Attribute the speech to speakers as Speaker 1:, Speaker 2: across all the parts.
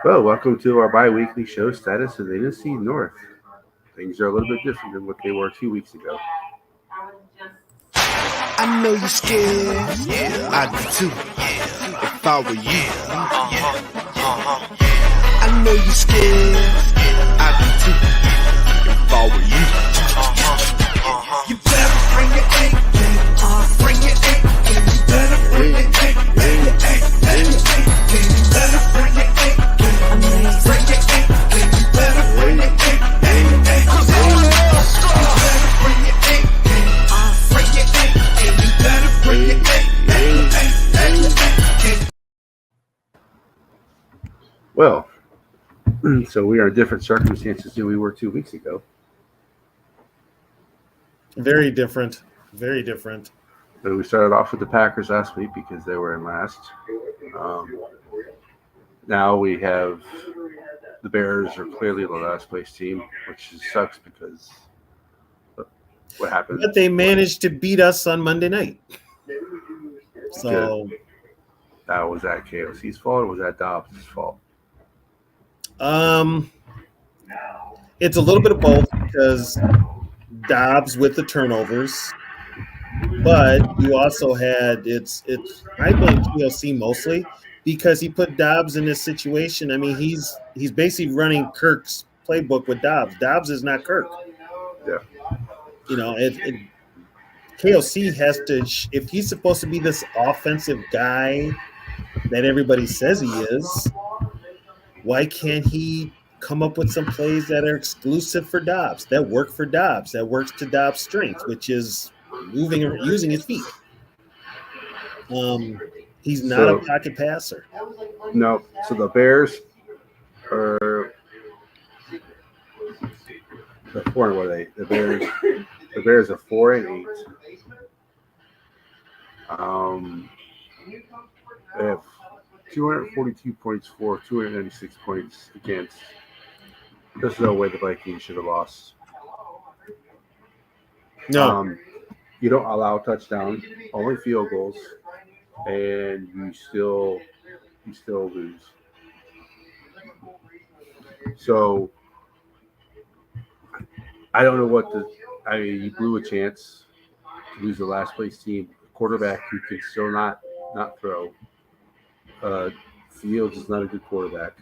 Speaker 1: Well, welcome to our bi-weekly show status of the NFC North. Things are a little bit different than what they were 2 weeks ago.
Speaker 2: I know you're scared. Yeah, I do too. If I were you. I know you're scared. I do too. If I were you. You better bring your A game. Bring your A game. You better bring your A game. Bring your A game. You better bring your A game. Bring your A game. You better bring your A game.
Speaker 1: Well, so we are in different circumstances than we were 2 weeks ago.
Speaker 3: Very different. Very different.
Speaker 1: So we started off with the Packers last week because they were in last. Now we have the Bears are clearly the last place team, which sucks because what happened.
Speaker 3: But they managed to beat us on Monday night. So
Speaker 1: that was that KOC's fault or was that Dobbs' fault?
Speaker 3: It's a little bit of both because Dobbs with the turnovers, but you also had it's I blame KOC mostly because he put Dobbs in this situation. I mean, he's basically running Kirk's playbook with Dobbs. Dobbs is not Kirk.
Speaker 1: Yeah.
Speaker 3: You know, KOC has to, if he's supposed to be this offensive guy that everybody says he is, why can't he come up with some plays that are exclusive for Dobbs, that work for Dobbs, that works to Dobbs' strength, which is moving or using his feet? He's not a pocket passer.
Speaker 1: No. So the Bears are the 4 and what are they? The Bears are 4-8. They have 242 points for, 296 points against. There's no way the Vikings should have lost.
Speaker 3: No.
Speaker 1: You don't allow touchdowns, only field goals, and you still lose. So I don't know you blew a chance to lose the last place team. Quarterback who can still not throw. Fields is not a good quarterback.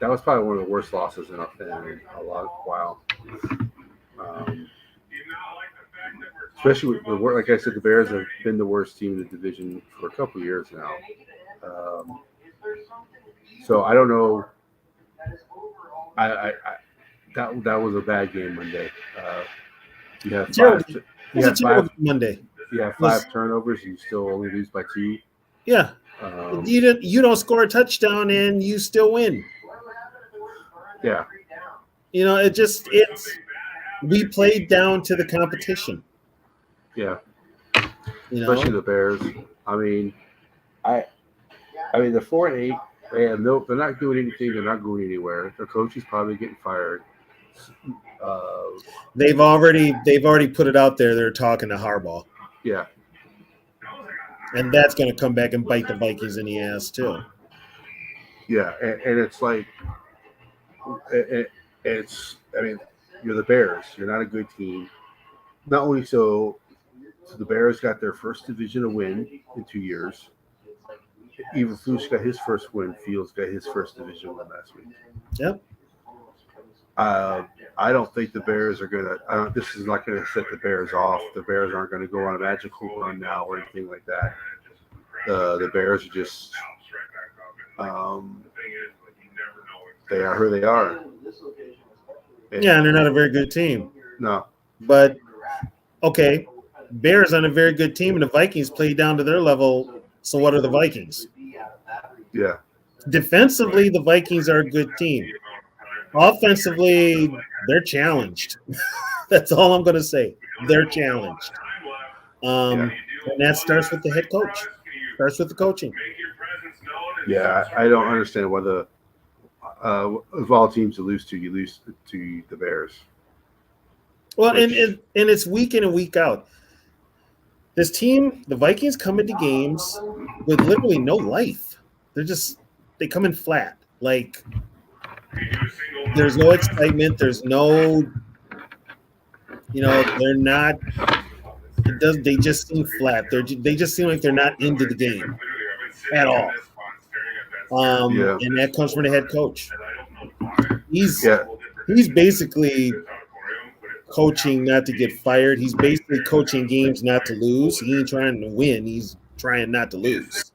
Speaker 1: That was probably one of the worst losses in a while. Especially like I said, the Bears have been the worst team in the division for a couple of years now. So I don't know. That was a bad game Monday. You have
Speaker 3: Monday.
Speaker 1: You have 5 turnovers. You still only lose by 2.
Speaker 3: Yeah. You don't score a touchdown and you still win.
Speaker 1: Yeah.
Speaker 3: You know, we played down to the competition.
Speaker 1: Yeah.
Speaker 3: Especially
Speaker 1: the Bears. I mean, they're 4-8. They're not doing anything. They're not going anywhere. Their coach is probably getting fired.
Speaker 3: They've already put it out there. They're talking to Harbaugh.
Speaker 1: Yeah.
Speaker 3: And that's going to come back and bite the Vikings in the ass too.
Speaker 1: Yeah, and it's like, you're the Bears. You're not a good team. Not only so the Bears got their first divisional win in 2 years. Even Flus got his first win. Fields got his first division win last week.
Speaker 3: Yep.
Speaker 1: I don't think the Bears are going to – this is not going to set the Bears off. The Bears aren't going to go on a magical run now or anything like that. The Bears are just they are who they are.
Speaker 3: And they're not a very good team.
Speaker 1: No.
Speaker 3: But, okay, Bears on a very good team, and the Vikings play down to their level. So what are the Vikings?
Speaker 1: Yeah.
Speaker 3: Defensively, the Vikings are a good team. Offensively, they're challenged. That's all I'm going to say. They're challenged. And that starts with the head coach. Starts with the coaching.
Speaker 1: Yeah, I don't understand why of all teams to lose to, you lose to the Bears.
Speaker 3: Well, and it's week in and week out. This team, the Vikings, come into games with literally no life. They come in flat. Like there's no excitement. There's no, they're not. They just seem flat. They just seem like they're not into the game at all. And that comes from the head coach. He's basically coaching not to get fired. He's basically coaching games not to lose. He ain't trying to win. He's trying not to lose.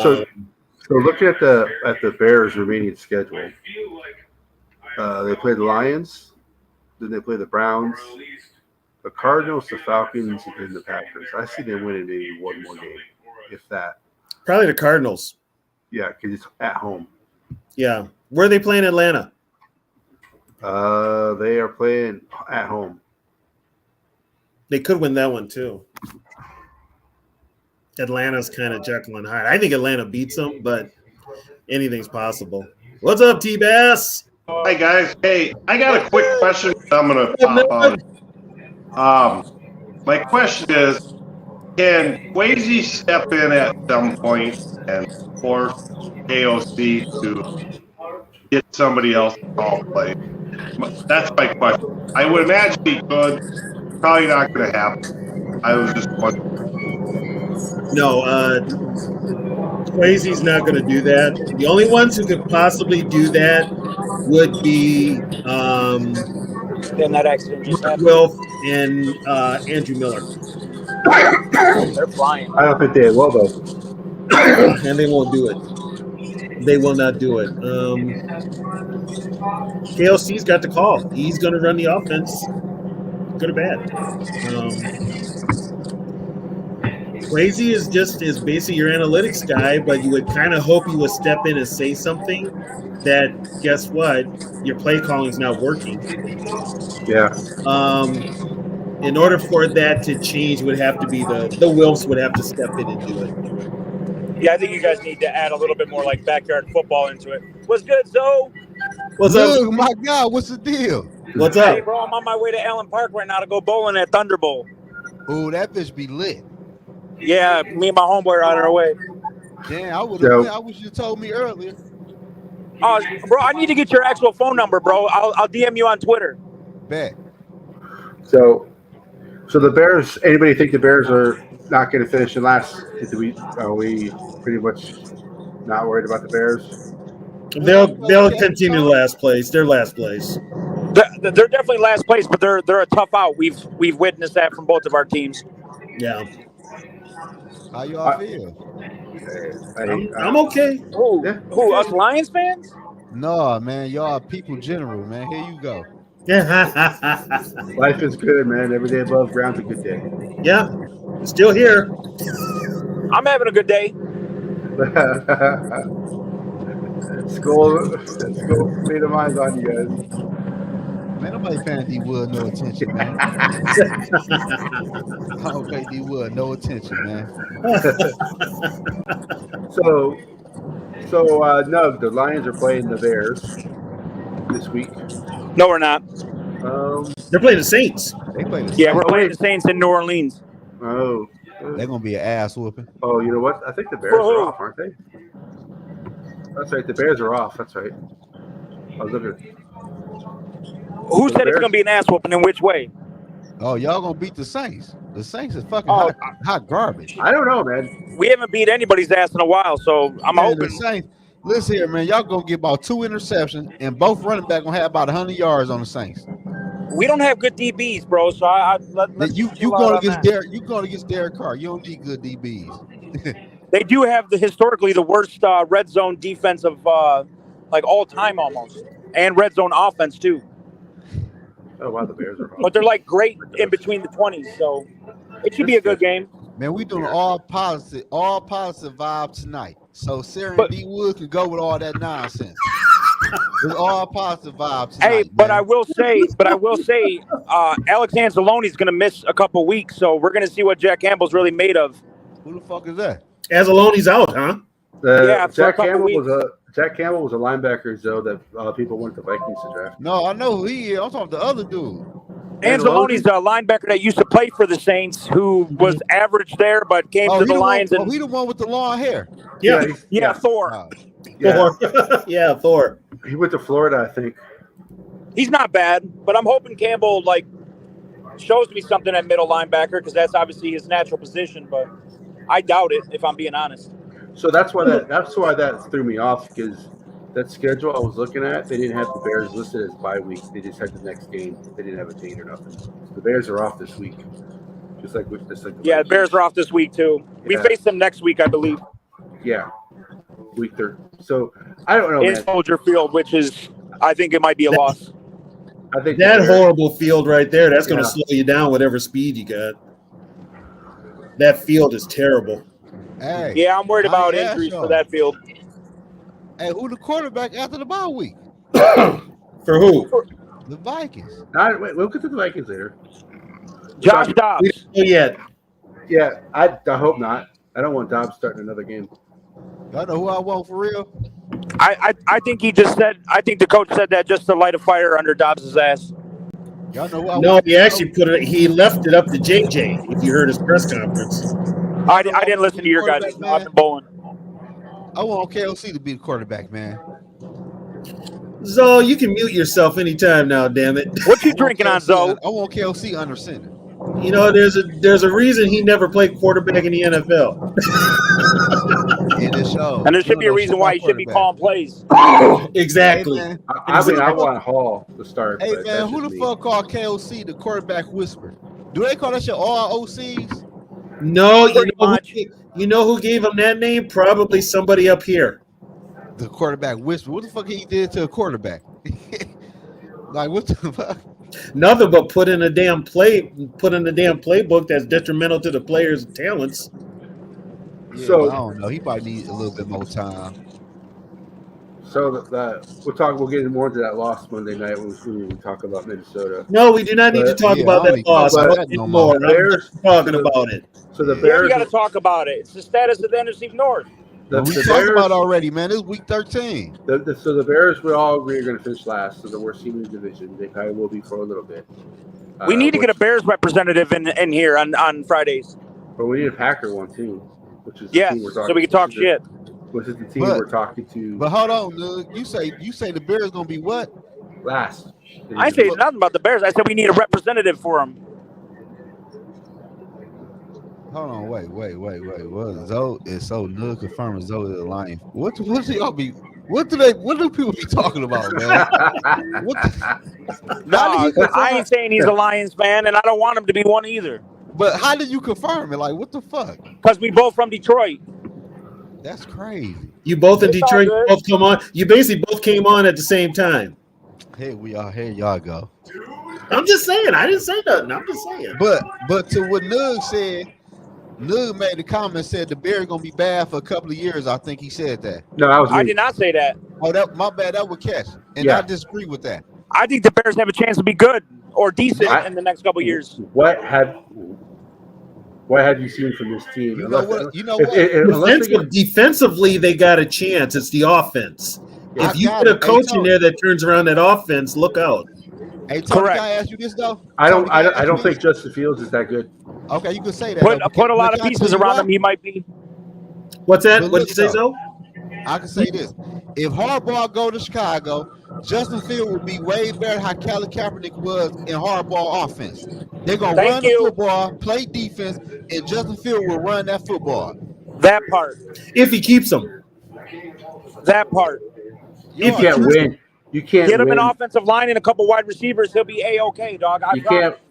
Speaker 1: So looking at the Bears' remaining schedule, they play the Lions, then they play the Browns, the Cardinals, the Falcons, and the Packers. I see them winning maybe one more game, if that.
Speaker 3: Probably the Cardinals.
Speaker 1: Yeah, because it's at home.
Speaker 3: Yeah. Where are they playing Atlanta?
Speaker 1: They are playing at home.
Speaker 3: They could win that one too. Atlanta's kind of Jekyll and Hyde. I think Atlanta beats them, but anything's possible. What's up, T-Bass?
Speaker 4: Hi, guys. Hey, I got a quick question. I'm going to pop on. My question is, can Swayze step in at some point and force KOC to get somebody else to call play? That's my question. I would imagine he could. Probably not going to happen. I was just wondering.
Speaker 3: No, Swayze's not going to do that. The only ones who could possibly do that would be
Speaker 5: Then that accident just happened.
Speaker 3: Wilf and Andrew Miller.
Speaker 5: They're flying.
Speaker 1: I don't think they will, though.
Speaker 3: And they won't do it. They will not do it. KLC's got the call. He's going to run the offense, good or bad. Swayze is basically your analytics guy, but you would kind of hope he would step in and say something that, guess what, your play calling is not working.
Speaker 1: Yeah.
Speaker 3: In order for that to change, would have to be the Wilfs would have to step in and do it.
Speaker 5: Yeah, I think you guys need to add a little bit more like backyard football into it. What's good, Zoe?
Speaker 3: What's up?
Speaker 6: Look, my God, what's the deal?
Speaker 3: What's up?
Speaker 5: Hey, bro, I'm on my way to Allen Park right now to go bowling at Thunderbolt.
Speaker 6: Ooh, that bitch be lit.
Speaker 5: Yeah, me and my homeboy are on our way.
Speaker 6: Damn, I would have. I wish you told me earlier.
Speaker 5: Bro, I need to get your actual phone number, bro. I'll DM you on Twitter.
Speaker 6: Bet.
Speaker 1: So the Bears. Anybody think the Bears are not going to finish in last? Are we pretty much not worried about the Bears?
Speaker 3: They'll continue last place. They're last place.
Speaker 5: They're definitely last place, but they're a tough out. We've witnessed that from both of our teams.
Speaker 3: Yeah.
Speaker 6: How y'all feel?
Speaker 3: I'm okay.
Speaker 5: Who? Us Lions fans?
Speaker 6: No, man, y'all people general, man. Here you go.
Speaker 1: Life is good, man. Every day above ground's a good day.
Speaker 3: Yeah. Still here.
Speaker 5: I'm having a good day.
Speaker 1: School made a mind on you guys.
Speaker 6: Man, nobody paying D Wood no attention, man. I don't pay D Wood no attention, man.
Speaker 1: So no, the Lions are playing the Bears this week.
Speaker 5: No, we're not.
Speaker 3: They're playing the Saints.
Speaker 6: They play the
Speaker 5: Yeah, we're playing the Saints in New Orleans.
Speaker 1: Oh.
Speaker 6: They're gonna be an ass whooping.
Speaker 1: Oh, you know what? I think the Bears are off, aren't they? That's right. The Bears are off. That's right. I was looking.
Speaker 5: Who said it's going to be an ass whooping? In which way?
Speaker 6: Oh, y'all gonna beat the Saints? The Saints is fucking hot garbage.
Speaker 1: I don't know, man.
Speaker 5: We haven't beat anybody's ass in a while, so I'm hoping.
Speaker 6: The Saints, listen here, man. Y'all gonna get about 2 interceptions, and both running back gonna have about 100 yards on the Saints.
Speaker 5: We don't have good DBs, bro. So
Speaker 6: you going against Derek? You going against Derek Carr? You don't need good DBs.
Speaker 5: They do have historically the worst red zone defense of like all time almost, and red zone offense too.
Speaker 1: Oh wow, the Bears are off.
Speaker 5: But they're like great in between the 20s, so it should be a good game.
Speaker 6: Man, we doing all positive vibe tonight. So Sarah and D Wood can go with all that nonsense. It's all positive vibes tonight.
Speaker 5: Hey, but
Speaker 6: man.
Speaker 5: I will say, Alex Anzalone's going to miss a couple weeks, so we're going to see what Jack Campbell's really made of.
Speaker 6: Who the fuck is that?
Speaker 3: Anzalone's out, huh?
Speaker 5: Yeah,
Speaker 1: Jack Campbell was a linebacker, Joe, that people went to Vikings to draft.
Speaker 6: No, I know who he is. I'm talking about the other dude.
Speaker 5: Anzalone's a linebacker that used to play for the Saints, who was average there, but came to the Lions.
Speaker 6: He the one with the long hair.
Speaker 5: Yeah, Thor.
Speaker 6: Oh.
Speaker 1: Yeah.
Speaker 3: Thor. Yeah, Thor.
Speaker 1: He went to Florida, I think.
Speaker 5: He's not bad, but I'm hoping Campbell shows me something at middle linebacker, because that's obviously his natural position. But I doubt it, if I'm being honest.
Speaker 1: So that's why that threw me off, because that schedule I was looking at, they didn't have the Bears listed as bye week. They just had the next game. They didn't have a date or nothing. The Bears are off this week, just like
Speaker 5: the Bears are off this week too. We face them next week, I believe.
Speaker 1: Yeah, week 3. So I don't know,
Speaker 5: in Soldier Field, which is, I think it might be a loss.
Speaker 1: I think
Speaker 3: that horrible field right there, that's going to slow you down whatever speed you got. That field is terrible.
Speaker 6: Hey,
Speaker 5: yeah, I'm worried about injuries for that field.
Speaker 6: Hey, who the quarterback after the bye week?
Speaker 3: For who?
Speaker 6: The Vikings.
Speaker 1: Wait, we'll get to the Vikings later.
Speaker 5: Josh Dobbs.
Speaker 3: We don't know yet.
Speaker 1: Yeah, I hope not. I don't want Dobbs starting another game.
Speaker 6: Y'all know who I want for real?
Speaker 5: I think he just said. I think the coach said that just to light a fire under Dobbs' ass.
Speaker 6: Y'all know who I
Speaker 3: No,
Speaker 6: want?
Speaker 3: he actually he left it up to JJ. If you heard his press conference.
Speaker 5: I didn't listen to your guys. I've been bowling.
Speaker 6: I want KLC to be the quarterback, man.
Speaker 3: Zoe, you can mute yourself anytime now, damn it.
Speaker 5: What you drinking on, Zoe?
Speaker 6: I want KLC under center.
Speaker 3: You know, there's a reason he never played quarterback in the NFL.
Speaker 6: In this show.
Speaker 5: And there should be a reason why he should be calling plays.
Speaker 3: Exactly.
Speaker 6: Hey,
Speaker 1: I want Hall to start.
Speaker 6: Hey man, who the fuck called KLC the quarterback whisperer? Do they call that shit all OCs?
Speaker 3: No, you know who gave him that name? Probably somebody up here.
Speaker 6: The quarterback whisperer. What the fuck he did to a quarterback? Like what the fuck?
Speaker 3: Nothing but put in a damn playbook that's detrimental to the player's talents.
Speaker 6: Yeah,
Speaker 1: So
Speaker 6: I don't know. He probably needs a little bit more time.
Speaker 1: So we'll get more into that loss Monday night when we talk about Minnesota.
Speaker 3: No, we do not need to talk about that loss anymore. I'm just talking about it.
Speaker 1: So the Bears.
Speaker 5: We got to talk about it. It's the status of the NFC North.
Speaker 6: We talked about it already, man. It's week 13.
Speaker 1: So the Bears, we all agree, are going to finish last. So the worst team in the division. They probably will be for a little bit.
Speaker 5: We need to get a Bears representative in here on Fridays.
Speaker 1: But we need a Packer one too, which is
Speaker 5: the team we're talking so we can talk shit.
Speaker 1: Which is the team we're talking to.
Speaker 6: But hold on, dude. You say the Bears going to be what?
Speaker 1: Last.
Speaker 5: I say nothing about the Bears. I said we need a representative for them.
Speaker 6: Hold on, wait. What? Zoe is so Nug confirming Zoe the Lion. What do y'all be? What do people be talking about, man?
Speaker 5: I ain't saying he's a Lions fan, and I don't want him to be one either.
Speaker 6: But how did you confirm it? Like, what the fuck?
Speaker 5: Because we both from Detroit.
Speaker 6: That's crazy.
Speaker 3: You both in Detroit both come on. You basically both came on at the same time.
Speaker 6: Hey, we are here. Y'all go.
Speaker 3: I'm just saying. I didn't say nothing. I'm just saying.
Speaker 6: But to what Nug said. Nug made the comment, said the Bears gonna be bad for a couple of years. I think he said that.
Speaker 1: No,
Speaker 5: I did not say that.
Speaker 6: Oh, that my bad. That was Cash, and I disagree with that.
Speaker 5: I think the Bears have a chance to be good or decent in the next couple of years.
Speaker 1: What have you seen from this team?
Speaker 6: You know what?
Speaker 3: Defensively, they got a chance. It's the offense. If you put a coach in there that turns around that offense, look out.
Speaker 6: Hey, Tony, can I ask you this though?
Speaker 1: I don't think Justin Fields is that good.
Speaker 6: Okay, you can say that.
Speaker 5: Put a lot of pieces around him. He might be.
Speaker 3: What's that? What did you say, Zoe?
Speaker 6: I can say this: if Harbaugh go to Chicago, Justin Fields would be way better than how Colin Kaepernick was in Harbaugh offense. They're gonna run the football, play defense, and Justin Fields will run that football.
Speaker 5: That part.
Speaker 3: If he keeps them.
Speaker 5: That part.
Speaker 1: You can't win. You can't
Speaker 5: get him
Speaker 1: win.
Speaker 5: an offensive line and a couple wide receivers. He'll be a-okay, dog.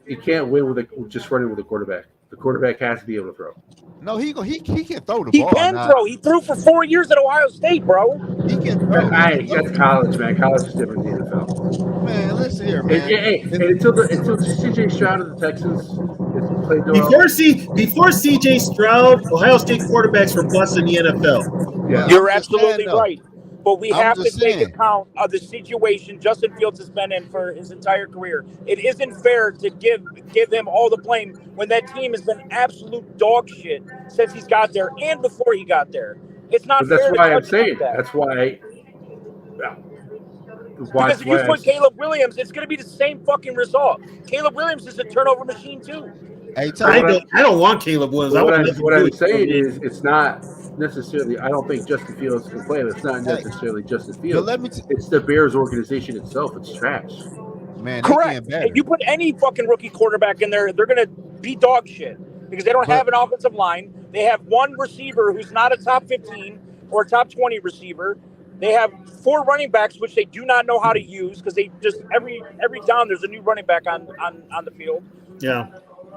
Speaker 1: You can't win with just running with a quarterback. The quarterback has to be able to throw.
Speaker 6: No, he can throw the ball.
Speaker 5: He can throw. He threw for 4 years at Ohio State, bro.
Speaker 6: He can throw.
Speaker 1: That's college, man. College is different than the NFL.
Speaker 6: Man, listen here, man.
Speaker 1: Hey, until CJ Stroud of the Texans is played
Speaker 3: before CJ Stroud, Ohio State quarterbacks were busting the NFL.
Speaker 1: Yeah.
Speaker 5: You're absolutely right. But we have to take
Speaker 6: saying.
Speaker 5: account of the situation Justin Fields has been in for his entire career. It isn't fair to give him all the blame when that team has been absolute dog shit since he's got there and before he got there. It's not fair.
Speaker 1: That's why I'm saying that. That's why
Speaker 5: Because if you put Caleb Williams, it's going to be the same fucking result. Caleb Williams is a turnover machine too.
Speaker 6: Hey,
Speaker 3: I don't want Caleb Williams.
Speaker 1: What I'm saying is, it's not necessarily. I don't think Justin Fields can play. It's not necessarily Justin Fields. It's the Bears organization itself. It's trash.
Speaker 6: Man,
Speaker 5: correct. If you put any fucking rookie quarterback in there, they're going to be dog shit because they don't have an offensive line. They have one receiver who's not a top 15 or a top 20 receiver. They have 4 running backs, which they do not know how to use because they just every down there's a new running back on the field.
Speaker 3: Yeah,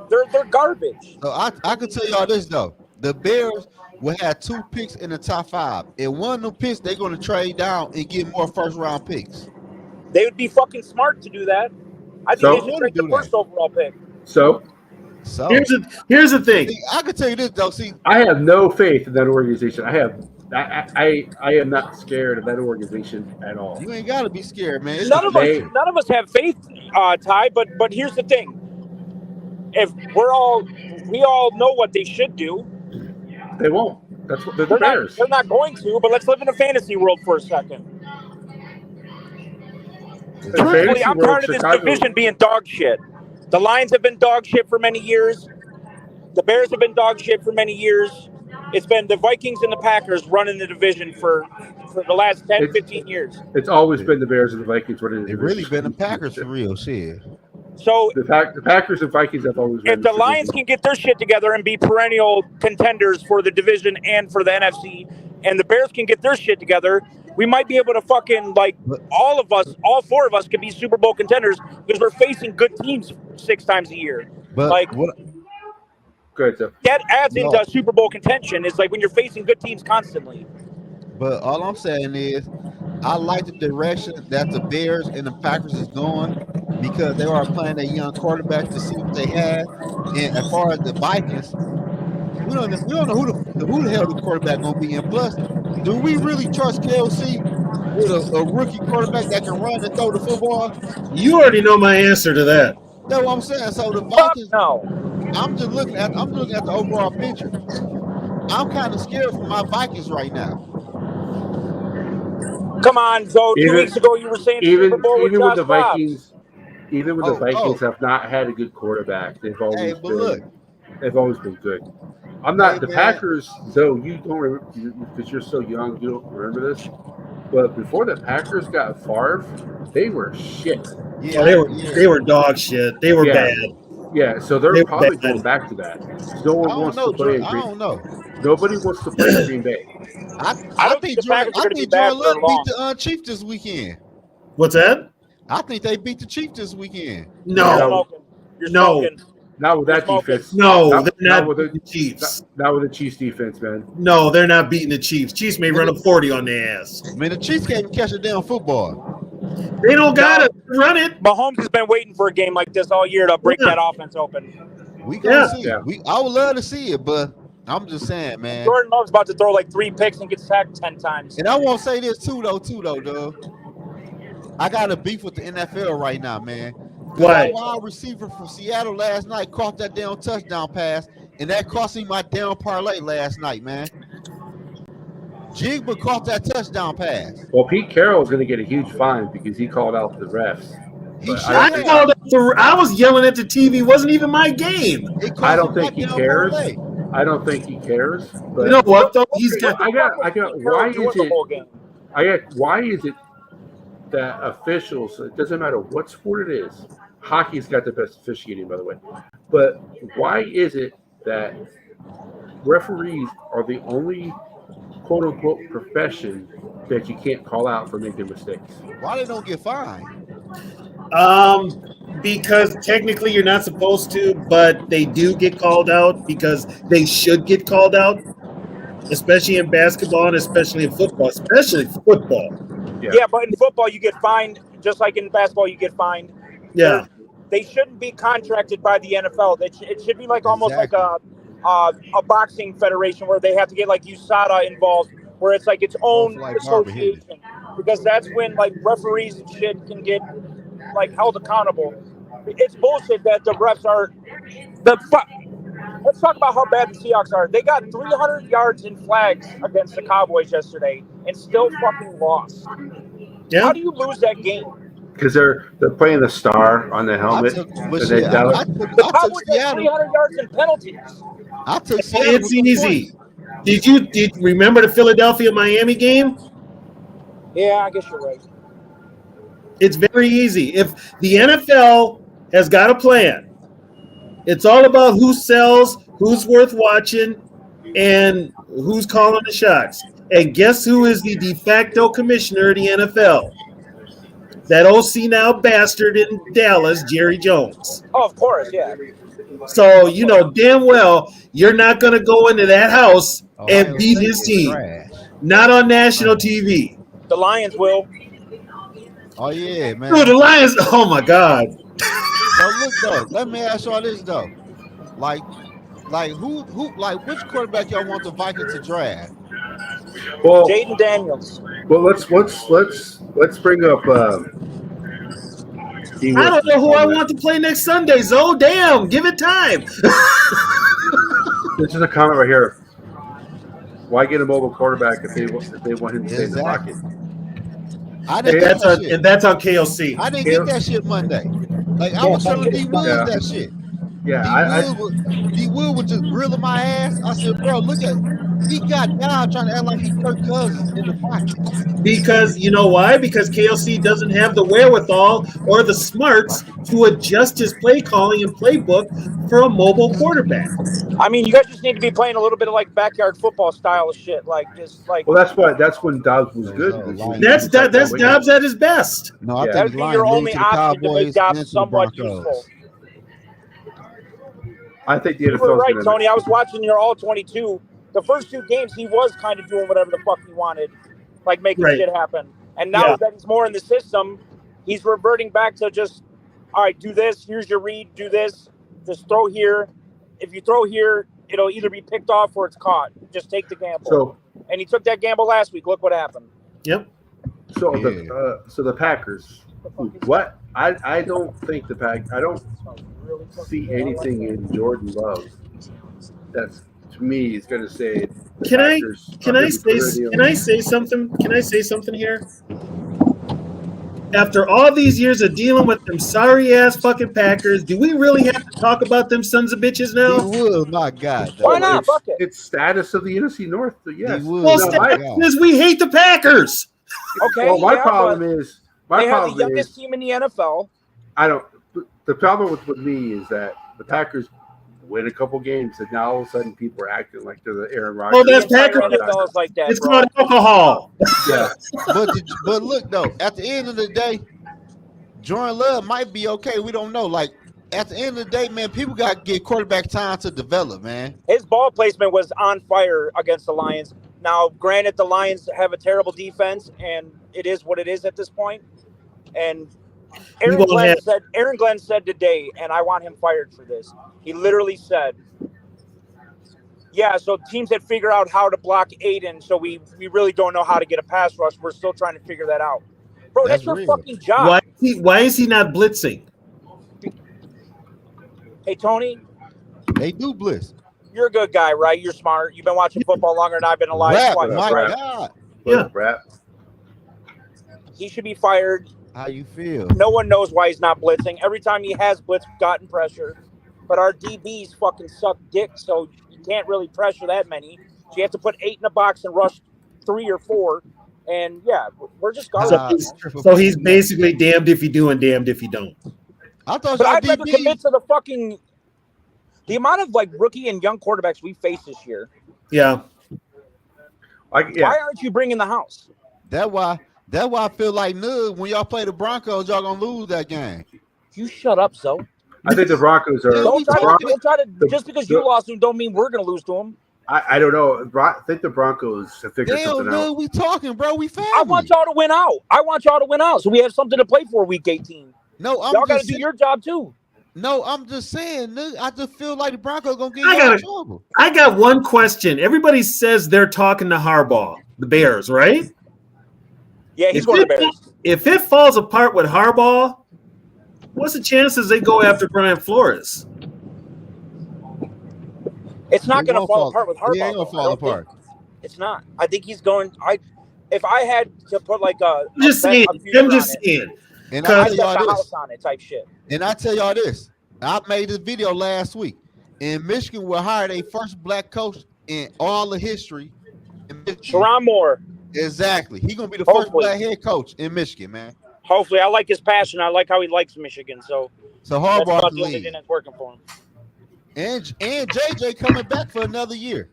Speaker 6: they're garbage. So I can tell y'all this though: the Bears will have 2 picks in the top 5. And one of them picks, they're going to trade down and get more first-round picks.
Speaker 5: They would be fucking smart to do that. I think they should trade the first overall pick.
Speaker 1: So
Speaker 3: here's the thing.
Speaker 6: See, I can tell you this though. See,
Speaker 1: I have no faith in that organization. I am not scared of that organization at all.
Speaker 6: You ain't gotta be scared, man.
Speaker 5: None of us have faith, Ty. But here's the thing: if we all know what they should do.
Speaker 1: They won't. That's what they're the Bears.
Speaker 5: They're not going to. But let's live in a fantasy world for a second. Truthfully, I'm tired of this division being dog shit. The Lions have been dog shit for many years. The Bears have been dog shit for many years. It's been the Vikings and the Packers running the division for the last 10, 15 years.
Speaker 1: It's always been the Bears and the Vikings running the division.
Speaker 6: It's really been the Packers for real, shit.
Speaker 5: So
Speaker 1: the Packers and Vikings have always been.
Speaker 5: If the Lions can get their shit together and be perennial contenders for the division and for the NFC, and the Bears can get their shit together, we might be able to fucking, like, all 4 of us could be Super Bowl contenders because we're facing good teams 6 times a year.
Speaker 6: But
Speaker 5: like,
Speaker 1: good.
Speaker 5: That adds into Super Bowl contention. It's like when you're facing good teams constantly.
Speaker 6: But all I'm saying is, I like the direction that the Bears and the Packers is going because they are playing a young quarterback to see what they have. And as far as the Vikings, we don't know who the hell the quarterback gonna be. And plus, do we really trust KLC with a rookie quarterback that can run and throw the football?
Speaker 3: You already know my answer to that.
Speaker 6: That's what I'm saying. So the Vikings, I'm looking at the overall picture. I'm kind of scared for my Vikings right now.
Speaker 5: Come on, Joe. 2 weeks ago you were saying Super Bowl
Speaker 1: even
Speaker 5: with
Speaker 1: the
Speaker 5: Vikings.
Speaker 1: Even when the Vikings have not had a good quarterback, they've always been good. I'm not the Packers, though. You don't remember because you're so young. You don't remember this. But before the Packers got Favre, they were shit.
Speaker 3: Yeah, they were dog shit. They were bad.
Speaker 1: Yeah, so they're probably going back to that. No one wants to play in Green Bay.
Speaker 6: I don't know.
Speaker 1: Nobody wants to play in Green Bay.
Speaker 5: I think Jordan Love beat
Speaker 6: the Chiefs this weekend.
Speaker 3: What's that?
Speaker 6: I think they beat the Chiefs this weekend.
Speaker 3: No.
Speaker 1: Not with that defense.
Speaker 3: No, they're not with the Chiefs.
Speaker 1: Not with the Chiefs defense, man.
Speaker 3: No, they're not beating the Chiefs. Chiefs may run a 40 on their ass.
Speaker 6: Man, the Chiefs can't even catch a damn football.
Speaker 3: They don't gotta run it.
Speaker 5: Mahomes has been waiting for a game like this all year to break that offense open.
Speaker 6: We gonna see it. I would love to see it, but I'm just saying, man.
Speaker 5: Jordan Love's about to throw like 3 picks and get sacked 10 times.
Speaker 6: And I won't say this too, though, Doug. I got a beef with the NFL right now, man.
Speaker 3: Why?
Speaker 6: The wide receiver from Seattle last night caught that damn touchdown pass, and that cost me my damn parlay last night, man. Jigba caught that touchdown pass.
Speaker 1: Well, Pete Carroll's going to get a huge fine because he called out the refs.
Speaker 3: I was yelling at the TV. It wasn't even my game.
Speaker 1: I don't think he cares. I don't think he cares. But
Speaker 3: you know what, though?
Speaker 1: Why is it that officials, it doesn't matter what sport it is, hockey's got the best officiating, by the way, but why is it that referees are the only quote-unquote profession that you can't call out for making mistakes?
Speaker 6: Why they don't get fined?
Speaker 3: Because technically you're not supposed to, but they do get called out because they should get called out, especially in basketball and especially in football,
Speaker 5: Yeah, but in football you get fined just like in basketball you get fined.
Speaker 3: Yeah.
Speaker 5: They shouldn't be contracted by the NFL. It should be like almost like a boxing federation where they have to get like USADA involved, where it's like its own association, because that's when like referees and shit can get like held accountable. It's bullshit that the refs are Let's talk about how bad the Seahawks are. They got 300 yards in flags against the Cowboys yesterday and still fucking lost.
Speaker 3: Yeah.
Speaker 5: How do you lose that game?
Speaker 1: Because they're playing the star on the helmet.
Speaker 5: The Cowboys had 300 yards in penalties.
Speaker 6: I took
Speaker 3: It's easy. Did you remember the Philadelphia-Miami game?
Speaker 5: Yeah, I guess you're right.
Speaker 3: It's very easy. If the NFL has got a plan, it's all about who sells, who's worth watching, and who's calling the shots. And guess who is the de facto commissioner of the NFL? That OC now bastard in Dallas, Jerry Jones.
Speaker 5: Oh, of course, yeah.
Speaker 3: So you know damn well you're not going to go into that house and beat his team. Not on national TV.
Speaker 5: The Lions will.
Speaker 6: Oh yeah, man.
Speaker 3: Dude, the Lions. Oh my God.
Speaker 6: So look though, let me ask y'all this though. Like who which quarterback y'all want the Vikings to draft?
Speaker 1: Well,
Speaker 5: Jaden Daniels.
Speaker 1: Well, let's bring up.
Speaker 3: I don't know who I want to play next Sunday. Zoe, damn, give it time.
Speaker 1: This is a comment right here. Why get a mobile quarterback if they want him to stay in the pocket?
Speaker 3: That's on KOC.
Speaker 6: I didn't get that shit Monday. Like I was telling D Wood that shit.
Speaker 1: Yeah,
Speaker 6: D Wood was just grilling my ass. I said, bro, look at he got down trying to act like he's Kirk Cousins in the pocket.
Speaker 3: Because you know why? Because KOC doesn't have the wherewithal or the smarts to adjust his play calling and playbook for a mobile quarterback.
Speaker 5: I mean, you guys just need to be playing a little bit of like backyard football style of shit, like just like.
Speaker 1: Well, that's when Dobbs was good.
Speaker 3: That's Dobbs at his best.
Speaker 6: No, I
Speaker 5: that would be your only option to make Dobbs somewhat useful.
Speaker 1: I think the
Speaker 5: NFL. You were right, Tony. I was watching your all 22. The first two games, he was kind of doing whatever the fuck he wanted, like making shit happen. And now that he's more in the system, he's reverting back to just, all right, do this. Here's your read. Do this. Just throw here. If you throw here, it'll either be picked off or it's caught. Just take the gamble. And he took that gamble last week. Look what happened.
Speaker 3: Yep.
Speaker 1: So the Packers. What? I don't think the Pack. I don't see anything in Jordan Love that's to me is going to say.
Speaker 3: Can I say something? Can I say something here? After all these years of dealing with them sorry ass fucking Packers, do we really have to talk about them sons of bitches now?
Speaker 6: Oh my God!
Speaker 5: Why not? Fuck it.
Speaker 1: It's status of the NFC North. Yes.
Speaker 3: Well, status is we hate the Packers.
Speaker 5: Okay.
Speaker 1: Well, my problem is
Speaker 5: they have the youngest team in the NFL.
Speaker 1: I don't. The problem with me is that the Packers win a couple games, and now all of a sudden people are acting like they're the Aaron Rodgers.
Speaker 3: Oh, that's Packers.
Speaker 5: Like that,
Speaker 3: it's called alcohol.
Speaker 1: Yeah.
Speaker 6: but look though, at the end of the day, Jordan Love might be okay. We don't know. Like at the end of the day, man, people got to get quarterback time to develop, man.
Speaker 5: His ball placement was on fire against the Lions. Now, granted, the Lions have a terrible defense, and it is what it is at this point. And Aaron Glenn said today, and I want him fired for this. He literally said, yeah, so teams that figure out how to block Aiden, so we really don't know how to get a pass rush. We're still trying to figure that out. Bro, that's your fucking job.
Speaker 3: Why is he not blitzing?
Speaker 5: Hey, Tony.
Speaker 6: They do blitz.
Speaker 5: You're a good guy, right? You're smart. You've been watching football longer than I've been alive.
Speaker 6: My God.
Speaker 3: Yeah.
Speaker 5: He should be fired.
Speaker 6: How you feel?
Speaker 5: No one knows why he's not blitzing. Every time he has blitz, gotten pressure. But our DBs fucking suck dick, so you can't really pressure that many. So you have to put 8 in a box and rush 3 or 4. And, yeah, we're just garbage.
Speaker 3: So he's basically damned if you do and damned if you don't.
Speaker 5: I'd never commit to the fucking – the amount of, like, rookie and young quarterbacks we face this year.
Speaker 3: Yeah.
Speaker 5: Why aren't you bringing the house?
Speaker 6: That's why I feel like when y'all play the Broncos, y'all gonna lose that game.
Speaker 5: You shut up, Zoe.
Speaker 1: I think the Broncos are.
Speaker 5: Don't try to just because you lost them, don't mean we're gonna lose to them.
Speaker 1: I don't know. I think the Broncos have figured something out.
Speaker 6: We talking, bro. We family.
Speaker 5: I want y'all to win out. So we have something to play for week 18.
Speaker 6: No,
Speaker 5: y'all got to do your job too.
Speaker 6: No, I'm just saying. I just feel like the Broncos gonna get in trouble.
Speaker 3: I got one question. Everybody says they're talking to Harbaugh, the Bears, right?
Speaker 5: Yeah, he's going to the Bears.
Speaker 3: If it falls apart with Harbaugh, what's the chances they go after Brian Flores?
Speaker 5: It's not going to fall apart with Harbaugh.
Speaker 6: He ain't going to fall apart.
Speaker 5: It's not. I think he's going. if I had to put like
Speaker 3: I'm just saying.
Speaker 6: And
Speaker 5: I
Speaker 6: I tell
Speaker 5: bet
Speaker 6: y'all
Speaker 5: the
Speaker 6: this.
Speaker 5: house on it type shit.
Speaker 6: And I tell y'all this. I made this video last week. And Michigan will hire their first black coach in all the history.
Speaker 5: Sharon Moore.
Speaker 6: Exactly. He's gonna be the first black head coach in Michigan, man.
Speaker 5: Hopefully, I like his passion. I like how he likes Michigan. So
Speaker 6: Harbaugh
Speaker 5: that's about
Speaker 6: can
Speaker 5: the only
Speaker 6: lead.
Speaker 5: thing that's working for him.
Speaker 6: And JJ coming back for another year.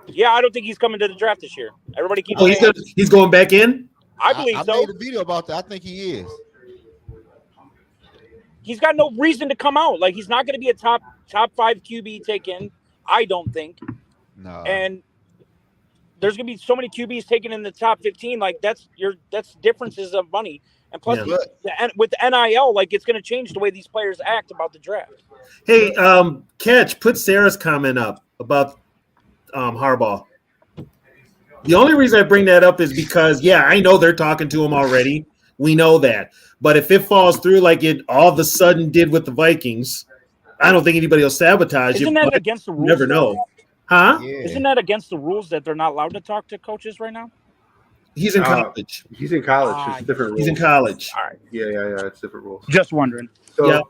Speaker 5: Yeah, I don't think he's coming to the draft this year. Everybody keeps
Speaker 3: saying he's going back in.
Speaker 5: I believe so.
Speaker 6: I made a video about that. I think he is.
Speaker 5: He's got no reason to come out. Like he's not going to be a top 5 QB taken. I don't think.
Speaker 6: No.
Speaker 5: And there's going to be so many QBs taken in the top 15. Like that's differences of money. And plus, with the NIL, like it's going to change the way these players act about the draft.
Speaker 3: Hey, Catch, put Sarah's comment up about Harbaugh. The only reason I bring that up is because, I know they're talking to him already. We know that. But if it falls through like it all of a sudden did with the Vikings, I don't think anybody will sabotage it.
Speaker 5: Isn't that against the rules?
Speaker 3: You never know. Huh?
Speaker 6: Yeah.
Speaker 5: Isn't that against the rules that they're not allowed to talk to coaches right now?
Speaker 3: He's in college.
Speaker 1: He's in college. It's different rules.
Speaker 3: He's in college.
Speaker 5: All right.
Speaker 1: Yeah. It's different rules.
Speaker 5: Just wondering.
Speaker 1: So,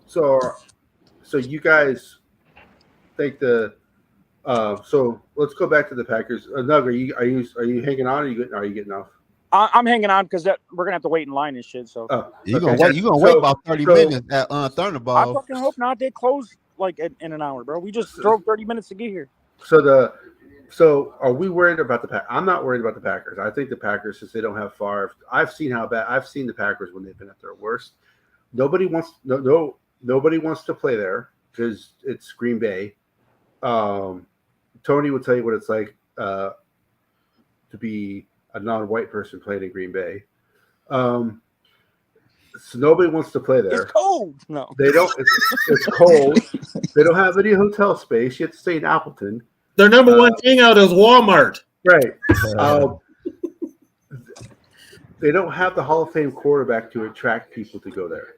Speaker 1: so you guys think so let's go back to the Packers. Nug, are you hanging on? Or are you getting off?
Speaker 5: I'm hanging on because we're gonna have to wait in line and shit. So
Speaker 6: you're gonna wait about 30 minutes at Thunderball.
Speaker 5: I fucking hope not. They close like in an hour, bro. We just drove 30 minutes to get here.
Speaker 1: So are we worried about the Packers? I'm not worried about the Packers. I think the Packers, since they don't have Favre, I've seen the Packers when they've been at their worst. Nobody wants to play there because it's Green Bay. Tony will tell you what it's like to be a non-white person playing in Green Bay. So nobody wants to play there.
Speaker 5: It's cold. No,
Speaker 1: they don't. It's cold. They don't have any hotel space. You have to stay in Appleton.
Speaker 3: Their number one hangout is Walmart.
Speaker 1: Right. They don't have the Hall of Fame quarterback to attract people to go there.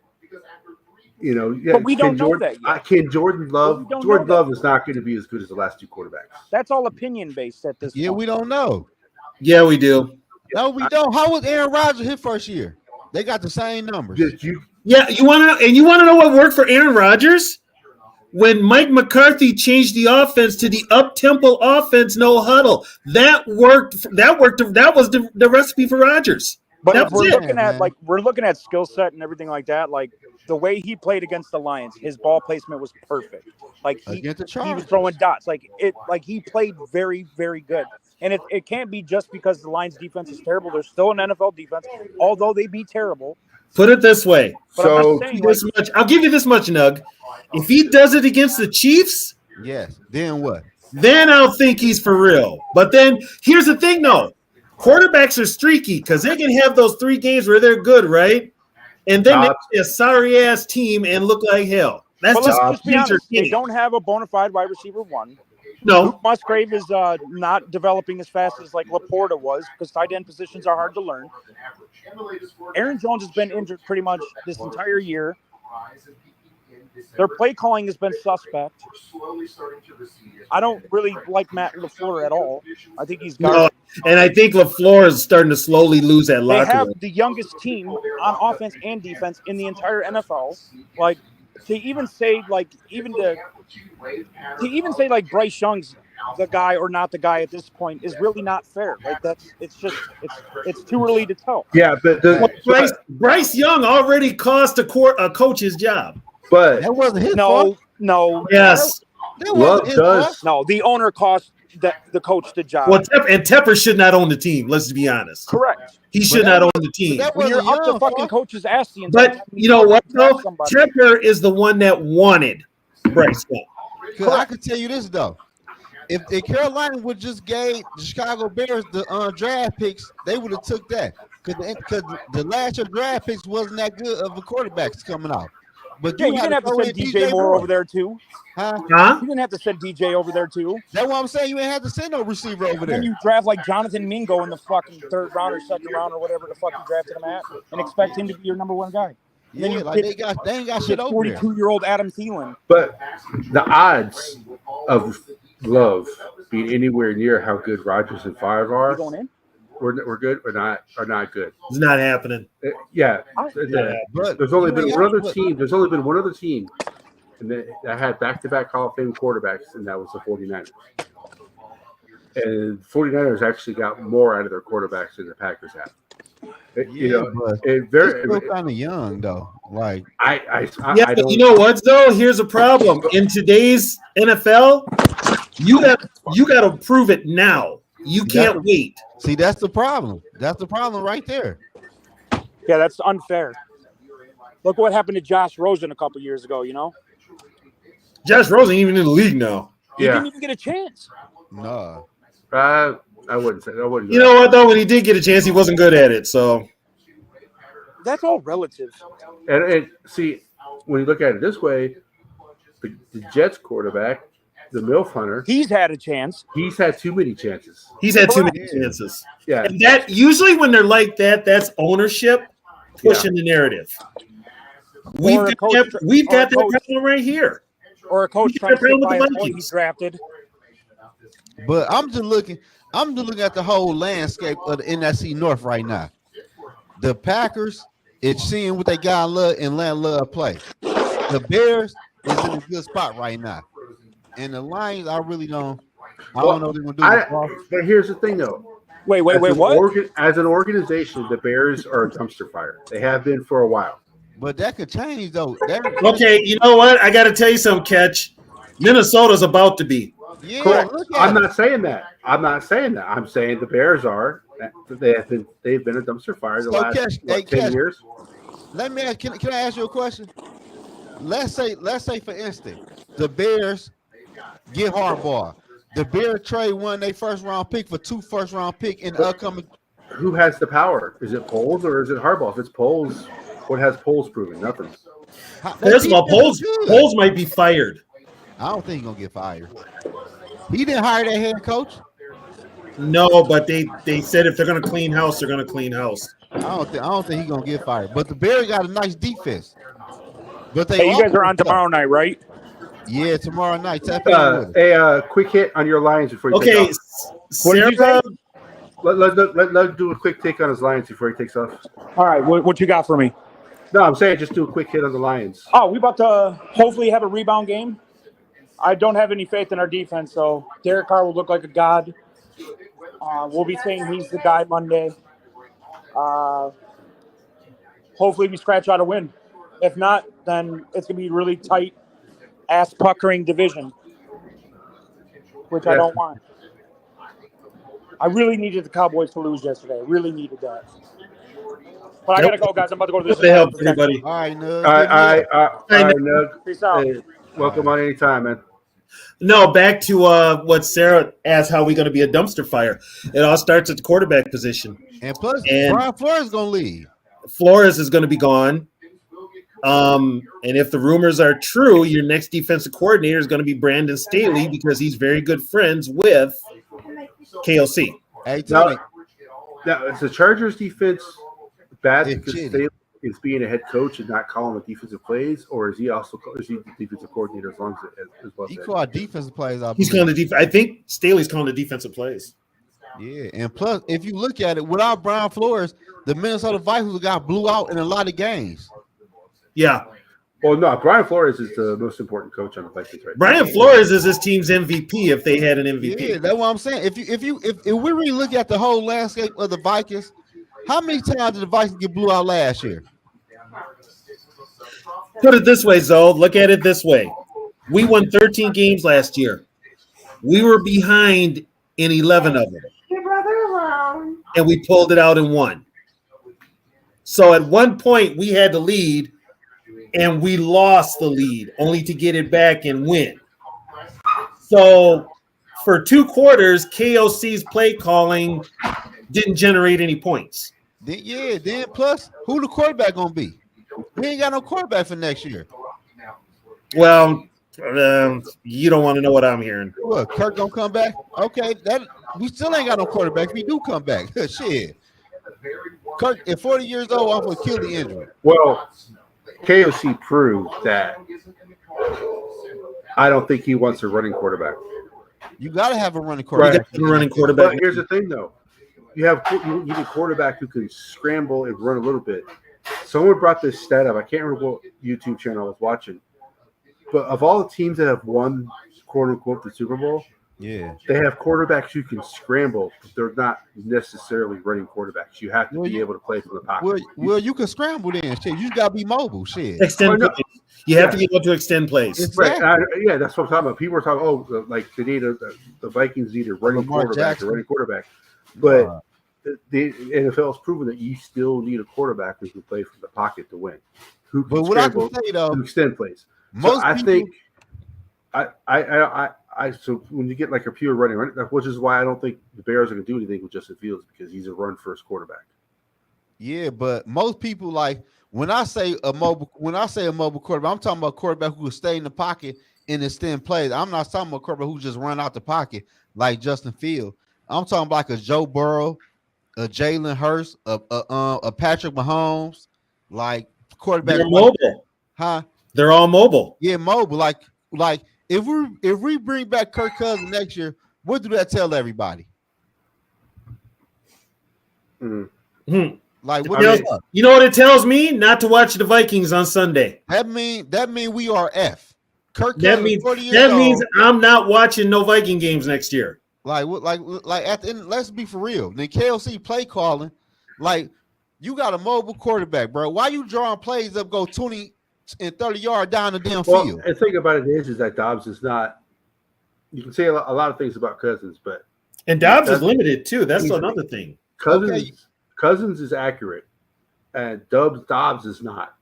Speaker 5: But we don't know that yet.
Speaker 1: Can Jordan Love? Jordan Love is not going to be as good as the last two quarterbacks.
Speaker 5: That's all opinion based at this point.
Speaker 6: Yeah, we don't know.
Speaker 3: Yeah, we do.
Speaker 6: No, we don't. How was Aaron Rodgers his first year? They got the same numbers.
Speaker 3: You want to know what worked for Aaron Rodgers? When Mike McCarthy changed the offense to the up-tempo offense, no huddle, that worked. That was the recipe for Rodgers.
Speaker 5: But if we're looking at skill set and everything like that, like the way he played against the Lions, his ball placement was perfect. Like he was throwing dots. Like he played very, very good. And it can't be just because the Lions defense is terrible. They're still an NFL defense, although they be terrible.
Speaker 3: Put it this way.
Speaker 5: So
Speaker 3: I'll give you this much, Nug. If he does it against the Chiefs,
Speaker 6: then what?
Speaker 3: Then I'll think he's for real. But then here's the thing, though. Quarterbacks are streaky because they can have those 3 games where they're good, right? And then they play a sorry-ass team and look like hell. That's just
Speaker 5: be honest. They don't have a bona fide wide receiver 1.
Speaker 3: No.
Speaker 5: Luke Musgrave is not developing as fast as like Laporta was because tight end positions are hard to learn. Aaron Jones has been injured pretty much this entire year. Their play calling has been suspect. I don't really like Matt LaFleur at all. I think he's garbage.
Speaker 3: And I think LaFleur is starting to slowly lose that locker room.
Speaker 5: They have the youngest team on offense and defense in the entire NFL. Like to even say like Bryce Young's the guy or not the guy at this point is really not fair. Like it's too early to tell.
Speaker 1: Yeah, but
Speaker 3: Bryce Young already cost a coach his job.
Speaker 1: But
Speaker 6: that wasn't his fault.
Speaker 5: No.
Speaker 3: Yes.
Speaker 1: Love does.
Speaker 5: No, the owner cost the coach the job.
Speaker 3: Well, Tepper should not own the team. Let's be honest.
Speaker 5: Correct.
Speaker 3: He should not own the team.
Speaker 5: When you're up to fucking coach's ass the entire time.
Speaker 3: But you know what, though? Tepper is the one that wanted Bryce Young.
Speaker 6: I can tell you this, though. If Carolina would just gave the Chicago Bears the draft picks, they would have took that. Because the last year draft picks wasn't that good of a quarterbacks coming out. But
Speaker 5: you didn't have to send DJ Moore over there too.
Speaker 3: Huh?
Speaker 5: You didn't have to send DJ over there too.
Speaker 6: That's what I'm saying. You ain't have to send no receiver over there.
Speaker 5: Then you draft like Jonathan Mingo in the fucking 3rd round or 2nd round or whatever the fuck you drafted him at, and expect him to be your number 1 guy.
Speaker 6: Yeah, then they ain't got shit over there.
Speaker 5: 42-year-old Adam Thielen.
Speaker 1: But the odds of Love being anywhere near how good Rodgers and Favre are.
Speaker 5: Going in?
Speaker 1: We're good or not good.
Speaker 3: It's not happening.
Speaker 1: Yeah,
Speaker 6: But
Speaker 1: there's only been one other team. There's only been one other team, and that had back-to-back Hall of Fame quarterbacks, and that was the 49ers. And 49ers actually got more out of their quarterbacks than the Packers have.
Speaker 6: They're still kind of young though. Like
Speaker 1: I
Speaker 3: but you know what though? Here's a problem in today's NFL. You got to prove it now. You can't wait.
Speaker 6: See, that's the problem. That's the problem right there.
Speaker 5: Yeah, that's unfair. Look what happened to Josh Rosen a couple years ago.
Speaker 3: Josh Rosen even in the league now.
Speaker 5: He didn't even get a chance.
Speaker 6: No.
Speaker 1: I wouldn't say. I wouldn't.
Speaker 3: You know what though? When he did get a chance, he wasn't good at it. So
Speaker 5: that's all relative.
Speaker 1: And see, when you look at it this way, the Jets quarterback, the MILF hunter,
Speaker 5: he's had a chance.
Speaker 1: He's had too many chances.
Speaker 3: He's had too many chances.
Speaker 1: Yeah.
Speaker 3: And that usually when they're like that, that's ownership pushing the narrative. We've got that problem right here.
Speaker 5: Or a coach trying to buy a boy he drafted.
Speaker 6: But I'm just looking at the whole landscape of the NFC North right now. The Packers, it's seeing what they got and let Love play. The Bears is in a good spot right now. And the Lions, I don't know what they're going to do.
Speaker 1: But here's the thing, though.
Speaker 5: Wait, what?
Speaker 1: As an organization, the Bears are a dumpster fire. They have been for a while.
Speaker 6: But that could change, though.
Speaker 3: Okay, you know what? I got to tell you something, Catch. Minnesota's about to be.
Speaker 6: Yeah,
Speaker 1: correct. I'm not saying that. I'm saying the Bears are. They've been a dumpster fire the last 10 years.
Speaker 6: Let me ask, can I ask you a question? Let's say for instance, the Bears get Harbaugh. The Bears trade one their first round pick for 2 first round pick in the upcoming.
Speaker 1: Who has the power? Is it Poles or is it Harbaugh? If it's Poles, what has Poles proven? Nothing.
Speaker 3: First of all, Poles might be fired.
Speaker 6: I don't think he's gonna get fired. He didn't hire that head coach.
Speaker 3: No, but they said if they're gonna clean house, they're gonna clean house.
Speaker 6: I don't think he's gonna get fired. But the Bears got a nice defense. But
Speaker 5: you guys are on tomorrow night, right?
Speaker 6: Yeah, tomorrow night.
Speaker 1: Quick hit on your Lions before you take off.
Speaker 3: Sarah,
Speaker 1: let's do a quick take on his Lions before he takes off.
Speaker 5: All right, what you got for me?
Speaker 1: No, I'm saying just do a quick hit on the Lions.
Speaker 5: Oh, we about to hopefully have a rebound game. I don't have any faith in our defense, so Derek Carr will look like a god. We'll be saying he's the guy Monday. Hopefully we scratch out a win. If not, then it's going to be a really tight, ass-puckering division, which I don't want. I really needed the Cowboys to lose yesterday. I really needed that. But I got to go, guys. I'm about to go to this.
Speaker 3: What the hell, everybody?
Speaker 6: All right, Nug.
Speaker 1: All right, Nug.
Speaker 5: Peace out.
Speaker 1: Hey, welcome on anytime, man.
Speaker 3: No, back to what Sarah asked, how we going to be a dumpster fire. It all starts at the quarterback position.
Speaker 6: And plus, Brian Flores is going to leave.
Speaker 3: Flores is going to be gone. And if the rumors are true, your next defensive coordinator is going to be Brandon Staley because he's very good friends with KLC.
Speaker 6: Hey, Tony.
Speaker 1: Now, is the Chargers defense bad because Staley is being a head coach and not calling the defensive plays, or is he the defensive coordinator as long as well?
Speaker 6: He called defensive plays.
Speaker 3: He's calling the defense. I think Staley's calling the defensive plays.
Speaker 6: Yeah, and plus, if you look at it, without Brian Flores, the Minnesota Vikings got blew out in a lot of games.
Speaker 3: Yeah.
Speaker 1: Well, no, Brian Flores is the most important coach on the Vikings right now.
Speaker 3: Brian Flores is his team's MVP if they had an MVP.
Speaker 6: Yeah, that's what I'm saying. If we really look at the whole landscape of the Vikings, how many times did the Vikings get blew out last year?
Speaker 3: Put it this way, Zoe. Look at it this way. We won 13 games last year. We were behind in 11 of them.
Speaker 7: Your brother alone.
Speaker 3: And we pulled it out and won. So at one point we had the lead and we lost the lead only to get it back and win. So for 2 quarters, KOC's play calling didn't generate any points.
Speaker 6: Then plus, who the quarterback going to be? We ain't got no quarterback for next year.
Speaker 3: Well, you don't want to know what I'm hearing.
Speaker 6: What, Kirk gonna come back? Okay, that we still ain't got no quarterback. If he do come back, shit. Kirk at 40 years old off with Achilles injury.
Speaker 1: Well, KOC proved that I don't think he wants a running quarterback.
Speaker 6: You got to have a running
Speaker 3: You
Speaker 6: quarterback.
Speaker 3: got a running quarterback.
Speaker 1: But here's the thing, though. You need a quarterback who can scramble and run a little bit. Someone brought this stat up. I can't remember what YouTube channel I was watching. But of all the teams that have won, quote unquote, the Super Bowl,
Speaker 6: Yeah,
Speaker 1: they have quarterbacks who can scramble, but they're not necessarily running quarterbacks. You have to be able to play from the pocket.
Speaker 6: Well, you can scramble then. Shit, you got to be mobile. Shit.
Speaker 3: Extend plays. You have to be able to extend plays.
Speaker 6: Exactly.
Speaker 1: Right. Yeah, that's what I'm talking about. People are talking, like they need the Vikings need a running
Speaker 6: Lamar
Speaker 1: quarterback,
Speaker 6: Jackson.
Speaker 1: a running quarterback. But the NFL has proven that you still need a quarterback who can play from the pocket to win. Who can
Speaker 6: But what I
Speaker 1: scramble
Speaker 6: can say though,
Speaker 1: to extend plays.
Speaker 6: most
Speaker 1: So I
Speaker 6: people,
Speaker 1: think so when you get like a pure running, which is why I don't think the Bears are going to do anything with Justin Fields, because he's a run first quarterback.
Speaker 6: yeah, but most people like when I say a mobile quarterback, I'm talking about a quarterback who will stay in the pocket and extend plays. I'm not talking about a quarterback who just run out the pocket like Justin Fields. I'm talking about like a Joe Burrow, a Jalen Hurts, a Patrick Mahomes, like quarterback.
Speaker 3: They're mobile.
Speaker 6: Huh?
Speaker 3: They're all mobile.
Speaker 6: Yeah, mobile. Like if we bring back Kirk Cousins next year, what do that tell everybody?
Speaker 1: Mm-hmm.
Speaker 6: Like what?
Speaker 3: You know what it tells me? Not to watch the Vikings on Sunday.
Speaker 6: That mean we are F. Kirk
Speaker 3: That
Speaker 6: Cousins,
Speaker 3: means
Speaker 6: 40 years
Speaker 3: means
Speaker 6: old.
Speaker 3: I'm not watching no Viking games next year.
Speaker 6: Like at the end, let's be for real. The KLC play calling, like you got a mobile quarterback, bro. Why you drawing plays up, go 20 and 30 yards down the damn field?
Speaker 1: Well, the thing about it is that Dobbs is not. You can say a lot of things about Cousins, but
Speaker 3: Dobbs is limited too. That's another thing.
Speaker 1: Cousins is accurate, and Dobbs is not.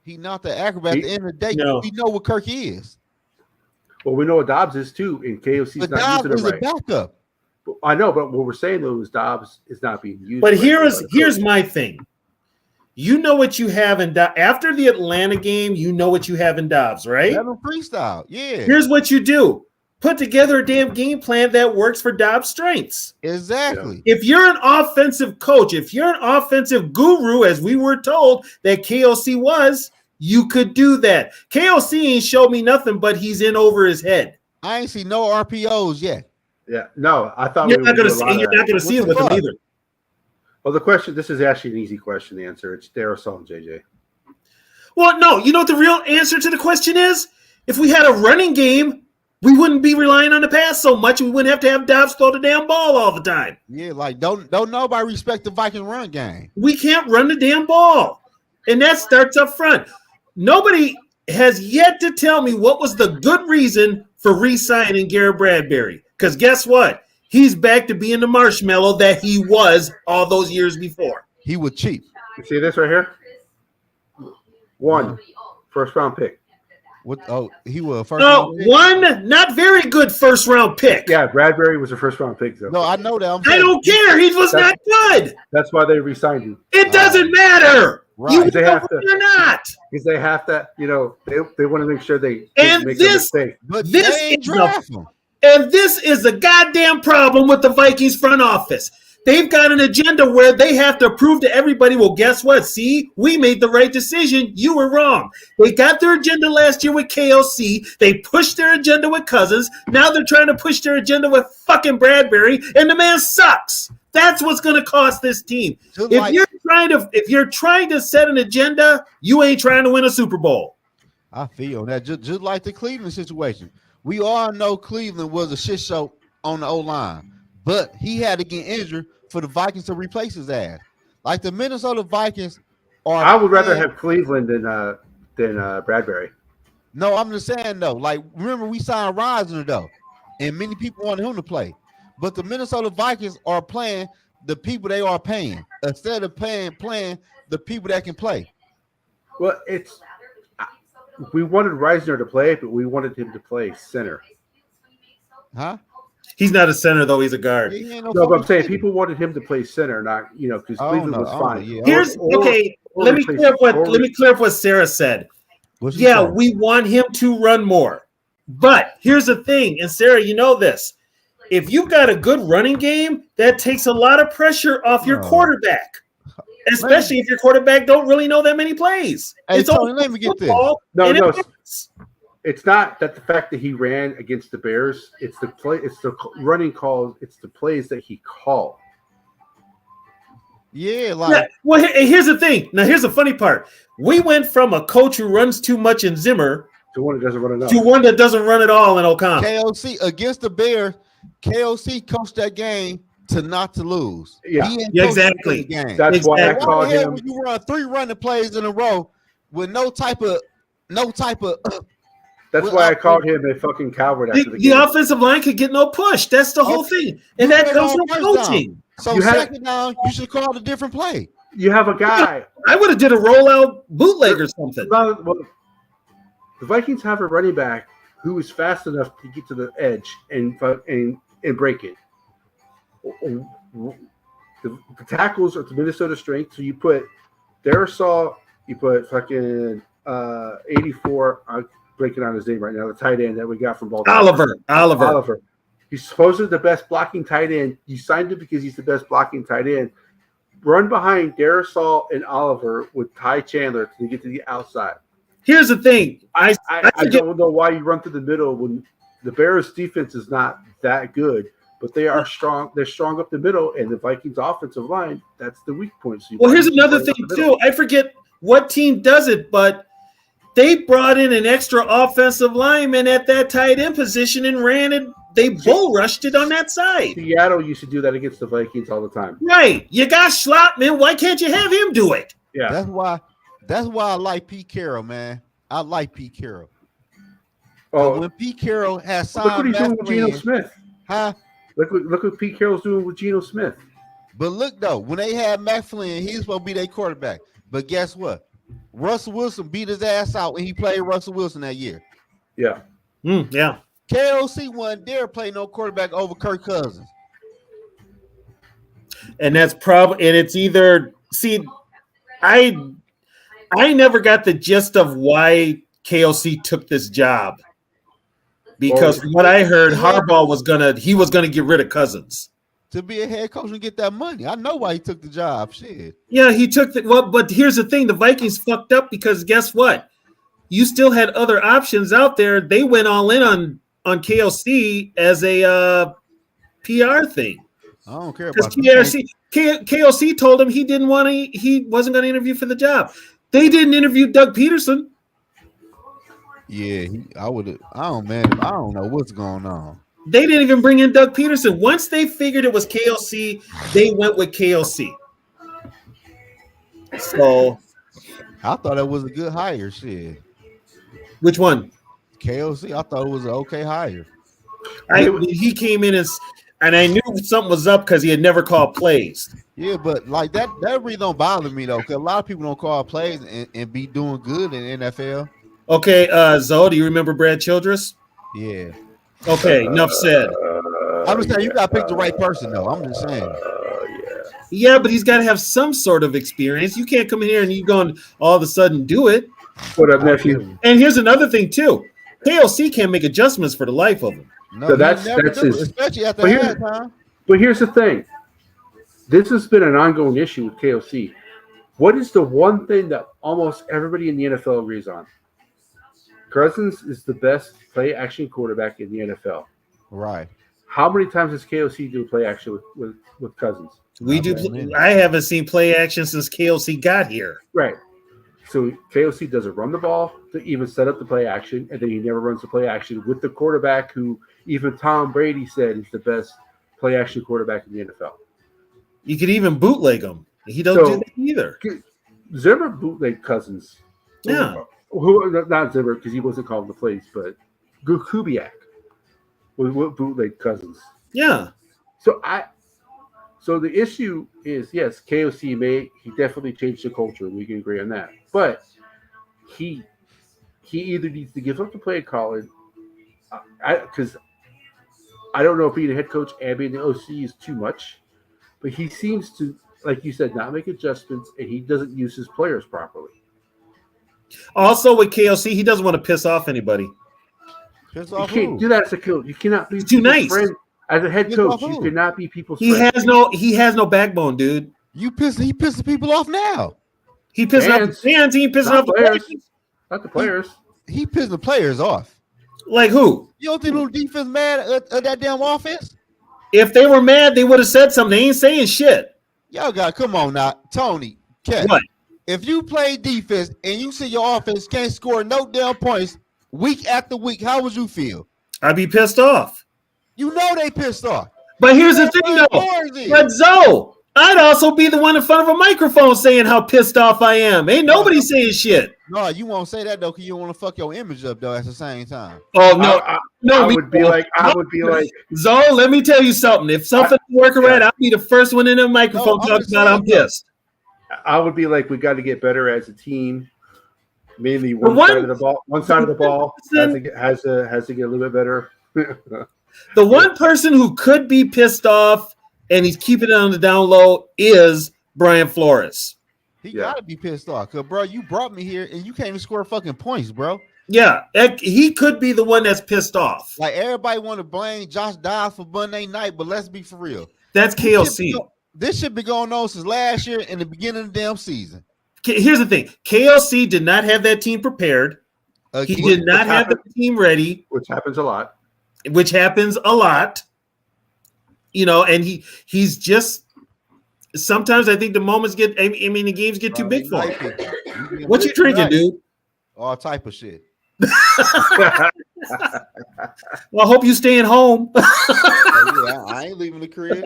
Speaker 6: He's not the accurate. At the end of the day, we know what Kirk is.
Speaker 1: Well, we know what Dobbs is too, and KFC's
Speaker 6: But
Speaker 1: not
Speaker 6: Dobbs
Speaker 1: using
Speaker 6: is
Speaker 1: him right.
Speaker 6: a backup.
Speaker 1: I know, but what we're saying though is Dobbs is not being used.
Speaker 3: But
Speaker 1: right
Speaker 3: here's my thing. You know what you have in after the Atlanta game. You know what you have in Dobbs, right?
Speaker 6: Have a freestyle. Yeah.
Speaker 3: Here's what you do: put together a damn game plan that works for Dobbs' strengths.
Speaker 6: Exactly.
Speaker 3: If you're an offensive coach, if you're an offensive guru, as we were told that KOC was, you could do that. KOC ain't showed me nothing, but he's in over his head.
Speaker 6: I ain't seen no RPOs yet.
Speaker 1: Yeah, no, I thought
Speaker 3: you're not going to see it with him either.
Speaker 1: Well, the question, this is actually an easy question to answer. It's Darasol and JJ.
Speaker 3: Well, no, you know what the real answer to the question is? If we had a running game, we wouldn't be relying on the pass so much. We wouldn't have to have Dobbs throw the damn ball all the time.
Speaker 6: Yeah, like don't nobody respect the Viking run game.
Speaker 3: We can't run the damn ball. And that starts up front. Nobody has yet to tell me what was the good reason for re-signing Garrett Bradbury. Because guess what? He's back to being the marshmallow that he was all those years before.
Speaker 6: He was cheap.
Speaker 1: You see this right here? First round pick.
Speaker 6: What? Oh, he was first.
Speaker 3: No, one not very good first round pick.
Speaker 1: Yeah, Bradbury was a first round pick. Though.
Speaker 6: No, I know that.
Speaker 3: I don't care. He was not good.
Speaker 1: That's why they re-signed him.
Speaker 3: It doesn't matter.
Speaker 6: Right.
Speaker 3: You
Speaker 1: they have to.
Speaker 3: Or not.
Speaker 1: Because they have to. They want to make sure they
Speaker 3: and
Speaker 1: make
Speaker 3: this,
Speaker 1: a mistake.
Speaker 6: But
Speaker 3: this
Speaker 6: they ain't
Speaker 3: is
Speaker 6: draft him.
Speaker 3: And this is the goddamn problem with the Vikings front office. They've got an agenda where they have to prove to everybody, well, guess what? See, we made the right decision. You were wrong. They got their agenda last year with KOC. They pushed their agenda with Cousins. Now they're trying to push their agenda with fucking Bradbury, and the man sucks. That's what's going to cost this team. If you're trying to set an agenda, you ain't trying to win a Super Bowl.
Speaker 6: I feel that just like the Cleveland situation. We all know Cleveland was a shit show on the O-line, but he had to get injured for the Vikings to replace his ass. Like the Minnesota Vikings are.
Speaker 1: I would rather have Cleveland than Bradbury.
Speaker 6: No, I'm just saying though. Like remember we signed Reisner though, and many people wanted him to play, but the Minnesota Vikings are playing the people they are paying instead of playing the people that can play.
Speaker 1: Well, we wanted Reisner to play, but we wanted him to play center.
Speaker 6: Huh?
Speaker 3: He's not a center though; he's a guard.
Speaker 1: No, but I'm saying people wanted him to play center, not because Cleveland was fine.
Speaker 6: Yeah.
Speaker 3: Let me clear up what Sarah said. We want him to run more, but here's the thing, and Sarah, you know this: if you've got a good running game, that takes a lot of pressure off your quarterback. Especially if your quarterback don't really know that many plays.
Speaker 6: Hey, Tony, let me get this.
Speaker 1: It's not that the fact that he ran against the Bears. It's the play. It's the running calls. It's the plays that he called.
Speaker 6: Yeah,
Speaker 3: Well, here's the thing. Now, here's the funny part. We went from a coach who runs too much in Zimmer
Speaker 1: to one that doesn't run enough.
Speaker 3: To one that doesn't run at all in O'Connell.
Speaker 6: KOC against the Bears. KOC coached that game to not to lose.
Speaker 3: Yeah, exactly.
Speaker 1: That's why I called him.
Speaker 6: When you run 3 running plays in a row with no type of.
Speaker 1: That's why I called him a fucking coward after the game.
Speaker 3: The offensive line could get no push. That's the whole thing, and that comes from coaching.
Speaker 6: So second down, you should call a different play.
Speaker 1: You have a guy.
Speaker 3: I would have did a rollout bootleg or something.
Speaker 1: Well, the Vikings have a running back who is fast enough to get to the edge and break it. The tackles are to Minnesota strength, so you put Darisaw, you put fucking 84. I'm breaking on his name right now. The tight end that we got from Baltimore. Oliver. He's supposedly the best blocking tight end. You signed him because he's the best blocking tight end. Run behind Darisaw and Oliver with Ty Chandler to get to the outside.
Speaker 3: Here's the thing. I
Speaker 1: don't know why you run through the middle when the Bears' defense is not that good, but they are strong. They're strong up the middle, and the Vikings' offensive line, that's the weak point. So
Speaker 3: here's another thing, too. I forget what team does it, but they brought in an extra offensive lineman at that tight end position and ran it. They bull rushed it on that side.
Speaker 1: Seattle used to do that against the Vikings all the time.
Speaker 3: Right. You got Schlottman. Why can't you have him do it?
Speaker 1: Yeah.
Speaker 6: That's why I like Pete Carroll, man. I like Pete Carroll.
Speaker 1: Oh,
Speaker 6: when Pete Carroll has signed,
Speaker 1: look what he's doing with Geno Smith.
Speaker 6: Huh?
Speaker 1: Look what Pete Carroll's doing with Geno Smith.
Speaker 6: But look though, when they had Matt Flynn, he was supposed to be their quarterback. But guess what? Russell Wilson beat his ass out when he played Russell Wilson that year.
Speaker 1: Yeah.
Speaker 3: Yeah.
Speaker 6: KOC wasn't dare play no quarterback over Kirk Cousins.
Speaker 3: And that's probably, and it's either, I never got the gist of why KOC took this job. Because from what I heard, Harbaugh was gonna get rid of Cousins.
Speaker 6: To be a head coach and get that money. I know why he took the job. Shit.
Speaker 3: Yeah, he took but here's the thing: the Vikings fucked up because guess what? You still had other options out there. They went all in on KOC as a PR thing.
Speaker 6: I don't care about
Speaker 3: KOC told him he wasn't going to interview for the job. They didn't interview Doug Peterson.
Speaker 6: Yeah, I don't know what's going on.
Speaker 3: They didn't even bring in Doug Peterson. Once they figured it was KOC, they went with KOC. So
Speaker 6: I thought it was a good hire. Shit.
Speaker 3: Which one?
Speaker 6: KOC. I thought it was an okay hire.
Speaker 3: He came in and I knew something was up because he had never called plays.
Speaker 6: Yeah, but like that really don't bother me though, because a lot of people don't call plays and be doing good in NFL.
Speaker 3: Okay, Zoe, do you remember Brad Childress?
Speaker 6: Yeah.
Speaker 3: Okay, enough said.
Speaker 6: I'm just saying you gotta pick the right person though. I'm just saying.
Speaker 3: Yeah, but he's got to have some sort of experience. You can't come in here and you going all of a sudden do it.
Speaker 1: What up, nephew?
Speaker 3: And here's another thing too. KOC can't make adjustments for the life of him.
Speaker 6: No,
Speaker 1: so that's his.
Speaker 6: Especially at the halftime.
Speaker 1: But here's the thing. This has been an ongoing issue with KOC. What is the one thing that almost everybody in the NFL agrees on? Cousins is the best play action quarterback in the NFL.
Speaker 6: Right.
Speaker 1: How many times does KOC do play action with Cousins?
Speaker 3: I haven't seen play action since KOC got here.
Speaker 1: Right. So KOC doesn't run the ball to even set up the play action, and then he never runs the play action with the quarterback who even Tom Brady said is the best play action quarterback in the NFL.
Speaker 3: You could even bootleg him. He doesn't do that either.
Speaker 1: Zimmer bootleg Cousins.
Speaker 3: Yeah.
Speaker 1: Not Zimmer because he wasn't calling the plays, but Kubiak would bootleg Cousins.
Speaker 3: Yeah.
Speaker 1: So the issue is, yes, KOC he definitely changed the culture. We can agree on that. But he either needs to give up the play calling, because I don't know if being a head coach and being the OC is too much, but he seems to, like you said, not make adjustments, and he doesn't use his players properly. Also, with KOC, he doesn't want to piss off anybody.
Speaker 6: Piss off
Speaker 1: you can't do that as a coach. You cannot be
Speaker 3: too nice.
Speaker 1: Friend. As a head coach, you cannot be people's friend.
Speaker 3: He has no backbone, dude.
Speaker 6: He pisses people off now.
Speaker 3: He pisses off the fans. He pisses off the players.
Speaker 1: Not the players.
Speaker 6: He pissed the players off.
Speaker 3: Like who?
Speaker 6: You don't think little defense mad at that damn offense?
Speaker 3: If they were mad, they would have said something. They ain't saying shit.
Speaker 6: Y'all got come on now, Tony. Cat,
Speaker 3: What?
Speaker 6: if you play defense and you see your offense can't score no damn points week after week, how would you feel?
Speaker 3: I'd be pissed off.
Speaker 6: You know they pissed off.
Speaker 3: But here's the thing, though. But Zoe, I'd also be the one in front of a microphone saying how pissed off I am. Ain't nobody saying shit.
Speaker 6: No, you won't say that though, because you don't want to fuck your image up though at the same time.
Speaker 3: Oh no,
Speaker 1: I would be like,
Speaker 3: Zoe, let me tell you something. If something's working right, I'll be the first one in the microphone talking about I'm pissed.
Speaker 1: I would be like, we got to get better as a team. Mainly one side of the ball. One side of the ball has to get a little bit better.
Speaker 3: The one person who could be pissed off and he's keeping it on the down low is Brian Flores.
Speaker 6: He gotta be pissed off, cause bro, you brought me here and you can't even score fucking points, bro.
Speaker 3: Yeah, he could be the one that's pissed off.
Speaker 6: Like everybody want to blame Josh Dobbs for Monday night, but let's be for real.
Speaker 3: That's KLC.
Speaker 6: This should be going on since last year in the beginning of the damn season.
Speaker 3: Here's the thing: KLC did not have that team prepared. He did not have the team ready,
Speaker 1: which happens a lot.
Speaker 3: You know, and he's just. Sometimes I think the moments get. I mean, the games get too big for him. What you drinking, dude?
Speaker 6: All type of shit.
Speaker 3: Well, I hope you staying home.
Speaker 6: I ain't leaving the crib.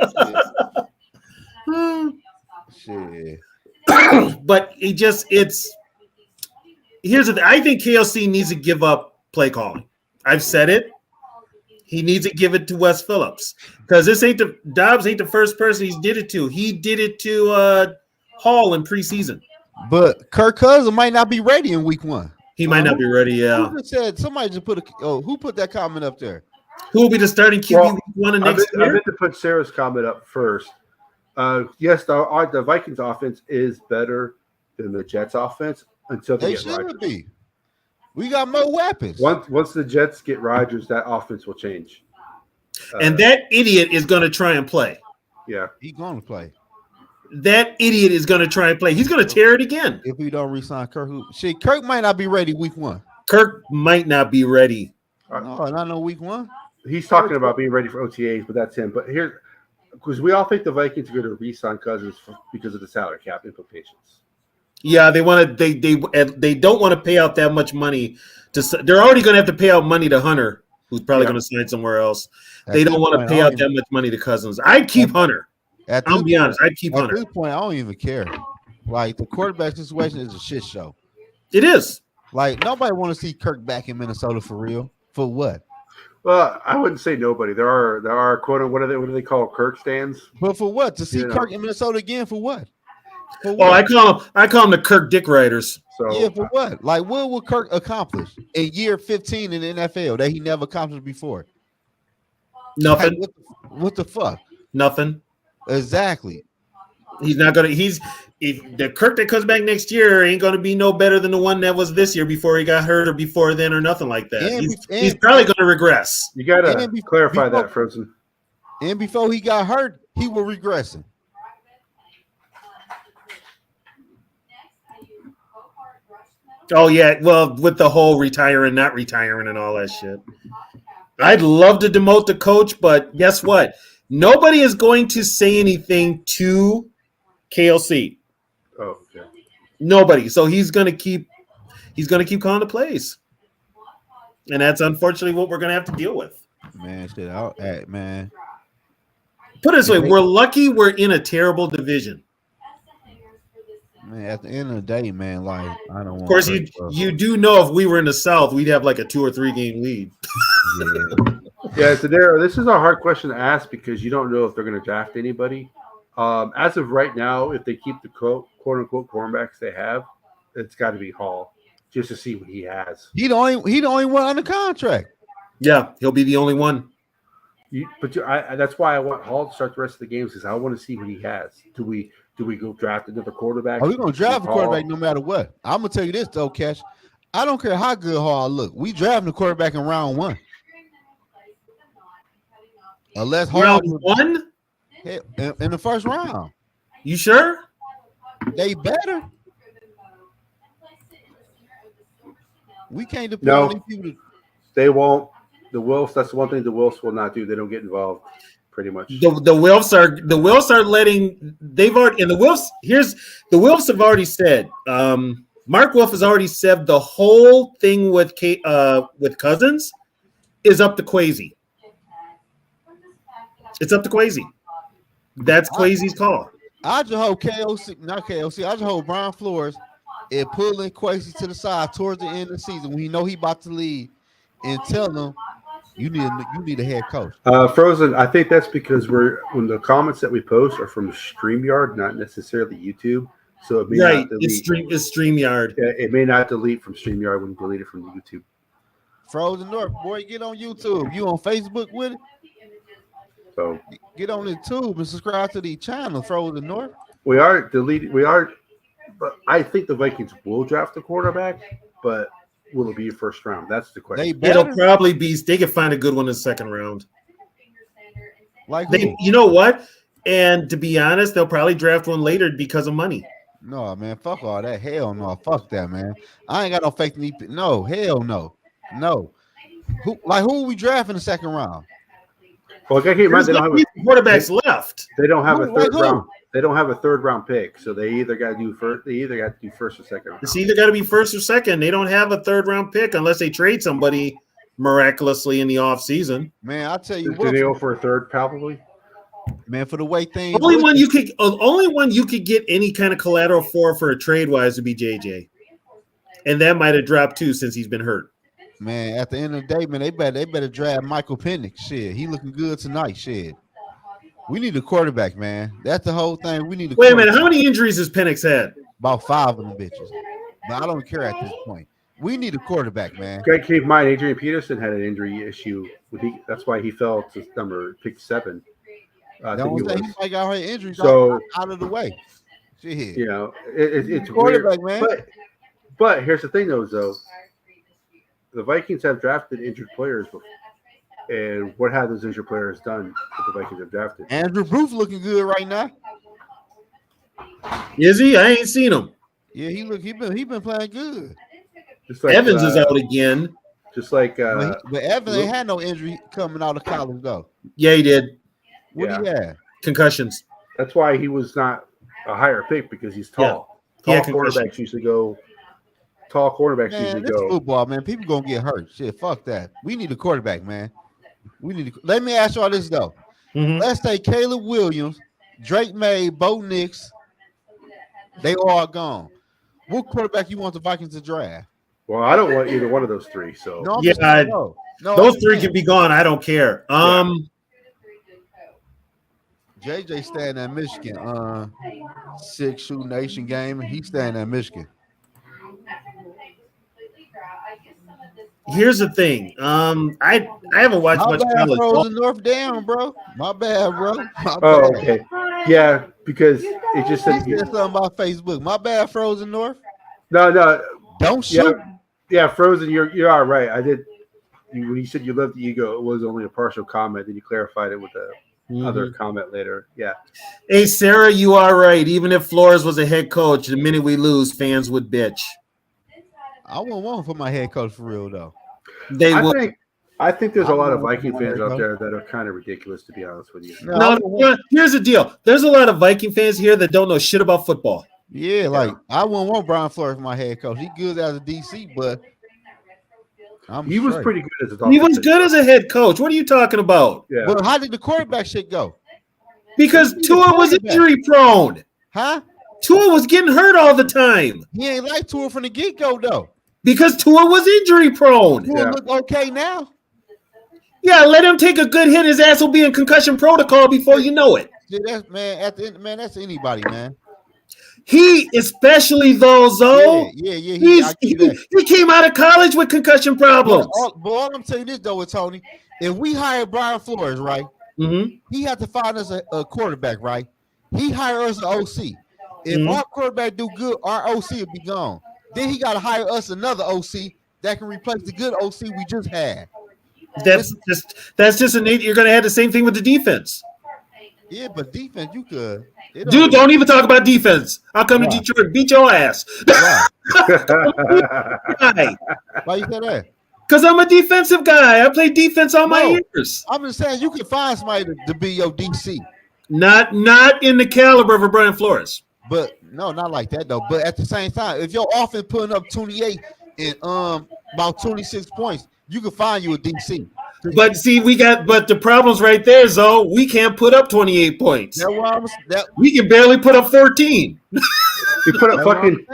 Speaker 6: Shit.
Speaker 3: But it's. Here's the thing. I think KLC needs to give up play calling. I've said it. He needs to give it to Wes Phillips because Dobbs ain't the first person he's did it to. He did it to Hall in preseason.
Speaker 6: But Kirk Cousins might not be ready in week 1.
Speaker 3: He might not be ready. Yeah.
Speaker 6: Who just said somebody just put who put that comment up there?
Speaker 3: Who will be the starting QB week 1 of next year?
Speaker 1: I meant to put Sarah's comment up first. Yes, the Vikings offense is better than the Jets offense until they get Rodgers.
Speaker 6: Be. We got more weapons.
Speaker 1: Once the Jets get Rodgers, that offense will change.
Speaker 3: And that idiot is going to try and play.
Speaker 1: Yeah,
Speaker 6: he's going to play.
Speaker 3: That idiot is going to try and play. He's going to tear it again.
Speaker 6: If we don't re-sign Kirk, Kirk might not be ready week 1.
Speaker 3: Kirk might not be ready.
Speaker 6: No, not no week 1.
Speaker 1: He's talking about being ready for OTAs, but that's him. But here, because we all think the Vikings are going to re-sign Cousins because of the salary cap implications.
Speaker 3: Yeah, they want to. They don't want to pay out that much money. They're already going to have to pay out money to Hunter, who's probably going to sign somewhere else. They don't want to pay out that much money to Cousins. I'd keep Hunter. I'll be honest. I'd keep Hunter.
Speaker 6: At this point, I don't even care. Like the quarterback situation is a shit show.
Speaker 3: It is.
Speaker 6: Like nobody want to see Kirk back in Minnesota for real. For what?
Speaker 1: Well, I wouldn't say nobody. There are quote what do they call Kirk stands?
Speaker 6: But for what? To see Kirk in Minnesota again for what?
Speaker 3: Oh, I call them the Kirk Dick Riders.
Speaker 6: So yeah, for what? Like, what will Kirk accomplish in year 15 in the NFL that he never accomplished before?
Speaker 3: Nothing.
Speaker 6: Like, what the fuck?
Speaker 3: Nothing.
Speaker 6: Exactly.
Speaker 3: He's not gonna. The Kirk that comes back next year ain't gonna be no better than the one that was this year before he got hurt or before then or nothing like that. He's probably gonna regress.
Speaker 1: You gotta clarify that, Frozen.
Speaker 6: And before he got hurt, he was regressing.
Speaker 3: Oh yeah, well, with the whole retiring, not retiring, and all that shit. I'd love to demote the coach, but guess what? Nobody is going to say anything to KLC.
Speaker 1: Oh, okay.
Speaker 3: Nobody. So he's gonna keep calling the plays, and that's unfortunately what we're gonna have to deal with.
Speaker 6: Man, man.
Speaker 3: Put it this way: we're lucky we're in a terrible division.
Speaker 6: Man, at the end of the day, man, like I don't want.
Speaker 3: Of course, you do know if we were in the South, we'd have like a 2 or 3 game lead.
Speaker 1: Yeah, so this is a hard question to ask because you don't know if they're going to draft anybody. As of right now, if they keep the quote unquote cornerbacks they have, it's got to be Hall just to see what he has.
Speaker 6: He the only one under contract.
Speaker 3: Yeah, he'll be the only one.
Speaker 1: That's why I want Hall to start the rest of the games because I want to see what he has. Do we go draft another quarterback?
Speaker 6: We're going to draft a quarterback no matter what. I'm going to tell you this, though, Cash. I don't care how good Hall look. We drafting a quarterback in round 1. Unless Hall
Speaker 3: round 1?
Speaker 6: In the first round.
Speaker 3: You sure?
Speaker 6: They better. We can't depend on these people.
Speaker 1: They won't. The Wilfs. That's the one thing the Wilfs will not do. They don't get involved. Pretty much.
Speaker 3: The Wilfs are letting. They've already and the Wilfs have already said. Mark Wolf has already said the whole thing with Cousins is up to Kwesi. It's up to Kwesi. That's Kwesi's call.
Speaker 6: I just hope not KOC. I just hope Brian Flores is pulling Kwesi to the side towards the end of the season when you know he about to leave and tell him you need a head coach.
Speaker 1: Frozen. I think that's because when the comments that we post are from StreamYard, not necessarily YouTube. So it may not delete.
Speaker 3: It's StreamYard.
Speaker 1: It may not delete from StreamYard when you delete it from YouTube.
Speaker 6: Frozen North, boy, get on YouTube. You on Facebook with it?
Speaker 1: So
Speaker 6: get on YouTube and subscribe to the channel, Frozen North.
Speaker 1: We are, but I think the Vikings will draft a quarterback, but will it be first round? That's the question.
Speaker 3: It'll probably be. They can find a good one in the second round. You know what? And to be honest, they'll probably draft one later because of money.
Speaker 6: No, man, fuck all that. Hell no, fuck that, man. I ain't got no faith in no. Hell no, no. Who are we drafting in the second round?
Speaker 1: Well, I keep in mind they don't have
Speaker 3: quarterbacks left.
Speaker 1: They don't have a third round. They don't have a third round pick, so they either got to do first. They either got to do first or second round.
Speaker 3: It's either got to be first or second. They don't have a third round pick unless they trade somebody miraculously in the offseason.
Speaker 6: Man, I'll tell you
Speaker 1: what. Do they go for a third, probably?
Speaker 6: Man, for the way things.
Speaker 3: Only one you could get any kind of collateral for a trade wise would be JJ, and that might have dropped too since he's been hurt.
Speaker 6: Man, at the end of the day, man, they better draft Michael Penix. Shit, he looking good tonight. Shit, we need a quarterback, man. That's the whole thing. We need.
Speaker 3: Wait a minute, how many injuries has Penix had?
Speaker 6: About 5 of them bitches. But I don't care at this point. We need a quarterback, man.
Speaker 1: Greg, keep in mind, Adrian Peterson had an injury issue. That's why he fell to pick 7.
Speaker 6: He might got her injury out of the way. Shit.
Speaker 1: You know, it's
Speaker 6: quarterback,
Speaker 1: weird. Man. But here's the thing, though. The Vikings have drafted injured players before. And what have those injured players done that the Vikings have drafted?
Speaker 6: Andrew Booth looking good right now.
Speaker 3: Is he? I ain't seen him.
Speaker 6: Yeah, he been playing good.
Speaker 1: Just like,
Speaker 3: Evans is out again.
Speaker 1: Just like
Speaker 6: but Evans ain't had no injury coming out of college though.
Speaker 3: Yeah, he did.
Speaker 6: What he had?
Speaker 3: Concussions.
Speaker 1: That's why he was not a higher pick because he's tall.
Speaker 3: Yeah.
Speaker 1: Tall quarterbacks usually go. Tall quarterbacks usually
Speaker 6: this
Speaker 1: go.
Speaker 6: Football, man. People gonna get hurt. Shit, fuck that. We need a quarterback, man. Let me ask y'all this though.
Speaker 3: Mm-hmm.
Speaker 6: Let's say Caleb Williams, Drake May, Bo Nix. They all gone. What quarterback you want the Vikings to draft?
Speaker 1: Well, I don't want either one of those three. So
Speaker 3: no, those three can be gone. I don't care.
Speaker 6: JJ staying at Michigan. 6 shoe nation game. He's staying at Michigan.
Speaker 3: Here's the thing. I haven't watched much college.
Speaker 6: Frozen North down, bro. My bad, bro.
Speaker 1: Okay. Yeah, because it just said
Speaker 6: something about Facebook. My bad, Frozen North.
Speaker 1: No.
Speaker 6: Don't shoot.
Speaker 1: Yeah, Frozen, you're all right. I did. When you said you loved the ego, it was only a partial comment. Then you clarified it with a other comment later. Yeah.
Speaker 3: Hey, Sarah, you are right. Even if Flores was a head coach, the minute we lose, fans would bitch.
Speaker 6: I wouldn't want for my head coach for real though.
Speaker 1: I think there's a lot of Viking fans out there that are kind of ridiculous, to be honest with you.
Speaker 3: No, here's the deal. There's a lot of Viking fans here that don't know shit about football.
Speaker 6: Yeah, like I wouldn't want Brian Flores for my head coach. He good as a DC, but
Speaker 1: he was pretty good as a
Speaker 3: He was good as a head coach. What are you talking about?
Speaker 1: Yeah.
Speaker 6: Well, how did the quarterback shit go?
Speaker 3: Because Tua was injury prone.
Speaker 6: Huh?
Speaker 3: Tua was getting hurt all the time.
Speaker 6: He ain't like Tua from the get-go though.
Speaker 3: Because Tua was injury prone.
Speaker 6: Tua look okay now.
Speaker 3: Yeah, let him take a good hit. His ass will be in concussion protocol before you know it.
Speaker 6: Yeah, that's man. At the end, man, that's anybody, man.
Speaker 3: He, especially though,
Speaker 6: Yeah.
Speaker 3: He came out of college with concussion problems.
Speaker 6: But all I'm telling you this though, Tony, if we hire Brian Flores, right, he had to find us a quarterback, right? He hired us an OC. If our quarterback do good, our OC will be gone. Then he got to hire us another OC that can replace the good OC we just had.
Speaker 3: That's just innate. You're going to have the same thing with the defense.
Speaker 6: Yeah, but defense, you could.
Speaker 3: Dude, don't even talk about defense. I'll come to Detroit and beat your ass.
Speaker 6: Why you say that?
Speaker 3: Because I'm a defensive guy. I play defense all my years.
Speaker 6: I'm just saying you can find somebody to be your DC.
Speaker 3: Not in the caliber of a Brian Flores.
Speaker 6: But no, not like that though. But at the same time, if your offense putting up 28 and about 26 points, you can find you a DC.
Speaker 3: But see, but the problem's right there, Zoe. We can't put up 28 points. We can barely put up 14.
Speaker 1: You put up fucking.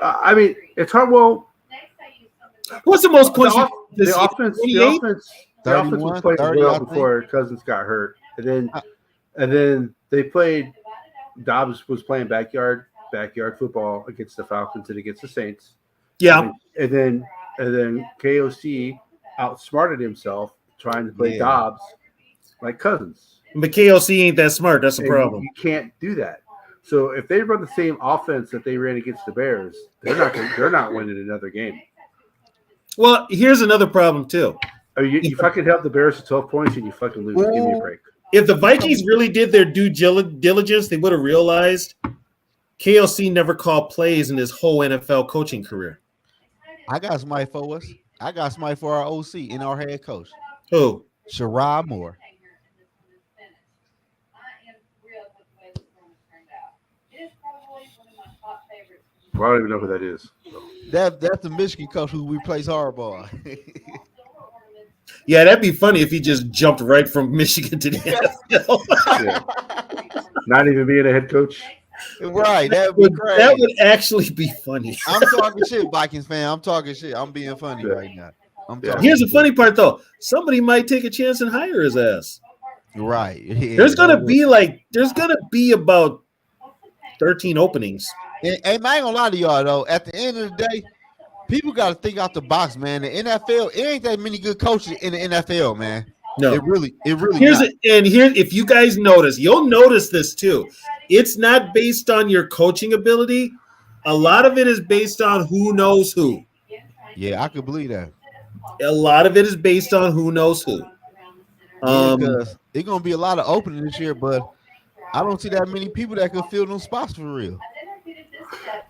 Speaker 1: I mean, it's hard. Well,
Speaker 3: what's the most points?
Speaker 1: The offense was playing well before Cousins got hurt, and then they played. Dobbs was playing backyard football against the Falcons and against the Saints.
Speaker 3: Yeah,
Speaker 1: and then KOC outsmarted himself trying to play Dobbs like Cousins.
Speaker 3: But KOC ain't that smart. That's the problem.
Speaker 1: You can't do that. So if they run the same offense that they ran against the Bears, they're not winning another game.
Speaker 3: Well, here's another problem too.
Speaker 1: I mean, you fucking held the Bears to 12 points and you fucking lose. Give me a break.
Speaker 3: If the Vikings really did their due diligence, they would have realized KOC never called plays in his whole NFL coaching career.
Speaker 6: I got somebody for us. I got somebody for our OC and our head coach.
Speaker 3: Who?
Speaker 6: Sherrod Moore.
Speaker 1: Well, I don't even know who that is.
Speaker 6: That's the Michigan coach who replaced Harbaugh.
Speaker 3: Yeah, that'd be funny if he just jumped right from Michigan to the NFL.
Speaker 1: Yeah. Not even being a head coach.
Speaker 6: Right, that would be crazy.
Speaker 3: That would actually be funny.
Speaker 6: I'm talking shit, Vikings fan. I'm talking shit. I'm being funny right now.
Speaker 3: Here's the funny part, though. Somebody might take a chance and hire his ass.
Speaker 6: Right. Yeah,
Speaker 3: there's gonna be about 13 openings.
Speaker 6: And I ain't gonna lie to y'all though. At the end of the day, people got to think out the box, man. The NFL, it ain't that many good coaches in the NFL, man.
Speaker 3: No,
Speaker 6: it really.
Speaker 3: If you guys notice, you'll notice this too. It's not based on your coaching ability. A lot of it is based on who knows who.
Speaker 6: Yeah, I could believe that.
Speaker 3: A lot of it is based on who knows who.
Speaker 6: Because it's gonna be a lot of openings this year, but I don't see that many people that could fill them spots for real.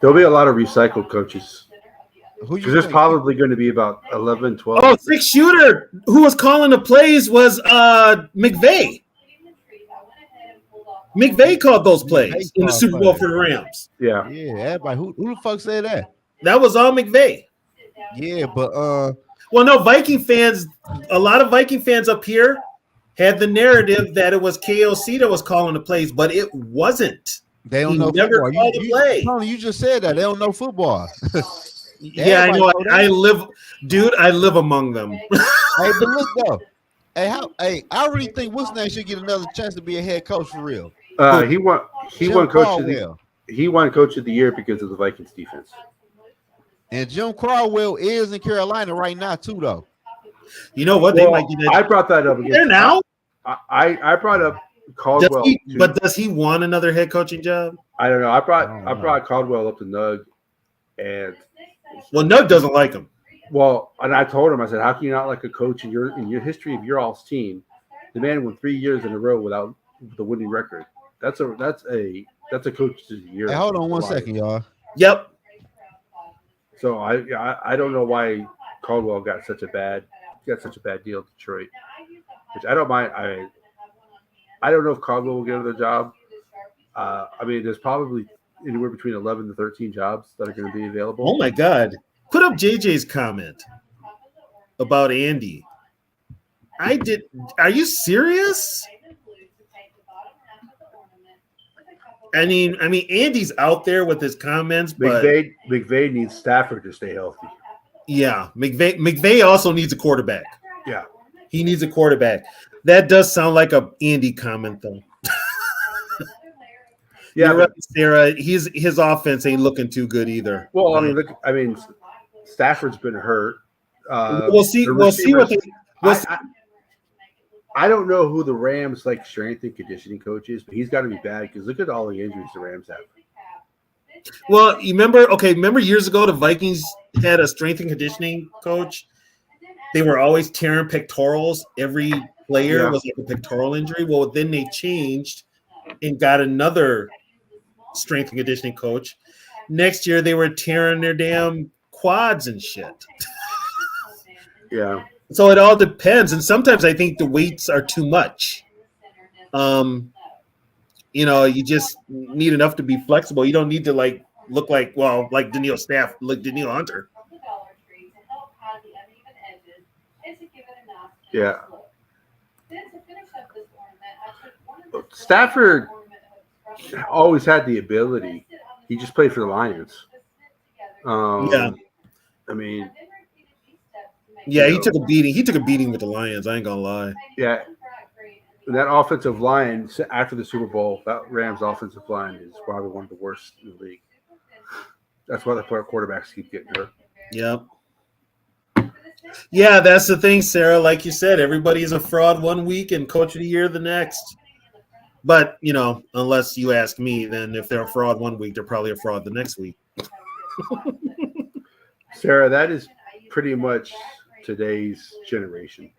Speaker 1: There'll be a lot of recycled coaches.
Speaker 6: Because
Speaker 1: there's probably going to be about 11, 12.
Speaker 3: Oh, six shooter who was calling the plays was McVay. McVay called those plays in the Super Bowl for the Rams.
Speaker 1: Yeah.
Speaker 6: Yeah, everybody. Who the fuck said that?
Speaker 3: That was all McVay.
Speaker 6: Yeah, but
Speaker 3: well, no, Viking fans, a lot of Viking fans up here had the narrative that it was KOC that was calling the plays, but it wasn't.
Speaker 6: They don't know
Speaker 3: never
Speaker 6: football.
Speaker 3: called the play.
Speaker 6: Tony, you just said that. They don't know football.
Speaker 3: Yeah, I know. I live among them.
Speaker 6: Hey, but look though. I really think what's name should get another chance to be a head coach for real.
Speaker 1: He won coach of the year because of the Vikings defense.
Speaker 6: And Jim Caldwell is in Carolina right now too, though.
Speaker 3: You know what? They might get.
Speaker 1: I brought that up again.
Speaker 3: There now.
Speaker 1: I brought up Caldwell.
Speaker 3: Does he want another head coaching job?
Speaker 1: I don't know. I brought Caldwell up to Nug, and
Speaker 3: Nug doesn't like him.
Speaker 1: Well, and I told him, I said, how can you not like a coach in your history of your all's team? The man won 3 years in a row without the winning record. That's a coach's year.
Speaker 6: Hey, hold on one second, y'all.
Speaker 3: Yep.
Speaker 1: So I don't know why Caldwell got such a bad deal in Detroit, which I don't mind. I don't know if Caldwell will get another job. I mean, there's probably anywhere between 11 to 13 jobs that are going to be available.
Speaker 3: Oh my God! Put up JJ's comment about Andy. Are you serious? I mean, Andy's out there with his comments, but
Speaker 1: McVay needs Stafford to stay healthy.
Speaker 3: Yeah, McVay also needs a quarterback.
Speaker 1: Yeah,
Speaker 3: he needs a quarterback. That does sound like a Andy comment, though.
Speaker 1: Yeah,
Speaker 3: right, Sarah. His offense ain't looking too good either.
Speaker 1: Well, I mean, Stafford's been hurt.
Speaker 3: We'll see what they.
Speaker 1: I don't know who the Rams strength and conditioning coach is, but he's got to be bad because look at all the injuries the Rams have.
Speaker 3: Well, remember years ago the Vikings had a strength and conditioning coach. They were always tearing pectorals. Every player was like a pectoral injury. Well, then they changed and got another strength and conditioning coach. Next year they were tearing their damn quads and shit.
Speaker 1: Yeah.
Speaker 3: So it all depends, and sometimes I think the weights are too much. You just need enough to be flexible. You don't need to look like Daniil Staff, like Daniil Hunter.
Speaker 1: Yeah. Stafford always had the ability. He just played for the Lions.
Speaker 3: Yeah.
Speaker 1: I mean,
Speaker 3: yeah, he took a beating. He took a beating with the Lions. I ain't gonna lie.
Speaker 1: Yeah. And that offensive line after the Super Bowl, that Rams offensive line is probably one of the worst in the league. That's why the quarterbacks keep getting hurt.
Speaker 3: Yep. Yeah, that's the thing, Sarah. Like you said, everybody's a fraud one week and coach of the year the next. But, unless you ask me, then if they're a fraud one week, they're probably a fraud the next week.
Speaker 1: Sarah, that is pretty much today's generation.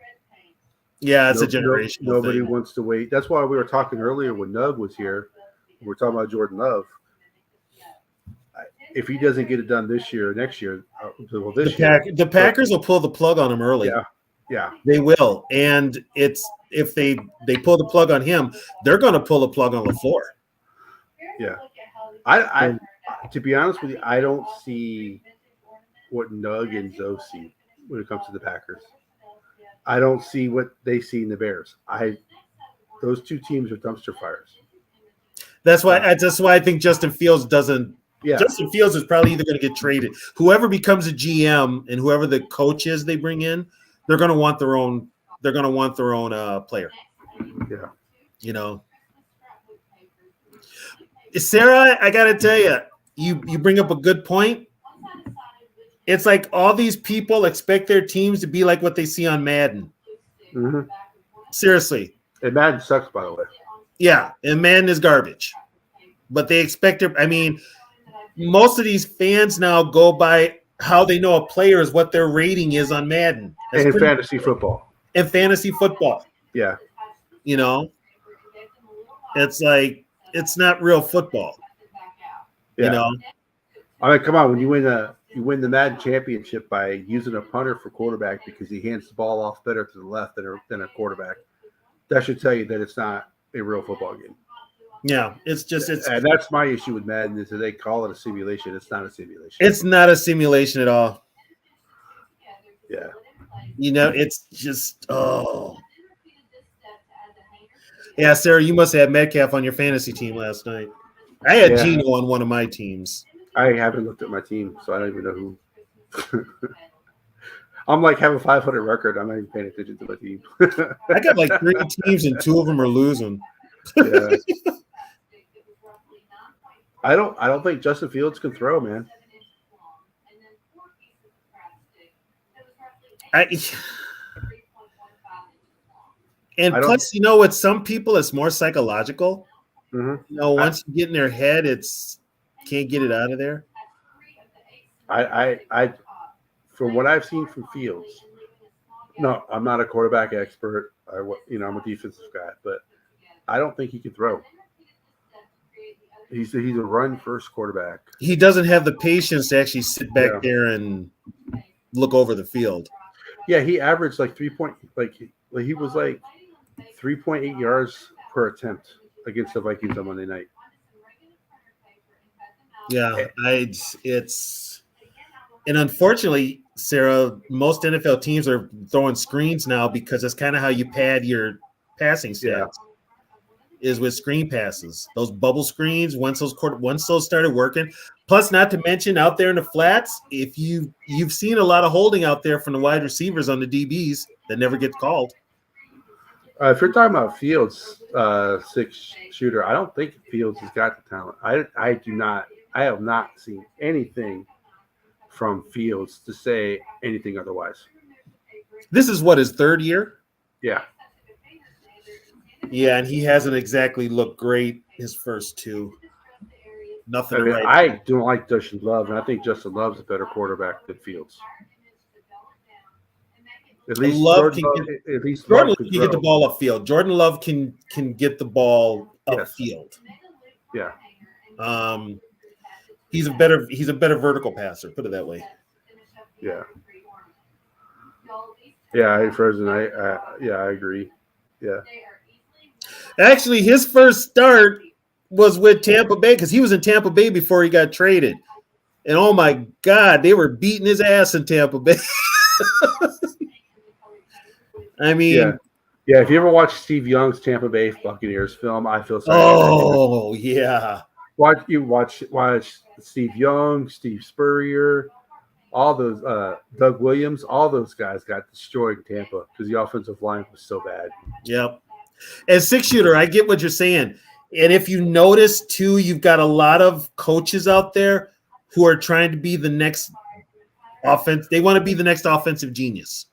Speaker 3: Yeah, it's a generation.
Speaker 1: Nobody wants to wait. That's why we were talking earlier when Nug was here. We were talking about Jordan Love. If he doesn't get it done this year or next year,
Speaker 3: the Packers will pull the plug on him early.
Speaker 1: Yeah,
Speaker 3: they will. And if they pull the plug on him, they're going to pull the plug on LaFleur.
Speaker 1: Yeah, I to be honest with you, I don't see what Nug and Zoe see when it comes to the Packers. I don't see what they see in the Bears. Those two teams are dumpster fires.
Speaker 3: That's why I think Justin Fields doesn't. Yeah. Justin Fields is probably either going to get traded. Whoever becomes a GM and whoever the coach is they bring in, they're going to want their own. They're going to want their own player.
Speaker 1: Yeah.
Speaker 3: Sarah, I got to tell you, you bring up a good point. It's like all these people expect their teams to be like what they see on Madden.
Speaker 1: Mm-hmm.
Speaker 3: Seriously.
Speaker 1: And Madden sucks, by the way.
Speaker 3: Yeah, and Madden is garbage. But they expect it. I mean, most of these fans now go by how they know a player is what their rating is on Madden.
Speaker 1: And fantasy football.
Speaker 3: And fantasy football.
Speaker 1: Yeah.
Speaker 3: It's like it's not real football.
Speaker 1: Yeah. I mean, come on, when you win the Madden championship by using a punter for quarterback because he hands the ball off better to the left than a quarterback, that should tell you that it's not a real football game.
Speaker 3: Yeah, it's
Speaker 1: and that's my issue with Madden is that they call it a simulation. It's not a simulation.
Speaker 3: It's not a simulation at all.
Speaker 1: Yeah.
Speaker 3: It's just Yeah, Sarah, you must have had Metcalf on your fantasy team last night. I had Gino on one of my teams.
Speaker 1: I haven't looked at my team, so I don't even know who. I'm like have a 500 record. I'm not even paying attention to my team.
Speaker 3: I got like 3 teams and 2 of them are losing.
Speaker 1: Yeah. I don't think Justin Fields can throw, man.
Speaker 3: Plus, with some people, it's more psychological.
Speaker 1: Mm-hmm.
Speaker 3: Once you get in their head, it's can't get it out of there.
Speaker 1: I from what I've seen from Fields, no, I'm not a quarterback expert. I'm a defensive guy, but I don't think he can throw. He's a run first quarterback.
Speaker 3: He doesn't have the patience to actually sit back there and look over the field.
Speaker 1: Yeah, he averaged like 3 point, he was like 3.8 yards per attempt against the Vikings on Monday night.
Speaker 3: Yeah, and unfortunately, Sarah, most NFL teams are throwing screens now because that's kind of how you pad your passing stats. Is with screen passes, those bubble screens. Once those started working, plus not to mention out there in the flats, if you've seen a lot of holding out there from the wide receivers on the DBs that never get called.
Speaker 1: If you're talking about Fields, 6 shooter, I don't think Fields has got the talent. I have not seen anything from Fields to say anything otherwise.
Speaker 3: This is his 3rd year.
Speaker 1: Yeah.
Speaker 3: Yeah, and he hasn't exactly looked great his first 2. Nothing right.
Speaker 1: I don't like Justin Love, and I think Justin Love's a better quarterback than Fields. At least Jordan Love can
Speaker 3: get the ball upfield. Jordan Love can get the ball upfield.
Speaker 1: Yeah.
Speaker 3: He's a better vertical passer, put it that way.
Speaker 1: Yeah. Yeah, frozen. I agree. Yeah.
Speaker 3: Actually, his first start was with Tampa Bay because he was in Tampa Bay before he got traded. And oh my God, they were beating his ass in Tampa Bay. I mean,
Speaker 1: yeah. If you ever watch Steve Young's Tampa Bay Buccaneers film, I feel sorry.
Speaker 3: Oh yeah.
Speaker 1: Watch Steve Young, Steve Spurrier, all those Doug Williams, all those guys got destroyed in Tampa because the offensive line was so bad.
Speaker 3: Yep. As 6-shooter, I get what you're saying. And if you notice too, you've got a lot of coaches out there who are trying to be the next offense. They want to be the next offensive genius.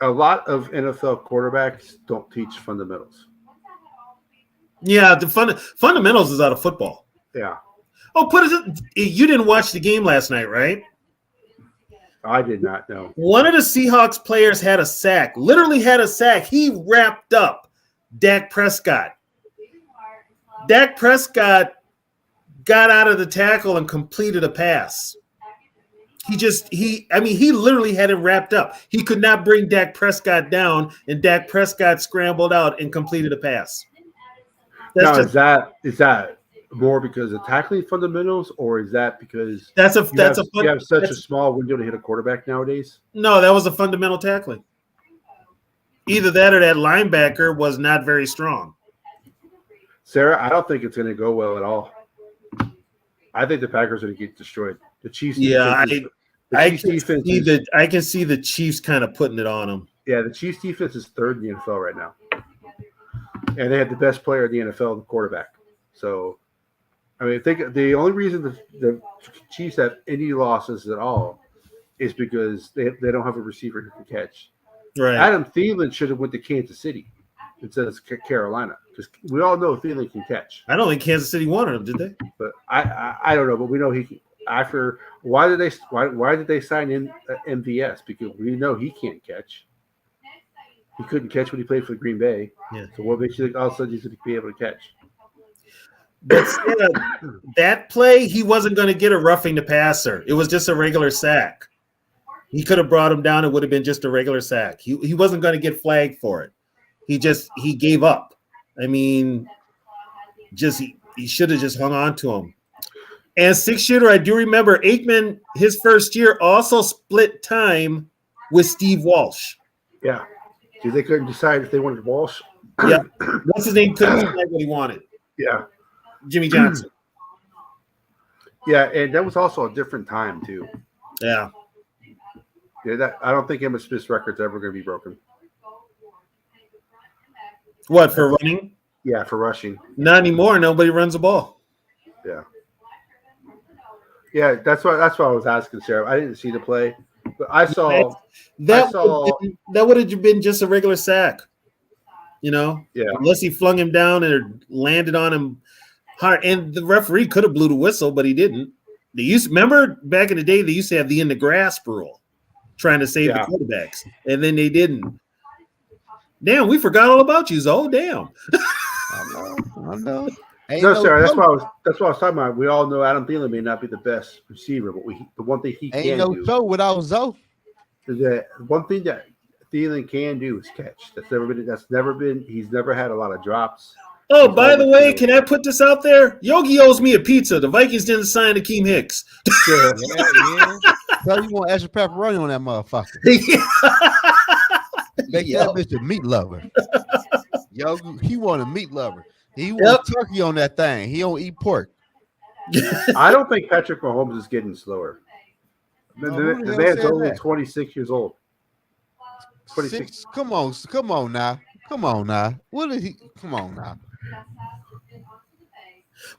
Speaker 1: A lot of NFL quarterbacks don't teach fundamentals.
Speaker 3: Yeah, the fundamentals is out of football.
Speaker 1: Yeah.
Speaker 3: Oh, you didn't watch the game last night, right?
Speaker 1: I did not know.
Speaker 3: One of the Seahawks players had a sack, literally had a sack. He wrapped up Dak Prescott. Dak Prescott got out of the tackle and completed a pass. He literally had it wrapped up. He could not bring Dak Prescott down, and Dak Prescott scrambled out and completed a pass.
Speaker 1: Is that more because of tackling fundamentals, or is that because you have such a small window to hit a quarterback nowadays?
Speaker 3: No, that was a fundamental tackling. Either that or that linebacker was not very strong.
Speaker 1: Sarah, I don't think it's going to go well at all. I think the Packers are going to get destroyed. The Chiefs.
Speaker 3: Yeah, I can see the Chiefs kind of putting it on them.
Speaker 1: Yeah, the Chiefs defense is third in the NFL right now, and they have the best player in the NFL, the quarterback. So, I mean, I think the only reason the Chiefs have any losses at all is because they don't have a receiver who can catch.
Speaker 3: Right.
Speaker 1: Adam Thielen should have went to Kansas City instead of Carolina because we all know Thielen can catch.
Speaker 3: I don't think Kansas City wanted him, did they?
Speaker 1: But I don't know, but we know he can. After why did they sign in MVS? Because we know he can't catch. He couldn't catch when he played for Green Bay.
Speaker 3: Yeah.
Speaker 1: So what makes you think all of a sudden he's going to be able to catch?
Speaker 3: But that play, he wasn't going to get a roughing the passer. It was just a regular sack. He could have brought him down. It would have been just a regular sack. He wasn't going to get flagged for it. He gave up. I mean, he should have just hung on to him. And 6-shooter, I do remember Aikman, his first year, also split time with Steve Walsh.
Speaker 1: Yeah. See, they couldn't decide if they wanted Walsh.
Speaker 3: Yeah. What's his name? Couldn't decide what he wanted.
Speaker 1: Yeah.
Speaker 3: Jimmy Johnson.
Speaker 1: Yeah, and that was also a different time, too.
Speaker 3: Yeah.
Speaker 1: Yeah, I don't think Emmitt Smith's record's ever going to be broken.
Speaker 3: What, for running?
Speaker 1: Yeah, for rushing.
Speaker 3: Not anymore. Nobody runs the ball.
Speaker 1: Yeah. Yeah, that's why I was asking Sarah. I didn't see the play, but I saw
Speaker 3: that would have been just a regular sack. You know?
Speaker 1: Yeah.
Speaker 3: Unless he flung him down and landed on him hard. And the referee could have blew the whistle, but he didn't. Remember back in the day, they used to have the in the grasp rule, trying to save the quarterbacks, and then they didn't. Damn, we forgot all about you, Zoe. Damn.
Speaker 6: I know.
Speaker 1: No, Sarah, that's what I was talking about. We all know Adam Thielen may not be the best receiver, but the one thing he can do.
Speaker 6: Ain't no show without Zoe.
Speaker 1: The one thing that Thielen can do is catch. He's never had a lot of drops.
Speaker 3: Oh, by the way, can I put this out there? Yogi owes me a pizza. The Vikings didn't sign Akeem Hicks.
Speaker 6: Yeah. So you want extra pepperoni on that motherfucker? Make that bitch a meat lover. Yogi, he want a meat lover. He wants turkey on that thing. He don't eat pork.
Speaker 1: I don't think Patrick Mahomes is getting slower. The man's only 26 years old. 26.
Speaker 6: Come on now. What is he? Come on now.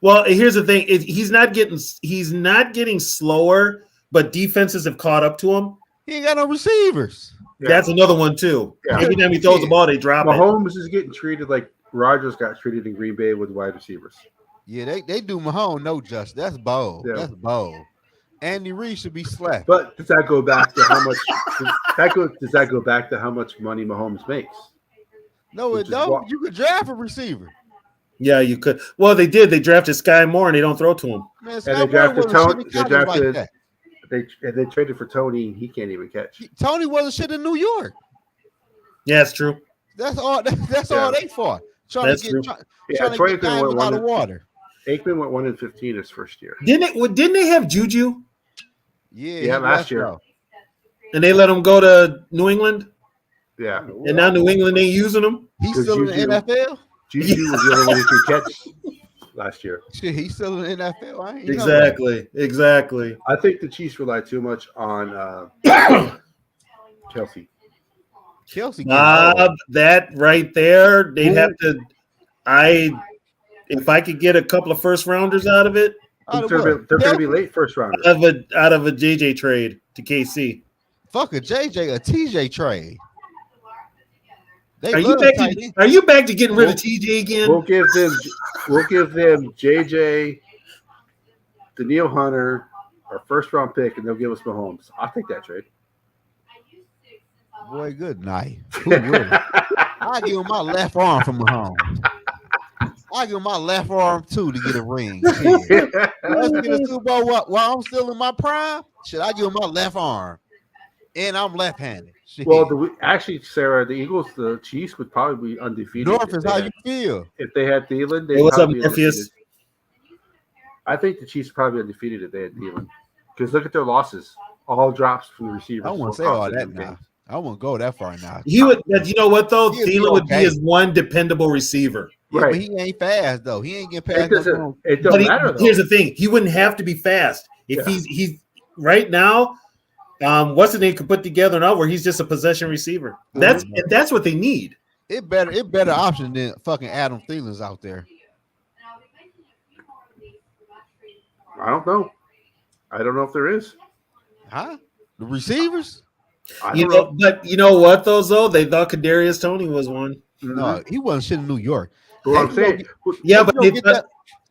Speaker 3: Well, here's the thing: he's not getting slower, but defenses have caught up to him.
Speaker 6: He ain't got no receivers.
Speaker 3: Yeah. That's another one too.
Speaker 1: Yeah.
Speaker 3: Every time he throws the ball, they drop
Speaker 1: Mahomes is getting treated like Rodgers got treated in Green Bay with wide receivers.
Speaker 6: Yeah, they do Mahomes no justice. That's bold.
Speaker 1: Yeah.
Speaker 6: That's bold. Andy Reid should be slapped.
Speaker 1: But does that go back to how much? Does that go back to how much money Mahomes makes?
Speaker 6: No, it don't. You could draft a receiver.
Speaker 3: Yeah, you could. Well, they did. They drafted Sky Moore, and they don't throw to him.
Speaker 6: Man,
Speaker 1: and they drafted Tony. They traded for Tony. He can't even catch.
Speaker 6: Tony wasn't shit in New York.
Speaker 3: Yeah, it's true.
Speaker 6: That's all. That's all they for. Trying to get diamond out of water.
Speaker 1: Aikman went 1-15 his first year.
Speaker 3: Didn't they have Juju?
Speaker 6: Yeah,
Speaker 1: last year.
Speaker 3: And they let him go to New England?
Speaker 1: Yeah.
Speaker 3: And now New England ain't using him?
Speaker 6: He's still in the NFL?
Speaker 1: Juju was the only one who could catch last year.
Speaker 6: Shit, he's still in the NFL.
Speaker 3: Exactly.
Speaker 1: I think the Chiefs rely too much on Kelsey.
Speaker 3: That right there, they'd have to. If I could get a couple of first rounders out of it,
Speaker 1: they're going to be late first rounders.
Speaker 3: Out of a JJ trade to KC.
Speaker 6: Fuck a JJ, a TJ trade.
Speaker 3: Are you back to getting rid of TJ again?
Speaker 1: We'll give them JJ, Daniil Hunter, our first round pick, and they'll give us Mahomes. I'll take that trade.
Speaker 6: Boy, good night. I'll give him my left arm from Mahomes. I'll give him my left arm too to get a ring. Let's get a Super Bowl while I'm still in my prime. Should I give him my left arm? And I'm left-handed. Shit.
Speaker 1: Well, actually, Sarah, the Eagles, the Chiefs would probably be undefeated.
Speaker 6: North is how you feel.
Speaker 1: If they had Thielen,
Speaker 3: they would be undefeated.
Speaker 1: I think the Chiefs probably undefeated if they had Thielen. Because look at their losses. All drops from the receivers.
Speaker 6: I won't say all that now. I won't go that far now.
Speaker 3: He would, but you know what though? Thielen would be his one dependable receiver.
Speaker 6: Yeah, right. But he ain't fast though. He ain't getting past.
Speaker 1: It doesn't matter though.
Speaker 3: Here's the thing: he wouldn't have to be fast if he's right now. What's the name could put together now where he's just a possession receiver? That's what they need.
Speaker 6: It better option than fucking Adam Thielen's out there.
Speaker 1: I don't know. I don't know if there is.
Speaker 6: Huh? The receivers?
Speaker 3: But you know what though? They thought Kadarius Toney was one.
Speaker 6: No, he wasn't shit in New York.
Speaker 1: Well, I'm saying,
Speaker 3: but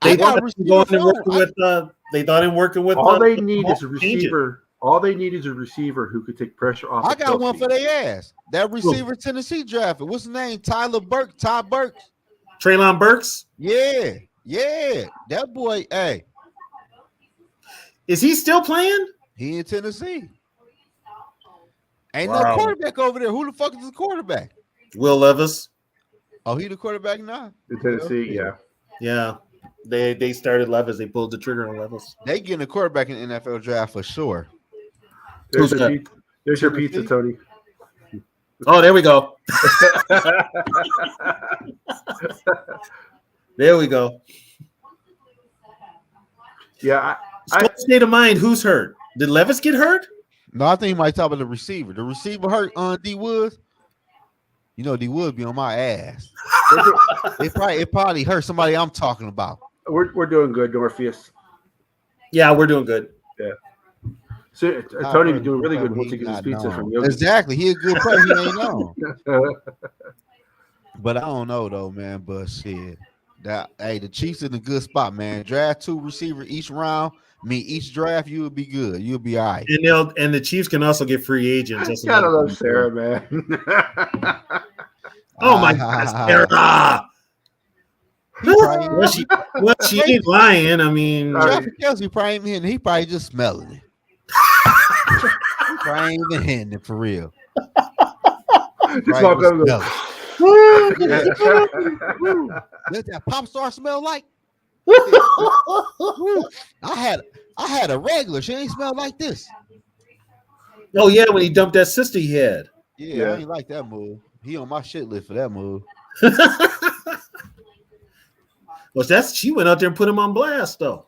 Speaker 3: they thought him working with.
Speaker 1: All they need is a receiver. All they need is a receiver who could take pressure off.
Speaker 6: I got one for their ass. That receiver Tennessee drafted. What's his name? Todd Burks.
Speaker 3: Treylon Burks?
Speaker 6: Yeah. That boy, hey.
Speaker 3: Is he still playing?
Speaker 6: He in Tennessee. Ain't no quarterback over there. Who the fuck is the quarterback?
Speaker 3: Will Levis.
Speaker 6: Oh, he the quarterback now?
Speaker 1: In Tennessee, yeah.
Speaker 3: Yeah. They started Levis. They pulled the trigger on Levis.
Speaker 6: They getting a quarterback in the NFL draft for sure.
Speaker 1: There's your pizza, Tony.
Speaker 3: Oh, there we go. There we go.
Speaker 1: Yeah.
Speaker 3: State of mind, who's hurt? Did Levis get hurt?
Speaker 6: No, I think he might talk about the receiver. The receiver hurt on D Woods. You know, D Woods be on my ass. It probably hurt somebody I'm talking about.
Speaker 1: We're doing good, Norpheus.
Speaker 3: Yeah, we're doing good.
Speaker 1: Yeah. So Tony be doing really good once he gets his pizza from Yogi.
Speaker 6: Exactly. He a good player. He ain't known. But I don't know though, man. But shit. The Chiefs in a good spot, man. Draft 2 receiver each round. Each draft, you will be good. You'll be all right.
Speaker 3: And the Chiefs can also get free agents.
Speaker 1: That's gotta love Sarah, man.
Speaker 3: Oh my God, Sarah! She ain't lying. I mean,
Speaker 6: Kelsey probably in. He probably just smelling it. He probably ain't even hitting it for real.
Speaker 1: Just walk over.
Speaker 6: Does that pop star smell like? I had a regular. She ain't smelled like this.
Speaker 3: Oh yeah, when he dumped that sister he had.
Speaker 6: Yeah, I ain't like that move. He on my shit list for that move.
Speaker 3: Well, she went out there and put him on blast though.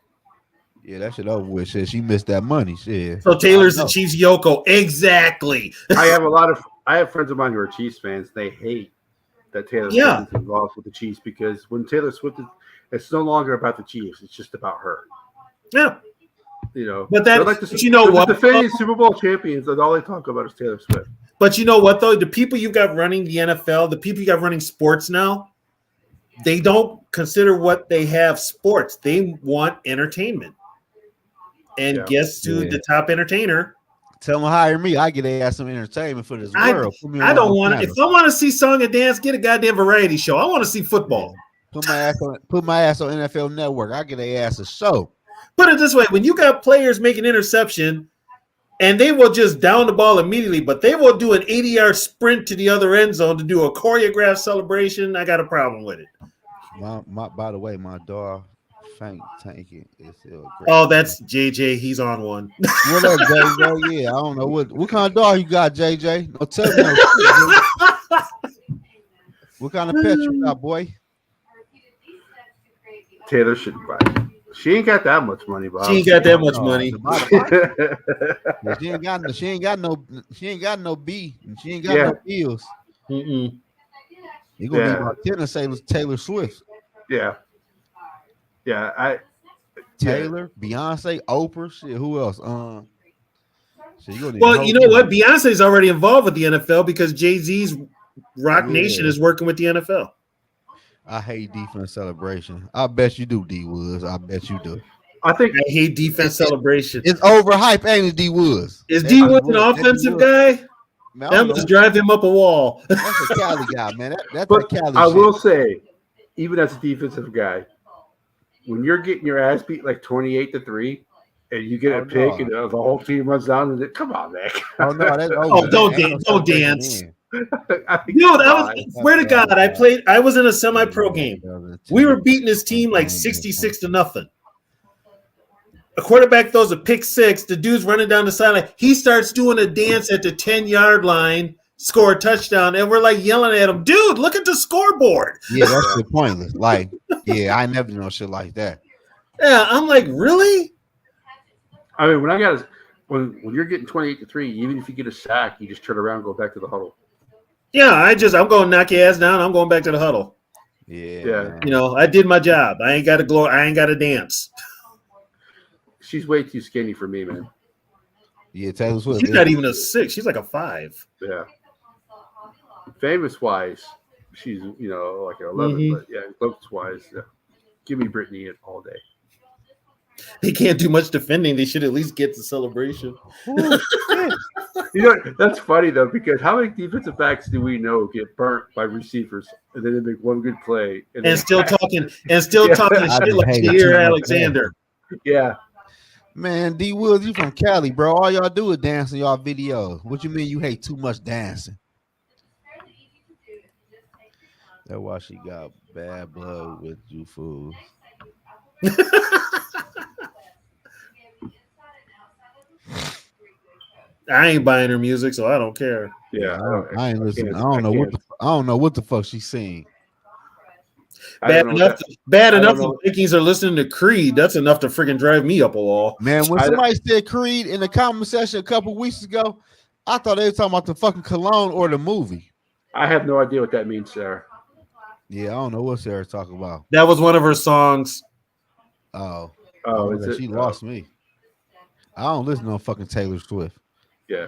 Speaker 6: Yeah, that shit over with. Shit, she missed that money. Shit.
Speaker 3: So Taylor's the Chiefs Yoko. Exactly.
Speaker 1: I have friends of mine who are Chiefs fans. They hate that Taylor Swift is involved with the Chiefs because when Taylor Swift it's no longer about the Chiefs. It's just about her.
Speaker 3: Yeah.
Speaker 1: You know,
Speaker 3: but you know what?
Speaker 1: The defending Super Bowl champions, and all they talk about is Taylor Swift.
Speaker 3: But you know what, though? The people you got running the NFL, the people you got running sports now, they don't consider what they have sports. They want entertainment. And guess who the top entertainer?
Speaker 6: Tell them hire me. I get their ass some entertainment for this world.
Speaker 3: I don't want to. If I want to see song and dance, get a goddamn variety show. I want to see football.
Speaker 6: Put my ass on NFL Network. I get their ass a show.
Speaker 3: Put it this way: when you got players making interception, and they will just down the ball immediately, but they will do an 80-yard sprint to the other end zone to do a choreographed celebration. I got a problem with it.
Speaker 6: By the way, my dog Frank Tanky is still great.
Speaker 3: Oh, that's JJ. He's on one.
Speaker 6: What up, JJ? Yeah, I don't know what kind of dog you got, JJ. Don't tell me no shit, what kind of pet you got, boy?
Speaker 1: Taylor should buy. She ain't got that much money, Bob.
Speaker 3: She ain't got that much money.
Speaker 6: She ain't got no B. She ain't got no bills.
Speaker 3: Mm-mm.
Speaker 6: You gonna be about 10 and say Taylor Swift.
Speaker 1: Yeah.
Speaker 6: Taylor, Beyonce, Oprah, shit. Who else? Well,
Speaker 3: you know what? Beyonce's already involved with the NFL because Jay-Z's Rock Nation is working with the NFL.
Speaker 6: I hate defense celebration. I bet you do, D Woods. I bet you do.
Speaker 3: I hate defense celebration.
Speaker 6: It's overhyped, ain't it, D Woods?
Speaker 3: Is D Woods an offensive guy? Man, that must drive him up a wall.
Speaker 6: That's a Cali guy, man. That's
Speaker 1: but
Speaker 6: a Cali
Speaker 1: I
Speaker 6: shit.
Speaker 1: will say, even as a defensive guy, when you're getting your ass beat like 28-3, and you get a pick, and the whole team runs down, and come on, man.
Speaker 6: Oh no, that's over.
Speaker 3: Don't dance. Dude, I swear to God, I was in a semi-pro game. We were beating this team like 66-0. A quarterback throws a pick six. The dude's running down the sideline. He starts doing a dance at the 10-yard line, score a touchdown, and we're like yelling at him, dude, look at the scoreboard.
Speaker 6: Yeah, that's the pointless. Like, I never know shit like that.
Speaker 3: Yeah, I'm like, really?
Speaker 1: I mean, when you're getting 28-3, even if you get a sack, you just turn around and go back to the huddle.
Speaker 3: Yeah, I'm going to knock your ass down. I'm going back to the huddle.
Speaker 1: Yeah.
Speaker 3: You know, I did my job. I ain't got to dance.
Speaker 1: She's way too skinny for me, man.
Speaker 6: Yeah, Taylor Swift.
Speaker 3: She's not even a 6. She's like a 5.
Speaker 1: Yeah. Famous wise, she's like an 11. But yeah, looks wise, give me Brittany all day.
Speaker 3: They can't do much defending. They should at least get the celebration.
Speaker 1: That's funny though, because how many defensive backs do we know get burnt by receivers and then they make one good play
Speaker 3: and still talking shit like Jair Alexander?
Speaker 1: Yeah.
Speaker 6: Man, D Woods, you from Cali, bro. All y'all do is dance in y'all videos. What you mean you hate too much dancing? That's why she got bad blood with you fools.
Speaker 3: I ain't buying her music, so I don't care.
Speaker 1: Yeah,
Speaker 6: I ain't listening. I don't know what the fuck she's saying.
Speaker 3: Bad enough the Vikings are listening to Creed. That's enough to freaking drive me up a wall.
Speaker 6: Man, when somebody said Creed in the comment section a couple weeks ago, I thought they were talking about the fucking cologne or the movie.
Speaker 1: I have no idea what that means, Sarah.
Speaker 6: Yeah, I don't know what Sarah's talking about.
Speaker 3: That was one of her songs.
Speaker 6: Oh, she lost me. I don't listen to no fucking Taylor Swift.
Speaker 1: Yeah.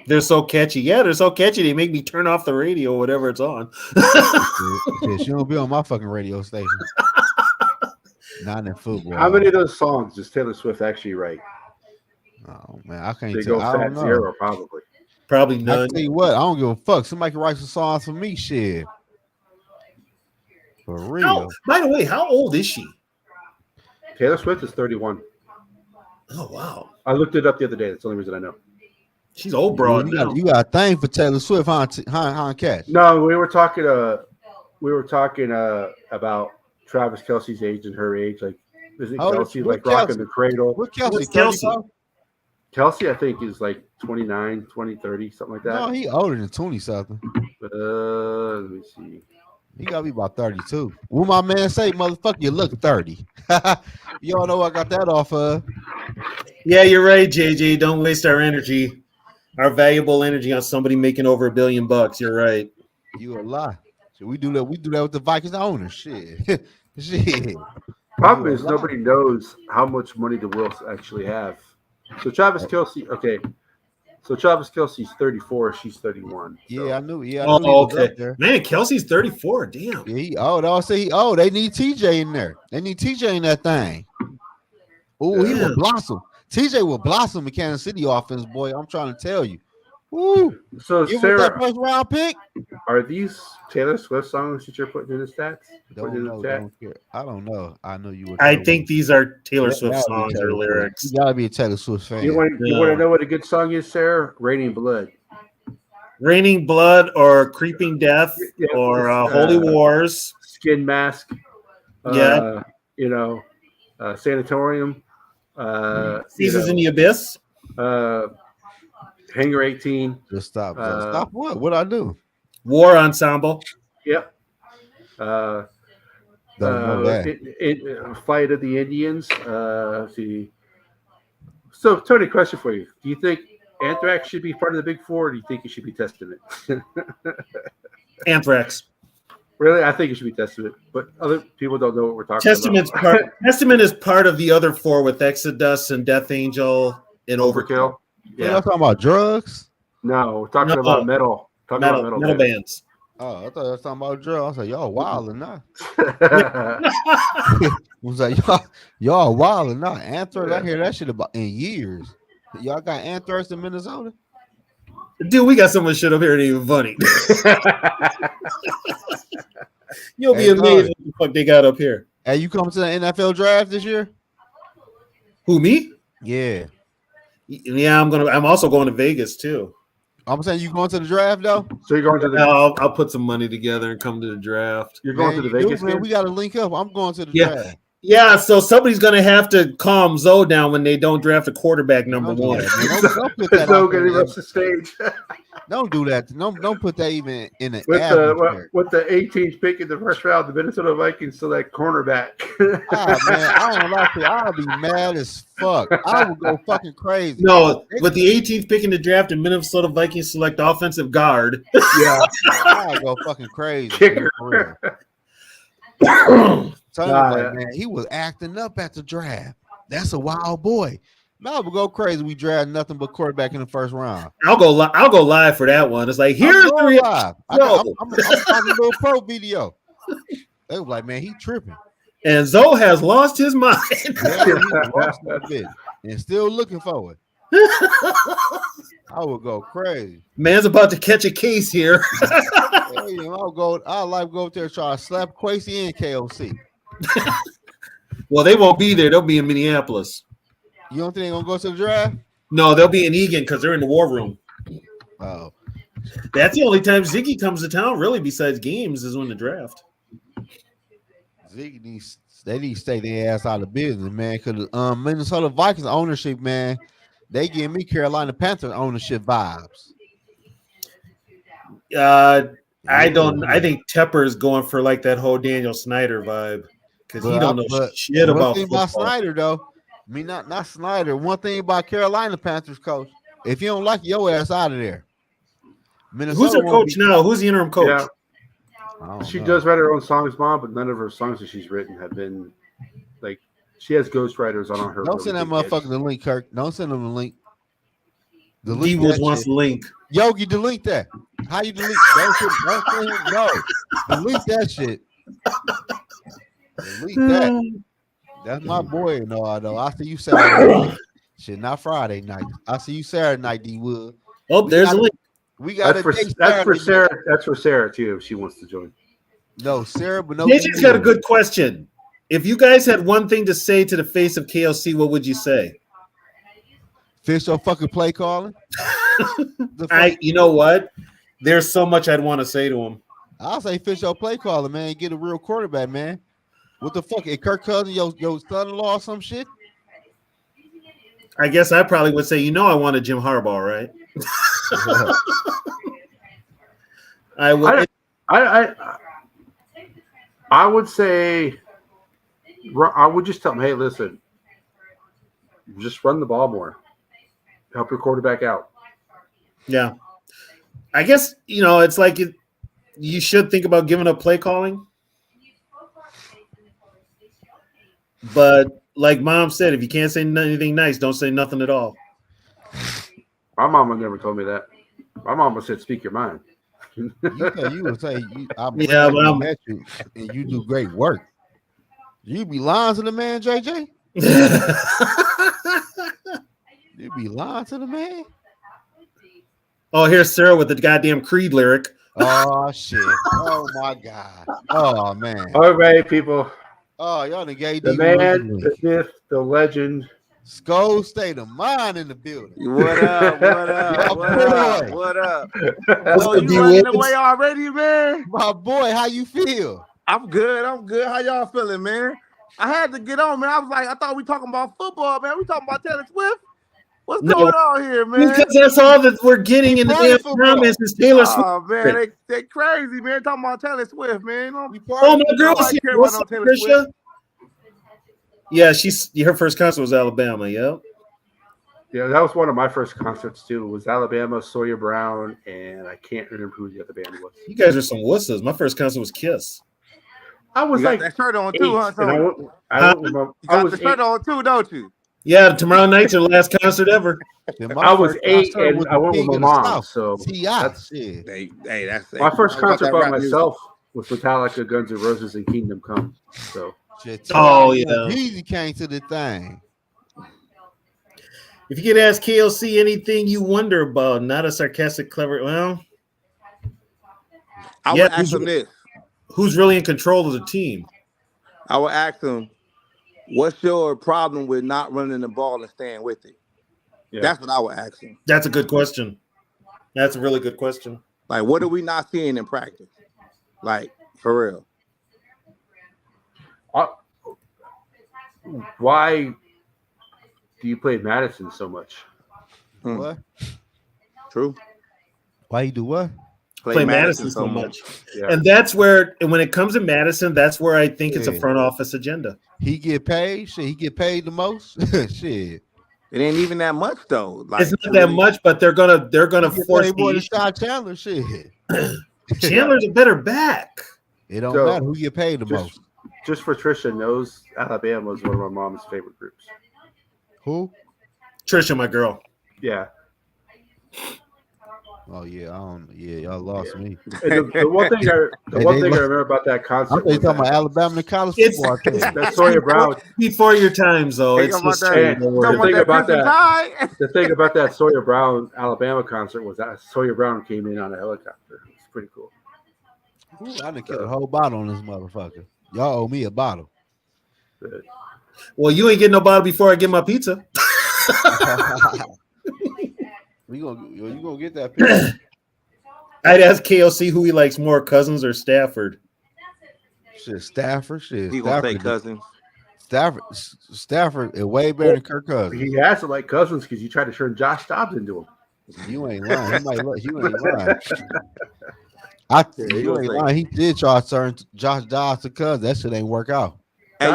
Speaker 3: They're so catchy. Yeah, they're so catchy. They make me turn off the radio or whatever it's on.
Speaker 6: She don't be on my fucking radio station. Not in football.
Speaker 1: How many of those songs does Taylor Swift actually write?
Speaker 6: Oh man, I can't
Speaker 1: they
Speaker 6: tell.
Speaker 1: Go fat zero, probably.
Speaker 3: Probably none.
Speaker 6: I tell you what, I don't give a fuck. Somebody can write some songs for me, shit. For real.
Speaker 3: By the way, how old is she?
Speaker 1: Taylor Swift is 31.
Speaker 3: Oh wow!
Speaker 1: I looked it up the other day. That's the only reason I know.
Speaker 3: She's old, bro.
Speaker 6: You got a thing for Taylor Swift, huh, Cat?
Speaker 1: No, we were talking about Travis Kelce's age and her age. Like, isn't Kelsey like rocking the cradle?
Speaker 6: What Kelsey?
Speaker 1: Kelsey, I think, is like 29, 20, 30, something like that.
Speaker 6: No, he older than 20 something.
Speaker 1: Let me see.
Speaker 6: He gotta be about 32. What my man say, motherfucker, you look 30. You all know I got that off of.
Speaker 3: Yeah, you're right, JJ. Don't waste our energy. Our valuable energy on somebody making over $1 billion. You're right.
Speaker 6: You a lie. So we do that. We do that with the Vikings owners. Shit. Shit.
Speaker 1: Problem is nobody knows how much money the Wills actually have. So Travis Kelce, okay. So Travis Kelce's 34. She's 31. So.
Speaker 6: Yeah, I knew. Yeah.
Speaker 3: I knew okay. Man, Kelsey's 34. Damn.
Speaker 6: Yeah, he old. I'll say he old. They need TJ in there. They need TJ in that thing. Oh, he will blossom. TJ will blossom in Kansas City offense, boy. I'm trying to tell you. Woo.
Speaker 1: So
Speaker 6: Give us that
Speaker 1: Sarah,
Speaker 6: first round pick.
Speaker 1: are these Taylor Swift songs that you're putting in the stats?
Speaker 6: Don't know. Don't care. I don't know. I know you were.
Speaker 3: I think these are Taylor
Speaker 6: That
Speaker 3: Swift
Speaker 6: gotta be
Speaker 3: songs
Speaker 6: Taylor
Speaker 3: or
Speaker 6: Swift.
Speaker 3: lyrics.
Speaker 6: You gotta be a Taylor Swift fan.
Speaker 1: You want to know what a good song is, Sarah? Raining Blood.
Speaker 3: Raining Blood or Creeping Death or Holy Wars.
Speaker 1: Skin Mask.
Speaker 3: Yeah.
Speaker 1: Sanatorium.
Speaker 3: Seasons in the Abyss.
Speaker 1: Hangar 18.
Speaker 6: Just stop. Stop what? What I do?
Speaker 3: War Ensemble.
Speaker 1: Yep.
Speaker 6: Don't know that.
Speaker 1: Fight of the Indians. Let's see. So, Tony, question for you. Do you think Anthrax should be part of the Big Four, or do you think it should be Testament?
Speaker 3: Anthrax.
Speaker 1: Really? I think it should be Testament, but other people don't know what we're talking about.
Speaker 3: Testament is part of the other four with Exodus and Death Angel and Overkill.
Speaker 6: Yeah. Y'all talking about drugs?
Speaker 1: No, we're talking about metal.
Speaker 3: Metal bands.
Speaker 6: Oh, I thought I was talking about drugs. I was like, y'all wilding now. I was like, y'all wilding now. Anthrax, I hear that shit about in years. Y'all got anthrax in Minnesota?
Speaker 3: Dude, we got so much shit up here that ain't even funny. You'll be amazed what the fuck they got up here.
Speaker 6: Hey, you coming to the NFL draft this year?
Speaker 3: Who, me?
Speaker 6: Yeah.
Speaker 3: Yeah, I'm also going to Vegas too.
Speaker 6: I'm saying you going to the draft though?
Speaker 1: So you're going to the
Speaker 3: I'll put some money together and come to the draft.
Speaker 1: You're going to the Vegas game?
Speaker 6: We gotta link up. I'm going to the draft.
Speaker 3: Yeah, so somebody's gonna have to calm Zoe down when they don't draft a quarterback number one.
Speaker 6: Don't put that
Speaker 1: Zoe getting up the stage.
Speaker 6: Don't do that. Don't put that even in the
Speaker 1: with the 18th pick in the first round, the Minnesota Vikings select cornerback.
Speaker 6: Man, I don't like it. I'll be mad as fuck. I would go fucking crazy.
Speaker 3: No, with the 18th pick in the draft, and Minnesota Vikings select offensive guard.
Speaker 1: Yeah,
Speaker 6: I'll go fucking crazy.
Speaker 1: Kicker.
Speaker 6: Man, he was acting up at the draft. That's a wild boy. I would go crazy. We draft nothing but quarterback in the first round.
Speaker 3: I'll go live for that one. It's like here's the
Speaker 6: live. I'm a little pro video. They were like, man, he tripping.
Speaker 3: And Zoe has lost his mind.
Speaker 6: And still looking for it. I would go crazy.
Speaker 3: Man's about to catch a case here.
Speaker 6: I'll go up there and try to slap Quasey and KOC.
Speaker 3: Well, they won't be there. They'll be in Minneapolis.
Speaker 6: You don't think they're gonna go to the draft?
Speaker 3: No, they'll be in Egan because they're in the war room.
Speaker 6: Oh.
Speaker 3: That's the only time Ziggy comes to town, really, besides games, is when the draft.
Speaker 6: Ziggy needs to stay their ass out of business, man. Because Minnesota Vikings ownership, man, they give me Carolina Panthers ownership vibes.
Speaker 3: I think Tepper's going for like that whole Daniel Snyder vibe because he don't know shit about football.
Speaker 6: About Snyder though. I mean, not Snyder. One thing about Carolina Panthers coach, if you don't like your ass out of there.
Speaker 3: Minnesota Who's their coach now? Who's the interim coach?
Speaker 1: Yeah. She does write her own songs, Mom, but none of her songs that she's written have been like she has ghostwriters on her.
Speaker 6: Don't send that motherfucker the link, Kirk. Don't send him the link.
Speaker 3: He wants the link.
Speaker 6: Yogi, delete that. How you delete? Don't send him. No, delete that shit. Delete that. That's my boy. No, I know. I see you Saturday night. Shit, not Friday night. I see you Saturday night, D Wood.
Speaker 3: Oh, there's a link.
Speaker 6: We got
Speaker 1: that's for Sarah. That's for Sarah too, if she wants to join.
Speaker 6: No, Sarah, but no.
Speaker 3: JJ's got a good question. If you guys had one thing to say to the face of KLC, what would you say?
Speaker 6: Fix your fucking play calling.
Speaker 3: You know what? There's so much I'd want to say to him.
Speaker 6: I'll say fix your play calling, man. Get a real quarterback, man. What the fuck? Is Kirk Cousins your son-in-law or some shit?
Speaker 3: I guess I probably would say, I wanted Jim Harbaugh, right? I would.
Speaker 1: I would say, I would just tell him, hey, listen, just run the ball more. Help your quarterback out.
Speaker 3: Yeah. I guess, it's like you should think about giving up play calling. But like Mom said, if you can't say anything nice, don't say nothing at all.
Speaker 1: My mama never told me that. My mama said, speak your mind.
Speaker 6: You would say,
Speaker 3: but
Speaker 6: met you, and you do great work. You be lying to the man, JJ? You be lying to the man?
Speaker 3: Oh, here's Sarah with the goddamn Creed lyric.
Speaker 6: Oh shit! Oh my god! Oh man!
Speaker 1: All right, people.
Speaker 6: Oh, y'all done gave
Speaker 1: The
Speaker 6: these
Speaker 1: man,
Speaker 6: link.
Speaker 1: the myth, the legend.
Speaker 6: Skull State of Mind in the building.
Speaker 7: What up? What up? What up? What up? Oh, you running away already, man?
Speaker 6: My boy, how you feel?
Speaker 7: I'm good. I'm good. How y'all feeling, man? I had to get on, man. I was like, I thought we talking about football, man. We talking about Taylor Swift. What's going on here, man?
Speaker 3: Because that's all that we're getting in the damn comments is Taylor Swift.
Speaker 7: Oh man, they crazy, man. Talking about Taylor Swift, man.
Speaker 3: Oh, my girl's here. What's up, Trisha? Yeah, her first concert was Alabama. Yep.
Speaker 1: Yeah, that was one of my first concerts too. It was Alabama, Sawyer Brown, and I can't remember who the other band was.
Speaker 3: You guys are some wusses. My first concert was Kiss.
Speaker 1: I was
Speaker 7: you
Speaker 1: like
Speaker 7: got that shirt on too, huh?
Speaker 1: You
Speaker 7: got the shirt on too, don't you?
Speaker 3: Yeah, tomorrow night's your last concert ever.
Speaker 1: I was 8 and I went with my mom. So
Speaker 6: that's
Speaker 1: my first concert by myself was Metallica, Guns N' Roses, and Kingdom Come. So
Speaker 3: oh yeah,
Speaker 6: Easy came to the thing.
Speaker 3: If you could ask KLC anything you wonder about, not a sarcastic, clever. Well,
Speaker 7: I would ask him this:
Speaker 3: who's really in control of the team?
Speaker 7: I would ask him, what's your problem with not running the ball and staying with it? Yeah. That's what I would ask him.
Speaker 3: That's a good question. That's a really good question.
Speaker 7: Like, what are we not seeing in practice? Like, for real.
Speaker 1: Why do you play Madison so much?
Speaker 6: What?
Speaker 7: True.
Speaker 6: Why you do what?
Speaker 3: Play Madison so much. Yeah. And that's where, and when it comes to Madison, that's where I think it's a front office agenda.
Speaker 6: He get paid. Shit, he get paid the most. Shit.
Speaker 7: It ain't even that much though. Like,
Speaker 3: it's not that much, but they're gonna force
Speaker 6: more than Chandler. Shit.
Speaker 3: Chandler's a better back.
Speaker 6: It don't matter who get paid the most.
Speaker 1: Just for Trisha knows, Alabama was one of my mom's favorite groups.
Speaker 6: Who?
Speaker 3: Trisha, my girl.
Speaker 1: Yeah.
Speaker 6: Oh yeah, y'all lost me.
Speaker 1: The one thing I remember about that concert.
Speaker 6: I'm talking about Alabama and college football.
Speaker 1: That Sawyer Brown
Speaker 3: before your times, though. It's just
Speaker 1: the thing about that Sawyer Brown Alabama concert was that Sawyer Brown came in on a helicopter. It was pretty cool.
Speaker 6: Ooh, I done killed a whole bottle on this motherfucker. Y'all owe me a bottle.
Speaker 1: Good.
Speaker 3: Well, you ain't getting no bottle before I get my pizza.
Speaker 6: You gonna get that pizza?
Speaker 3: I'd ask KLC who he likes more, Cousins or Stafford.
Speaker 6: Shit, Stafford. Shit,
Speaker 7: he gonna say Cousins.
Speaker 6: Stafford is way better than Kirk Cousins.
Speaker 1: He has to like Cousins because you tried to turn Josh Dobbs into him.
Speaker 6: You ain't lying. You ain't lying. You ain't lying. He did try to turn Josh Dobbs to Cousins. That shit ain't work out.
Speaker 7: Hey,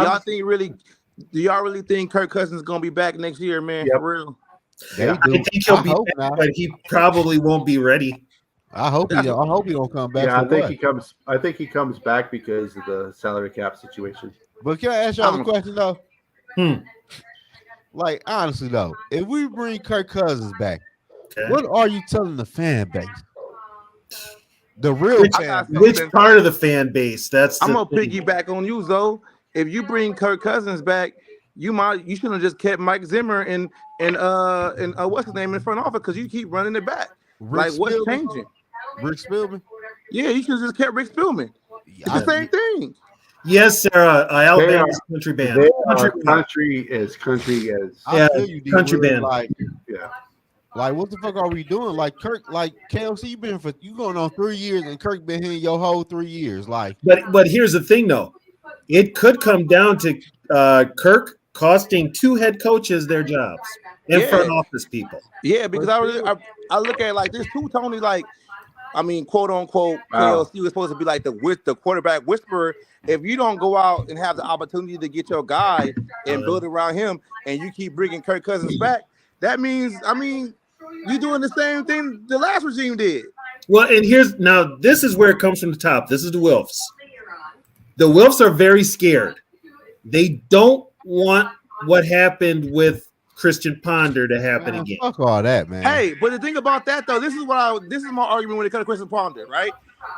Speaker 7: do y'all really think Kirk Cousins is gonna be back next year, man? Yep. For real?
Speaker 3: I think he'll be back, but he probably won't be ready.
Speaker 6: I hope he don't come back.
Speaker 1: Yeah, I think he comes back because of the salary cap situation.
Speaker 6: But can I ask y'all a question though? Like honestly though, if we bring Kirk Cousins back, what are you telling the fan base? The real fan base.
Speaker 3: Which part of the fan base?
Speaker 7: I'm gonna piggyback on you, Zoe. If you bring Kirk Cousins back, you should have just kept Mike Zimmer and what's his name in front office because you keep running it back. What's changing?
Speaker 6: Rick Spielman.
Speaker 7: Yeah, you should have just kept Rick Spielman. It's the same thing.
Speaker 3: Yes, Sarah. Alabama's country band.
Speaker 1: Country as country as
Speaker 3: country band.
Speaker 6: Like what the fuck are we doing? Like Kirk, like KLC, you going on 3 years and Kirk been here your whole 3 years. Like,
Speaker 3: but here's the thing though, it could come down to Kirk costing 2 head coaches their jobs and front office people.
Speaker 7: Yeah, because I look at it like this too, Tony. Like, I mean, quote unquote, KLC was supposed to be like the quarterback whisperer. If you don't go out and have the opportunity to get your guy and build around him, and you keep bringing Kirk Cousins back, that means, you're doing the same thing the last regime did.
Speaker 3: Well, and this is where it comes from the top. This is the Wilfs. The Wilfs are very scared. They don't want what happened with Christian Ponder to happen again.
Speaker 6: Fuck all that, man.
Speaker 7: Hey, but the thing about that though, this is my argument when it comes to Christian Ponder, right?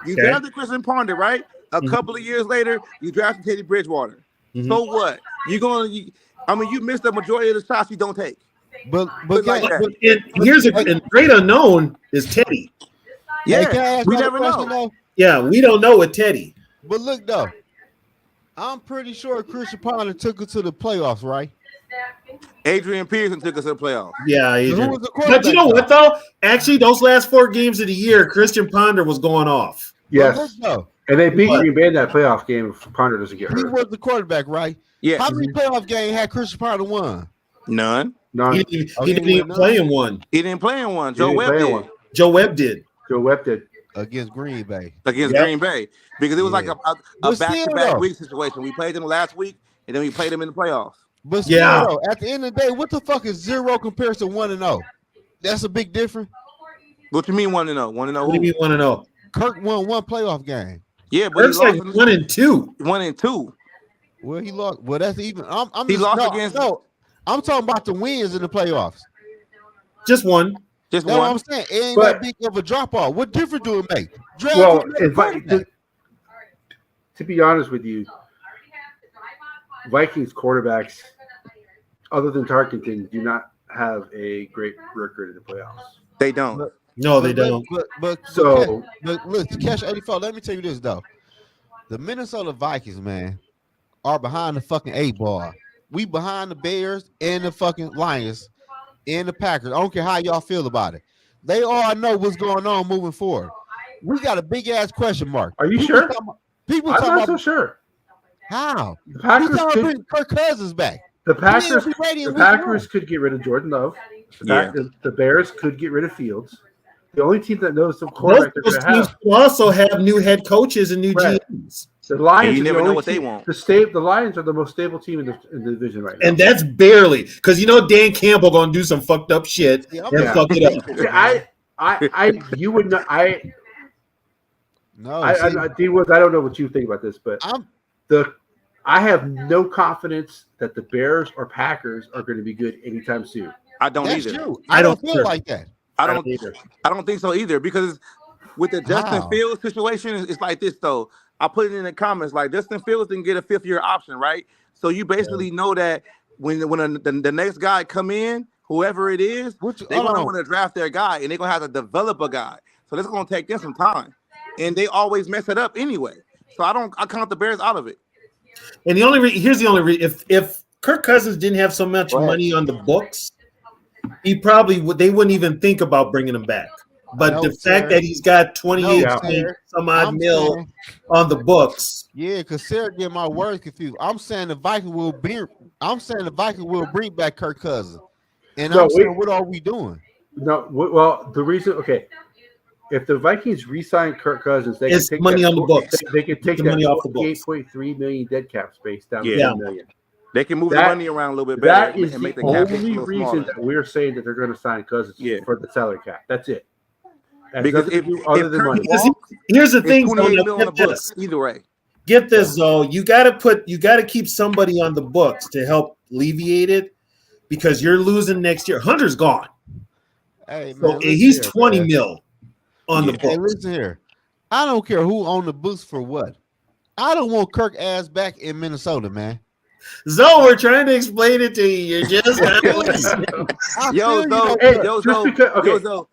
Speaker 7: You drafted Christian Ponder, right? A couple of years later, you drafted Teddy Bridgewater. So what? You missed the majority of the shots you don't take.
Speaker 6: But
Speaker 7: like that.
Speaker 3: And here's a great unknown is Teddy.
Speaker 7: Yeah, we never know.
Speaker 6: Though?
Speaker 3: Yeah, we don't know with Teddy.
Speaker 6: But look though, I'm pretty sure Christian Ponder took us to the playoffs, right?
Speaker 7: Adrian Peterson took us to the playoffs.
Speaker 3: Yeah,
Speaker 6: So who was the
Speaker 3: but
Speaker 6: quarterback?
Speaker 3: you know what though? Actually, those last 4 games of the year, Christian Ponder was going off.
Speaker 1: Yes.
Speaker 6: But look, though,
Speaker 1: And they beat Green Bay in that playoff game if Ponder doesn't get
Speaker 6: he
Speaker 1: hurt.
Speaker 6: was the quarterback, right?
Speaker 7: Yeah.
Speaker 6: How many playoff games had Christian Ponder won?
Speaker 7: None.
Speaker 1: None.
Speaker 3: He didn't even play in one.
Speaker 7: He didn't play in one.
Speaker 1: He
Speaker 7: Joe
Speaker 1: didn't
Speaker 7: Webb
Speaker 1: play in
Speaker 7: did
Speaker 1: one.
Speaker 3: Joe Webb did.
Speaker 1: Joe Webb did.
Speaker 6: Against Green Bay.
Speaker 7: Against
Speaker 3: Yep.
Speaker 7: Green Bay. Because it was like a
Speaker 6: But still,
Speaker 7: back-to-back
Speaker 6: though.
Speaker 7: week situation. We played them last week, and then we played them in the playoffs.
Speaker 6: But still,
Speaker 3: Yeah.
Speaker 6: though, at the end of the day, what the fuck is 0 compared to 1-0? That's a big difference.
Speaker 7: What you mean 1-0? 1-0
Speaker 3: What do
Speaker 7: who?
Speaker 3: you want to know?
Speaker 6: Kirk won 1 playoff game.
Speaker 7: Yeah, but
Speaker 3: Kirk's
Speaker 7: he
Speaker 3: like
Speaker 7: lost
Speaker 3: 1 and 2.
Speaker 7: 1 and 2.
Speaker 6: Well, he lost. Well, that's even.
Speaker 7: He lost against-
Speaker 6: No, I'm talking about the wins in the playoffs.
Speaker 3: Just one.
Speaker 7: Just
Speaker 6: That's what I'm
Speaker 7: one.
Speaker 6: saying. It ain't
Speaker 1: But-
Speaker 6: that big of a drop off. What difference do it make? Draft
Speaker 1: Well,
Speaker 6: another quarterback.
Speaker 1: to be honest with you, Vikings quarterbacks, other than Tarkenton, do not have a great record in the playoffs.
Speaker 7: They don't.
Speaker 3: No, they don't.
Speaker 1: So-
Speaker 6: but look, to catch 84, let me tell you this though. The Minnesota Vikings, man, are behind the fucking 8-ball. We behind the Bears and the fucking Lions and the Packers. I don't care how y'all feel about it. They all know what's going on moving forward. We got a big ass question mark.
Speaker 1: Are you sure?
Speaker 6: People
Speaker 1: I'm
Speaker 6: talking
Speaker 1: not
Speaker 6: about
Speaker 1: so sure.
Speaker 6: how.
Speaker 1: The Packers
Speaker 6: We talking
Speaker 1: could,
Speaker 6: about bringing Kirk Cousins back.
Speaker 1: the Packers,
Speaker 6: He ready in
Speaker 1: the
Speaker 6: week
Speaker 1: Packers
Speaker 6: one.
Speaker 1: could get rid of Jordan Love.
Speaker 7: Yeah.
Speaker 1: The Bears could get rid of Fields. The only team that knows the
Speaker 3: Most
Speaker 1: quarterback they're
Speaker 3: of those
Speaker 1: going to
Speaker 3: teams
Speaker 1: have,
Speaker 3: will also have new head coaches and new
Speaker 1: Right.
Speaker 3: GMs.
Speaker 1: the Lions.
Speaker 7: And you
Speaker 1: are the
Speaker 7: never know
Speaker 1: only
Speaker 7: what they
Speaker 1: team-
Speaker 7: want.
Speaker 1: The Lions are the most stable team in the division right now.
Speaker 3: And that's barely because you know Dan Campbell gonna do some fucked up shit
Speaker 6: Yeah,
Speaker 3: and
Speaker 1: Yeah.
Speaker 3: fuck it up.
Speaker 1: See, you would not.
Speaker 6: No, see,
Speaker 1: D Woods, I don't know what you think about this, but
Speaker 6: I'm
Speaker 1: I have no confidence that the Bears or Packers are going to be good anytime soon.
Speaker 7: I don't
Speaker 6: that's
Speaker 7: either.
Speaker 6: true.
Speaker 3: I
Speaker 6: I
Speaker 3: don't
Speaker 6: don't feel
Speaker 3: either.
Speaker 6: like that.
Speaker 7: I don't
Speaker 1: either.
Speaker 7: I don't think so either because with the Justin
Speaker 6: How?
Speaker 7: Fields situation, it's like this though. I put it in the comments like Justin Fields didn't get a 5th-year option, right? So you basically know that when the next guy come in, whoever it is, they're going to want to draft their guy and they're going to have to develop a guy. So that's going to take them some time, and they always mess it up anyway. So I count the Bears out of it.
Speaker 3: And the only here's the only if Kirk Cousins didn't have so much money on the books, he probably they wouldn't even think about bringing him back. But
Speaker 6: No,
Speaker 3: the
Speaker 6: sir.
Speaker 3: fact that he's got 28
Speaker 6: No,
Speaker 3: point
Speaker 6: sir.
Speaker 3: some odd
Speaker 6: I'm
Speaker 3: mil
Speaker 6: saying-
Speaker 3: on the books,
Speaker 6: Yeah, because Sarah get my words confused. I'm saying the Vikings will bring back Kirk Cousins. And
Speaker 1: No,
Speaker 6: I'm saying, what are we doing?
Speaker 1: No, well, the reason, okay, if the Vikings re-sign Kirk Cousins, they
Speaker 3: It's
Speaker 1: can take
Speaker 3: money
Speaker 1: that,
Speaker 3: on the books.
Speaker 1: They can take
Speaker 3: The
Speaker 1: that
Speaker 3: money off the books.
Speaker 1: $48.3 million dead cap space down to
Speaker 7: Yeah.
Speaker 1: $10 million.
Speaker 7: They can move the
Speaker 1: That-
Speaker 7: money around a little bit better
Speaker 1: That is
Speaker 7: and make
Speaker 1: the
Speaker 7: the cap hit a
Speaker 1: only
Speaker 7: little
Speaker 1: reason
Speaker 7: smaller.
Speaker 1: that we're saying that they're going to sign Cousins
Speaker 7: Yeah.
Speaker 1: for the salary cap. That's it. Has
Speaker 7: Because
Speaker 1: nothing
Speaker 7: if,
Speaker 1: to do other
Speaker 7: if
Speaker 1: than
Speaker 7: Kirk
Speaker 1: money.
Speaker 3: Because
Speaker 7: walks,
Speaker 3: here's the
Speaker 7: it's
Speaker 3: thing.
Speaker 7: 28
Speaker 3: though,
Speaker 7: mil on the
Speaker 3: get
Speaker 7: books
Speaker 3: this.
Speaker 7: either way.
Speaker 3: Get this though, you got to keep somebody on the books to help alleviate it because you're losing next year. Hunter's gone,
Speaker 6: Hey,
Speaker 3: so
Speaker 6: man, listen
Speaker 3: he's
Speaker 6: here,
Speaker 3: 20
Speaker 6: man.
Speaker 3: mil on the
Speaker 6: Hey,
Speaker 3: books.
Speaker 6: listen here. I don't care who on the books for what. I don't want Kirk ass back in Minnesota, man.
Speaker 3: Zoe, we're trying to explain it to you. You're just not listening.
Speaker 6: I
Speaker 7: Yo,
Speaker 6: feel you,
Speaker 7: Zo,
Speaker 1: Hey,
Speaker 7: yo,
Speaker 1: just
Speaker 7: Zo,
Speaker 1: because- okay.
Speaker 7: yo, Zo,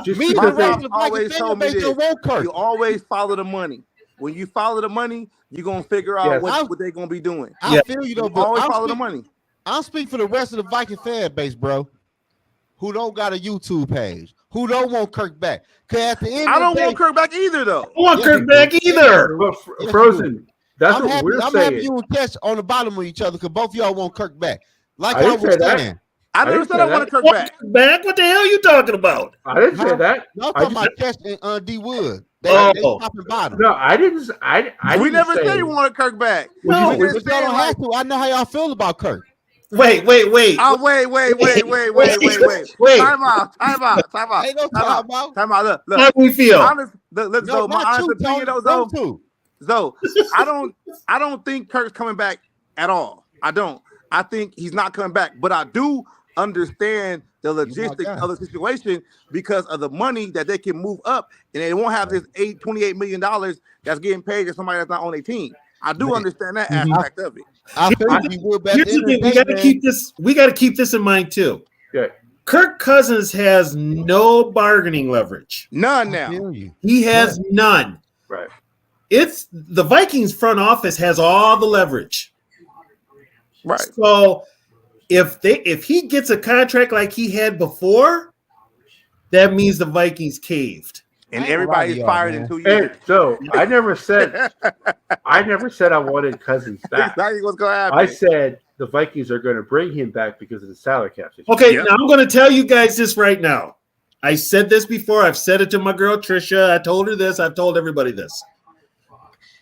Speaker 1: Just
Speaker 6: Me,
Speaker 1: because
Speaker 6: the
Speaker 1: they-
Speaker 6: rest of the
Speaker 7: always
Speaker 6: Vikings
Speaker 7: told me
Speaker 6: they still
Speaker 7: this.
Speaker 6: want Kirk.
Speaker 7: You always follow the money. When you follow the money, you're gonna figure out
Speaker 1: Yes.
Speaker 7: what they're gonna be doing.
Speaker 6: I
Speaker 3: Yeah.
Speaker 6: feel you though,
Speaker 7: You
Speaker 6: but
Speaker 7: always
Speaker 6: I'm
Speaker 7: follow the
Speaker 6: speak-
Speaker 7: money.
Speaker 6: I'm speaking for the rest of the Viking fan base, bro, who don't got a YouTube page, who don't want Kirk back. Cause at the end
Speaker 7: I
Speaker 6: of
Speaker 7: don't
Speaker 6: the day,
Speaker 7: want Kirk back either, though.
Speaker 3: I don't want
Speaker 6: Yeah,
Speaker 3: Kirk back either.
Speaker 1: But
Speaker 6: Yes,
Speaker 1: Frozen, that's
Speaker 6: I'm
Speaker 1: what
Speaker 6: happy.
Speaker 1: we're
Speaker 6: I'm
Speaker 1: saying.
Speaker 6: happy you and Cash on the bottom of each other because both of y'all want Kirk back. Like
Speaker 1: I
Speaker 6: I,
Speaker 1: didn't
Speaker 6: was
Speaker 1: say that.
Speaker 6: saying,
Speaker 7: I never
Speaker 1: didn't
Speaker 7: said
Speaker 1: say
Speaker 7: I wanted
Speaker 1: that.
Speaker 7: Kirk
Speaker 3: Want
Speaker 7: back.
Speaker 3: Kirk back? What the hell are you talking about?
Speaker 1: I didn't say
Speaker 6: Huh?
Speaker 1: that.
Speaker 6: y'all
Speaker 1: I
Speaker 6: talking
Speaker 1: just
Speaker 6: about Cash and D Wood. They
Speaker 3: Oh.
Speaker 6: top and bottom.
Speaker 1: No, I didn't. I
Speaker 7: We
Speaker 1: didn't
Speaker 7: never
Speaker 1: say
Speaker 7: said we wanted Kirk back.
Speaker 3: No,
Speaker 7: we
Speaker 6: But
Speaker 7: just
Speaker 6: y'all
Speaker 7: said
Speaker 6: don't
Speaker 7: like,
Speaker 6: have to. I know how y'all feel about Kirk.
Speaker 3: Wait.
Speaker 7: wait.
Speaker 3: Wait.
Speaker 7: Time out.
Speaker 6: Ain't no
Speaker 7: Time out.
Speaker 6: time out.
Speaker 7: Time out. Look.
Speaker 3: How do we feel?
Speaker 7: Look,
Speaker 6: No,
Speaker 7: Zo, my
Speaker 6: not
Speaker 7: honest
Speaker 6: you,
Speaker 7: opinion,
Speaker 6: Tony.
Speaker 7: though,
Speaker 6: Them two.
Speaker 7: Zo, I don't think Kirk's coming back at all. I don't. I think he's not coming back, but I do understand the logistics
Speaker 6: guy.
Speaker 7: of the situation because of the money that they can move up, and they won't have this $28 million that's getting paid to somebody that's not on their team. I do understand that
Speaker 3: Mhm.
Speaker 7: aspect of it.
Speaker 6: I feel you would, but at
Speaker 3: Here's the
Speaker 6: the end
Speaker 3: thing:
Speaker 6: of the day, man,
Speaker 3: we got to keep this in mind too.
Speaker 1: Yeah.
Speaker 3: Kirk Cousins has no bargaining leverage.
Speaker 7: None now.
Speaker 3: He has none.
Speaker 1: Right.
Speaker 3: It's the Vikings front office has all the leverage.
Speaker 7: Right.
Speaker 3: So if he gets a contract like he had before, that means the Vikings caved.
Speaker 7: And everybody's fired in 2 years.
Speaker 1: Hey, so I never said I wanted Cousins back.
Speaker 7: Exactly what's gonna happen.
Speaker 1: I said the Vikings are going to bring him back because of the salary cap situation.
Speaker 3: Okay, now I'm going to tell you guys this right now. I said this before. I've said it to my girl Trisha. I told her this. I've told everybody this.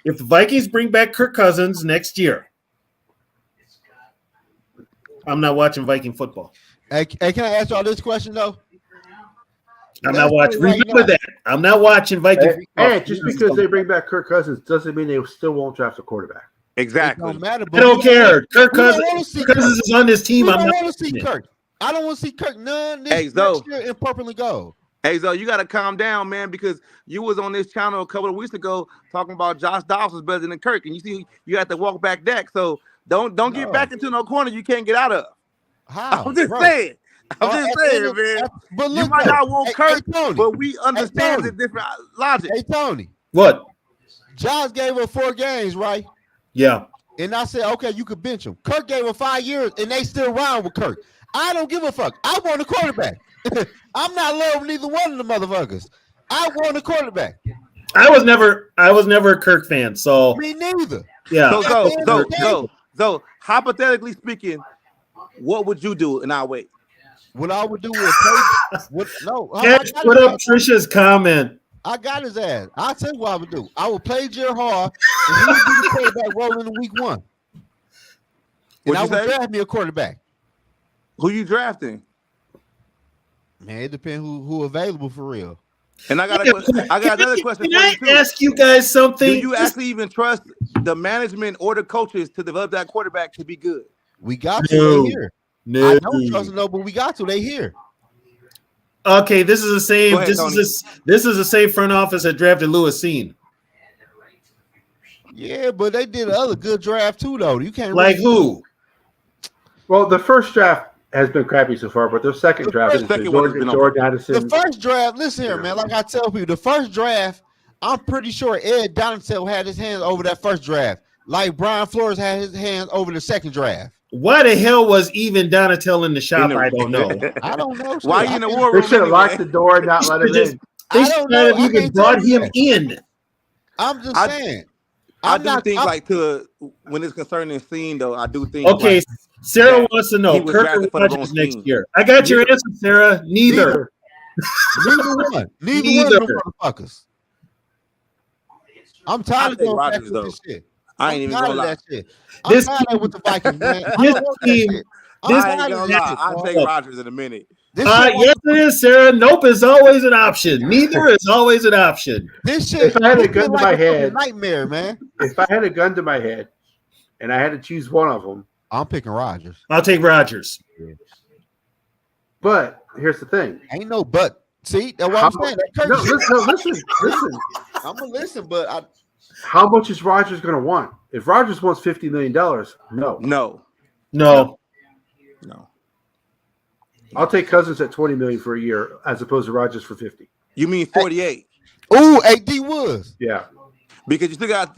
Speaker 3: If the Vikings bring back Kirk Cousins next year, I'm not watching Viking football.
Speaker 6: Hey, can I ask y'all this question though?
Speaker 3: I'm not watching. Remember that. I'm not watching Viking football.
Speaker 1: And just because they bring back Kirk Cousins doesn't mean they still won't draft a quarterback.
Speaker 7: Exactly.
Speaker 6: It don't matter,
Speaker 3: I don't care. Kirk Cousins is on this team.
Speaker 6: I don't want to see Kirk. I don't want to see Kirk none next year in purple and gold.
Speaker 7: Hey, Zo, you got to calm down, man, because you was on this channel a couple of weeks ago talking about Josh Dobbs was better than Kirk, and you see you have to walk back that. So don't get back into no corner you can't get out of.
Speaker 6: How?
Speaker 7: I'm just saying. I'm just saying, man.
Speaker 6: But look,
Speaker 7: you might not want Kirk,
Speaker 6: Tony,
Speaker 7: but we understand the different logic.
Speaker 6: Hey, Tony.
Speaker 3: What?
Speaker 6: Josh gave up 4 games, right?
Speaker 3: Yeah.
Speaker 6: And I said, okay, you could bench him. Kirk gave up 5 years, and they still round with Kirk. I don't give a fuck. I want a quarterback. I'm not loving neither one of the motherfuckers. I want a quarterback.
Speaker 3: I was never a Kirk fan, so
Speaker 6: me neither.
Speaker 3: Yeah.
Speaker 7: So hypothetically speaking, what would you do in our way?
Speaker 6: What I would do is
Speaker 3: put up Trisha's comment.
Speaker 6: I got his ass. I'll tell you what I would do. I would play Jared Hall, and he would be the quarterback rolling in week 1. And I would draft me a quarterback.
Speaker 7: Who you drafting?
Speaker 6: Man, it depends who available for real.
Speaker 7: And I got another question.
Speaker 3: Can I ask you guys something?
Speaker 7: Do you actually even trust the management or the coaches to develop that quarterback to be good?
Speaker 6: We got to. They here.
Speaker 3: No.
Speaker 6: I don't trust them, but we got to. They here.
Speaker 3: Okay, this is the same.
Speaker 7: Ahead,
Speaker 3: this is the same front office that drafted Lewis Seen.
Speaker 6: Yeah, but they did another good draft too, though. You can't
Speaker 3: who?
Speaker 1: Well, the first draft has been crappy so far, but their second draft is Jordan Addison.
Speaker 6: The first draft, listen here, man. Like I tell people, the first draft, I'm pretty sure Ed Donatell had his hands over that first draft, like Brian Flores had his hands over the second draft.
Speaker 3: Why the hell was even Donatell in the shop? I don't know.
Speaker 6: I don't know.
Speaker 7: Why you in the war room?
Speaker 1: They should have locked the door and not let him in.
Speaker 3: They should have even brought him in.
Speaker 6: I'm just saying.
Speaker 7: I do think when it's concerning Scene, though, I do think.
Speaker 3: Okay, Sarah wants to know Kirk or Rodgers next year. I got your answer, Sarah. Neither.
Speaker 6: Neither one. Neither one of them motherfuckers. I'm tired of going back with this shit.
Speaker 7: I ain't even gonna lie.
Speaker 6: I'm tired with the Vikings, man.
Speaker 3: This team.
Speaker 7: I'll take Rodgers in a minute.
Speaker 3: Yes, it is, Sarah. Nope is always an option. Neither is always an option.
Speaker 6: This shit.
Speaker 1: If I had a gun to my head,
Speaker 6: nightmare, man.
Speaker 1: If I had a gun to my head, and I had to choose one of them,
Speaker 6: I'm picking Rodgers.
Speaker 3: I'll take Rodgers.
Speaker 1: But here's the thing.
Speaker 6: Ain't no but. See, that's what I'm saying.
Speaker 1: Listen.
Speaker 6: I'm gonna listen, but
Speaker 1: how much is Rodgers going to want? If Rodgers wants $50 million, no. I'll take Cousins at $20 million for a year as opposed to Rodgers for $50.
Speaker 7: You mean 48?
Speaker 6: Ooh, AD Woods.
Speaker 1: Yeah.
Speaker 7: Because you still got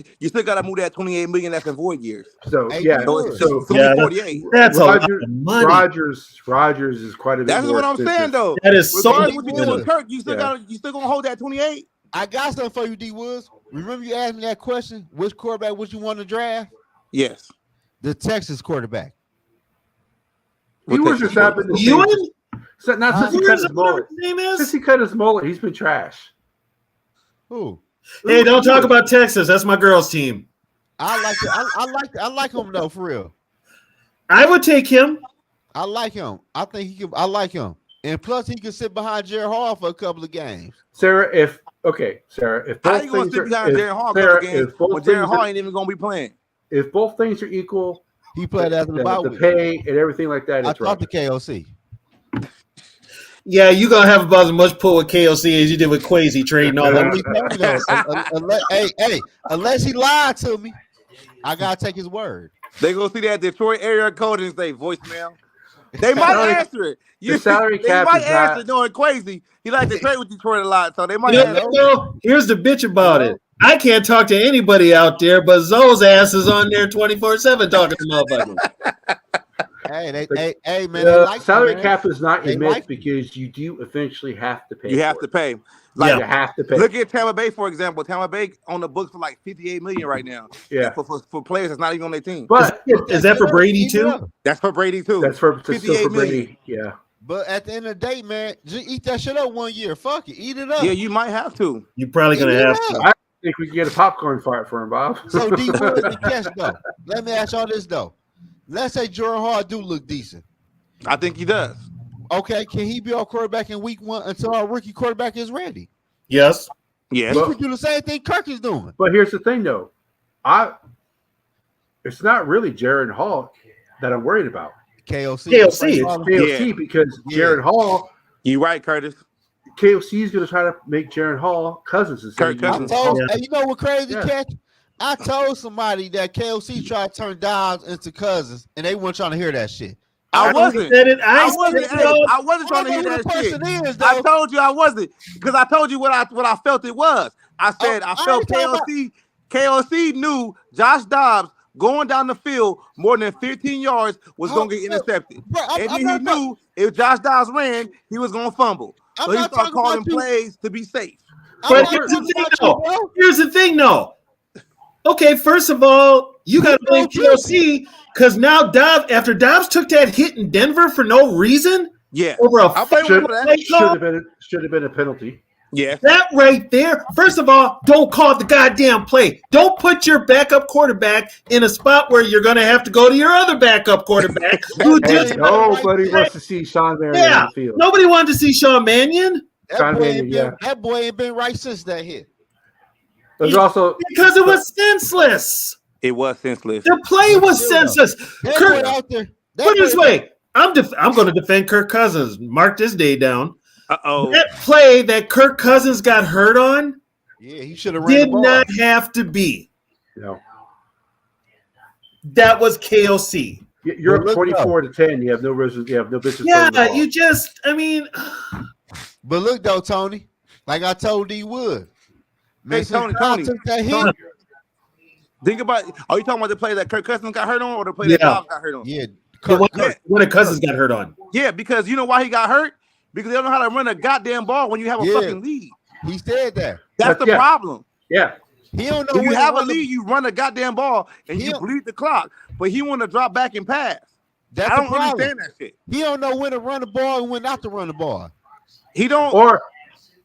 Speaker 7: to move that $28 million that's in void years.
Speaker 1: So
Speaker 7: so 48.
Speaker 3: That's a lot of money.
Speaker 1: Rodgers is quite a bit.
Speaker 7: That's
Speaker 1: more
Speaker 7: what I'm saying, though.
Speaker 3: That is so.
Speaker 7: What you doing with Kirk? You still gonna hold that 28?
Speaker 6: I got something for you, D Woods. Remember you asked me that question? Which quarterback would you want to draft?
Speaker 7: Yes.
Speaker 6: The Texas quarterback.
Speaker 1: He was just not been the same. Not since he cut his mullet. Since he cut his mullet, he's been trash.
Speaker 6: Who?
Speaker 3: Hey, don't talk about Texas. That's my girls' team.
Speaker 6: I like it. I like him though, for real.
Speaker 3: I would take him.
Speaker 6: I like him. I think he can. I like him, and plus he can sit behind Jared Hall for a couple of games.
Speaker 1: Sarah, if both
Speaker 7: how you gonna sit behind Jared Hall games when Jared Hall ain't even gonna be playing?
Speaker 1: If both things are equal,
Speaker 6: he played as
Speaker 1: the pay and everything like that.
Speaker 6: I talked to KOC.
Speaker 3: Yeah, you're gonna have about as much pull with KOC as you did with Quasi trading all that.
Speaker 6: Unless he lied to me, I gotta take his word.
Speaker 7: They gonna see that Detroit area code and say voicemail. They might answer it.
Speaker 1: The salary
Speaker 7: They
Speaker 1: cap
Speaker 7: might
Speaker 1: is
Speaker 7: answer
Speaker 1: not.
Speaker 7: knowing crazy. He likes to trade with Detroit a lot, so they might
Speaker 3: You
Speaker 7: answer.
Speaker 3: know, here's the bitch about it. I can't talk to anybody out there, but Zoe's ass is on there 24/7 talking to motherfuckers.
Speaker 6: Hey, man.
Speaker 1: The salary cap is not a myth
Speaker 6: like
Speaker 1: because you do eventually have to pay.
Speaker 7: You have
Speaker 1: for
Speaker 7: to
Speaker 1: it.
Speaker 7: pay.
Speaker 1: You
Speaker 7: Like
Speaker 1: have to pay.
Speaker 7: look at Tampa Bay, for example. Tampa Bay on the books for like $58 million right now.
Speaker 1: Yeah.
Speaker 7: For players that's not even on their team.
Speaker 1: But
Speaker 3: Is that for Brady too?
Speaker 7: That's for Brady too.
Speaker 1: that's for
Speaker 7: 58
Speaker 1: for
Speaker 7: million.
Speaker 1: Brady. Yeah.
Speaker 6: But at the end of the day, man, just eat that shit up 1 year. Fuck it, eat it up.
Speaker 7: Yeah, you might have to.
Speaker 3: You're probably gonna have to.
Speaker 1: I think we can get a popcorn fight for him, Bob.
Speaker 6: So D Wood the catch though. Let me ask y'all this though. Let's say Jordan Hart do look decent.
Speaker 7: I think he does.
Speaker 6: Okay, can he be our quarterback in week 1 until our rookie quarterback is ready?
Speaker 3: Yes.
Speaker 7: Yeah.
Speaker 6: He could do the same thing Kirk is doing.
Speaker 1: But here's the thing, though. It's not really Jaron Hall that I'm worried about.
Speaker 6: KOC.
Speaker 1: It's KOC because Jaron Hall.
Speaker 7: You right, Curtis.
Speaker 1: KOC is going to try to make Jaron Hall Cousins.
Speaker 7: Kirk Cousins.
Speaker 6: And you know what crazy catch? I told somebody that KOC tried to turn Dobbs into Cousins, and they weren't trying to hear that shit.
Speaker 7: I wasn't. I wasn't trying to hear that shit. I told you I wasn't because I told you what I felt it was. I said I felt KOC knew Josh Dobbs going down the field more than 15 yards was going to get intercepted. And then he knew if Josh Dobbs ran, he was going to fumble. So he started calling plays to be safe.
Speaker 3: But here's the thing, though. Okay, first of all, you got to blame KOC because now after Dobbs took that hit in Denver for no reason, over a
Speaker 1: should have been a penalty.
Speaker 7: Yeah,
Speaker 3: that right there. First of all, don't call the goddamn play. Don't put your backup quarterback in a spot where you're going to have to go to your other backup quarterback.
Speaker 1: Nobody wants to see Sean Mannion on the field.
Speaker 3: Nobody wanted to see Sean Mannion.
Speaker 6: That boy ain't been right since that hit.
Speaker 1: There's also
Speaker 3: because it was senseless.
Speaker 7: It was senseless.
Speaker 3: The play was senseless. Kirk,
Speaker 6: out there.
Speaker 3: Put it this way, I'm going to defend Kirk Cousins. Mark this day down. That play that Kirk Cousins got hurt on,
Speaker 6: he should have
Speaker 3: did not have to be.
Speaker 1: No.
Speaker 3: That was KOC.
Speaker 1: You're up 24-10. You have no business. You have no business.
Speaker 3: Yeah, you just. I mean.
Speaker 6: But look though, Tony. Like I told D Wood.
Speaker 7: Hey, Tony. Think about. Are you talking about the play that Kirk Cousins got hurt on, or the play that Dobbs got hurt on?
Speaker 6: Yeah.
Speaker 3: When the Cousins got hurt on.
Speaker 7: Yeah, because you know why he got hurt? Because they don't know how to run a goddamn ball when you have a fucking lead.
Speaker 6: He said that.
Speaker 7: That's the problem.
Speaker 1: Yeah.
Speaker 6: He don't know
Speaker 7: when you have a lead, you run a goddamn ball and you bleed the clock, but he want to drop back and pass. I don't understand that shit.
Speaker 6: He don't know when to run the ball and when not to run the ball.
Speaker 7: He don't.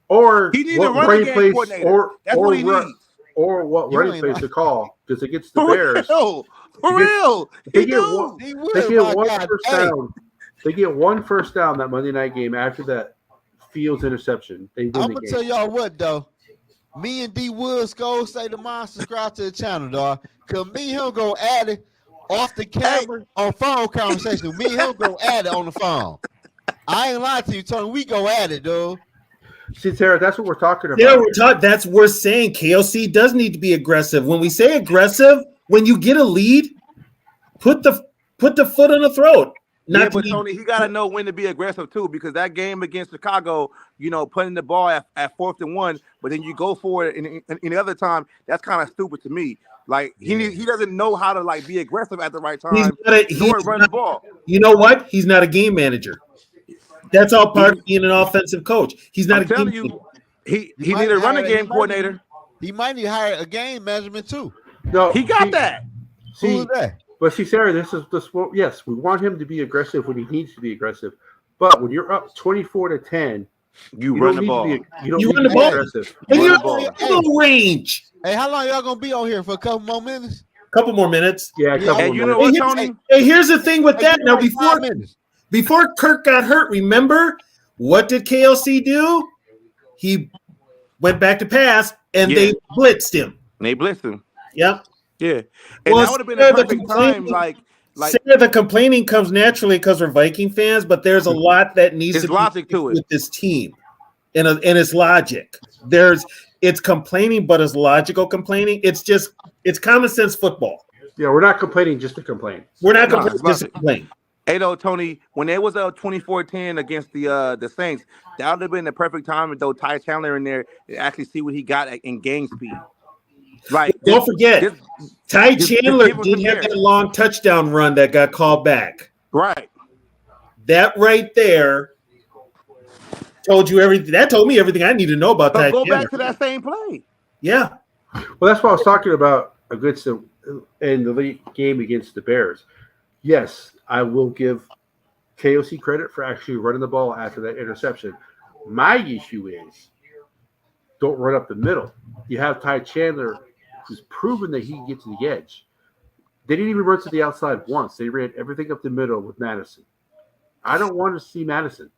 Speaker 1: Or
Speaker 7: he needs a running game coordinator. That's what he needs.
Speaker 1: Or what running plays to call because against the Bears.
Speaker 7: For real.
Speaker 1: They get one first down. They get one first down that Monday night game after that Fields interception. I'm
Speaker 6: gonna tell y'all what though. Me and D Woods go say to mine, subscribe to the channel, dog. Cause me and him go at it off the camera on phone conversation. Me and him go at it on the phone. I ain't lying to you, Tony. We go at it, dude.
Speaker 1: See, Tara, that's what we're talking about.
Speaker 3: Yeah, we're saying KOC does need to be aggressive. When we say aggressive, when you get a lead, put the foot on the throat.
Speaker 7: But Tony, he got to know when to be aggressive too, because that game against Chicago, putting the ball at 4th and 1, but then you go for it in the other time, that's kind of stupid to me. Like he doesn't know how to be aggressive at the right time. Run the ball.
Speaker 3: You know what? He's not a game manager. That's all part of being an offensive coach. He's not. I'm telling you,
Speaker 7: he need a running game coordinator.
Speaker 6: He might need to hire a game management too.
Speaker 1: No,
Speaker 7: he got that.
Speaker 6: Who's that?
Speaker 1: But see, Sarah, this is yes, we want him to be aggressive when he needs to be aggressive. But when you're up 24-10,
Speaker 7: you run the ball.
Speaker 3: You run the ball. Aggressive. And you're in range.
Speaker 6: Hey, how long y'all gonna be on here for? A couple more minutes?
Speaker 3: Couple more minutes.
Speaker 1: Yeah, a couple more
Speaker 7: you know what, Tony?
Speaker 3: Hey, here's the thing with that. Now, before Kirk got hurt, remember what did KLC do? He went back to pass, and they blitzed him.
Speaker 7: They blitzed him.
Speaker 3: Yep.
Speaker 7: Yeah, and that would have been a perfect time.
Speaker 3: The complaining comes naturally because we're Viking fans, but there's a lot that needs to be
Speaker 7: logic to it
Speaker 3: with this team, and it's logic. It's complaining, but it's logical complaining. It's common sense football.
Speaker 1: Yeah, we're not complaining just to complain.
Speaker 3: We're not complaining just to complain.
Speaker 7: Hey, though, Tony, when it was 24-10 against the Saints, that would have been the perfect time to throw Ty Chandler in there and actually see what he got in game speed. Like,
Speaker 3: Don't forget, Ty Chandler
Speaker 7: give him
Speaker 3: did
Speaker 7: some
Speaker 3: have
Speaker 7: carries.
Speaker 3: that long touchdown run that got called back.
Speaker 7: Right.
Speaker 3: That right there told you everything. That told me everything I need to know about Ty
Speaker 7: But go
Speaker 3: Chandler.
Speaker 7: back to that same play.
Speaker 3: Yeah.
Speaker 1: Well, that's what I was talking about against in the late game against the Bears. Yes, I will give KOC credit for actually running the ball after that interception. My issue is don't run up the middle. You have Ty Chandler, who's proven that he can get to the edge. They didn't even run to the outside once. They ran everything up the middle with Madison. I don't want to see Madison.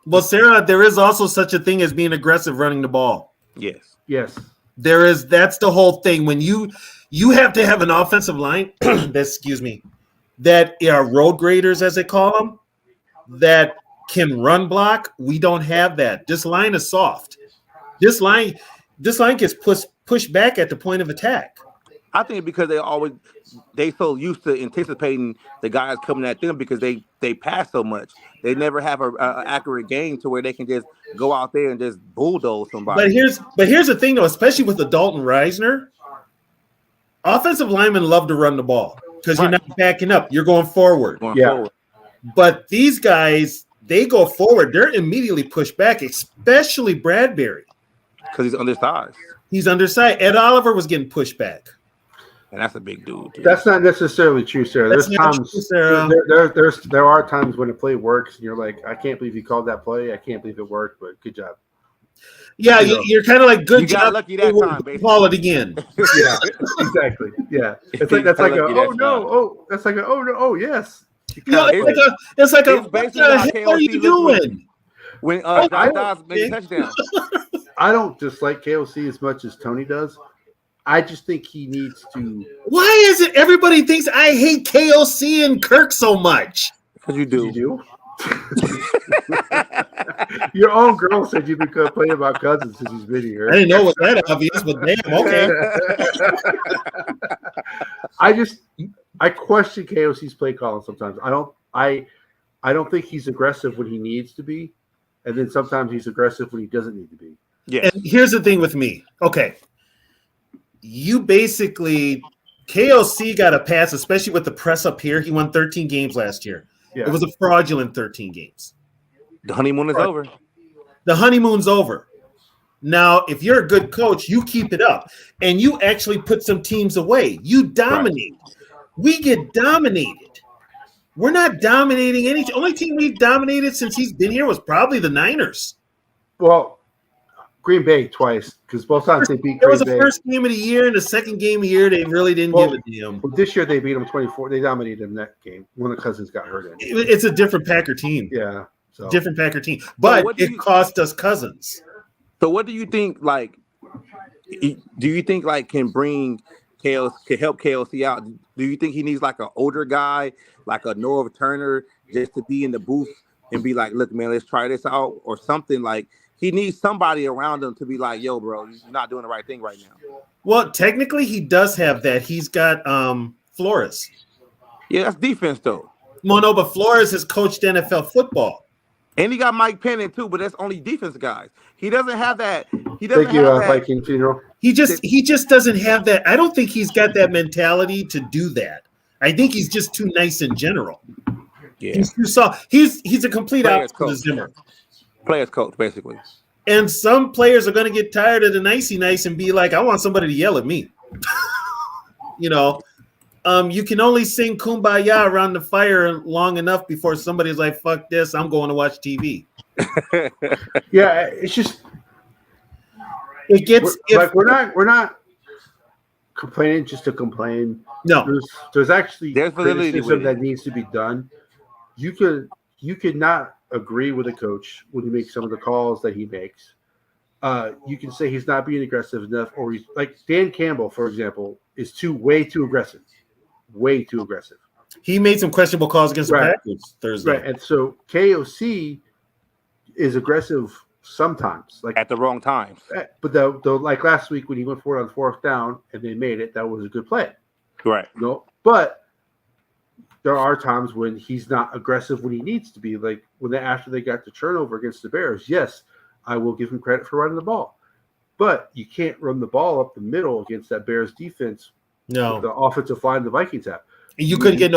Speaker 3: Well, Sarah, there is also such a thing as being aggressive running the ball.
Speaker 7: Yes.
Speaker 1: Yes.
Speaker 3: There is. That's the whole thing. When you have to have an offensive line, that are road graders, as they call them, that can run block. We don't have that. This line is soft. This line gets pushed back at the point of attack.
Speaker 7: I think because they so used to anticipating the guys coming at them because they pass so much. They never have a accurate game to where they can just go out there and just bulldoze somebody.
Speaker 3: But here's the thing though, especially with the Dalton Reisner, offensive linemen love to run the ball because you're not backing up, you're going forward.
Speaker 7: Forward.
Speaker 3: But these guys, they go forward, they're immediately pushed back, especially Bradbury.
Speaker 7: Because he's undersized.
Speaker 3: He's undersized. Ed Oliver was getting pushed back.
Speaker 7: And that's a big dude. Too.
Speaker 1: That's not necessarily true, Sarah. There's times there are times when a play works and you're like, I can't believe you called that play. I can't believe it worked, but good job.
Speaker 3: Yeah, you're kind of like good
Speaker 7: you
Speaker 3: job.
Speaker 7: Got lucky that time, basically.
Speaker 3: Call it again.
Speaker 1: Yeah, exactly. Yeah, that's like that's like yes.
Speaker 3: It's like what the hell are you doing?
Speaker 7: When Josh Dobbs made a touchdown.
Speaker 1: I don't dislike KOC as much as Tony does. I just think he needs to.
Speaker 3: Why is it everybody thinks I hate KOC and Kirk so much?
Speaker 7: Because you do.
Speaker 1: You do? Your own girl said you've been complaining about Cousins since he's been here.
Speaker 3: I didn't know it was that obvious, but damn, okay.
Speaker 1: I question KOC's play calling sometimes. I don't think he's aggressive when he needs to be, and then sometimes he's aggressive when he doesn't need to be.
Speaker 7: Yeah.
Speaker 3: And here's the thing with me. Okay. You basically KOC got a pass, especially with the press up here. He won 13 games last year. Yeah. It was a fraudulent 13 games.
Speaker 7: The honeymoon is over.
Speaker 3: The honeymoon's over. Now, if you're a good coach, you keep it up and you actually put some teams away. You dominate. Right. We get dominated. We're not dominating any. Only team we've dominated since he's been here was probably the Niners.
Speaker 1: Well, Green Bay twice, because both times they beat Green Bay.
Speaker 3: It was the first game of the year and the second game of the year. They really didn't give a damn.
Speaker 1: Well, this year they beat them 24. They dominated them that game. One of the Cousins got hurt in.
Speaker 3: It's a different Packer team.
Speaker 1: Yeah. So.
Speaker 3: Different Packer team. But it cost us Cousins.
Speaker 7: So what do you think, like, do you think, like, can help KOC out? Do you think he needs, like, an older guy, like a Noah Turner, just to be in the booth and be like, look, man, let's try this out or something like he needs somebody around him to be like, yo, bro, you're not doing the right thing right now.
Speaker 3: Well, technically, he does have that. He's got Flores.
Speaker 7: Yeah, that's defense, though.
Speaker 3: Well, no, but Flores has coached NFL football.
Speaker 7: And he got Mike Pennon, too, but that's only defense guys. He doesn't have that. He doesn't
Speaker 1: Thank you, Viking Funeral.
Speaker 3: He just doesn't have that. I don't think he's got that mentality to do that. I think he's just too nice in general.
Speaker 7: Yeah.
Speaker 3: He's too soft. He's a complete opposite of Zimmer.
Speaker 7: Players coach, basically.
Speaker 3: And some players are going to get tired of the nicey nice and be like, I want somebody to yell at me. You know, you can only sing Kumbaya around the fire long enough before somebody's like, fuck this, I'm going to watch TV.
Speaker 1: Yeah, it's just
Speaker 3: it gets
Speaker 1: we're not complaining just to complain.
Speaker 3: No.
Speaker 1: There's actually criticism that needs to be done. You could not agree with a coach when he makes some of the calls that he makes. You can say he's not being aggressive enough, or he's like Dan Campbell, for example, is way too aggressive. Way too aggressive.
Speaker 3: He made some questionable calls against the Packers Thursday.
Speaker 1: Right. And so KOC is aggressive sometimes. Like
Speaker 7: at the wrong times.
Speaker 1: But the like last week when he went for it on fourth down and they made it, that was a good play.
Speaker 7: Right.
Speaker 1: No, but there are times when he's not aggressive when he needs to be. Like after they got the turnover against the Bears, yes, I will give him credit for running the ball. But you can't run the ball up the middle against that Bears defense.
Speaker 3: No,
Speaker 1: with the offensive line the Vikings have.
Speaker 3: You could get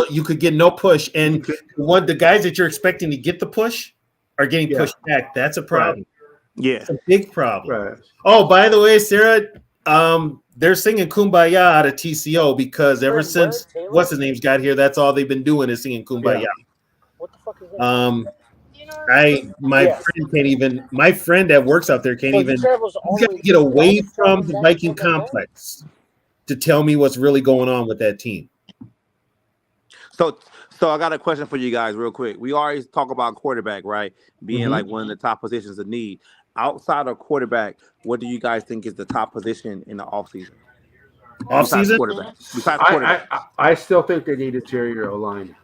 Speaker 3: no push, and the guys that you're expecting to get the push are getting pushed back. That's a problem.
Speaker 1: Right.
Speaker 7: Yeah,
Speaker 3: it's a big problem.
Speaker 1: Right.
Speaker 3: Oh, by the way, Sarah, they're singing "Kumbaya" out of TCO because ever since what's his name's got here, that's all they've been doing is singing "Kumbaya."
Speaker 5: Yeah. What the fuck is that?
Speaker 3: My friend that works out there can't even. He's got to get away from the Viking complex to tell me what's really going on with that team.
Speaker 7: So I got a question for you guys real quick. We always talk about quarterback, right? Being like one of the top positions of need. Outside of quarterback, what do you guys think is the top position in the offseason?
Speaker 3: Offseason?
Speaker 7: Besides quarterback.
Speaker 1: I still think they need interior O-line.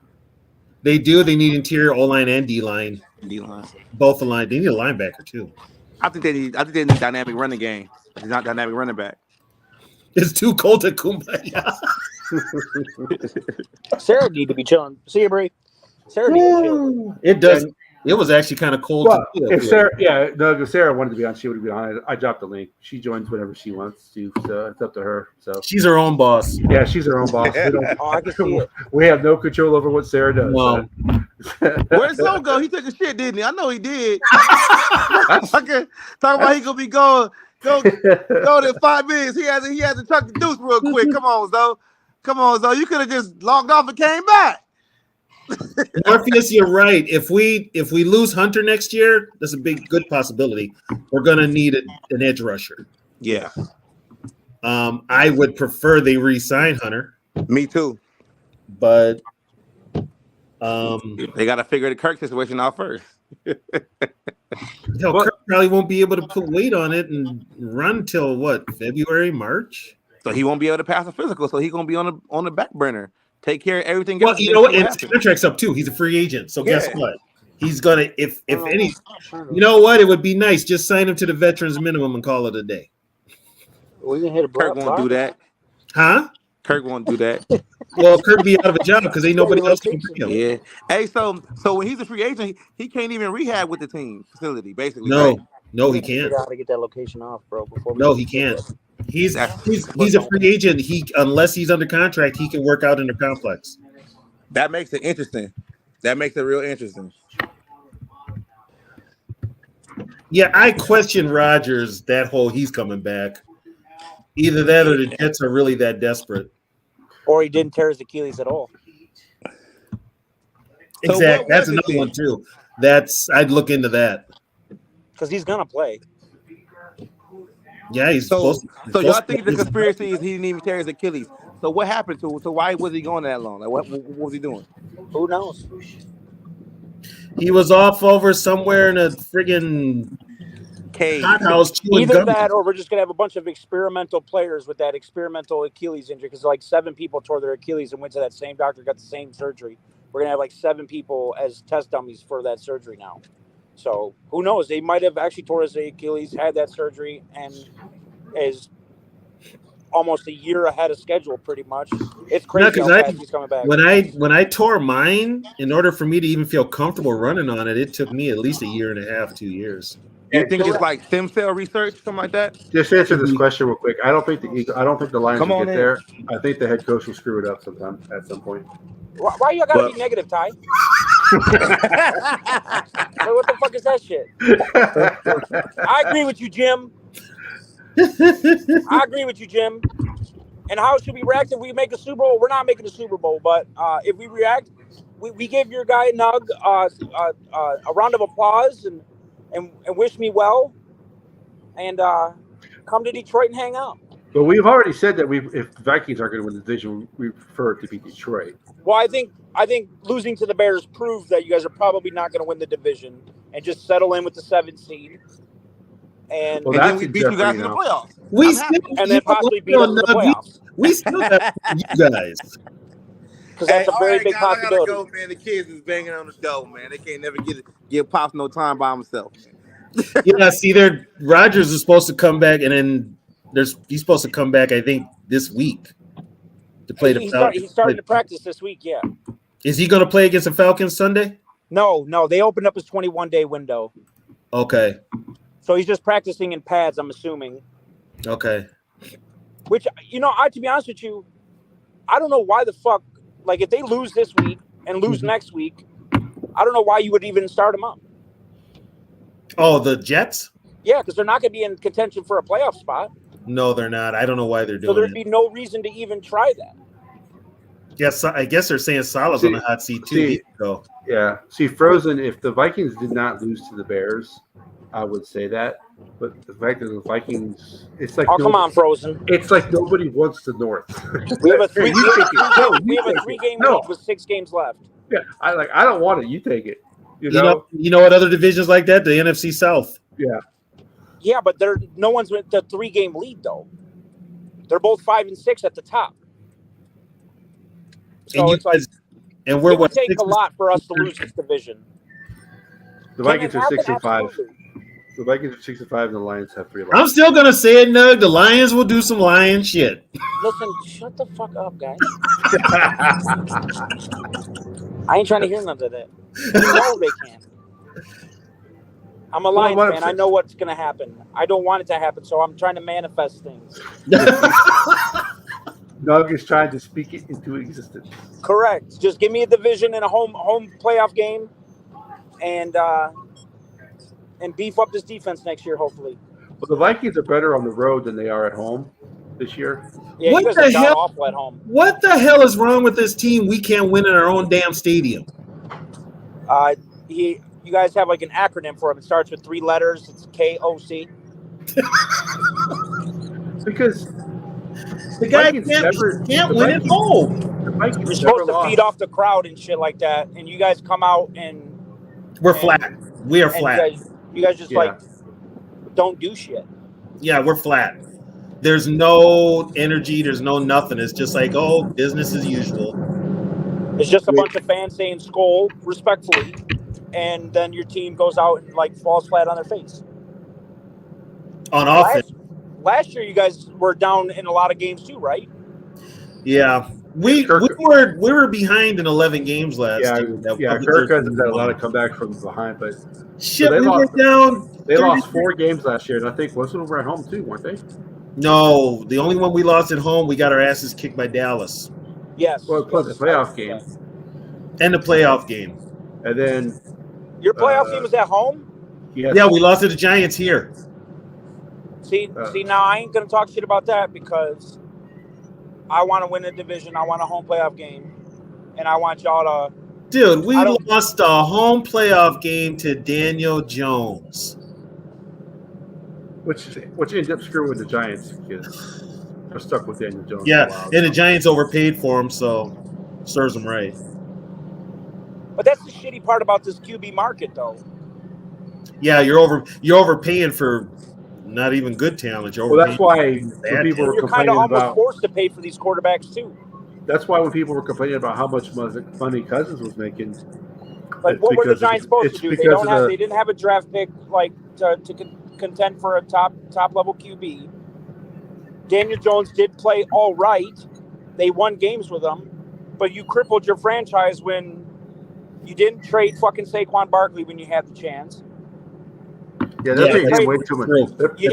Speaker 3: They do. They need interior O-line and D-line.
Speaker 7: D-line.
Speaker 3: Both the line. They need a linebacker too.
Speaker 7: I think they need dynamic running game. It's not dynamic running back.
Speaker 3: It's too cold to Kumbaya.
Speaker 5: Sarah need to be chilling. See you, Bree. Sarah need to be chilling.
Speaker 3: It does. It was actually kind of cold.
Speaker 1: Well, if Sarah wanted to be on, she would be on. I dropped the link. She joins whenever she wants to, so it's up to her. So
Speaker 3: she's her own boss.
Speaker 1: Yeah, she's her own boss.
Speaker 5: I can see it.
Speaker 1: We have no control over what Sarah does.
Speaker 3: No.
Speaker 7: Where's Zoe go? He took a shit, didn't he? I know he did. Talking about he gonna be going in 5 minutes. He has to tuck the deuce real quick. Come on, Zoe. You could have just logged off and came back.
Speaker 3: Morpheus, you're right. If we lose Hunter next year, that's a good possibility. We're gonna need an edge rusher.
Speaker 7: Yeah.
Speaker 3: I would prefer they re-sign Hunter.
Speaker 7: Me too.
Speaker 3: But
Speaker 7: they got to figure the Kirk situation out first.
Speaker 3: Kirk probably won't be able to put weight on it and run till what, February, March?
Speaker 7: So he won't be able to pass a physical. So he's gonna be on the back burner. Take care of everything
Speaker 3: else.
Speaker 7: Well,
Speaker 3: you know what? His contract's up too. He's a free agent. So guess what? He's gonna if any. You know what? It would be nice. Just sign him to the veterans minimum and call it a day.
Speaker 5: We can hit a
Speaker 7: Kirk won't do that.
Speaker 3: Huh?
Speaker 7: Kirk won't do that.
Speaker 3: Well, Kirk be out of a job because ain't nobody else can bring him.
Speaker 7: Yeah. Hey, so when he's a free agent, he can't even rehab with the team facility, basically.
Speaker 3: No,
Speaker 7: right?
Speaker 3: no, he can't.
Speaker 5: We gotta get that location off, bro.
Speaker 3: No, he can't. He's a free agent. Unless he's under contract, he can work out in the complex.
Speaker 7: That makes it interesting. That makes it real interesting.
Speaker 3: Yeah, I question Rodgers that whole he's coming back. Either that or the Jets are really that desperate.
Speaker 5: Or he didn't tear his Achilles at all.
Speaker 3: Exactly. That's another one too. I'd look into that.
Speaker 5: Because he's gonna play.
Speaker 3: Yeah, he's
Speaker 7: so y'all
Speaker 3: to
Speaker 7: think the conspiracy is he didn't even tear his Achilles. So what happened to him? So why was he going that long? Like what was he doing?
Speaker 5: Who knows?
Speaker 3: He was off over somewhere in a friggin' hothouse.
Speaker 5: Either that, or we're just gonna have a bunch of experimental players with that experimental Achilles injury. Because like 7 people tore their Achilles and went to that same doctor, got the same surgery. We're gonna have like 7 people as test dummies for that surgery now. So who knows? They might have actually tore his Achilles, had that surgery, and is almost a year ahead of schedule, pretty much. It's crazy how fast he's coming back.
Speaker 3: When I tore mine, in order for me to even feel comfortable running on it, it took me at least 1.5 years, 2 years.
Speaker 7: You think it's like stem cell research, something like that?
Speaker 1: Just answer this question real quick. I don't think the Lions will get there. I think the head coach will screw it up at some point.
Speaker 5: Why you gotta be negative, Ty? What the fuck is that shit? I agree with you, Jim. And how should we react if we make a Super Bowl? We're not making a Super Bowl, but if we react, we give your guy Nug a round of applause and wish me well, and come to Detroit and hang out.
Speaker 1: But we've already said that if the Vikings aren't going to win the division, we prefer it to be Detroit.
Speaker 5: Well, I think losing to the Bears proves that you guys are probably not going to win the division and just settle in with the 7th seed. And
Speaker 7: then we beat you guys in the playoffs.
Speaker 5: And then possibly beat us in the playoffs.
Speaker 3: We still got you guys.
Speaker 5: Because that's a very big possibility.
Speaker 7: I gotta go, man. The kids is banging on the door, man. They can't never give Pops no time by himself.
Speaker 3: Yeah, see, Rodgers is supposed to come back, and then he's supposed to come back, I think, this week to play
Speaker 5: He's starting to practice this week, yeah.
Speaker 3: Is he going to play against the Falcons Sunday?
Speaker 5: No. They opened up his 21-day window.
Speaker 3: Okay.
Speaker 5: So he's just practicing in pads, I'm assuming.
Speaker 3: Okay.
Speaker 5: Which, to be honest with you, I don't know why the fuck, like, if they lose this week and lose next week, I don't know why you would even start him up.
Speaker 3: Oh, the Jets?
Speaker 5: Yeah, because they're not going to be in contention for a playoff spot.
Speaker 3: No, they're not. I don't know why they're doing
Speaker 5: So there'd
Speaker 3: it.
Speaker 5: be no reason to even try that.
Speaker 3: Yes, I guess they're saying Salah's on the hot seat too.
Speaker 1: Yeah. See, Frozen, if the Vikings did not lose to the Bears, I would say that. But the fact that the Vikings, it's like
Speaker 5: come on, Frozen.
Speaker 1: It's like nobody wants the North.
Speaker 5: We have a three-game lead with 6 games left.
Speaker 1: Yeah, I don't want it. You take it.
Speaker 3: You know what other divisions like that? The NFC South.
Speaker 1: Yeah.
Speaker 5: Yeah, but no one's with the 3-game lead though. They're both 5 and 6 at the top. So it's like,
Speaker 3: and we're
Speaker 5: it would take a lot for us to lose this division.
Speaker 1: The Vikings are 6-5. The Vikings are 6-5, and the Lions have 3 losses.
Speaker 3: I'm still gonna say it, Nug. The Lions will do some lion shit.
Speaker 5: Listen, shut the fuck up, guys. I ain't trying to hear none of that. You know they can. I'm a Lions fan. I know what's gonna happen. I don't want it to happen, so I'm trying to manifest things.
Speaker 1: Nug is trying to speak it into existence.
Speaker 5: Correct. Just give me a division and a home playoff game, and beef up this defense next year, hopefully.
Speaker 1: Well, the Vikings are better on the road than they are at home this year.
Speaker 5: Yeah,
Speaker 3: what
Speaker 5: you guys
Speaker 3: the
Speaker 5: are god
Speaker 3: hell?
Speaker 5: awful at home.
Speaker 3: What the hell is wrong with this team? We can't win in our own damn stadium.
Speaker 5: You guys have like an acronym for him. It starts with 3 letters. It's KOC.
Speaker 1: Because
Speaker 3: the guy can't win at home.
Speaker 5: You're supposed to feed off the crowd and shit like that, and you guys come out and
Speaker 3: we're flat. We are flat.
Speaker 5: You guys just don't do shit.
Speaker 3: Yeah, we're flat. There's no energy. There's no nothing. It's just like, business as usual.
Speaker 5: It's just a bunch of fans saying "Skol" respectfully, and then your team goes out and falls flat on their face.
Speaker 3: On offense.
Speaker 5: Last year, you guys were down in a lot of games too, right?
Speaker 3: Yeah, we were behind in 11 games last year.
Speaker 1: Kirk has had a lot of comeback from behind, but
Speaker 3: shit, we were down.
Speaker 1: They lost 4 games last year, and I think most of them were at home too, weren't they?
Speaker 3: No, the only one we lost at home, we got our asses kicked by Dallas.
Speaker 5: Yes.
Speaker 1: Well, plus the playoff game.
Speaker 3: And the playoff game.
Speaker 1: And then
Speaker 5: your playoff game was at home?
Speaker 3: Yeah, we lost to the Giants here.
Speaker 5: See, now I ain't gonna talk shit about that because I want to win a division. I want a home playoff game, and I want y'all to.
Speaker 3: Dude, we lost a home playoff game to Daniel Jones,
Speaker 1: which ended up screwing the Giants because they're stuck with Daniel Jones.
Speaker 3: Yeah, and the Giants overpaid for him, so serves them right.
Speaker 5: But that's the shitty part about this QB market, though.
Speaker 3: Yeah, you're overpaying for not even good talent.
Speaker 1: Well, that's why people were
Speaker 5: you're kind of almost forced to pay for these quarterbacks too.
Speaker 1: That's why when people were complaining about how much money Cousins was making,
Speaker 5: like what were the Giants supposed to do? They didn't have a draft pick to contend for a top level QB. Daniel Jones did play all right. They won games with him, but you crippled your franchise when you didn't trade fucking Saquon Barkley when you had the chance.
Speaker 1: Yeah, they're paying him way too much.
Speaker 5: You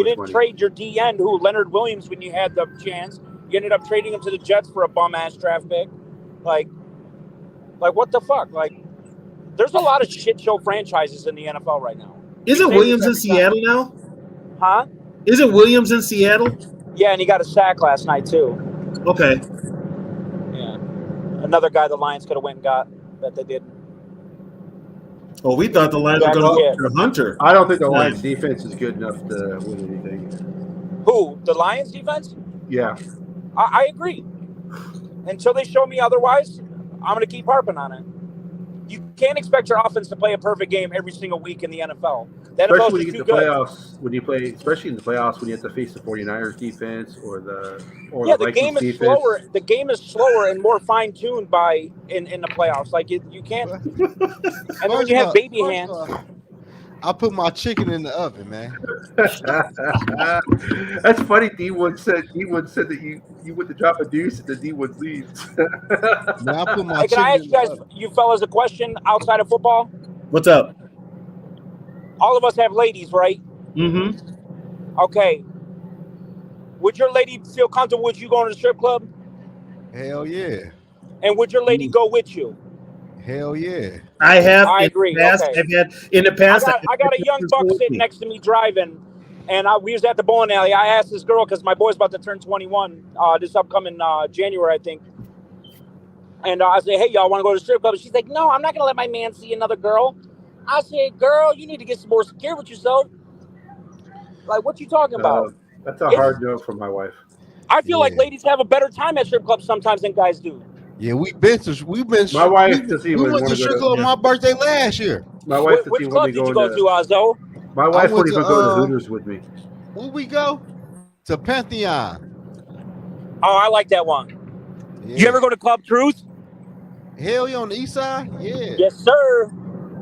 Speaker 5: didn't trade your D end, Leonard Williams, when you had the chance. You ended up trading him to the Jets for a bum-ass draft pick. Like what the fuck? There's a lot of shit show franchises in the NFL right now.
Speaker 3: Isn't Williams in Seattle now?
Speaker 5: Huh?
Speaker 3: Isn't Williams in Seattle?
Speaker 5: Yeah, and he got a sack last night, too.
Speaker 3: Okay.
Speaker 5: Yeah. Another guy the Lions could have went and got that they didn't.
Speaker 3: Well, we thought the Lions were going to go after Hunter.
Speaker 1: I don't think the Lions defense is good enough to win anything.
Speaker 5: Who? The Lions defense?
Speaker 1: Yeah.
Speaker 5: I agree. Until they show me otherwise, I'm going to keep harping on it. You can't expect your offense to play a perfect game every single week in the NFL.
Speaker 1: Especially when you get the playoffs, especially in the playoffs when you have to face the 49ers defense or the
Speaker 5: game is defense. Slower. The game is slower and more fine-tuned in the playoffs. You can't. And then you have baby hands.
Speaker 6: I put my chicken in the oven, man.
Speaker 1: That's funny. D1 said that you went to drop a deuce and the D1 leaves.
Speaker 6: Man, I put my
Speaker 5: Hey, can I
Speaker 6: chicken
Speaker 5: ask
Speaker 6: in
Speaker 5: you
Speaker 6: the
Speaker 5: guys,
Speaker 6: oven.
Speaker 5: you fellas, a question outside of football?
Speaker 3: What's up?
Speaker 5: All of us have ladies, right?
Speaker 3: Mm-hmm.
Speaker 5: Okay. Would your lady feel comfortable with you going to the strip club?
Speaker 6: Hell yeah.
Speaker 5: And would your lady go with you?
Speaker 6: Hell yeah.
Speaker 3: I have
Speaker 5: I
Speaker 3: in
Speaker 5: agree.
Speaker 3: the past.
Speaker 5: Okay.
Speaker 3: I
Speaker 5: got a young buck sitting next to me driving, and we was at the bowling alley. I asked this girl because my boy's about to turn 21 this upcoming January, I think. And I said, "Hey, y'all want to go to the strip club?" And she's like, "No, I'm not gonna let my man see another girl." I said, "Girl, you need to get some more secure with yourself. Like, what you talking about?"
Speaker 1: That's a hard no from my wife.
Speaker 5: I feel like ladies have a better time at strip clubs sometimes than guys do.
Speaker 6: Yeah, we
Speaker 1: My wife doesn't even
Speaker 6: we went
Speaker 1: want
Speaker 6: to
Speaker 1: to go
Speaker 6: strip
Speaker 1: to.
Speaker 6: club on my birthday last year.
Speaker 1: My wife doesn't
Speaker 5: Which
Speaker 1: even
Speaker 5: club
Speaker 1: want me
Speaker 5: did you
Speaker 1: going
Speaker 5: go to, Zoe?
Speaker 1: My wife won't even go to Hooters with me.
Speaker 6: Where we go? To Pantheon.
Speaker 5: Oh, I like that one.
Speaker 6: Yeah.
Speaker 5: You ever go to Club Truth?
Speaker 6: Hell, you on the east side? Yeah.
Speaker 5: Yes, sir.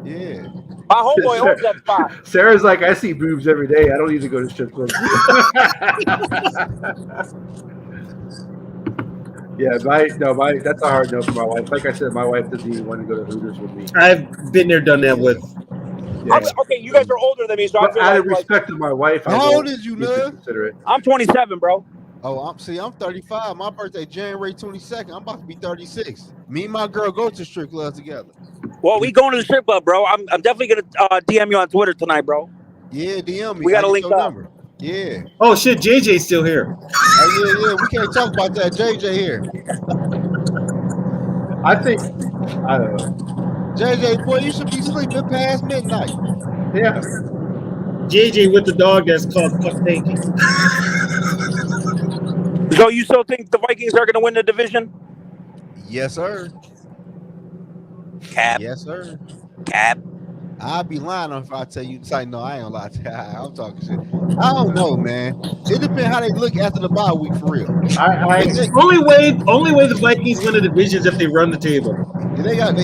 Speaker 6: Yeah.
Speaker 5: My homeboy owns that spot.
Speaker 1: Sarah's like, I see boobs every day. I don't need to go to strip clubs. Yeah, that's a hard no for my wife. Like I said, my wife doesn't even want to go to Hooters with me.
Speaker 3: I've been there, done that with.
Speaker 1: Yeah.
Speaker 5: Okay, you guys are older than me, so I feel
Speaker 1: out of
Speaker 5: like
Speaker 1: respect to my wife,
Speaker 6: How old is you, Nug?
Speaker 1: Consider it.
Speaker 5: I'm 27, bro.
Speaker 6: Oh, I'm 35. My birthday January 22nd. I'm about to be 36. Me and my girl go to strip clubs together.
Speaker 5: Well, we going to the strip club, bro. I'm definitely gonna DM you on Twitter tonight, bro.
Speaker 6: Yeah, DM me.
Speaker 5: We gotta link up.
Speaker 6: Number. Yeah.
Speaker 3: Oh shit, JJ's still here.
Speaker 6: Oh yeah. We can't talk about that. JJ here.
Speaker 1: I don't know.
Speaker 6: JJ, boy, you should be sleeping past midnight.
Speaker 1: Yeah.
Speaker 3: JJ with the dog that's called Fuck Tanky.
Speaker 5: So you still think the Vikings are gonna win the division?
Speaker 6: Yes, sir.
Speaker 5: Cap.
Speaker 6: Yes, sir.
Speaker 5: Cap.
Speaker 6: I'd be lying if I tell you. Like, no, I ain't gonna lie to you. I'm talking shit. I don't know, man. It depends how they look after the bye week for real.
Speaker 3: Only way the Vikings win the division is if they run the table.
Speaker 6: They got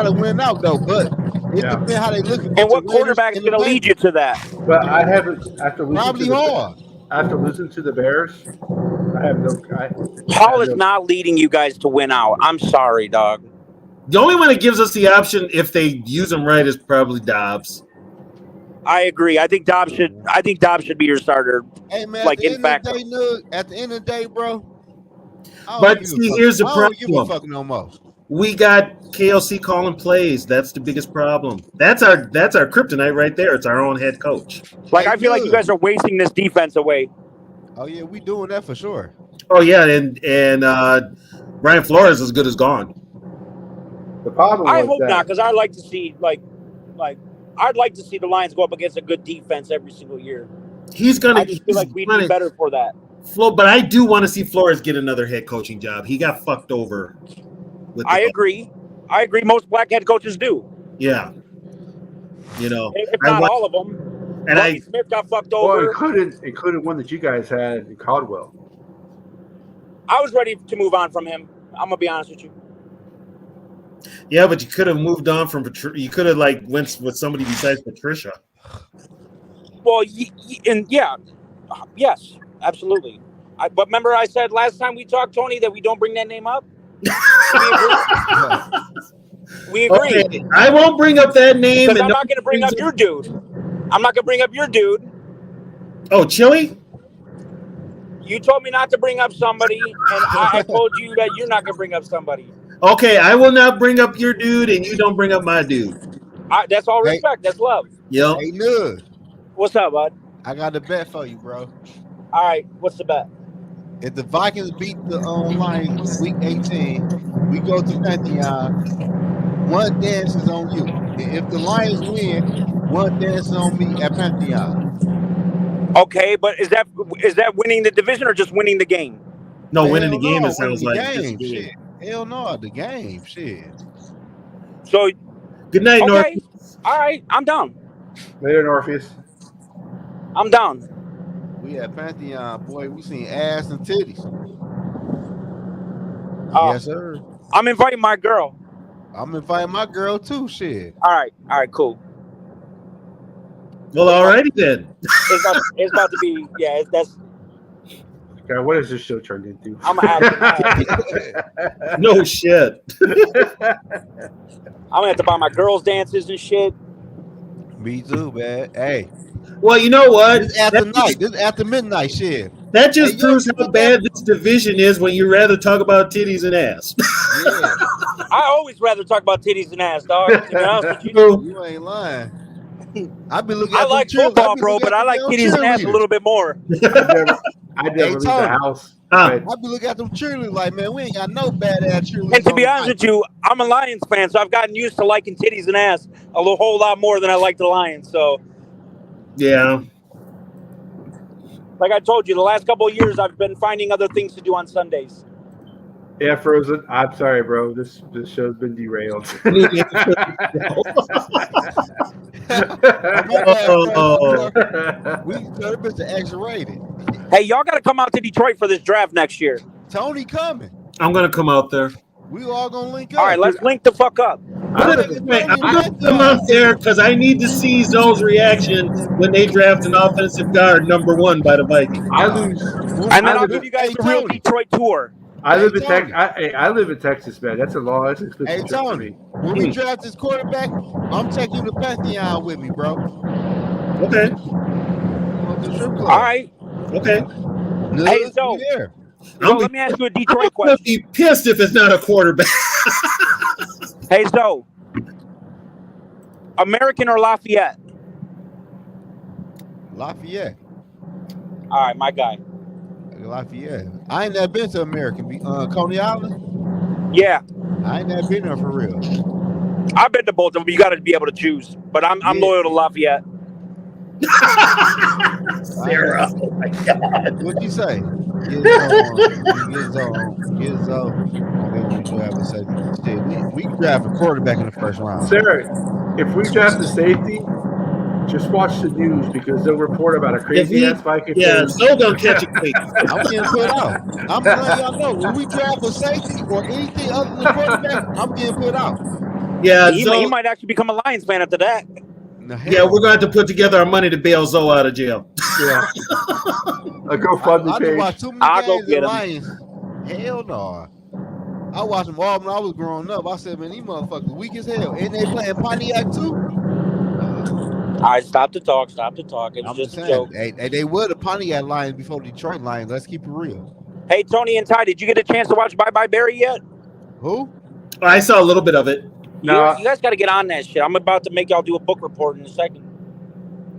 Speaker 6: to win out though, but it depends how they look.
Speaker 5: And what quarterback is going to lead you to that?
Speaker 1: But I haven't after losing
Speaker 6: probably
Speaker 1: to
Speaker 6: hard.
Speaker 1: After losing to the Bears, I have no.
Speaker 5: Hall is not leading you guys to win out. I'm sorry, dog.
Speaker 3: The only one that gives us the option, if they use them right, is probably Dobbs.
Speaker 5: I agree. I think Dobbs should be your starter.
Speaker 6: Hey man,
Speaker 5: like
Speaker 6: at the
Speaker 5: in fact,
Speaker 6: at the end of the day, bro.
Speaker 3: But see, here's the problem.
Speaker 6: I don't give a fuck no more.
Speaker 3: We got KLC calling plays. That's the biggest problem. That's our kryptonite right there. It's our own head coach.
Speaker 5: Like I feel like you guys are wasting this defense away.
Speaker 6: Oh yeah, we doing that for sure.
Speaker 3: Oh yeah, and Brian Flores is good as gone.
Speaker 1: The problem.
Speaker 5: I hope not, because I'd like to see I'd like to see the Lions go up against a good defense every single year.
Speaker 3: He's gonna.
Speaker 5: I just feel like we need better for that.
Speaker 3: But I do want to see Flores get another head coaching job. He got fucked over.
Speaker 5: I agree. Most black head coaches do.
Speaker 3: Yeah. You know,
Speaker 5: if not all of them. And Smith got fucked over.
Speaker 1: Including one that you guys had in Caldwell.
Speaker 5: I was ready to move on from him. I'm gonna be honest with you.
Speaker 3: Yeah, but you could have moved on from Patricia. You could have went with somebody besides Patricia.
Speaker 5: Well, yes, absolutely. But remember, I said last time we talked, Tony, that we don't bring that name up. We agree.
Speaker 3: Okay, I won't bring up that name.
Speaker 5: Because I'm not going to bring up your dude. I'm not going to bring up your dude.
Speaker 3: Oh, Chili?
Speaker 5: You told me not to bring up somebody, and I told you that you're not going to bring up somebody.
Speaker 3: Okay, I will not bring up your dude, and you don't bring up my dude.
Speaker 5: That's all respect. That's love.
Speaker 3: Yep.
Speaker 6: Hey, Nud.
Speaker 5: What's up, bud?
Speaker 6: I got a bet for you, bro.
Speaker 5: All right, what's the bet?
Speaker 6: If the Vikings beat the Lions week 18, we go to Pantheon. One dance is on you. If the Lions win, one dance is on me at Pantheon.
Speaker 5: Okay, but is that winning the division or just winning the game?
Speaker 3: No, winning the game. It sounds like
Speaker 6: game. Shit. Hell no, the game. Shit.
Speaker 5: So,
Speaker 3: good night,
Speaker 5: okay.
Speaker 3: North.
Speaker 5: All right, I'm down.
Speaker 1: Later, Northeast.
Speaker 5: I'm down.
Speaker 6: We at Pantheon, boy. We seen ass and titties. Yes, sir.
Speaker 5: I'm inviting my girl.
Speaker 6: I'm inviting my girl too. Shit.
Speaker 5: All right, cool.
Speaker 3: Well, alrighty then.
Speaker 5: It's about to be, yeah, that's.
Speaker 1: God, what has this show turned into?
Speaker 5: I'm gonna have
Speaker 3: No shit.
Speaker 5: I'm gonna have to buy my girls' dances and shit.
Speaker 6: Me too, man. Hey,
Speaker 3: Well, you know what?
Speaker 6: this after night. This after midnight shit.
Speaker 3: That just
Speaker 6: Hey,
Speaker 3: proves
Speaker 6: yo,
Speaker 3: how bad this division is when you rather talk about titties and ass.
Speaker 6: Yeah,
Speaker 5: I always rather talk about titties and ass, dog. To be honest with you.
Speaker 6: you ain't lying. I be looking.
Speaker 5: I
Speaker 6: at
Speaker 5: like
Speaker 6: them cheer-
Speaker 5: football,
Speaker 6: be
Speaker 5: bro,
Speaker 6: looking
Speaker 5: but
Speaker 6: at
Speaker 5: I
Speaker 6: them
Speaker 5: like
Speaker 6: damn
Speaker 5: titties and ass a
Speaker 6: cheerleaders.
Speaker 5: little bit more.
Speaker 1: I never leave the
Speaker 6: Tony.
Speaker 1: house.
Speaker 3: Huh.
Speaker 6: I be looking at them cheerleaders like, man, we ain't got no badass cheerleaders.
Speaker 5: And to be
Speaker 6: on
Speaker 5: honest
Speaker 6: the
Speaker 5: with you, I'm a Lions fan, so I've gotten used to liking titties and ass a whole lot more than I like the Lions. So,
Speaker 3: Yeah.
Speaker 5: like I told you, the last couple of years, I've been finding other things to do on Sundays.
Speaker 1: Yeah, Frozen. I'm sorry, bro. This show's been derailed.
Speaker 3: Oh.
Speaker 6: We turn Mr. X-rated.
Speaker 5: Hey, y'all got to come out to Detroit for this draft next year.
Speaker 6: Tony coming.
Speaker 3: I'm gonna come out there.
Speaker 6: We all gonna link up.
Speaker 5: All right, let's link the fuck up.
Speaker 3: I'm gonna come out there because I need to see Zoe's reaction when they draft an offensive guard #1 by the Vikings.
Speaker 1: I lose.
Speaker 5: And then I'll give you guys a real Detroit tour.
Speaker 1: I live in Texas. I live in Texas, man. That's a long. That's an expensive
Speaker 6: Hey
Speaker 1: trip for
Speaker 6: Tony,
Speaker 1: me.
Speaker 6: when we draft this quarterback, I'm taking you to Pantheon with me, bro.
Speaker 3: Okay.
Speaker 5: All right.
Speaker 3: Okay.
Speaker 5: Hey, so let me ask you a Detroit
Speaker 3: I'm gonna
Speaker 5: question.
Speaker 3: be pissed if it's not a quarterback.
Speaker 5: Hey, so American or Lafayette?
Speaker 6: Lafayette.
Speaker 5: All right, my guy.
Speaker 6: Lafayette. I ain't never been to American. Coney Island?
Speaker 5: Yeah.
Speaker 6: I ain't never been there for real.
Speaker 5: I've been to both of them. You got to be able to choose. But I'm loyal to Lafayette.
Speaker 3: Sarah. Oh my God.
Speaker 6: What'd you say? Get we can draft a quarterback in the first round.
Speaker 1: Sarah, if we draft a safety, just watch the news because they'll report about a crazy ass Viking.
Speaker 3: Yeah, so gonna catch a case.
Speaker 6: I'm getting put out. I'm letting y'all know when we draft a safety or anything other than quarterback, I'm getting put out.
Speaker 3: Yeah,
Speaker 5: he might actually become a Lions fan after that.
Speaker 3: Yeah, we're going to have to put together our money to bail Zoe out of jail.
Speaker 1: Yeah. A GoFundMe page.
Speaker 6: I watched too many
Speaker 5: I'll
Speaker 6: games
Speaker 5: go get
Speaker 6: of
Speaker 5: him.
Speaker 6: Lions. Hell no. I watched them all when I was growing up. I said, man, these motherfuckers weak as hell. And they playing Pontiac too?
Speaker 5: All right, stop the talk. It was just a joke.
Speaker 6: They were the Pontiac Lions before Detroit Lions. Let's keep it real.
Speaker 5: Hey, Tony and Ty, did you get a chance to watch Bye Bye Barry yet?
Speaker 6: Who?
Speaker 3: I saw a little bit of it.
Speaker 5: You guys got to get on that shit. I'm about to make y'all do a book report in a second.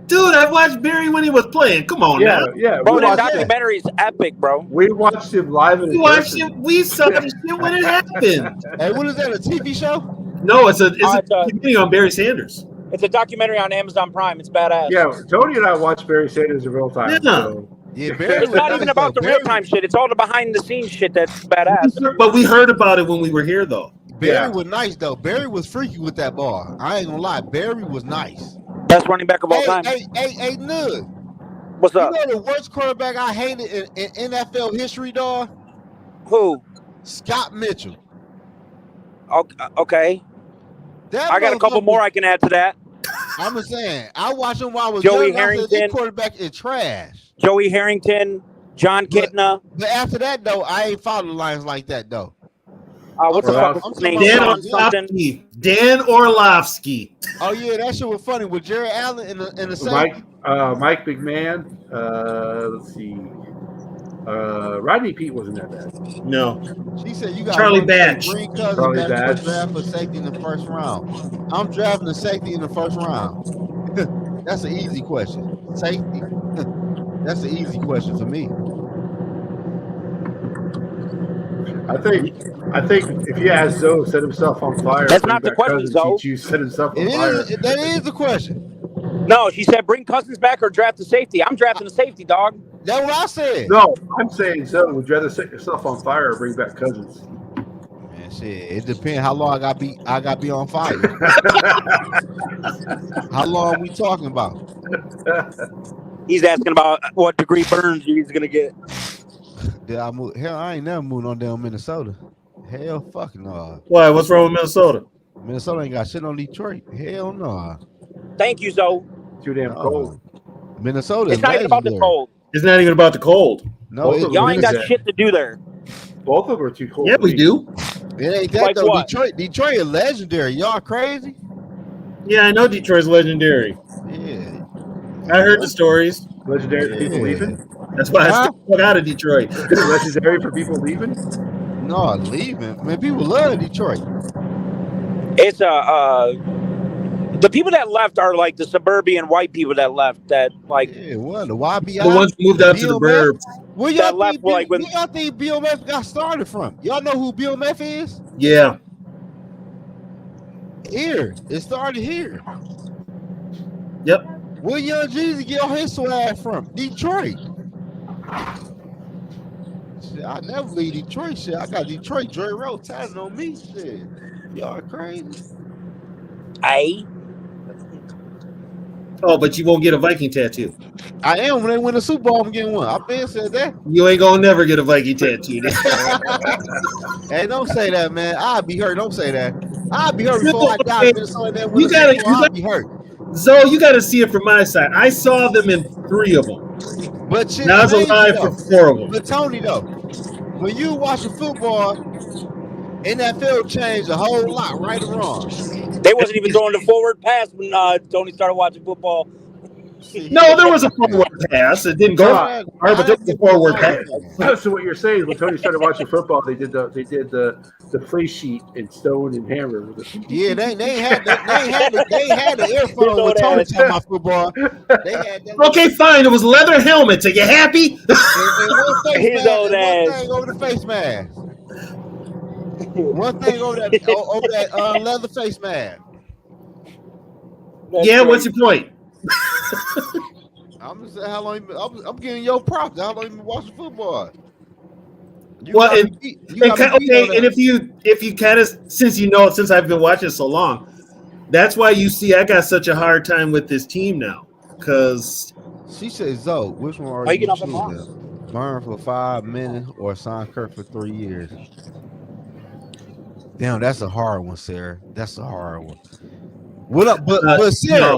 Speaker 3: Dude, I watched Barry when he was playing. Come on,
Speaker 1: Yeah,
Speaker 3: now.
Speaker 1: yeah.
Speaker 5: Bro, that documentary is epic, bro.
Speaker 1: We watched him live in
Speaker 3: We watched it. We saw the shit when it happened.
Speaker 6: Hey, what is that? A TV show?
Speaker 3: No, it's a documentary on Barry Sanders.
Speaker 5: It's a documentary on Amazon Prime. It's badass.
Speaker 1: Yeah, Tony and I watched Barry Sanders in real time.
Speaker 3: Yeah.
Speaker 1: So.
Speaker 6: Yeah, Barry
Speaker 5: It's not even about the real time shit. It's all the behind the scenes shit that's badass.
Speaker 3: But we heard about it when we were here, though.
Speaker 6: Barry was nice, though. Barry was freaky with that ball. I ain't gonna lie. Barry was nice.
Speaker 5: Best running back of all time.
Speaker 6: Hey, Nud.
Speaker 5: What's up?
Speaker 6: You know the worst quarterback I hated in NFL history, dog?
Speaker 5: Who?
Speaker 6: Scott Mitchell.
Speaker 5: Okay. I got a couple more I can add to that.
Speaker 6: I'm just saying. I watched him while I was
Speaker 5: Joey
Speaker 6: young.
Speaker 5: Harrington.
Speaker 6: I said, this quarterback is trash.
Speaker 5: Joey Harrington, John Kidna.
Speaker 6: But after that, though, I ain't followed the Lions like that, though.
Speaker 5: What's the fuck was his name?
Speaker 3: Dan Orlovsky. Dan Orlovsky.
Speaker 6: Oh yeah, that shit was funny with Jared Allen in the same.
Speaker 1: Mike McMahon. Let's see. Rodney Pete wasn't that bad.
Speaker 3: No.
Speaker 6: She said you got
Speaker 3: Charlie Batch.
Speaker 6: Green Cousins
Speaker 1: Charlie
Speaker 6: that's
Speaker 1: Batch.
Speaker 6: draft a safety in the first round. I'm drafting a safety in the first round. That's an easy question. Safety. That's an easy question for me.
Speaker 1: I think if you ask Zoe set himself on fire,
Speaker 5: That's not the question, Zoe.
Speaker 1: You set himself on fire.
Speaker 6: That is the question.
Speaker 5: No, she said bring Cousins back or draft a safety. I'm drafting a safety, dog.
Speaker 6: That's what I said.
Speaker 1: No, I'm saying Zoe, would you rather set yourself on fire or bring back Cousins?
Speaker 6: Man, shit, it depends how long I got be on fire. How long we talking about?
Speaker 5: He's asking about what degree burns he's gonna get.
Speaker 6: Did I move? Hell, I ain't never moved on down Minnesota. Hell, fucking no.
Speaker 3: Why? What's wrong with Minnesota?
Speaker 6: Minnesota ain't got shit on Detroit. Hell no.
Speaker 5: Thank you, Zoe.
Speaker 1: Too damn cold.
Speaker 6: Minnesota.
Speaker 5: It's not even about the cold.
Speaker 3: It's not even about the cold.
Speaker 6: No,
Speaker 5: y'all ain't got shit to do there.
Speaker 1: Both of them are too cold.
Speaker 3: Yeah, we do.
Speaker 6: It ain't that
Speaker 5: Like
Speaker 6: though.
Speaker 5: what?
Speaker 6: Detroit is legendary. Y'all crazy?
Speaker 3: Yeah, I know Detroit's legendary.
Speaker 6: Yeah.
Speaker 3: I heard the stories.
Speaker 1: Legendary for people leaving?
Speaker 3: That's why I still out of Detroit.
Speaker 1: Legendary for people leaving?
Speaker 6: No, leaving. Man, people love Detroit.
Speaker 5: It's the people that left are like the suburban white people that left. That like
Speaker 6: the YBI,
Speaker 3: the ones who moved out to the burbs.
Speaker 6: Where
Speaker 5: that left like when
Speaker 6: y'all think Bill Meth got started from? Y'all know who Bill Meth is?
Speaker 3: Yeah.
Speaker 6: Here. It started here.
Speaker 3: Yep.
Speaker 6: Where Young Jeezy get all his swag from? Detroit. Shit, I never leave Detroit. Shit, I got Detroit Dre Road tatted on me. Shit, y'all crazy.
Speaker 5: Aye.
Speaker 3: Oh, but you won't get a Viking tattoo.
Speaker 6: I am. When they win the Super Bowl, I'm getting one. I been said that.
Speaker 3: You ain't gonna never get a Viking tattoo.
Speaker 6: Hey, don't say that, man. I'll be hurt. Don't say that. I'll be hurt before I die.
Speaker 3: You gotta
Speaker 6: be hurt.
Speaker 3: Zoe, you gotta see it from my side. I saw them in 3 of them.
Speaker 6: But shit,
Speaker 3: now I was alive for 4 of them.
Speaker 6: But Tony, though, when you watching football, NFL changed a whole lot, right or wrong.
Speaker 5: They wasn't even throwing the forward pass when Tony started watching football.
Speaker 3: No, there was a forward pass. It didn't go far, but there was a forward pass.
Speaker 1: So what you're saying is when Tony started watching football, they did the play sheet in stone and hammer.
Speaker 6: Yeah, they had the earphone with Tony talking about football. They had that.
Speaker 3: Okay, fine. It was leather helmets. Are you happy?
Speaker 6: And one
Speaker 5: His old ass.
Speaker 6: one thing over the face mask. One thing over that leather face mask.
Speaker 3: Yeah, what's your point?
Speaker 6: I'm just saying how long I'm giving your props. How long you been watching football?
Speaker 3: And if you kind of since I've been watching so long, that's why you see I got such a hard time with this team now. Because
Speaker 6: she says, Zoe, which one are you choosing? Burn for 5 minutes or sign Kirk for 3 years? Damn, that's a hard one, Sarah. That's a hard one. What up, but Sarah?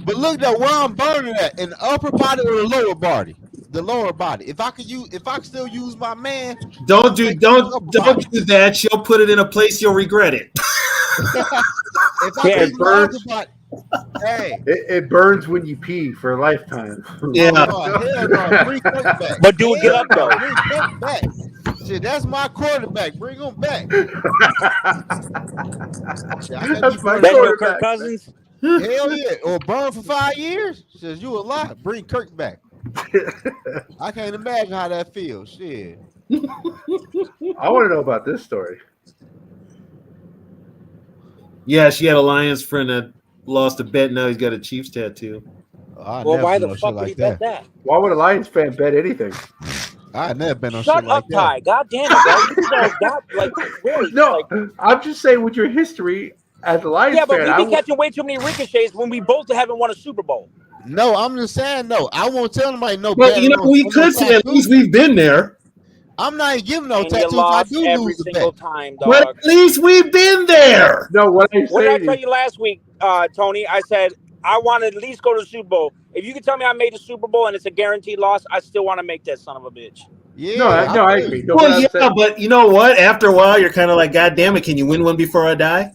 Speaker 6: But look at where I'm burning at, in the upper body or the lower body? The lower body. If I could still use my man.
Speaker 3: Don't do that. She'll put it in a place you'll regret it.
Speaker 6: If I could use my upper body. Hey.
Speaker 1: It burns when you pee for a lifetime.
Speaker 6: Yeah. Hell no. Bring Kirk back.
Speaker 5: But do it, get up though.
Speaker 6: Bring Kirk back. Shit, that's my quarterback. Bring him back.
Speaker 1: That's my
Speaker 5: quarterback. Kirk Cousins.
Speaker 6: Hell yeah. Or burn for 5 years. Says you a lot. Bring Kirk back. I can't imagine how that feels. Shit.
Speaker 1: I want to know about this story.
Speaker 3: Yeah, she had a Lions friend that lost a bet. Now he's got a Chiefs tattoo.
Speaker 5: Well, why the fuck would he bet that?
Speaker 1: Why would a Lions fan bet anything?
Speaker 6: I never been on
Speaker 5: shit
Speaker 6: like that.
Speaker 5: Shut up, Ty. God damn it, bro. Really,
Speaker 1: no, I'm just saying with your history as a Lions fan.
Speaker 5: Yeah, but we've been catching way too many ricochets when we both haven't won a Super Bowl.
Speaker 6: No, I'm just saying, no. I won't tell anybody no.
Speaker 3: Well, we could say at least we've been there.
Speaker 6: I'm not even giving no tattoo if I do
Speaker 5: every
Speaker 6: lose
Speaker 5: single
Speaker 6: bet.
Speaker 5: time, dog.
Speaker 3: But at least we've been there.
Speaker 1: No, what
Speaker 5: did I tell you last week, Tony? I said I want to at least go to the Super Bowl. If you can tell me I made the Super Bowl and it's a guaranteed loss, I still want to make that son of a bitch.
Speaker 6: Yeah,
Speaker 1: I agree.
Speaker 3: But you know what? After a while, you're kind of like, God damn it, can you win one before I die?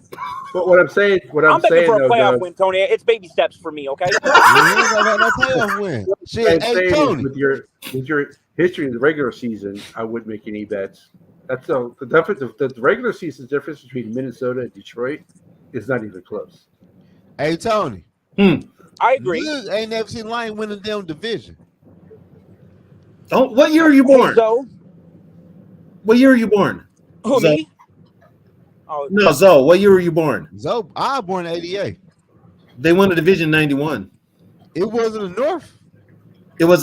Speaker 1: But what I'm saying,
Speaker 5: I'm begging for a playoff win, Tony. It's baby steps for me, okay?
Speaker 6: You ain't got no playoff win. Shit, hey, Tony.
Speaker 1: With your history in the regular season, I wouldn't make any bets. That's the difference. The regular season difference between Minnesota and Detroit is not even close.
Speaker 6: Hey, Tony.
Speaker 5: I agree.
Speaker 6: You ain't never seen Lion win a damn division.
Speaker 3: Oh, what year are you born?
Speaker 5: Zoe?
Speaker 3: What year are you born?
Speaker 5: Who,
Speaker 3: Zoe?
Speaker 5: me? Oh,
Speaker 3: no, Zoe. What year were you born?
Speaker 6: Zoe, I was born in '88.
Speaker 3: They won the division in '91.
Speaker 6: It wasn't the North.
Speaker 3: It was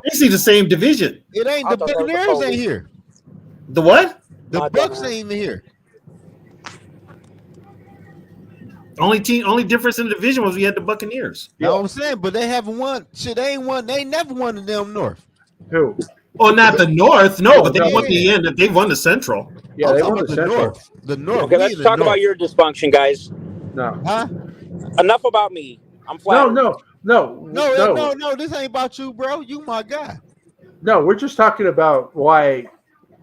Speaker 3: basically the same division.
Speaker 6: It ain't. The Buccaneers ain't here.
Speaker 3: The what?
Speaker 6: The Bucks ain't even here.
Speaker 3: Only difference in the division was we had the Buccaneers.
Speaker 6: You know what I'm saying? But they haven't won. Shit, they ain't won. They ain't never won the damn North.
Speaker 1: Who?
Speaker 3: Oh, not the North. No, but they won the end. They won the Central.
Speaker 1: Yeah, they won the Central.
Speaker 6: North. The North.
Speaker 5: Okay, let's talk about your dysfunction, guys.
Speaker 1: No.
Speaker 6: Huh?
Speaker 5: Enough about me. I'm flat.
Speaker 1: No. No.
Speaker 6: This ain't about you, bro. You my guy.
Speaker 1: No, we're just talking about why.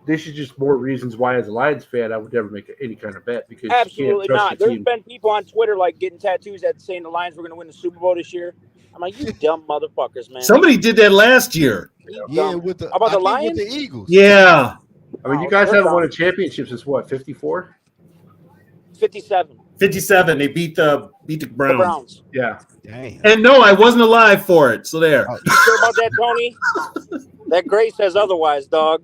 Speaker 1: This is just more reasons why, as a Lions fan, I would never make any kind of bet because
Speaker 5: absolutely
Speaker 1: you can't trust
Speaker 5: not.
Speaker 1: your
Speaker 5: There's
Speaker 1: team.
Speaker 5: been people on Twitter like getting tattoos that saying the Lions were going to win the Super Bowl this year. I'm like, you dumb motherfuckers, man.
Speaker 3: Somebody did that last year.
Speaker 6: Yeah, with the
Speaker 5: about the Lions,
Speaker 6: with the Eagles.
Speaker 3: Yeah.
Speaker 1: I mean, you guys haven't won a championship since what? 54.
Speaker 5: 57.
Speaker 3: 57. They beat the Browns.
Speaker 1: Yeah.
Speaker 6: Damn.
Speaker 3: And no, I wasn't alive for it. So there.
Speaker 5: You sure about that, Tony? That Gray says otherwise, dog.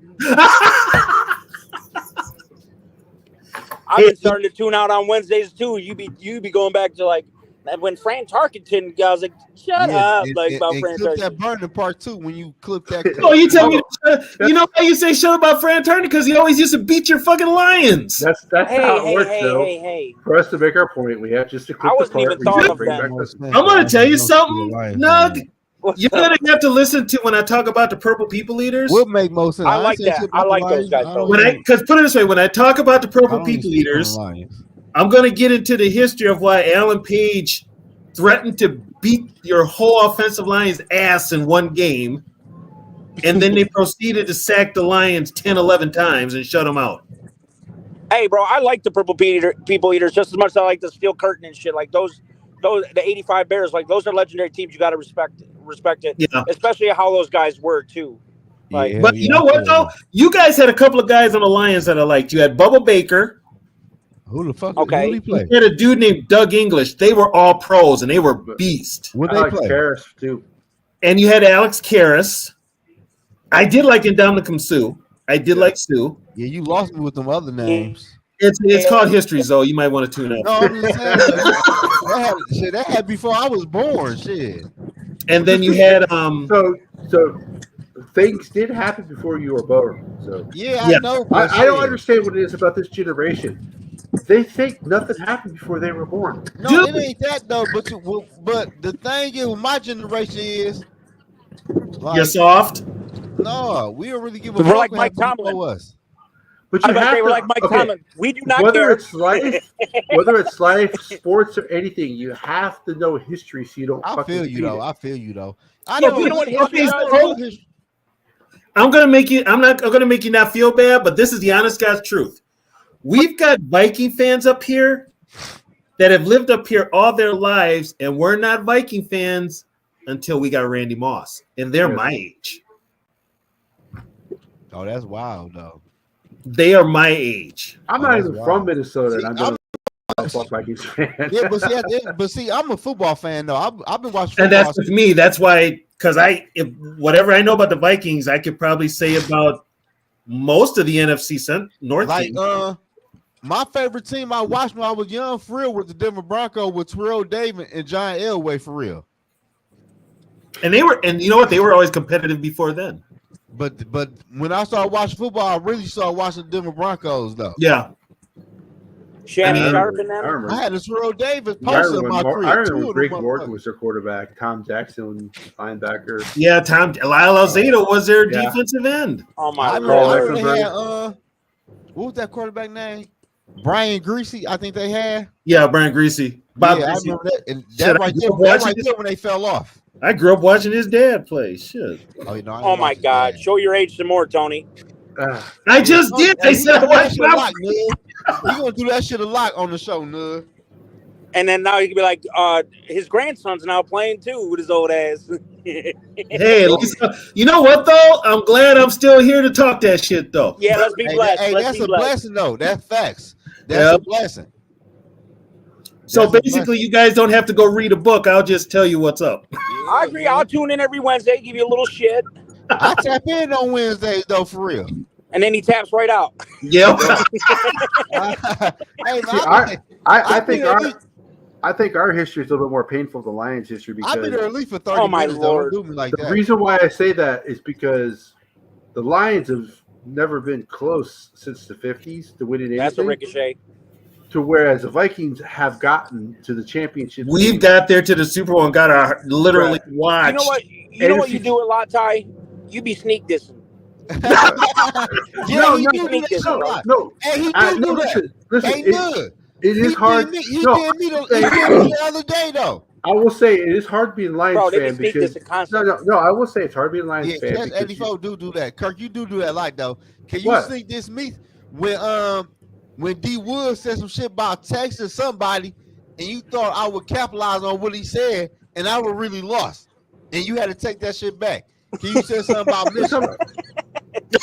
Speaker 5: I've been starting to tune out on Wednesdays too. You be going back to like when Fran Tarkenton, I was like, shut up, about Fran
Speaker 6: clip
Speaker 5: Tarkenton.
Speaker 6: that burning part too when you clip that.
Speaker 3: Oh, you tell me? You know why you say shut about Fran Turner? Because he always used to beat your fucking Lions.
Speaker 1: That's how it works, though.
Speaker 5: Hey.
Speaker 1: For us to make our point, we have just to clip
Speaker 5: I
Speaker 1: the
Speaker 5: wasn't
Speaker 1: part.
Speaker 5: even
Speaker 1: We
Speaker 5: thought
Speaker 1: just
Speaker 5: of
Speaker 1: bring
Speaker 5: that.
Speaker 1: back
Speaker 3: I'm gonna tell you something, Nug. You're gonna have to listen to when I talk about the Purple People Eaters.
Speaker 6: Would make most sense.
Speaker 5: I like that. I like those guys.
Speaker 3: Because put it this way, when I talk about the Purple People Eaters, I'm gonna get into the history of why Alan Page threatened to beat your whole offensive line's ass in one game, and then they proceeded to sack the Lions 10, 11 times and shut them out.
Speaker 5: Hey, bro, I like the Purple People Eaters just as much as I like the Steel Curtain and shit. Like those the 85 Bears, like those are legendary teams. You got to respect it.
Speaker 3: Yeah.
Speaker 5: Especially how those guys were too. Like,
Speaker 3: but you know what though? You guys had a couple of guys on the Lions that I liked. You had Bubba Baker.
Speaker 6: Who the fuck?
Speaker 5: Okay.
Speaker 6: Who did he play?
Speaker 3: You had a dude named Doug English. They were all pros and they were beasts.
Speaker 6: What
Speaker 1: I
Speaker 6: they
Speaker 1: like
Speaker 6: play?
Speaker 1: Paris too.
Speaker 3: And you had Alex Karras. I did like Indomitikum Sue. I did like Sue.
Speaker 6: Yeah, you lost me with them other names.
Speaker 3: It's called history, Zoe. You might want to tune out.
Speaker 6: No, I'm just saying that had before I was born. Shit.
Speaker 3: And then you had
Speaker 1: So things did happen before you were born. So
Speaker 6: Yeah, I know. but
Speaker 1: I don't
Speaker 6: shit.
Speaker 1: understand what it is about this generation. They think nothing happened before they were born.
Speaker 6: No, it ain't that though. But the thing is, with my generation is, like,
Speaker 3: you're soft.
Speaker 6: no, we don't really give a
Speaker 5: We're
Speaker 6: fuck
Speaker 5: like
Speaker 6: what
Speaker 5: Mike
Speaker 6: happened
Speaker 5: Tomlin.
Speaker 6: before us.
Speaker 1: But
Speaker 5: I
Speaker 1: you
Speaker 5: bet
Speaker 1: have
Speaker 5: they were
Speaker 1: to,
Speaker 5: like Mike
Speaker 1: okay,
Speaker 5: Tomlin. We do not
Speaker 1: whether
Speaker 5: care.
Speaker 1: it's life, sports, or anything, you have to know history so you don't.
Speaker 6: I
Speaker 1: fucking
Speaker 6: feel you
Speaker 1: repeat
Speaker 6: though.
Speaker 1: it.
Speaker 6: I feel you though. I
Speaker 5: Yeah,
Speaker 6: know.
Speaker 5: but you know what history
Speaker 3: okay,
Speaker 5: does?
Speaker 3: I'm gonna make you not feel bad, but this is the honest God's truth. We've got Viking fans up here that have lived up here all their lives, and we're not Viking fans until we got Randy Moss, and they're my age.
Speaker 6: Oh, that's wild though.
Speaker 3: They are my age.
Speaker 1: I'm not even from Minnesota, and I'm
Speaker 6: See,
Speaker 1: gonna fuck Vikings fan.
Speaker 6: Yeah, but see, I'm a football fan though. I've been watching football.
Speaker 3: And that's with me. That's why, because whatever I know about the Vikings, I could probably say about most of the NFC North
Speaker 6: like
Speaker 3: teams.
Speaker 6: my favorite team I watched when I was young for real was the Denver Broncos with Terrell Davis and John Elway for real.
Speaker 3: And you know what? They were always competitive before then.
Speaker 6: But when I started watching football, I really started watching the Denver Broncos though.
Speaker 3: Yeah.
Speaker 5: Shannon Sharp and them.
Speaker 6: I had a Terrell Davis
Speaker 1: I
Speaker 6: poster in my crib.
Speaker 1: remember Greg Morgan was their quarterback. Tom Jackson, linebacker.
Speaker 3: Yeah, Lyle Alzado was their
Speaker 1: Yeah.
Speaker 3: defensive end.
Speaker 5: Oh
Speaker 6: I
Speaker 5: my
Speaker 6: remember
Speaker 5: lord.
Speaker 6: they had what was that quarterback name? Brian Greasy, I think they had.
Speaker 3: Yeah, Brian Greasy. Bob
Speaker 6: yeah, I
Speaker 3: Greasy.
Speaker 6: remember that. And
Speaker 3: Shit,
Speaker 6: that right
Speaker 3: I
Speaker 6: there when they fell off.
Speaker 3: I grew up watching his dad play. Shit.
Speaker 6: Oh, you know,
Speaker 5: Oh my God. Show your age some more, Tony.
Speaker 3: I just did. They said I watched
Speaker 6: You're gonna do that shit a lot on the show, Nud.
Speaker 5: And then now you can be like, his grandson's now playing too with his old ass.
Speaker 3: Hey, at least, you know what though? I'm glad I'm still here to talk that shit though.
Speaker 5: Yeah, let's be blessed.
Speaker 6: Hey,
Speaker 5: Let's
Speaker 6: that's
Speaker 5: be
Speaker 6: a
Speaker 5: blessed.
Speaker 6: blessing though. That's facts. That's a blessing.
Speaker 3: So basically, you guys don't have to go read a book. I'll just tell you what's up.
Speaker 5: I agree. I'll tune in every Wednesday, give you a little shit,
Speaker 6: I tap in on Wednesdays though, for real.
Speaker 5: and then he taps right out.
Speaker 3: Yep.
Speaker 6: Hey,
Speaker 1: See, I think our history is a little bit more painful than Lions history
Speaker 6: I've been there
Speaker 1: because
Speaker 6: at least for 30
Speaker 5: Oh, my
Speaker 6: minutes. Though.
Speaker 5: Lord.
Speaker 6: Don't do me like
Speaker 1: the
Speaker 6: that.
Speaker 1: reason why I say that is because the Lions have never been close since the 50s to winning
Speaker 5: That's a
Speaker 1: anything.
Speaker 5: ricochet.
Speaker 1: To whereas the Vikings have gotten to the championship.
Speaker 3: We've got there to the Super Bowl and got our literally watch.
Speaker 5: You know what? You know what you do a lot, Ty? You be sneak dissing.
Speaker 6: Yeah, he do that shit a lot.
Speaker 1: No.
Speaker 6: Hey, he do that.
Speaker 1: Listen,
Speaker 6: Hey, Nud.
Speaker 1: it is hard.
Speaker 6: He did me the other day though.
Speaker 1: I will say it is hard being a Lions
Speaker 5: Bro, they
Speaker 1: fan
Speaker 5: just make
Speaker 1: because
Speaker 5: this a concept.
Speaker 1: no. I will say it's hard being a Lions
Speaker 6: Yeah,
Speaker 1: fan
Speaker 6: Catch
Speaker 1: because
Speaker 6: 84 do that. Kirk, you do that like though. Can you
Speaker 1: What?
Speaker 6: sneak this me when D Wood said some shit about texting somebody and you thought I would capitalize on what he said and I would really lost and you had to take that shit back. Can you say something about Michigan?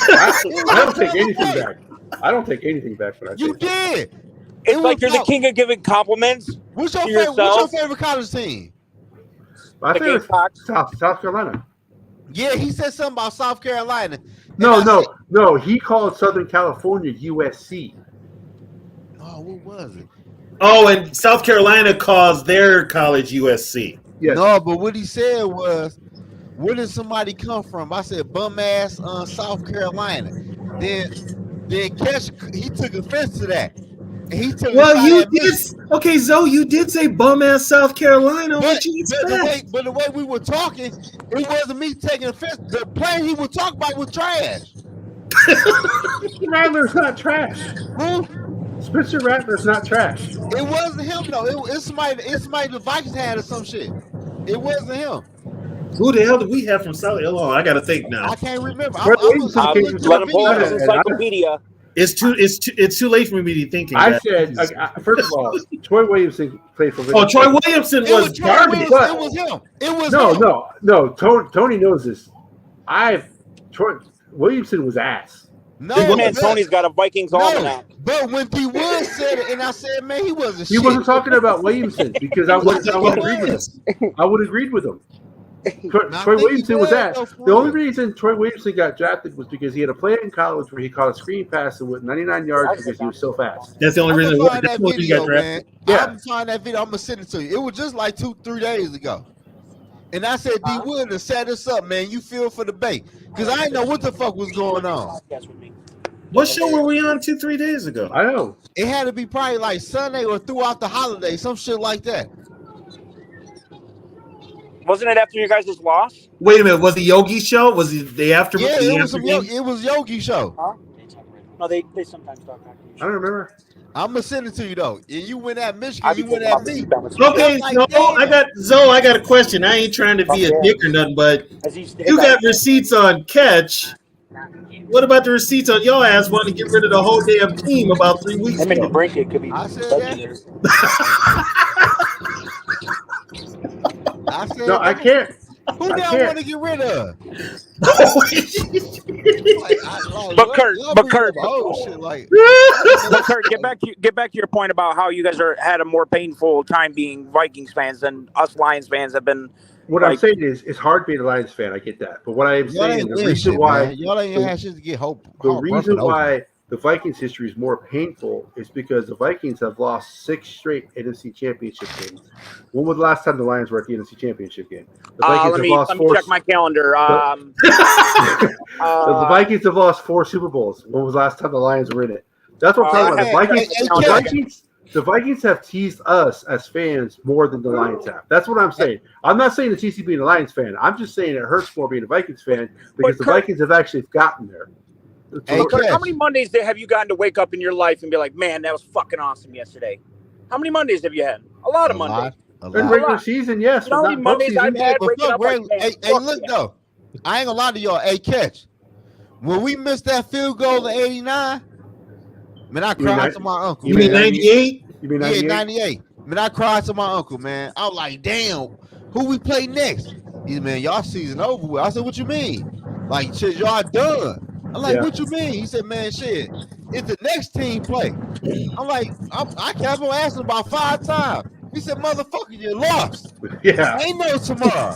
Speaker 1: I don't take anything back. I don't take anything back when I
Speaker 6: You
Speaker 1: say
Speaker 6: did.
Speaker 5: It's like you're the king of giving compliments.
Speaker 6: What's
Speaker 5: to
Speaker 6: your
Speaker 5: yourself.
Speaker 6: favorite college team?
Speaker 1: My
Speaker 5: The
Speaker 1: favorite
Speaker 5: Gamecocks.
Speaker 1: South Carolina.
Speaker 6: Yeah, he said something about South Carolina.
Speaker 1: No. He called Southern California USC.
Speaker 6: Oh, what was it?
Speaker 3: Oh, and South Carolina calls their college USC.
Speaker 1: Yes.
Speaker 6: No, but what he said was, where did somebody come from? I said bum ass South Carolina. Then Cash he took offense to that. And he took
Speaker 3: Well, you did. Okay, Zoe, you did say bum ass South Carolina. What you expect?
Speaker 6: But the way we were talking, it wasn't me taking offense. The player he was talking about was trash.
Speaker 1: Rattler's not trash.
Speaker 6: Who?
Speaker 1: Spencer Rattler's not trash.
Speaker 6: It wasn't him though. It's somebody the Vikings had or some shit. It wasn't him.
Speaker 3: Who the hell did we have from South? Hold on, I got to think now.
Speaker 6: I can't remember.
Speaker 1: Let
Speaker 5: him pull up his encyclopedia.
Speaker 3: It's too late for me to be thinking.
Speaker 1: I said first of all, Troy Williamson played for.
Speaker 3: Oh, Troy Williamson was garbage.
Speaker 6: It was him. It was him.
Speaker 1: No. Tony knows this. Troy Williamson was ass.
Speaker 6: No,
Speaker 5: man, Tony's got a Vikings almanac.
Speaker 6: But when D Wood said it, and I said, man, he wasn't.
Speaker 1: He wasn't talking about Williamson because I would agree with him. I would agreed with him. Troy Williamson was that. The only reason Troy Williamson got drafted was because he had a play in college where he caught a screen pass and went 99 yards because he was so fast.
Speaker 3: That's the only reason he got drafted.
Speaker 6: Man. Yeah. I'm find that video. I'm gonna send it to you. It was just like 2-3 days ago. And I said, D Wood to set us up, man. You feel for the bait. Because I didn't know what the fuck was going on.
Speaker 3: What show were we on 2-3 days ago?
Speaker 1: I know.
Speaker 6: It had to be probably like Sunday or throughout the holiday, some shit like that.
Speaker 5: Wasn't it after you guys just lost?
Speaker 3: Wait a minute. Was it Yogi show? Was it the after?
Speaker 6: Yeah, it was Yogi show.
Speaker 5: Huh? No, they sometimes talk.
Speaker 1: I don't remember.
Speaker 6: I'm gonna send it to you though. And you went at Michigan, you went at me.
Speaker 3: Okay, I got a question. I ain't trying to be a dick or nothing, but you got receipts on Catch. What about the receipts on your ass wanting to get rid of the whole damn team about 3 weeks ago?
Speaker 5: Break it could be.
Speaker 6: I said that. I said
Speaker 1: no, I can't.
Speaker 6: Who do I want to get rid of?
Speaker 5: But Kurt, get back to your point about how you guys had a more painful time being Vikings fans than us Lions fans have been.
Speaker 1: What I'm saying is, it's hard being a Lions fan. I get that, but what I am saying, the reason why
Speaker 6: y'all ain't had shit to get hope.
Speaker 1: The reason why the Vikings' history is more painful is because the Vikings have lost 6 straight NFC Championship games. When was the last time the Lions were at the NFC Championship game? The Vikings
Speaker 5: let me check my calendar.
Speaker 1: The Vikings have lost 4 Super Bowls. When was the last time the Lions were in it? That's what I'm talking about. The Vikings have teased us as fans more than the Lions have. That's what I'm saying. I'm not saying it's easy being a Lions fan. I'm just saying it hurts more being a Vikings fan because the Vikings have actually gotten there.
Speaker 5: Hey, Kurt, how many Mondays have you gotten to wake up in your life and be like, man, that was fucking awesome yesterday? How many Mondays have you had? A lot of Mondays.
Speaker 1: In regular season, yes.
Speaker 5: You know how many Mondays I've had waking up like,
Speaker 6: hey, look, though. I ain't gonna lie to y'all. Hey, Catch. When we missed that field goal in 89, man, I cried to my uncle.
Speaker 3: You mean 98?
Speaker 1: You mean 98?
Speaker 6: Yeah, 98. Man, I cried to my uncle, man. I was like, damn, who we play next? He said, man, y'all season over with. I said, what you mean? Like, shit, y'all done. I'm like, what you mean? He said, man, shit, it's the next team play. I'm like, I kept on asking about 5 times. He said, motherfucker, you lost.
Speaker 1: Yeah.
Speaker 6: Ain't no tomorrow.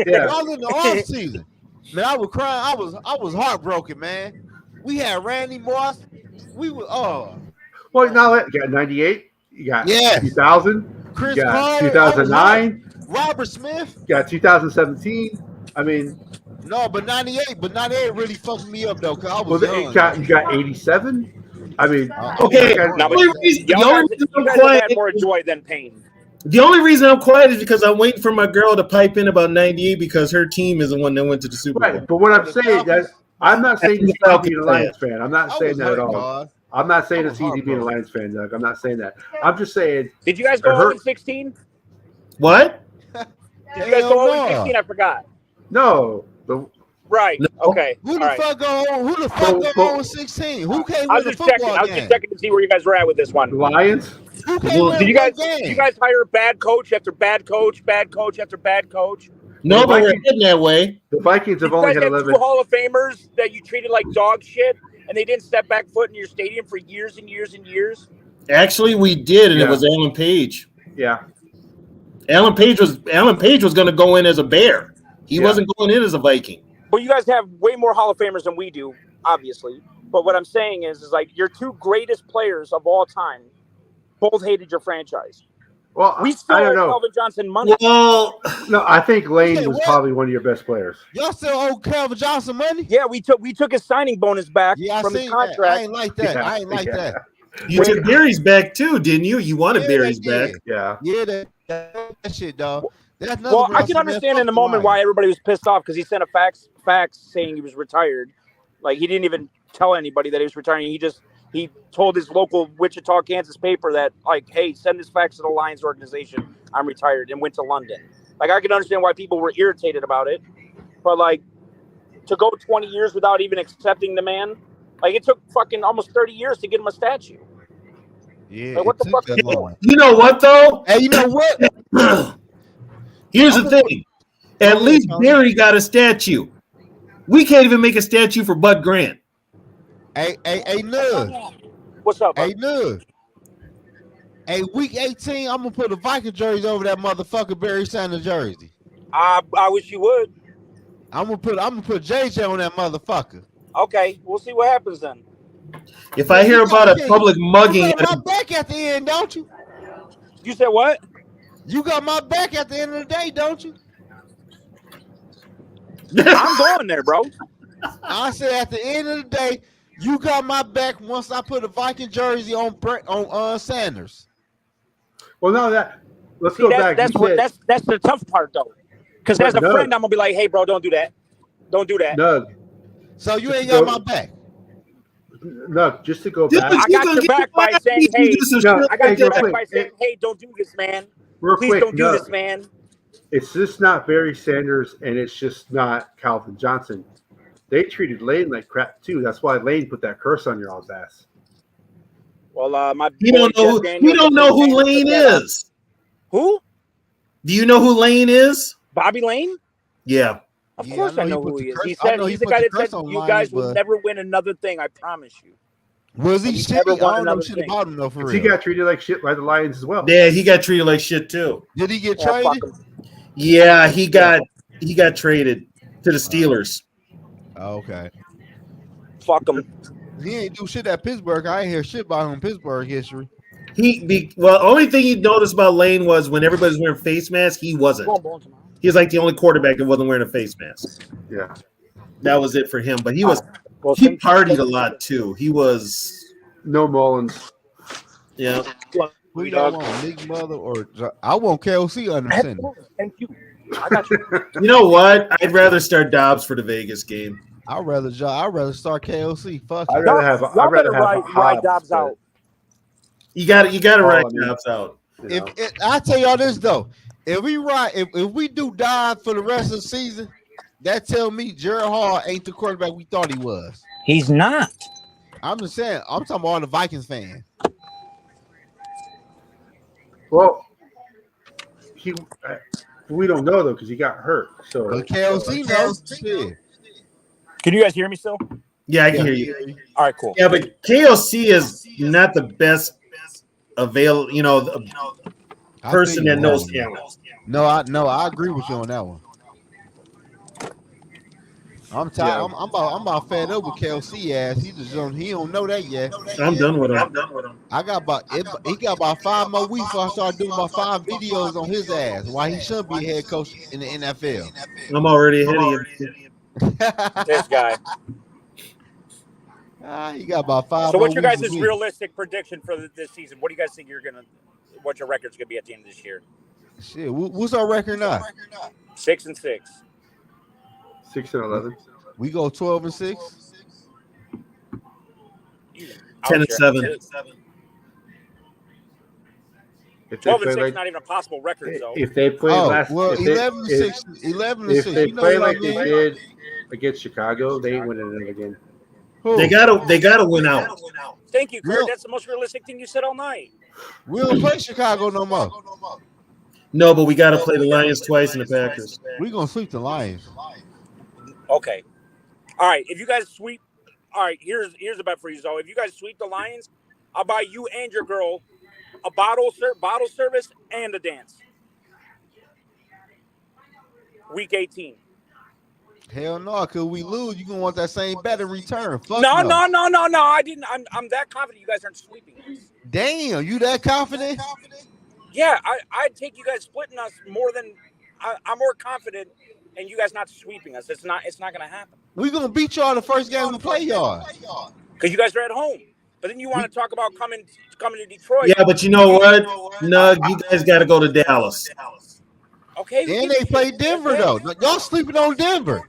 Speaker 1: Yeah.
Speaker 6: I was in the off season. Man, I was crying. I was heartbroken, man. We had Randy Moss. We were
Speaker 1: Well, now you got 98. You got 2000.
Speaker 6: Chris
Speaker 1: you got
Speaker 6: Carter,
Speaker 1: 2009.
Speaker 6: Robert Smith.
Speaker 1: You got 2017. I mean,
Speaker 6: no, but 98 really fucked me up though, cause I was young.
Speaker 1: You got 87. I mean,
Speaker 3: okay.
Speaker 5: You guys had more joy than pain.
Speaker 3: The only reason I'm quiet is because I'm waiting for my girl to pipe in about 98 because her team is the one that went to the Super Bowl.
Speaker 1: Right, but what I'm saying is, I'm not saying you can't be a Lions fan. I'm not saying that at all.
Speaker 6: God.
Speaker 1: I'm not saying it's easy being a Lions fan, Doug. I'm not saying that. I'm just saying.
Speaker 5: Did you guys go 0-16?
Speaker 3: What?
Speaker 5: Did you guys go 0-16? I forgot.
Speaker 1: No.
Speaker 5: Right. Okay.
Speaker 6: Who the fuck go 0-16? Who can't
Speaker 5: I
Speaker 6: win
Speaker 5: was
Speaker 6: a
Speaker 5: just checking.
Speaker 6: football
Speaker 5: I was
Speaker 6: game?
Speaker 5: just checking to see where you guys were at with this one.
Speaker 1: The Lions.
Speaker 6: Who can't win
Speaker 5: Did you
Speaker 6: one
Speaker 5: guys?
Speaker 6: game?
Speaker 5: Did you guys hire bad coach after bad coach, bad coach after bad coach?
Speaker 3: No, but we're heading that way.
Speaker 1: The Vikings have
Speaker 5: You
Speaker 1: only
Speaker 5: guys
Speaker 1: had
Speaker 5: have
Speaker 1: 11.
Speaker 5: two Hall of Famers that you treated like dog shit, and they didn't step back foot in your stadium for years and years and years.
Speaker 3: Actually, we did, and it was Alan Page.
Speaker 1: Yeah.
Speaker 3: Alan Page was going to go in as a Bear. He wasn't going in as a Viking.
Speaker 5: But you guys have way more Hall of Famers than we do, obviously. But what I'm saying is like your two greatest players of all time both hated your franchise.
Speaker 1: Well,
Speaker 5: we still
Speaker 1: I don't know.
Speaker 5: Calvin Johnson money.
Speaker 3: Well,
Speaker 1: no, I think Lane was probably one of your best players.
Speaker 6: Y'all still owe Calvin Johnson money?
Speaker 5: Yeah, we took his signing bonus back from his contract.
Speaker 6: That. I ain't like that. I ain't like that.
Speaker 3: You took Barry's back too, didn't you? You wanted Barry's back.
Speaker 1: Yeah.
Speaker 6: Yeah, that shit, dog.
Speaker 5: Well, I can understand in the moment why everybody was pissed off because he sent a fax saying he was retired. Like he didn't even tell anybody that he was retiring. He told his local Wichita, Kansas paper that like, hey, send this fax to the Lions organization. I'm retired, and went to London. Like I can understand why people were irritated about it, but like to go 20 years without even accepting the man, like it took fucking almost 30 years to get him a statue.
Speaker 6: Yeah,
Speaker 5: like, what the fuck?
Speaker 3: You know what though?
Speaker 6: Hey, you know what?
Speaker 3: Here's the thing. At least Barry got a statue. We can't even make a statue for Bud Grant.
Speaker 6: Hey, Nug.
Speaker 5: What's up?
Speaker 6: Hey, Nug. Hey, week 18, I'm gonna put a Viking jersey over that motherfucker Barry Sanders jersey.
Speaker 5: I wish you would.
Speaker 6: I'm gonna put JJ on that motherfucker.
Speaker 5: Okay, we'll see what happens then.
Speaker 3: If I hear about a public mugging,
Speaker 6: you got my back at the end, don't you?
Speaker 5: You said what?
Speaker 6: You got my back at the end of the day, don't you?
Speaker 5: I'm going there, bro.
Speaker 6: I said at the end of the day, you got my back once I put a Viking jersey on Sanders.
Speaker 1: Well, no, let's go back.
Speaker 5: That's the tough part though, because as a friend, I'm gonna be like, hey, bro, don't do that. Don't do that.
Speaker 1: Nug.
Speaker 6: So you ain't got my back.
Speaker 1: Nug, just to go back.
Speaker 5: I got your back by saying, hey, I got your back by saying, hey, don't do this, man. Please don't do this, man.
Speaker 1: It's just not Barry Sanders, and it's just not Calvin Johnson. They treated Lane like crap too. That's why Lane put that curse on your all's ass.
Speaker 5: Well,
Speaker 3: we don't know who Lane is.
Speaker 5: Who?
Speaker 3: Do you know who Lane is?
Speaker 5: Bobby Lane?
Speaker 3: Yeah.
Speaker 5: Of course I know who he is. He said he's the guy that said you guys will never win another thing. I promise you.
Speaker 6: Was he shit? I don't know shit about him though. For real,
Speaker 1: he got treated like shit by the Lions as well.
Speaker 3: Yeah, he got treated like shit too.
Speaker 6: Did he get traded?
Speaker 3: Yeah, he got traded to the Steelers.
Speaker 6: Oh, okay.
Speaker 5: Fuck him.
Speaker 6: He ain't do shit at Pittsburgh. I ain't hear shit about him in Pittsburgh history.
Speaker 3: Only thing you noticed about Lane was when everybody's wearing face masks, he wasn't. He was like the only quarterback that wasn't wearing a face mask.
Speaker 1: Yeah.
Speaker 3: That was it for him. But he partied a lot too. He was
Speaker 1: no Mullins.
Speaker 3: Yeah.
Speaker 6: Who y'all want, Nick Mother or I want KOC under center.
Speaker 5: Thank you. I got you.
Speaker 3: You know what? I'd rather start Dobbs for the Vegas game.
Speaker 6: I'd rather start KOC. Fuck.
Speaker 1: I'd rather have
Speaker 5: ride Dobbs out.
Speaker 3: You got to ride Dobbs out.
Speaker 6: If I tell y'all this though, if we do Dobbs for the rest of the season, that tell me Jared Hall ain't the quarterback we thought he was.
Speaker 5: He's not.
Speaker 6: I'm just saying. I'm talking about all the Vikings fans.
Speaker 1: Well, we don't know though because he got hurt. So
Speaker 6: KLC knows.
Speaker 5: Can you guys hear me still?
Speaker 3: Yeah, I can hear you.
Speaker 5: All right, cool.
Speaker 3: Yeah, but KLC is not the best available. Person that knows talent.
Speaker 6: No, I agree with you on that one. I'm tired. Yeah. I'm about fed up with KLC ass. He don't know that yet.
Speaker 3: I'm done with him.
Speaker 6: He got about 5 more weeks before I start doing about 5 videos on his ass. Why he should be head coach in the NFL.
Speaker 3: I'm already ahead of you.
Speaker 5: This guy.
Speaker 6: He got about 5.
Speaker 5: So what's your guys' realistic prediction for this season? What do you guys think what your record's gonna be at the end of this year?
Speaker 6: Shit, what's our record now?
Speaker 5: 6-6.
Speaker 1: 6-11.
Speaker 6: We go 12-6.
Speaker 3: 10-7.
Speaker 1: If they
Speaker 5: 12-6
Speaker 1: play
Speaker 5: is not even a possible record, though.
Speaker 1: if they play last,
Speaker 6: well,
Speaker 1: if
Speaker 6: 11-6,
Speaker 1: if they
Speaker 6: you know
Speaker 1: play
Speaker 6: what
Speaker 1: like
Speaker 6: I
Speaker 1: they
Speaker 6: mean?
Speaker 1: did against Chicago, they ain't winning it again.
Speaker 6: Who?
Speaker 3: They gotta win out.
Speaker 5: Thank you, Kurt.
Speaker 6: Real-
Speaker 5: That's the most realistic thing you said all night.
Speaker 6: We don't play Chicago no more.
Speaker 3: No, but we gotta play the Lions twice and the Packers.
Speaker 6: We're gonna sweep the Lions.
Speaker 5: Okay. All right. If you guys sweep, all right. Here's a bet for you, Zoe. If you guys sweep the Lions, I'll buy you and your girl a bottle service and a dance. Week 18.
Speaker 6: Hell no, cause we lose, you gonna want that same bet in return. Fuck
Speaker 5: No. I didn't. I'm that confident you guys aren't sweeping us.
Speaker 6: Damn, you that confident?
Speaker 5: Yeah, I'd take you guys splitting us more than I'm more confident in you guys not sweeping us. It's not gonna happen.
Speaker 6: We gonna beat y'all the first game we play y'all.
Speaker 5: Because you guys are at home. But then you want to talk about coming to Detroit.
Speaker 3: Yeah, but you know what? No, you guys gotta go to Dallas.
Speaker 5: Okay.
Speaker 6: And they play Denver though. Y'all sleeping on Denver.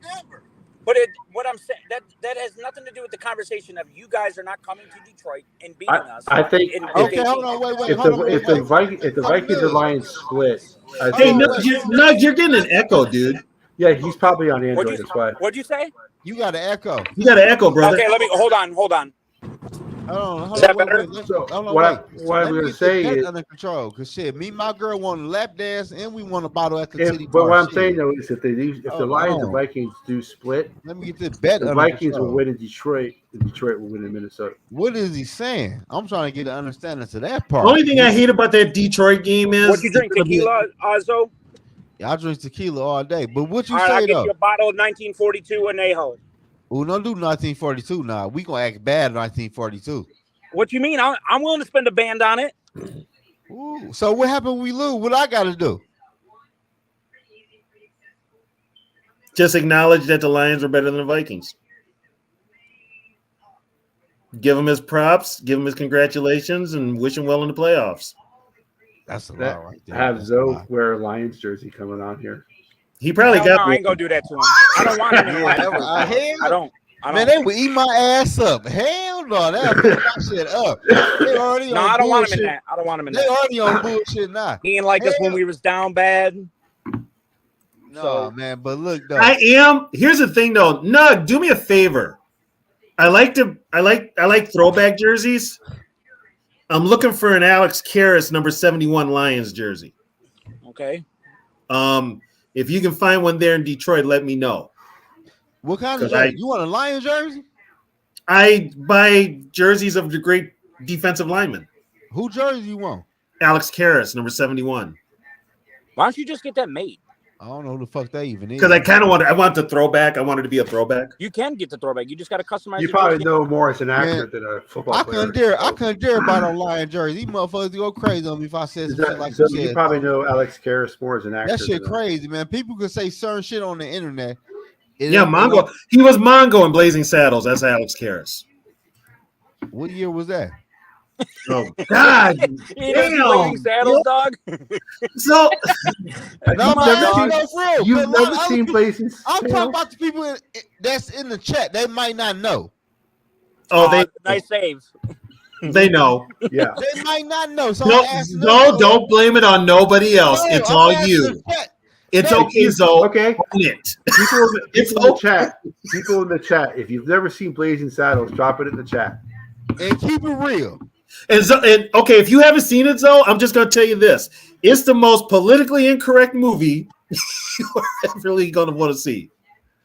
Speaker 5: But what I'm saying that has nothing to do with the conversation of you guys are not coming to Detroit and beating us.
Speaker 1: I think
Speaker 6: Okay, hold on, wait.
Speaker 1: if the Vikings and Lions split,
Speaker 3: Hey, Nug, you're getting an echo, dude.
Speaker 1: yeah, he's probably on Android. That's why.
Speaker 5: What'd you say?
Speaker 6: You got an echo.
Speaker 3: You got an echo, brother.
Speaker 5: Okay, let me hold on.
Speaker 6: Hold on,
Speaker 5: Is that
Speaker 6: wait,
Speaker 5: better?
Speaker 1: What I'm going to say is
Speaker 6: under control. Cause shit, me and my girl want a lap dance and we want a bottle at the titty
Speaker 1: but
Speaker 6: bar.
Speaker 1: what I'm
Speaker 6: Shit.
Speaker 1: saying though is if the Lions and Vikings do split,
Speaker 6: Let me get this bet.
Speaker 1: the
Speaker 6: under
Speaker 1: Vikings
Speaker 6: control.
Speaker 1: will win in Detroit, and Detroit will win in Minnesota.
Speaker 6: What is he saying? I'm trying to get an understanding to that part.
Speaker 3: The only thing I hate about that Detroit game is
Speaker 5: What you drink, tequila, Ozzo?
Speaker 6: I drink tequila all day. But what you
Speaker 5: All right, I'll
Speaker 6: say
Speaker 5: get
Speaker 6: though?
Speaker 5: you a bottle of 1942 Anejo.
Speaker 6: Oh, don't do 1942 now. We gonna act bad in 1942.
Speaker 5: What you mean? I'm willing to spend a band on it.
Speaker 6: Ooh, so what happened when we lose? What I gotta do?
Speaker 3: just acknowledge that the Lions are better than the Vikings. Give him his props, give him his congratulations, and wish him well in the playoffs.
Speaker 6: That's a lot right there.
Speaker 1: Have Zoe wear a Lions jersey coming on here.
Speaker 3: He probably
Speaker 5: Hell no,
Speaker 3: got.
Speaker 5: I ain't gonna do that to him. I don't want him in the Lions. I don't.
Speaker 6: Man, they would eat my ass up. Hell no, that put my shit up. They already
Speaker 5: no,
Speaker 6: on
Speaker 5: I don't want him in
Speaker 6: bullshit.
Speaker 5: that. I don't want him in
Speaker 6: They
Speaker 5: that.
Speaker 6: already on bullshit now.
Speaker 5: He ain't like us when we was down bad.
Speaker 6: No, man, but look though.
Speaker 3: I am. Here's the thing, though. Nug, do me a favor. I like throwback jerseys. I'm looking for an Alex Karras number 71 Lions jersey.
Speaker 5: Okay.
Speaker 3: If you can find one there in Detroit, let me know.
Speaker 6: What kind of jersey? You want a Lion jersey?
Speaker 3: I buy jerseys of the great defensive linemen.
Speaker 6: Who jersey you want?
Speaker 3: Alex Karras, number 71.
Speaker 5: Why don't you just get that made?
Speaker 6: I don't know who the fuck they even is.
Speaker 3: Because I kind of want. I want the throwback. I want it to be a throwback.
Speaker 5: You can get the throwback. You just got to customize.
Speaker 1: You probably know more as an actor than a football player.
Speaker 6: I couldn't dare buy no Lion jersey. These motherfuckers go crazy on me if I said some shit like
Speaker 1: so
Speaker 6: you
Speaker 1: you
Speaker 6: said.
Speaker 1: probably know Alex Karras more as an actor.
Speaker 6: That shit crazy, man. People could say certain shit on the internet.
Speaker 3: Yeah, Mongo. He was Mongo in Blazing Saddles. That's Alex Karras.
Speaker 6: What year was that?
Speaker 3: Oh God!
Speaker 5: Blazing Saddles, dog.
Speaker 3: So
Speaker 1: you've never seen Blazing Saddles?
Speaker 6: I'm talking about the people that's in the chat. They might not know.
Speaker 3: Oh, they
Speaker 5: nice save.
Speaker 3: They know.
Speaker 1: Yeah,
Speaker 6: they might not know. So
Speaker 3: don't blame it on nobody else. It's all you. It's okay, Zoe.
Speaker 1: Okay.
Speaker 3: It.
Speaker 1: People in the chat. If you've never seen Blazing Saddles, drop it in the chat.
Speaker 6: And keep it real.
Speaker 3: And okay, if you haven't seen it, Zoe, I'm just gonna tell you this: it's the most politically incorrect movie you're really gonna want to see.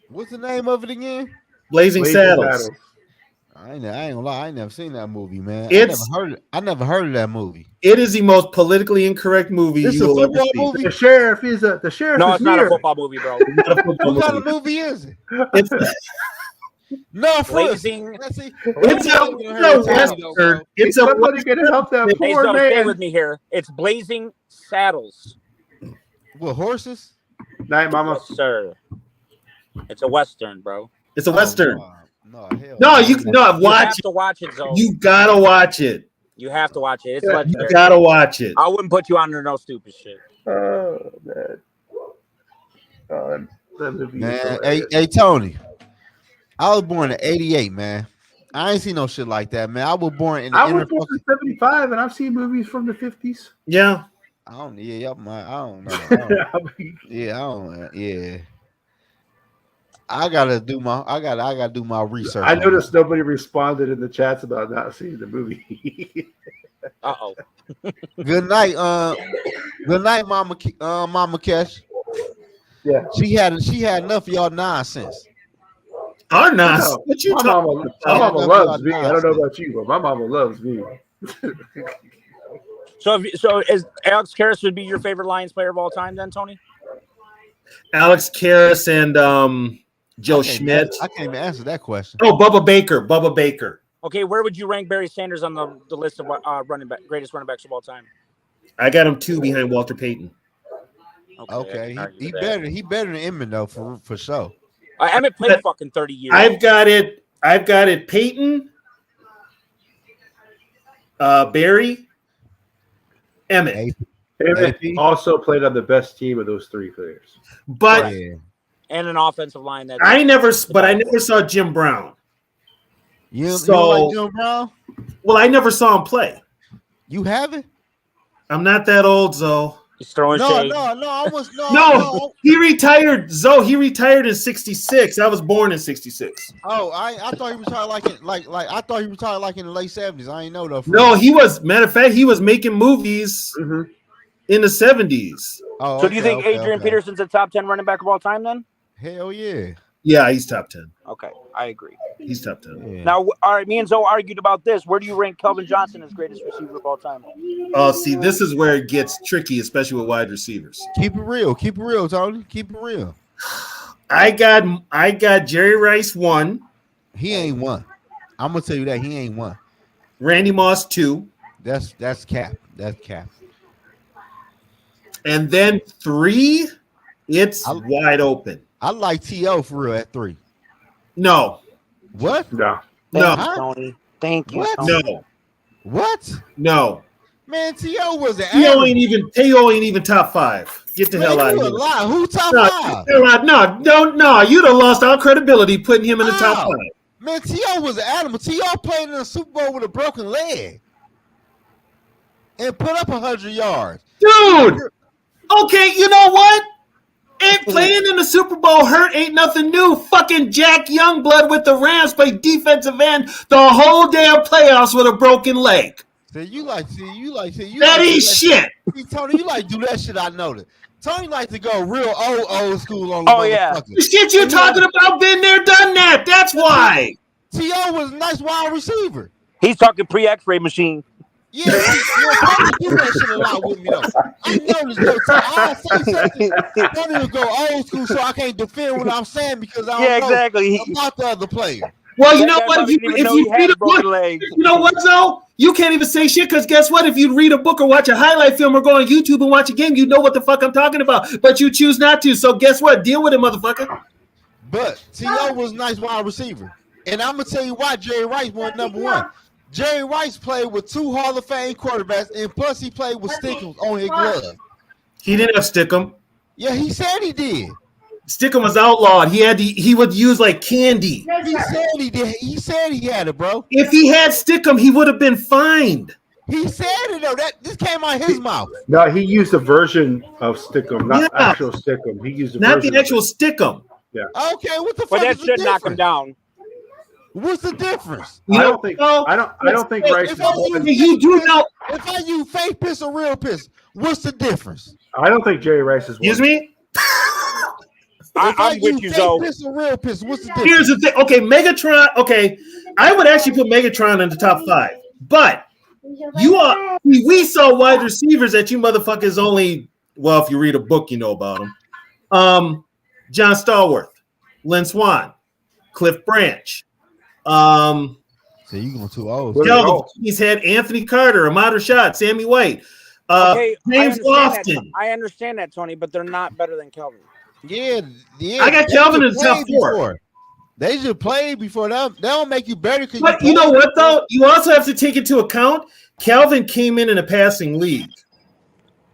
Speaker 6: What's the name of it again?
Speaker 3: Blazing Saddles.
Speaker 6: I ain't gonna lie, I ain't never seen that movie, man. I never heard of that movie.
Speaker 3: It is the most politically incorrect movie
Speaker 6: you will ever see. Movie?
Speaker 1: The sheriff is a
Speaker 5: No, it's not a football movie, bro.
Speaker 6: What kind of movie is it? No,
Speaker 5: Blazing.
Speaker 3: It's a western. It's a
Speaker 1: somebody gonna help that poor man.
Speaker 5: Stay with me here. It's Blazing Saddles.
Speaker 6: What, horses?
Speaker 1: Night, mama.
Speaker 5: Yes, sir. It's a western, bro.
Speaker 3: It's a western.
Speaker 6: No,
Speaker 3: you
Speaker 5: have
Speaker 3: watch
Speaker 5: to watch it, Zoe.
Speaker 3: You gotta watch it.
Speaker 5: You have to watch it. It's legendary.
Speaker 3: You gotta watch it.
Speaker 5: I wouldn't put you under no stupid shit.
Speaker 1: Oh man. That movie.
Speaker 6: Man, hey Tony. I was born in '88, man. I ain't seen no shit like that, man. I was born in.
Speaker 1: I was born in '75, and I've seen movies from the '50s.
Speaker 3: Yeah.
Speaker 6: I don't. Yeah, I don't know. I don't, yeah, I don't. Yeah, I gotta do my. I gotta do my research.
Speaker 1: I
Speaker 6: on
Speaker 1: noticed
Speaker 6: that.
Speaker 1: nobody responded in the chats about not seeing the movie.
Speaker 5: Uh-oh.
Speaker 6: Good night. Good night, Mama Kesh.
Speaker 1: Yeah.
Speaker 6: She had enough of y'all nonsense.
Speaker 3: Our Nas.
Speaker 1: No,
Speaker 3: What you
Speaker 1: my
Speaker 3: talking
Speaker 1: mama,
Speaker 3: about?
Speaker 1: my
Speaker 6: Yeah,
Speaker 1: mama
Speaker 6: enough
Speaker 1: loves
Speaker 6: y'all
Speaker 1: me. I don't know
Speaker 6: nonsense.
Speaker 1: about you, but my mama loves me.
Speaker 5: So is Alex Karras would be your favorite Lions player of all time then, Tony?
Speaker 3: Alex Karras and Joe Schmidt.
Speaker 6: I can't even answer that question.
Speaker 3: Oh, Bubba Baker. Bubba Baker.
Speaker 5: Okay, where would you rank Barry Sanders on the list of greatest running backs of all time?
Speaker 3: I got him 2 behind Walter Payton.
Speaker 6: Okay, he better than Emmett though for sure.
Speaker 5: Emmett played fucking 30 years.
Speaker 3: I've got it. Peyton, Barry, Emmett.
Speaker 1: Emmett also played on the best team of those 3 players.
Speaker 3: But
Speaker 5: and an offensive line that
Speaker 3: I never saw Jim Brown.
Speaker 6: You don't like Jim Brown?
Speaker 3: Well, I never saw him play.
Speaker 6: You haven't?
Speaker 3: I'm not that old, Zoe.
Speaker 5: He's throwing shade.
Speaker 3: No, he retired. Zoe, he retired in '66. I was born in '66.
Speaker 6: Oh, I thought he retired I thought he retired like in the late '70s. I ain't know though.
Speaker 3: No, he was. Matter of fact, he was making movies in the '70s.
Speaker 6: Oh,
Speaker 5: so do you think Adrian Peterson's a top 10 running back of all time then?
Speaker 6: Hell yeah.
Speaker 3: Yeah, he's top 10.
Speaker 5: Okay, I agree.
Speaker 3: He's top 10.
Speaker 5: Yeah. Now, all right, me and Zoe argued about this. Where do you rank Kelvin Johnson as greatest receiver of all time?
Speaker 3: Oh, see, this is where it gets tricky, especially with wide receivers.
Speaker 6: Keep it real, Tony. Keep it real.
Speaker 3: I got Jerry Rice 1.
Speaker 6: He ain't one. I'm gonna tell you that he ain't one.
Speaker 3: Randy Moss 2.
Speaker 6: That's cap. That's cap.
Speaker 3: And then 3, it's wide open.
Speaker 6: I like T.O. for real at 3.
Speaker 3: No.
Speaker 6: What?
Speaker 1: No.
Speaker 3: No.
Speaker 5: Tony. Thank you.
Speaker 6: What?
Speaker 5: Tony.
Speaker 3: No.
Speaker 6: What?
Speaker 3: No.
Speaker 6: Man, T.O. was an
Speaker 3: T.O. ain't even top 5. Get the hell out of here.
Speaker 6: Lie. Who top 5?
Speaker 3: No. You done lost all credibility putting him in the top 5.
Speaker 6: Man, T.O. was an animal. T.O. played in the Super Bowl with a broken leg and put up 100 yards.
Speaker 3: Dude. Okay, you know what? Ain't playing in the Super Bowl hurt ain't nothing new. Fucking Jack Youngblood with the Rams played defensive end the whole damn playoffs with a broken leg.
Speaker 6: So
Speaker 3: That ain't shit.
Speaker 6: See, Tony, you like do that shit. I know that. Tony like to go real old school on.
Speaker 5: Oh yeah,
Speaker 3: the shit you talking about. Been there, done that. That's why.
Speaker 6: T.O. was a nice wide receiver.
Speaker 5: He's talking pre-X-ray machine.
Speaker 6: Yeah, Tony do that shit a lot with me though. I noticed though. I say something. Tony will go old school, so I can't defend what I'm saying because I don't know about the other player.
Speaker 3: Well, you know what? If you read a book, you know what, though? You can't even say shit because guess what? If you read a book or watch a highlight film or go on YouTube and watch a game, you know what the fuck I'm talking about. But you choose not to. So guess what? Deal with it, motherfucker.
Speaker 6: But T.O. was a nice wide receiver. And I'm going to tell you why Jerry Rice won number 1. Jerry Rice played with 2 Hall of Fame quarterbacks, and plus he played with Stickums on his glove.
Speaker 3: He didn't have Stickum.
Speaker 6: Yeah, he said he did.
Speaker 3: Stickum was outlawed. He would use like candy.
Speaker 6: He said he did. He said he had it, bro.
Speaker 3: If he had Stickum, he would have been fined.
Speaker 6: He said it though. This came out of his mouth.
Speaker 1: No, he used a version of Stickum, not actual Stickum. He used
Speaker 3: not the actual Stickum.
Speaker 1: Yeah.
Speaker 6: Okay, what the fuck?
Speaker 5: But that should knock him down.
Speaker 6: What's the difference?
Speaker 1: I don't think Rice.
Speaker 3: You do know.
Speaker 6: If I use fake piss or real piss, what's the difference?
Speaker 1: I don't think Jerry Rice is.
Speaker 3: Excuse me.
Speaker 5: I'm with you, Zoe.
Speaker 6: Piss or real piss, what's the difference?
Speaker 3: Here's the thing. Okay, Megatron. Okay, I would actually put Megatron in the top 5, but we saw wide receivers that you motherfuckers only. Well, if you read a book, you know about them. John Stallworth, Lynn Swann, Cliff Branch.
Speaker 6: So you going too old.
Speaker 3: He's had Anthony Carter, Ahmad Rashad, Sammy White, James Lofton.
Speaker 5: I understand that, Tony, but they're not better than Kelvin.
Speaker 6: Yeah.
Speaker 3: I got Kelvin in the top 4.
Speaker 6: They just played before them. They don't make you better.
Speaker 3: But you know what, though? You also have to take into account Kelvin came in a passing league.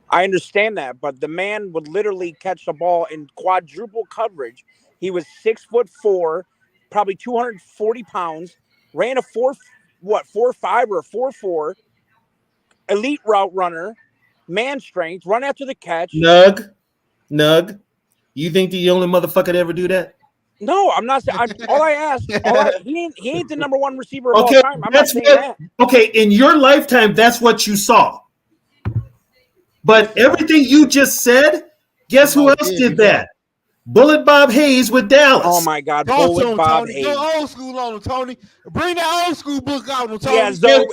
Speaker 5: I understand that, but the man would literally catch the ball in quadruple coverage. He was 6'4", probably 240 pounds, ran a 4.5 or a 4.4, elite route runner, man strength, run after the catch.
Speaker 3: Nug. You think the only motherfucker to ever do that?
Speaker 5: No, I'm not saying. All I asked, he ain't the number one receiver of all time. I'm not saying that.
Speaker 3: Okay, in your lifetime, that's what you saw. But everything you just said, guess who else did that? Bullet Bob Hayes with Dallas.
Speaker 5: Oh my God,
Speaker 6: Talk
Speaker 5: Bullet
Speaker 6: to him,
Speaker 5: Bob
Speaker 6: Tony.
Speaker 5: Hayes.
Speaker 6: Go old school on him, Tony. Bring that old school book out on Tony.
Speaker 5: Yeah, so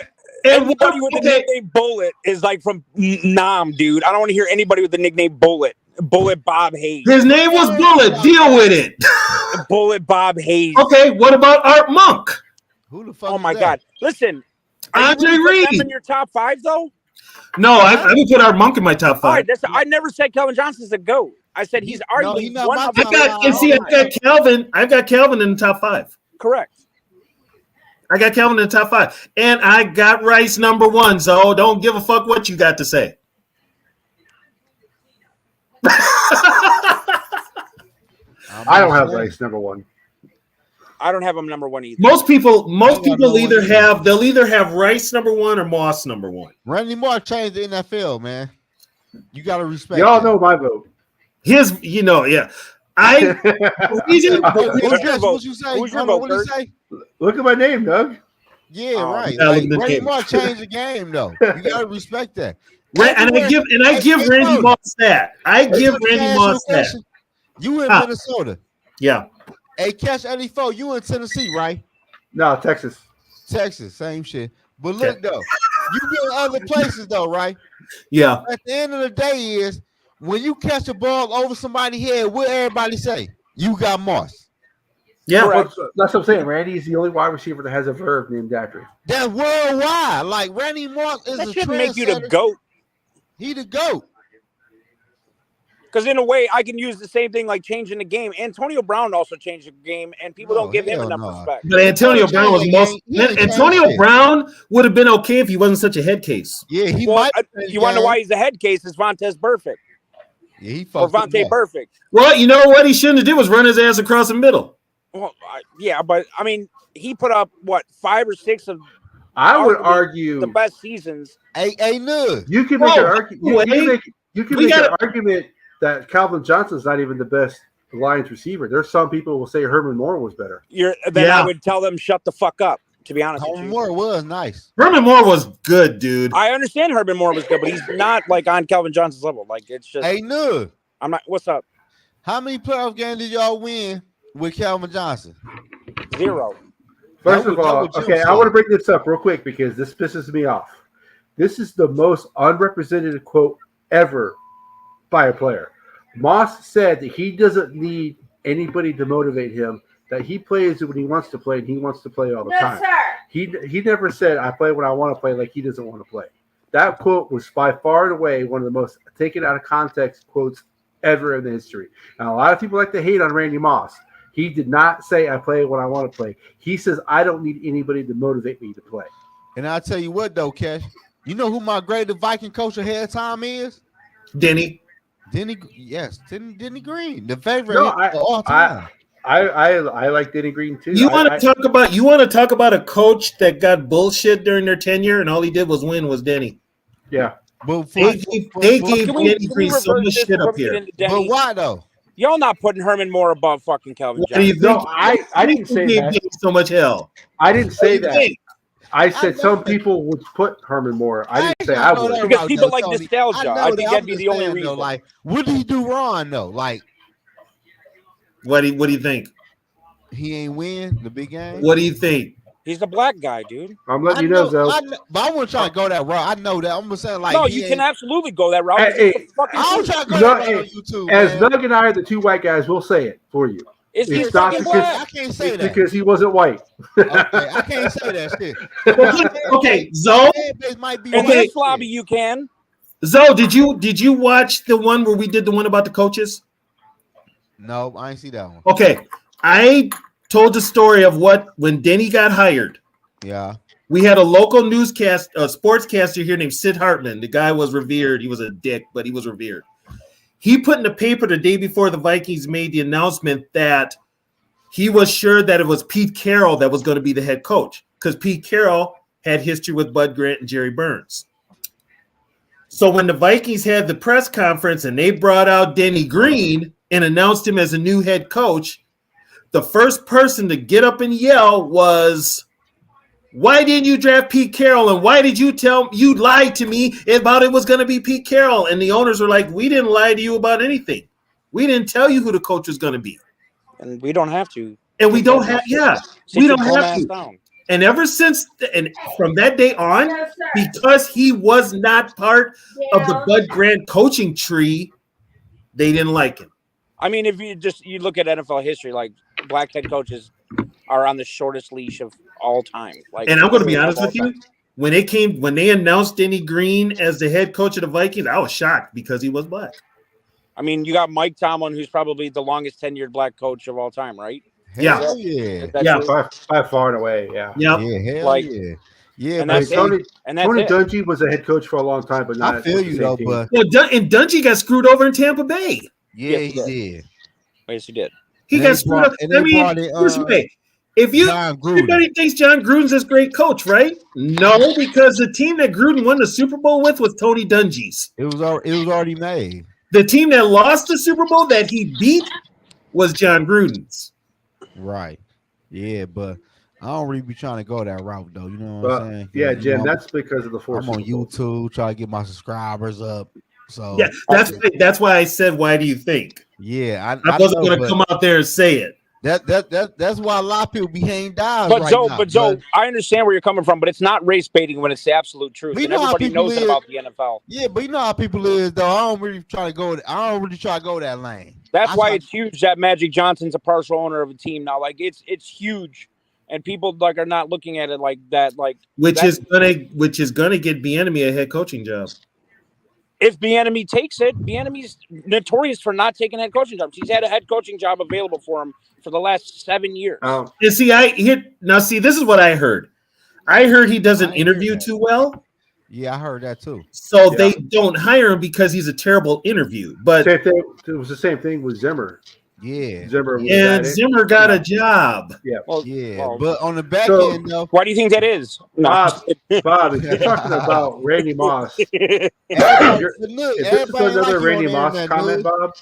Speaker 5: anybody with the nickname Bullet is like from Nam, dude. I don't want to hear anybody with the nickname Bullet. Bullet Bob Hayes.
Speaker 3: His name was Bullet. Deal with it.
Speaker 5: Bullet Bob Hayes.
Speaker 3: Okay, what about Art Monk?
Speaker 6: Who the fuck?
Speaker 5: Oh my God! Listen,
Speaker 3: Andre
Speaker 5: Reed.
Speaker 3: Reed
Speaker 5: In your top 5 though?
Speaker 3: No, I would put Art Monk in my top 5.
Speaker 5: All right, I never said Kelvin Johnson's a GOAT. I said he's arguably one of the
Speaker 3: I've got Calvin in the top 5.
Speaker 5: Correct.
Speaker 3: I got Calvin in the top 5, and I got Rice number 1. So don't give a fuck what you got to say.
Speaker 1: I don't have Rice number 1.
Speaker 5: I don't have him number 1 either.
Speaker 3: Most people either have Rice number 1 or Moss number 1.
Speaker 6: Randy Moss changed the NFL, man. You gotta respect.
Speaker 1: Y'all know my vote.
Speaker 3: His, yeah.
Speaker 6: What's you say?
Speaker 5: Who's your vote,
Speaker 6: what did you say?
Speaker 1: Look at my name, Doug.
Speaker 6: Yeah, right. Like, Randy Moss changed the game, though. You gotta respect that.
Speaker 3: And I give Randy Moss that.
Speaker 6: You in Minnesota?
Speaker 3: Yeah.
Speaker 6: Hey, catch 84. You in Tennessee, right?
Speaker 1: No, Texas.
Speaker 6: Texas, same shit. But look though, you been other places though, right?
Speaker 3: Yeah.
Speaker 6: At the end of the day, is when you catch a ball over somebody's head, what everybody say? You got Moss.
Speaker 3: Yeah,
Speaker 1: that's what I'm saying. Randy's the only wide receiver that has a verb named after him.
Speaker 6: That's worldwide. Like Randy Moss is
Speaker 5: that
Speaker 6: a
Speaker 5: shouldn't make you the
Speaker 6: trendsetter.
Speaker 5: GOAT.
Speaker 6: He the GOAT.
Speaker 5: Because in a way, I can use the same thing like changing the game. Antonio Brown also changed the game, and people don't give him enough respect.
Speaker 3: But Antonio Brown was Antonio Brown would have been okay if he wasn't such a head case.
Speaker 6: Yeah, he
Speaker 5: might. You want to know why he's a head case? Is Vontaze Burfict?
Speaker 6: Yeah, he
Speaker 5: or Vontae Burfict.
Speaker 3: Well, you know what he shouldn't have did was run his ass across the middle.
Speaker 5: Well, yeah, but I mean, he put up what 5 or 6 of.
Speaker 1: I would argue
Speaker 5: the best seasons.
Speaker 6: No.
Speaker 1: You can make an argument. You can make an argument that Calvin Johnson's not even the best Lions receiver. There's some people who will say Herman Moore was better.
Speaker 5: I would tell them shut the fuck up. To be honest,
Speaker 6: Herman Moore was nice.
Speaker 3: Herman Moore was good, dude.
Speaker 5: I understand Herman Moore was good, but he's not like on Calvin Johnson's level. Like it's just.
Speaker 6: Hey, no.
Speaker 5: I'm not. What's up?
Speaker 6: How many playoff games did y'all win with Calvin Johnson?
Speaker 5: 0.
Speaker 1: First of all, okay, I want to bring this up real quick because this pisses me off. This is the most unrepresented quote ever by a player. Moss said that he doesn't need anybody to motivate him, that he plays when he wants to play, and he wants to play all the time.
Speaker 8: Sir.
Speaker 1: He never said, I play when I want to play, like he doesn't want to play. That quote was by far and away one of the most taken out of context quotes ever in the history. Now, a lot of people like to hate on Randy Moss. He did not say, I play when I want to play. He says, I don't need anybody to motivate me to play.
Speaker 6: And I'll tell you what, though, Cash. You know who my greatest Viking coach ahead of time is?
Speaker 3: Denny
Speaker 6: Green, the favorite of all time.
Speaker 1: I like Denny Green too.
Speaker 3: You want to talk about a coach that got bullshit during their tenure and all he did was win was Denny.
Speaker 1: Yeah.
Speaker 6: But
Speaker 3: they gave Denny Green so much shit up here.
Speaker 6: But why though?
Speaker 5: Y'all not putting Herman Moore above fucking Calvin Johnson.
Speaker 1: No, I didn't say that.
Speaker 3: So much hell.
Speaker 1: I didn't say that. I said some people would put Herman Moore. I didn't say I would.
Speaker 5: Because people like nostalgia. I think that'd be the only reason.
Speaker 6: Though, like, what did he do wrong though? Like,
Speaker 3: what do you think?
Speaker 6: He ain't win the big game.
Speaker 3: What do you think?
Speaker 5: He's a black guy, dude.
Speaker 1: I'm letting you know, though.
Speaker 6: But I wouldn't try to go that route. I know that. I'm saying like,
Speaker 5: no, you can absolutely go that route.
Speaker 1: Hey,
Speaker 6: I'll try to go that route on YouTube.
Speaker 1: As Doug and I are the two white guys, we'll say it for you.
Speaker 5: It's not
Speaker 6: because I can't say that
Speaker 1: because he wasn't white.
Speaker 6: Okay, I can't say that shit.
Speaker 3: Okay, Zoe.
Speaker 5: In this lobby, you can.
Speaker 3: Zoe, did you watch the one where we did the one about the coaches?
Speaker 6: No, I ain't see that one.
Speaker 3: Okay, I told the story of when Denny got hired.
Speaker 6: Yeah.
Speaker 3: We had a local sportscaster here named Sid Hartman. The guy was revered. He was a dick, but he was revered. He put in the paper the day before the Vikings made the announcement that he was sure that it was Pete Carroll that was going to be the head coach because Pete Carroll had history with Bud Grant and Jerry Burns. So when the Vikings had the press conference and they brought out Denny Green and announced him as a new head coach, the first person to get up and yell was, why didn't you draft Pete Carroll? And why did you lie to me about it was going to be Pete Carroll? And the owners were like, we didn't lie to you about anything. We didn't tell you who the coach was going to be.
Speaker 8: And we don't have to.
Speaker 3: And we don't have, we don't have to.
Speaker 8: Down.
Speaker 3: And ever since, and from that day on, because he was not part of the Bud Grant coaching tree, they didn't like him.
Speaker 8: I mean, if you look at NFL history, like black head coaches are on the shortest leash of all time. Like,
Speaker 3: and I'm going to be honest with you, when they announced Denny Green as the head coach of the Vikings, I was shocked because he was black.
Speaker 8: I mean, you got Mike Tomlin, who's probably the longest tenured black coach of all time, right?
Speaker 3: Yeah,
Speaker 1: by far and away, yeah.
Speaker 8: And that's
Speaker 1: Tony
Speaker 8: it.
Speaker 1: Dungy was a head coach for a long time, but not.
Speaker 6: I feel you though, but
Speaker 3: and Dungy got screwed over in Tampa Bay.
Speaker 6: Yeah, he did.
Speaker 8: Yes, he did.
Speaker 3: He got screwed up. I mean, this way, if everybody thinks John Gruden's this great coach, right? No, because the team that Gruden won the Super Bowl with was Tony Dungy's.
Speaker 6: It was already made.
Speaker 3: The team that lost the Super Bowl that he beat was John Gruden's.
Speaker 6: Right. Yeah, but I don't really be trying to go that route though. You know what I'm saying?
Speaker 1: Yeah, Jim, that's because of the force.
Speaker 6: I'm on YouTube trying to get my subscribers up. So
Speaker 3: yeah, that's why I said, why do you think?
Speaker 6: Yeah,
Speaker 3: I wasn't going to come out there and say it.
Speaker 6: That's why a lot of people be hanging down.
Speaker 8: But Joe, I understand where you're coming from, but it's not race baiting when it's the absolute truth. And everybody knows it about the NFL.
Speaker 6: Yeah, but you know how people is though. I don't really try to go that lane.
Speaker 8: That's why it's huge that Magic Johnson's a partial owner of a team now. Like it's huge, and people like are not looking at it like that. Like
Speaker 3: which is gonna get Bieniemy a head coaching job.
Speaker 8: If Bieniemy takes it, Bieniemy's notorious for not taking head coaching jobs. He's had a head coaching job available for him for the last 7 years.
Speaker 3: And see, this is what I heard. I heard he doesn't interview too well.
Speaker 6: Yeah, I heard that too.
Speaker 3: So they don't hire him because he's a terrible interview. But
Speaker 1: it was the same thing with Zimmer.
Speaker 6: Yeah,
Speaker 3: Zimmer got a job.
Speaker 1: Yeah,
Speaker 6: but on the back end, though,
Speaker 8: why do you think that is?
Speaker 1: Bob, if you're talking about Randy Moss, if this is another Randy Moss comment, Bob.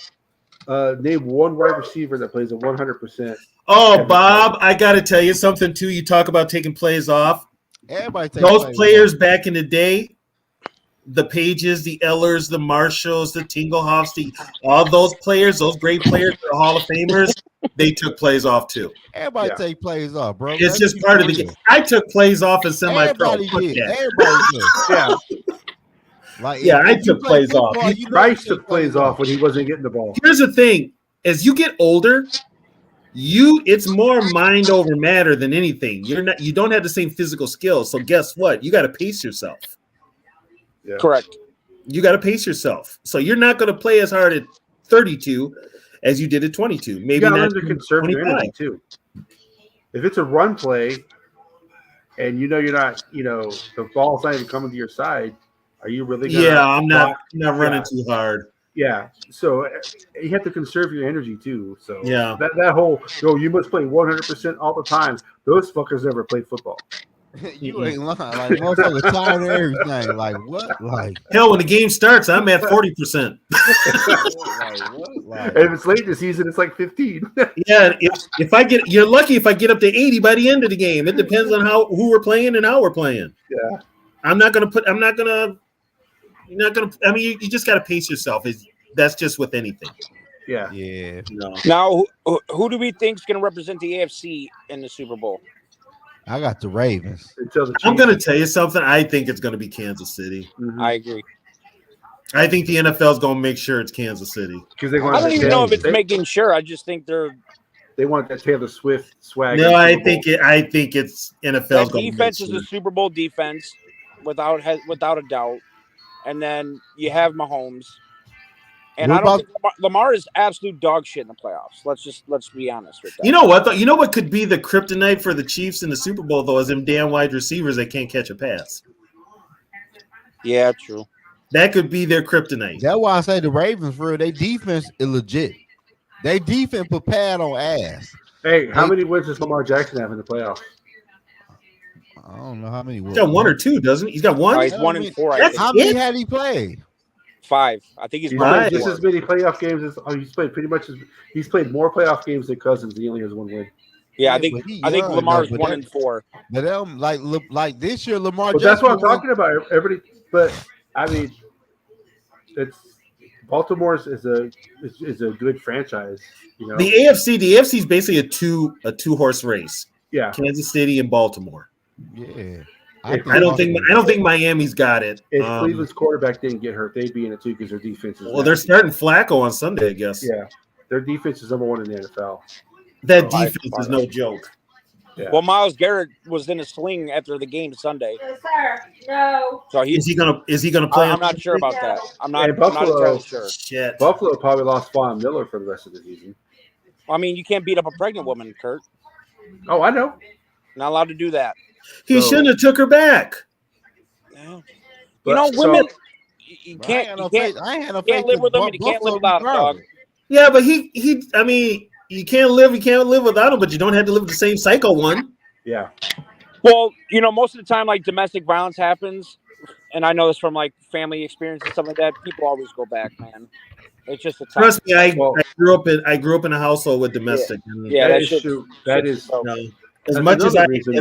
Speaker 1: Name one wide receiver that plays at 100%.
Speaker 3: Oh, Bob, I got to tell you something too. You talk about taking plays off. Those players back in the day, the Pages, the Ellers, the Marshalls, the Tingelhoffs, all those players, those great players, the Hall of Famers, they took plays off too.
Speaker 6: Everybody take plays off, bro.
Speaker 3: It's just part of the game. I took plays off in semi-pro.
Speaker 6: Everybody did.
Speaker 1: Yeah.
Speaker 3: I took plays off.
Speaker 1: Bryce took plays off when he wasn't getting the ball.
Speaker 3: Here's the thing: as you get older, it's more mind over matter than anything. You don't have the same physical skills. So guess what? You got to pace yourself.
Speaker 1: Yeah.
Speaker 8: Correct.
Speaker 3: You got to pace yourself. So you're not going to play as hard at 32 as you did at 22. Maybe
Speaker 1: you
Speaker 3: not
Speaker 1: to conserve your energy too. If it's a run play and you're not, the ball's not even coming to your side, are you really gonna
Speaker 3: I'm not running too hard.
Speaker 1: Yeah. So you have to conserve your energy too. So
Speaker 3: yeah,
Speaker 1: that whole you must play 100% all the time. Those fuckers never played football.
Speaker 6: You ain't lying. Like motherfucker tired of everything. Like what? Like
Speaker 3: hell, when the game starts, I'm at 40%.
Speaker 1: And if it's late in the season, it's like 15.
Speaker 3: Yeah, if you're lucky if I get up to 80 by the end of the game. It depends on who we're playing and how we're playing.
Speaker 1: Yeah.
Speaker 3: I mean, you just got to pace yourself. That's just with anything.
Speaker 1: Yeah.
Speaker 6: Yeah.
Speaker 3: No.
Speaker 8: Now, who do we think is going to represent the AFC in the Super Bowl?
Speaker 6: I got the Ravens.
Speaker 3: I'm going to tell you something. I think it's going to be Kansas City.
Speaker 1: Mm-hmm.
Speaker 8: I agree.
Speaker 3: I think the NFL is going to make sure it's Kansas City.
Speaker 8: I don't even know if it's making sure. I just think
Speaker 1: they want that Taylor Swift swag.
Speaker 3: No, I think it's NFL's
Speaker 8: going to defense is a Super Bowl defense without a doubt. And then you have Mahomes. And I don't think Lamar is absolute dog shit in the playoffs. Let's be honest with that.
Speaker 3: You know what, though? You know what could be the kryptonite for the Chiefs in the Super Bowl, though, is them damn wide receivers that can't catch a pass.
Speaker 8: Yeah, true.
Speaker 3: That could be their kryptonite.
Speaker 6: That's why I say the Ravens, for their defense is legit. They defense put pad on ass.
Speaker 1: Hey, how many wins does Lamar Jackson have in the playoffs?
Speaker 6: I don't know how many.
Speaker 3: He's got one or two, doesn't he? He's got one.
Speaker 8: He's 1-4. I think.
Speaker 6: How many had he played?
Speaker 8: 5. I think he's
Speaker 1: played just
Speaker 8: 1-4.
Speaker 1: as many playoff games as he's played. Pretty much, he's played more playoff games than Cousins. He only has one win.
Speaker 8: Yeah, I think Lamar's 1-4.
Speaker 6: But like this year, Lamar.
Speaker 1: But that's what I'm talking about. Everybody, but I mean, it's Baltimore's is a good franchise. You know,
Speaker 3: the AFC is basically a two horse race.
Speaker 1: Yeah,
Speaker 3: Kansas City and Baltimore.
Speaker 6: Yeah,
Speaker 3: I don't think Miami's got it.
Speaker 1: If Cleveland's quarterback didn't get hurt, they'd be in it too because their defense is.
Speaker 3: Well, they're starting Flacco on Sunday, I guess.
Speaker 1: Yeah, their defense is number 1 in the NFL.
Speaker 3: That defense is no joke.
Speaker 8: Yeah. Well, Myles Garrett was in a sling after the game Sunday.
Speaker 9: No, sir. No.
Speaker 8: So
Speaker 3: is he gonna play?
Speaker 8: I'm not sure about that. I'm not
Speaker 1: Buffalo,
Speaker 8: entirely sure.
Speaker 3: Shit.
Speaker 1: Buffalo probably lost Von Miller for the rest of the season.
Speaker 8: I mean, you can't beat up a pregnant woman, Kurt.
Speaker 1: Oh, I know.
Speaker 8: Not allowed to do that.
Speaker 3: He shouldn't have took her back.
Speaker 8: Yeah. You know, women. You can't live with them, and you can't live without them, dog.
Speaker 3: Yeah, but I mean, you can't live without him, but you don't have to live with the same psycho one.
Speaker 1: Yeah.
Speaker 8: Well, you know, most of the time, like domestic violence happens, and I know this from like family experience and stuff like that. People always go back, man. It's just a time.
Speaker 3: Trust me, I grew up in a household with domestic.
Speaker 8: Yeah,
Speaker 1: that is true. That is
Speaker 3: so. As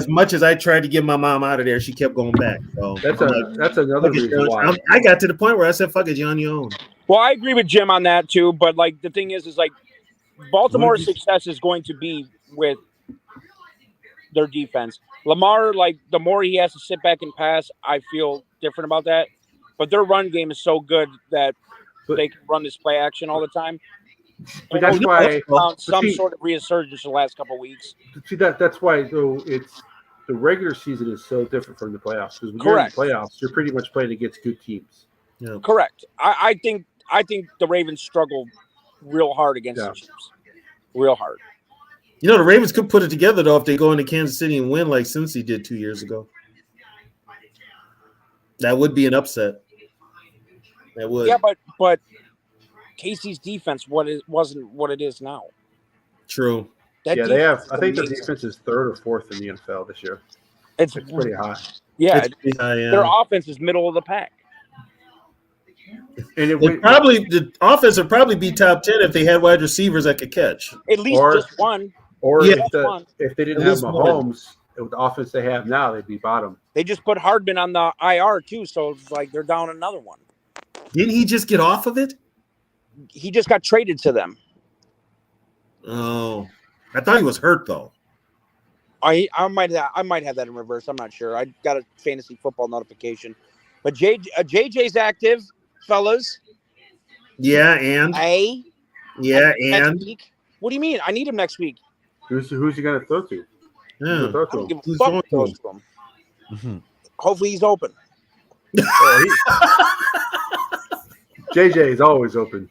Speaker 3: much as I tried to get my mom out of there, she kept going back. So
Speaker 1: that's another reason why
Speaker 3: I got to the point where I said, "Fuck it, you're on your own."
Speaker 8: Well, I agree with Jim on that too, but like the thing is like Baltimore's success is going to be with their defense. Lamar, like the more he has to sit back and pass, I feel different about that. But their run game is so good that they can run this play action all the time.
Speaker 1: But that's why
Speaker 8: some sort of resurgence in the last couple of weeks.
Speaker 1: See that's why though it's the regular season is so different from the playoffs because when you're in the playoffs, you're pretty much playing against good teams.
Speaker 3: Yeah.
Speaker 8: Correct. I think the Ravens struggle real hard against the Chiefs. Real hard.
Speaker 3: You know, the Ravens could put it together though if they go into Kansas City and win like Cincy did 2 years ago. That would be an upset. That would.
Speaker 8: Yeah, but Casey's defense wasn't what it is now.
Speaker 3: True.
Speaker 1: They have. I think their defense is 3rd or 4th in the NFL this year. It's pretty high.
Speaker 8: Yeah, their offense is middle of the pack.
Speaker 1: And
Speaker 3: the offense would probably be top 10 if they had wide receivers that could catch.
Speaker 8: At least just one.
Speaker 1: Or if they didn't have Mahomes, with the offense they have now, they'd be bottom.
Speaker 8: They just put Hardman on the IR too, so it's like they're down another one.
Speaker 3: Didn't he just get off of it?
Speaker 8: He just got traded to them.
Speaker 3: Oh, I thought he was hurt though.
Speaker 8: I might have that in reverse. I'm not sure. I got a fantasy football notification, but JJ's active, fellas.
Speaker 3: Yeah, and
Speaker 8: next week. What do you mean? I need him next week.
Speaker 1: Who's he gonna throw to?
Speaker 3: Yeah.
Speaker 8: I don't give a fuck who throws to him. Mm-hmm. Hopefully he's open.
Speaker 1: JJ is always open.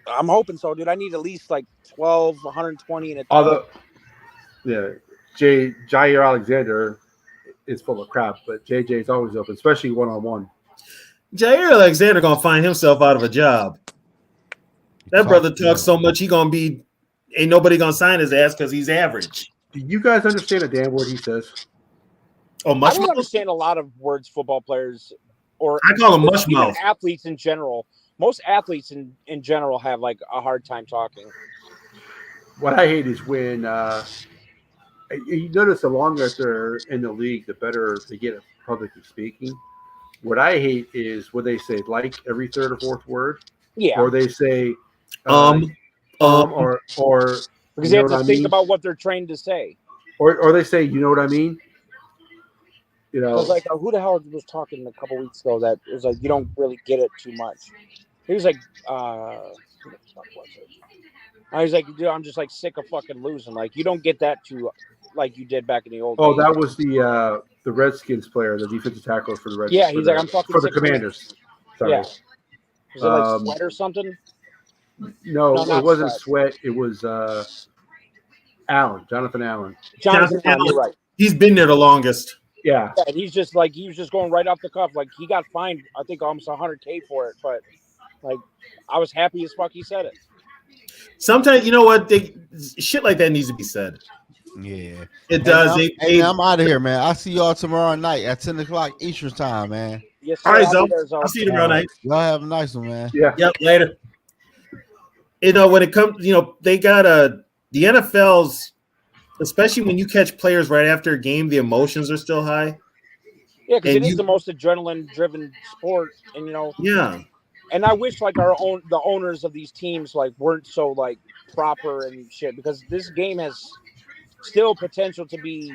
Speaker 8: I'm hoping so, dude. I need at least like 12, 120 in a
Speaker 1: Although, Jair Alexander is full of crap, but JJ is always open, especially one-on-one.
Speaker 3: Jair Alexander gonna find himself out of a job. That brother talks so much, ain't nobody gonna sign his ass because he's average.
Speaker 1: Do you guys understand a damn word he says?
Speaker 3: Oh, much
Speaker 8: I don't understand a lot of words football players or
Speaker 3: I call them mush mouth.
Speaker 8: Athletes in general. Most athletes in general have like a hard time talking.
Speaker 1: What I hate is when you notice the longer they're in the league, the better they get at publicly speaking. What I hate is when they say like every 3rd or 4th word.
Speaker 8: Yeah.
Speaker 1: Or they say
Speaker 8: or
Speaker 1: because
Speaker 8: they have to think about what they're trained to say.
Speaker 1: Or they say, you know what I mean? You know,
Speaker 8: like who the hell was talking a couple weeks ago that it was like you don't really get it too much. He was like, I was like, dude, I'm just like sick of fucking losing. Like you don't get that too, like you did back in the old days.
Speaker 1: That was the Redskins player, the defensive tackle for the Redskins.
Speaker 8: Yeah, he's like, I'm fucking
Speaker 1: for the Commanders. Sorry.
Speaker 8: Yeah. Was it like Sweat or something?
Speaker 1: No, it wasn't Sweat. It was Jonathan Allen.
Speaker 8: Jonathan Allen, you're right.
Speaker 3: He's been there the longest.
Speaker 1: Yeah.
Speaker 8: And he's just like he was just going right off the cuff. Like he got fined, I think almost $100K for it. But like I was happy as fuck he said it.
Speaker 3: Sometimes you know what? Shit like that needs to be said.
Speaker 6: Yeah,
Speaker 3: It does.
Speaker 6: Hey, man, I'm out of here, man. I'll see y'all tomorrow night at 10 o'clock Eastern time, man.
Speaker 8: Yes,
Speaker 3: All
Speaker 8: sir.
Speaker 3: right,
Speaker 8: I'll
Speaker 3: Zo.
Speaker 8: be there, Zo.
Speaker 3: I'll see you tomorrow night.
Speaker 6: Y'all have a nice one, man.
Speaker 1: Yeah.
Speaker 3: Yep. Later. When it comes, they got the NFL's, especially when you catch players right after a game, the emotions are still high.
Speaker 8: Yeah, because
Speaker 3: And
Speaker 8: it is the most adrenaline-driven sport, and
Speaker 3: yeah.
Speaker 8: And I wish like the owners of these teams like weren't so like proper and shit, because this game has still potential to be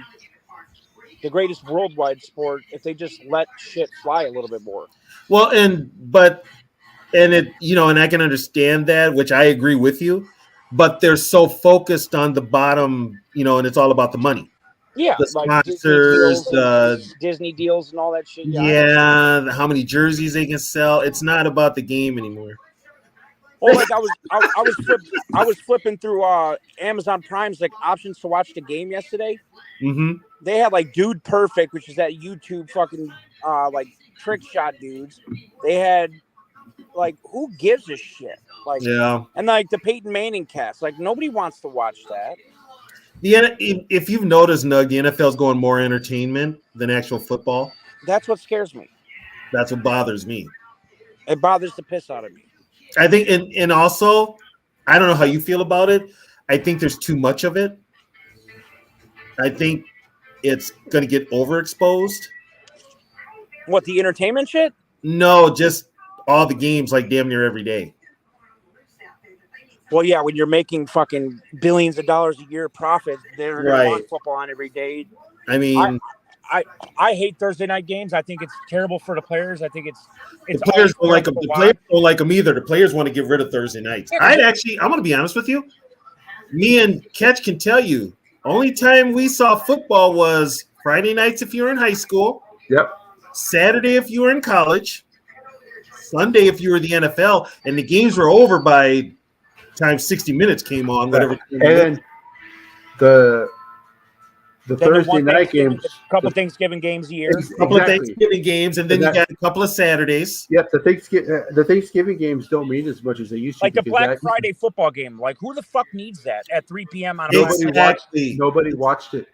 Speaker 8: the greatest worldwide sport if they just let shit fly a little bit more.
Speaker 3: Well, and I can understand that, which I agree with you, but they're so focused on the bottom, and it's all about the money.
Speaker 8: Yeah,
Speaker 3: The
Speaker 8: like
Speaker 3: sponsors,
Speaker 8: Disney deals and all that shit.
Speaker 3: Yeah, how many jerseys they can sell. It's not about the game anymore.
Speaker 8: Well, like I was flipping through Amazon Prime's like options to watch the game yesterday.
Speaker 3: Mm-hmm.
Speaker 8: They had like Dude Perfect, which is that YouTube fucking like trick shot dudes. They had like, who gives a shit? Like,
Speaker 3: yeah,
Speaker 8: and like the Peyton Manning cast, like nobody wants to watch that.
Speaker 3: If you've noticed, Nug, the NFL's going more entertainment than actual football.
Speaker 8: That's what scares me.
Speaker 3: That's what bothers me.
Speaker 8: It bothers the piss out of me.
Speaker 3: I think, and also, I don't know how you feel about it. I think there's too much of it. I think it's going to get overexposed.
Speaker 8: What, the entertainment shit?
Speaker 3: No, just all the games, like damn near every day.
Speaker 8: Well, yeah, when you're making fucking billions of dollars a year profit, they're going to want football on every day.
Speaker 3: I mean,
Speaker 5: I hate Thursday night games. I think it's terrible for the players. I think it's
Speaker 3: the players don't like them. The players don't like them either. The players want to get rid of Thursday nights. I'm going to be honest with you. Me and Ketch can tell you, only time we saw football was Friday nights if you were in high school.
Speaker 1: Yep.
Speaker 3: Saturday if you were in college. Sunday if you were the NFL, and the games were over by time 60 minutes came on. Whatever.
Speaker 1: And then the Thursday night games,
Speaker 5: a couple Thanksgiving games a year,
Speaker 3: a couple of Thanksgiving games, and then you got a couple of Saturdays.
Speaker 1: Yep, the Thanksgiving games don't mean as much as they used to.
Speaker 5: Like the Black Friday football game. Like, who the fuck needs that at 3 p.m. on a
Speaker 1: Nobody watched it.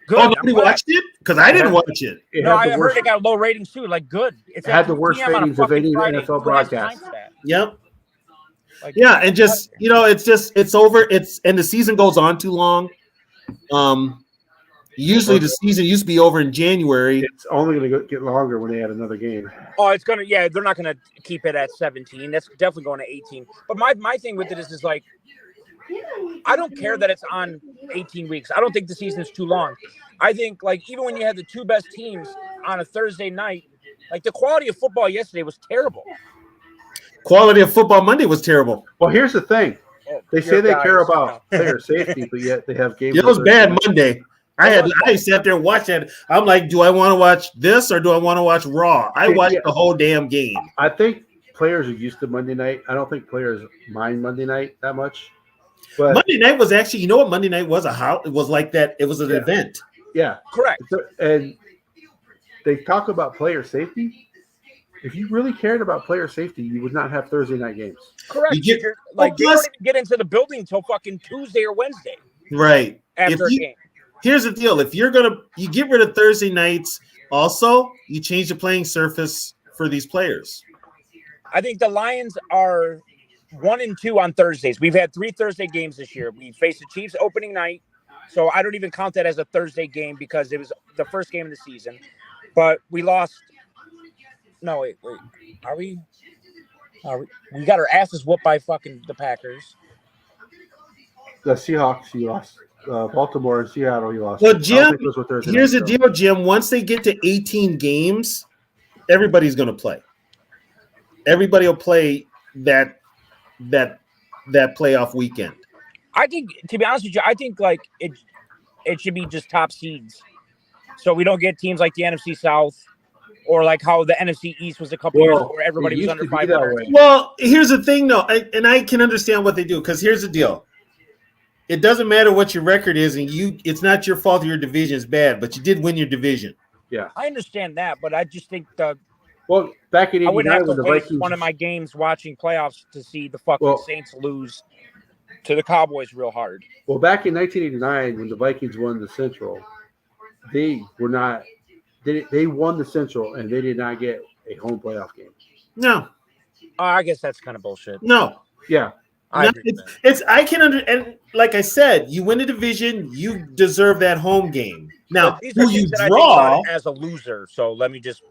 Speaker 5: Good.
Speaker 3: Oh, nobody watched it? Because I didn't watch it.
Speaker 5: No, I heard it got low ratings too. Like, good.
Speaker 1: It had the worst ratings of any NFL broadcast.
Speaker 3: Yep. Yeah, and just it's over. And the season goes on too long. Usually the season used to be over in January.
Speaker 1: It's only going to get longer when they add another game.
Speaker 5: Oh, it's gonna. Yeah, they're not gonna keep it at 17. That's definitely going to 18. But my thing with it is like, I don't care that it's on 18 weeks. I don't think the season is too long. I think like even when you had the two best teams on a Thursday night, like the quality of football yesterday was terrible.
Speaker 3: Quality of football Monday was terrible.
Speaker 1: Well, here's the thing. They say they care about player safety, but yet they have games.
Speaker 3: It was bad Monday. I sat there and watched that. I'm like, do I want to watch this or do I want to watch Raw? I watched the whole damn game.
Speaker 1: I think players are used to Monday night. I don't think players mind Monday night that much. But
Speaker 3: Monday night was actually, you know what Monday night was? It was like that. It was an event.
Speaker 1: Yeah.
Speaker 5: Correct.
Speaker 1: And they talk about player safety. If you really cared about player safety, you would not have Thursday night games.
Speaker 5: Correct. They don't even get into the building until fucking Tuesday or Wednesday.
Speaker 3: Right.
Speaker 5: After a game.
Speaker 3: Here's the deal. If you get rid of Thursday nights, also you change the playing surface for these players.
Speaker 5: I think the Lions are 1-2 on Thursdays. We've had 3 Thursday games this year. We faced the Chiefs opening night, so I don't even count that as a Thursday game because it was the first game of the season. But we lost. No, wait. Are we? We got our asses whooped by fucking the Packers.
Speaker 1: The Seahawks, you lost. Baltimore and Seattle, you lost.
Speaker 3: Well, Jim, here's the deal, Jim. Once they get to 18 games, everybody's going to play. Everybody will play that playoff weekend.
Speaker 5: I think, to be honest with you, I think like it should be just top seeds, so we don't get teams like the NFC South or like how the NFC East was a couple years ago where everybody was under 500.
Speaker 3: Well, here's the thing, though, and I can understand what they do because here's the deal. It doesn't matter what your record is, and it's not your fault your division is bad, but you did win your division.
Speaker 1: Yeah.
Speaker 5: I understand that, but I just think
Speaker 1: well, back in 89
Speaker 5: I wouldn't have to
Speaker 1: when the
Speaker 5: waste
Speaker 1: Vikings
Speaker 5: one of my games watching playoffs to see the fucking Saints lose
Speaker 8: to the Cowboys real hard.
Speaker 1: Well, back in 1989, when the Vikings won the Central, they were not. They won the Central, and they did not get a home playoff game.
Speaker 3: No.
Speaker 8: I guess that's kind of bullshit.
Speaker 3: No.
Speaker 1: Yeah.
Speaker 8: I
Speaker 3: it's I can and like I said, you win a division, you deserve that home game. Now, who you draw
Speaker 8: as a loser. So let me just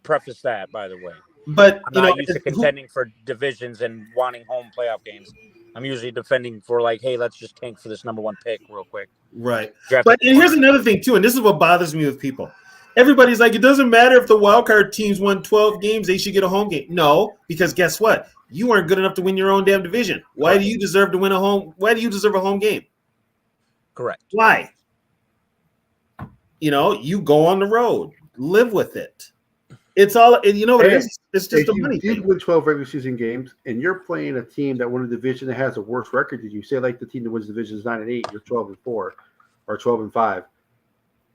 Speaker 8: preface that, by the way.
Speaker 3: But
Speaker 8: I'm not used to contending for divisions and wanting home playoff games. I'm usually defending for like, hey, let's just tank for this number 1 pick real quick.
Speaker 3: Right. But and here's another thing too, and this is what bothers me with people. Everybody's like, it doesn't matter if the wildcard teams won 12 games, they should get a home game. No, because guess what? You weren't good enough to win your own damn division. Why do you deserve to win a home? Why do you deserve a home game?
Speaker 8: Correct.
Speaker 3: Why? You go on the road, live with it. It's all, it is. It's just a money thing.
Speaker 1: You did win 12 regular season games, and you're playing a team that won a division that has a worse record than you. Say, like the team that wins the division is 9-8, you're 12-4, or 12-5.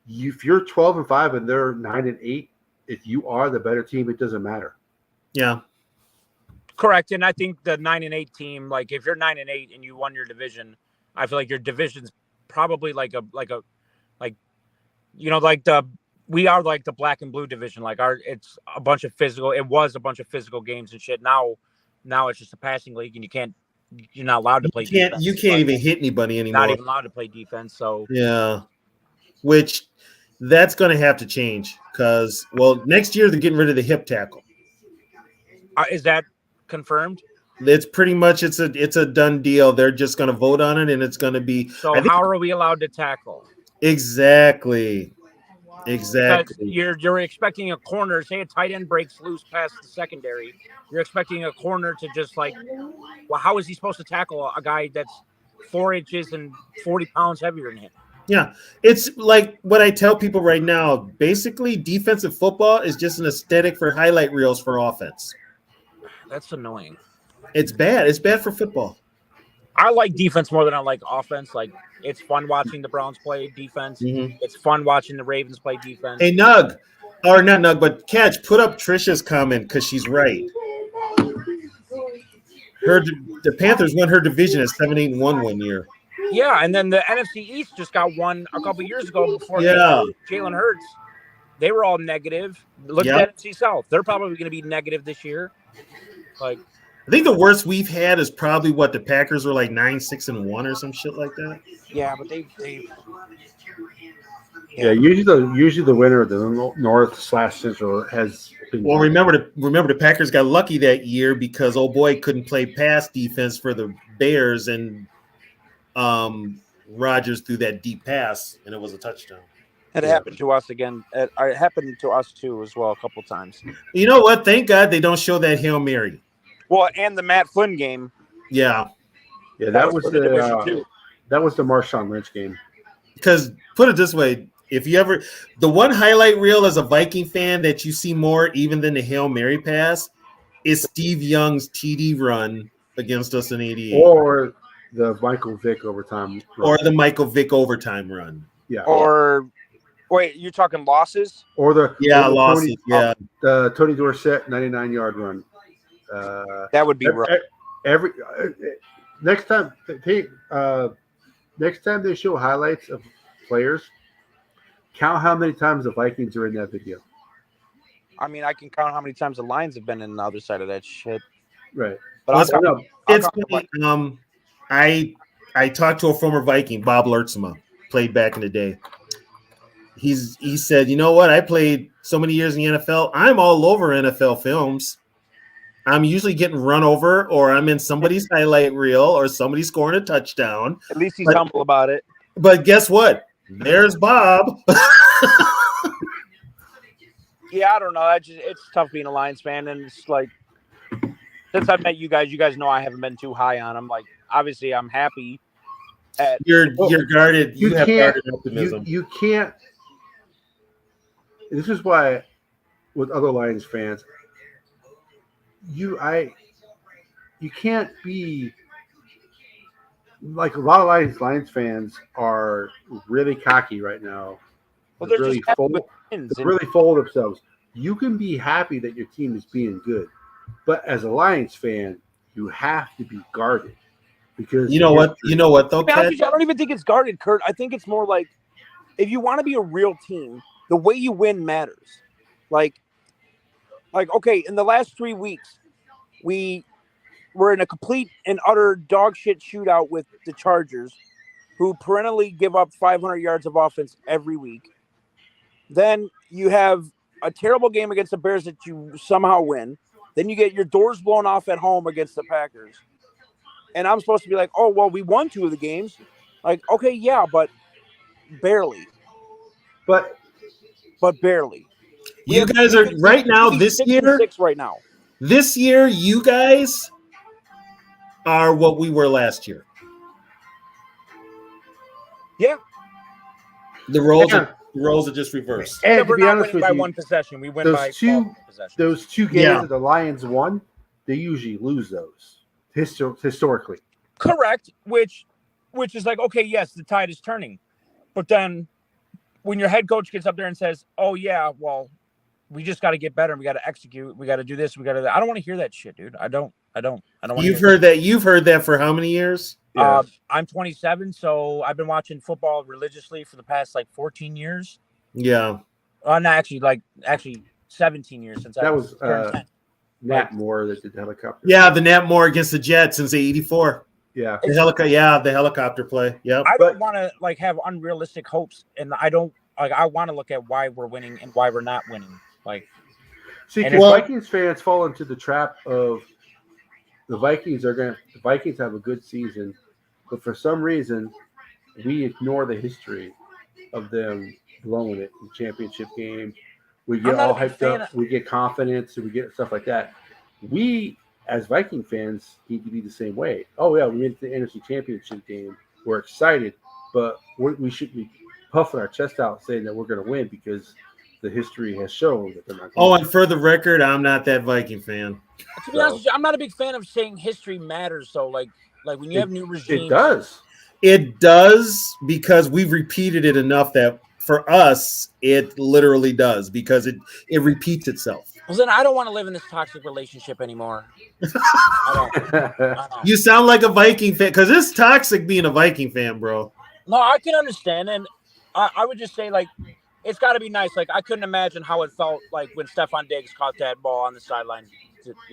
Speaker 1: If you're 12-5 and they're 9-8, if you are the better team, it doesn't matter.
Speaker 3: Yeah.
Speaker 8: Correct. And I think the 9-8 team, like if you're 9-8 and you won your division, I feel like your division's probably we are like the black and blue division. Like it's a bunch of physical. It was a bunch of physical games and shit. Now it's just a passing league, and you're not allowed to play defense.
Speaker 3: You can't even hit anybody anymore.
Speaker 8: Not even allowed to play defense. So
Speaker 3: yeah, which that's going to have to change because next year they're getting rid of the hip tackle.
Speaker 8: Is that confirmed?
Speaker 3: It's pretty much it's a done deal. They're just going to vote on it, and it's going to be.
Speaker 8: So how are we allowed to tackle?
Speaker 3: Exactly. Because
Speaker 8: you're expecting a corner. Say a tight end breaks loose past the secondary. You're expecting a corner to just like, well, how is he supposed to tackle a guy that's 4 inches and 40 pounds heavier than him?
Speaker 3: Yeah, it's like what I tell people right now. Basically, defensive football is just an aesthetic for highlight reels for offense.
Speaker 8: That's annoying.
Speaker 3: It's bad. It's bad for football.
Speaker 8: I like defense more than I like offense. Like, it's fun watching the Browns play defense.
Speaker 3: Mm-hmm.
Speaker 8: It's fun watching the Ravens play defense.
Speaker 3: Hey, Nug, or not Nug, but Catch, put up Trisha's comment because she's right. The Panthers won her division at 7-8-1 1 year.
Speaker 8: Yeah, and then the NFC East just got one a couple years ago before Jalen Hurts. They were all negative. Look at the NFC South. They're probably going to be negative this year. Like,
Speaker 3: I think the worst we've had is probably the Packers were like 9-6-1 or some shit like that.
Speaker 8: Yeah, but they
Speaker 1: usually the winner of the North/Central has been.
Speaker 3: Well, remember the Packers got lucky that year because old boy couldn't play pass defense for the Bears, and Rodgers threw that deep pass and it was a touchdown.
Speaker 8: It happened to us again. It happened to us too as well a couple times.
Speaker 3: You know what? Thank God they don't show that Hail Mary.
Speaker 8: Well, and the Matt Flynn game.
Speaker 3: Yeah.
Speaker 1: Yeah, that was the Marshawn Lynch game.
Speaker 3: Because put it this way, if you ever the one highlight reel as a Viking fan that you see more even than the Hail Mary pass is Steve Young's TD run against us in '88.
Speaker 1: Or the Michael Vick overtime run.
Speaker 3: Or the Michael Vick overtime run.
Speaker 1: Yeah.
Speaker 8: Or wait, you're talking losses?
Speaker 1: Or the
Speaker 3: losses.
Speaker 1: The Tony Dorsett 99-yard run.
Speaker 8: That would be rough.
Speaker 1: Next time they show highlights of players, count how many times the Vikings are in that video.
Speaker 8: I mean, I can count how many times the Lions have been in the other side of that shit.
Speaker 1: Right.
Speaker 8: But
Speaker 3: it's funny. I talked to a former Viking, Bob Lertzema, played back in the day. He said, you know what? I played so many years in the NFL. I'm all over NFL films. I'm usually getting run over, or I'm in somebody's highlight reel, or somebody scoring a touchdown.
Speaker 8: At least he's humble about it.
Speaker 3: But guess what? There's Bob.
Speaker 8: Yeah, I don't know. It's tough being a Lions fan, and it's like since I've met you guys know I haven't been too high on them. Like, obviously, I'm happy.
Speaker 3: You're guarded. You have guarded optimism.
Speaker 1: You can't. This is why, with other Lions fans, you can't be like a lot of Lions fans are really cocky right now.
Speaker 8: Well, they're
Speaker 1: really full of themselves. You can be happy that your team is being good, but as a Lions fan, you have to be guarded Because
Speaker 3: You know what though,
Speaker 8: To be honest
Speaker 3: Ted?
Speaker 8: with you, I don't even think it's guarded, Kurt. I think it's more like if you want to be a real team, the way you win matters. Like okay, in the last 3 weeks, we were in a complete and utter dog shit shootout with the Chargers, who perennially give up 500 yards of offense every week. Then you have a terrible game against the Bears that you somehow win. Then you get your doors blown off at home against the Packers. And I'm supposed to be like, oh, well, we won 2 of the games. Like, okay, yeah, but barely.
Speaker 1: But
Speaker 8: Barely.
Speaker 3: You guys are right now this year.
Speaker 8: 6 right now.
Speaker 3: This year, you guys are what we were last year.
Speaker 8: Yeah.
Speaker 3: The roles are just reversed.
Speaker 1: And
Speaker 5: we're
Speaker 1: to be
Speaker 5: not
Speaker 1: honest
Speaker 5: winning
Speaker 1: with
Speaker 5: by
Speaker 1: you,
Speaker 5: 1 possession. We win by 12 possessions.
Speaker 1: those 2 games that the Lions won, they usually lose those historically.
Speaker 5: Correct, which is like, okay, yes, the tide is turning. But then when your head coach gets up there and says, oh, yeah, well, we just got to get better. We got to execute. We got to do this. We got to. I don't want to hear that shit, dude. I don't want to.
Speaker 3: You've heard that. You've heard that for how many years?
Speaker 5: I'm 27, so I've been watching football religiously for the past 14 years.
Speaker 3: Yeah.
Speaker 5: No, actually 17 years since
Speaker 1: that
Speaker 5: was turned 10.
Speaker 1: Nat Moore that did the helicopter.
Speaker 3: Yeah, the Nat Moore against the Jets since '84.
Speaker 1: Yeah.
Speaker 3: The helicopter play. Yep.
Speaker 5: I don't want to have unrealistic hopes, and I don't I want to look at why we're winning and why we're not winning.
Speaker 1: See, Vikings fans fall into the trap of the Vikings have a good season, but for some reason we ignore the history of them blowing it in championship game. We get all hyped up, we get confidence, and we get stuff like that. We, as Viking fans, need to be the same way. Oh, yeah, we made the NFC Championship game. We're excited, but we shouldn't be puffing our chest out saying that we're going to win because the history has shown that they're not going to win.
Speaker 3: And for the record, I'm not that Viking fan.
Speaker 5: To be honest with you, I'm not a big fan of saying history matters. So, like when you have new regimes.
Speaker 1: It does.
Speaker 3: It does because we've repeated it enough that for us, it literally does because it repeats itself.
Speaker 5: Well, then I don't want to live in this toxic relationship anymore. I don't.
Speaker 3: You sound like a Viking fan because it's toxic being a Viking fan, bro.
Speaker 5: No, I can understand. And I would just say, it's got to be nice. I couldn't imagine how it felt when Stephon Diggs caught that ball on the sideline.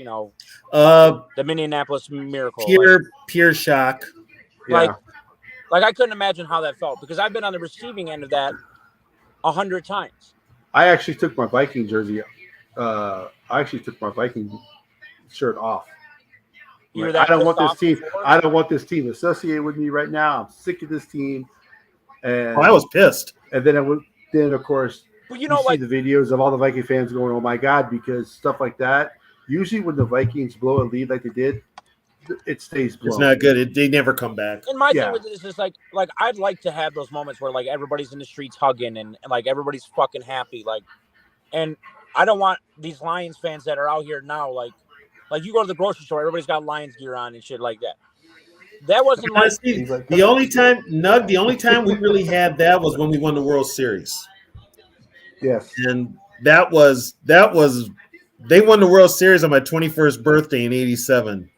Speaker 5: The Minneapolis Miracle.
Speaker 3: Pure shock.
Speaker 5: Yeah. I couldn't imagine how that felt because I've been on the receiving end of that 100 times.
Speaker 1: I actually took my Viking jersey. I actually took my Viking shirt off. I don't want this team. I don't want this team associated with me right now. I'm sick of this team. And
Speaker 3: I was pissed.
Speaker 1: And then of course,
Speaker 5: well,
Speaker 1: you see the videos of all the Viking fans going, "Oh my god!" Because stuff like that. Usually, when the Vikings blow a lead like they did, it stays blown.
Speaker 3: It's not good. They never come back.
Speaker 5: And my thing with it is just I'd like to have those moments where everybody's in the streets hugging and everybody's fucking happy. And I don't want these Lions fans that are out here now you go to the grocery store, everybody's got Lions gear on and shit like that. That wasn't
Speaker 3: the only time we really had that was when we won the World Series.
Speaker 1: Yes.
Speaker 3: And that was they won the World Series on my 21st birthday in '87.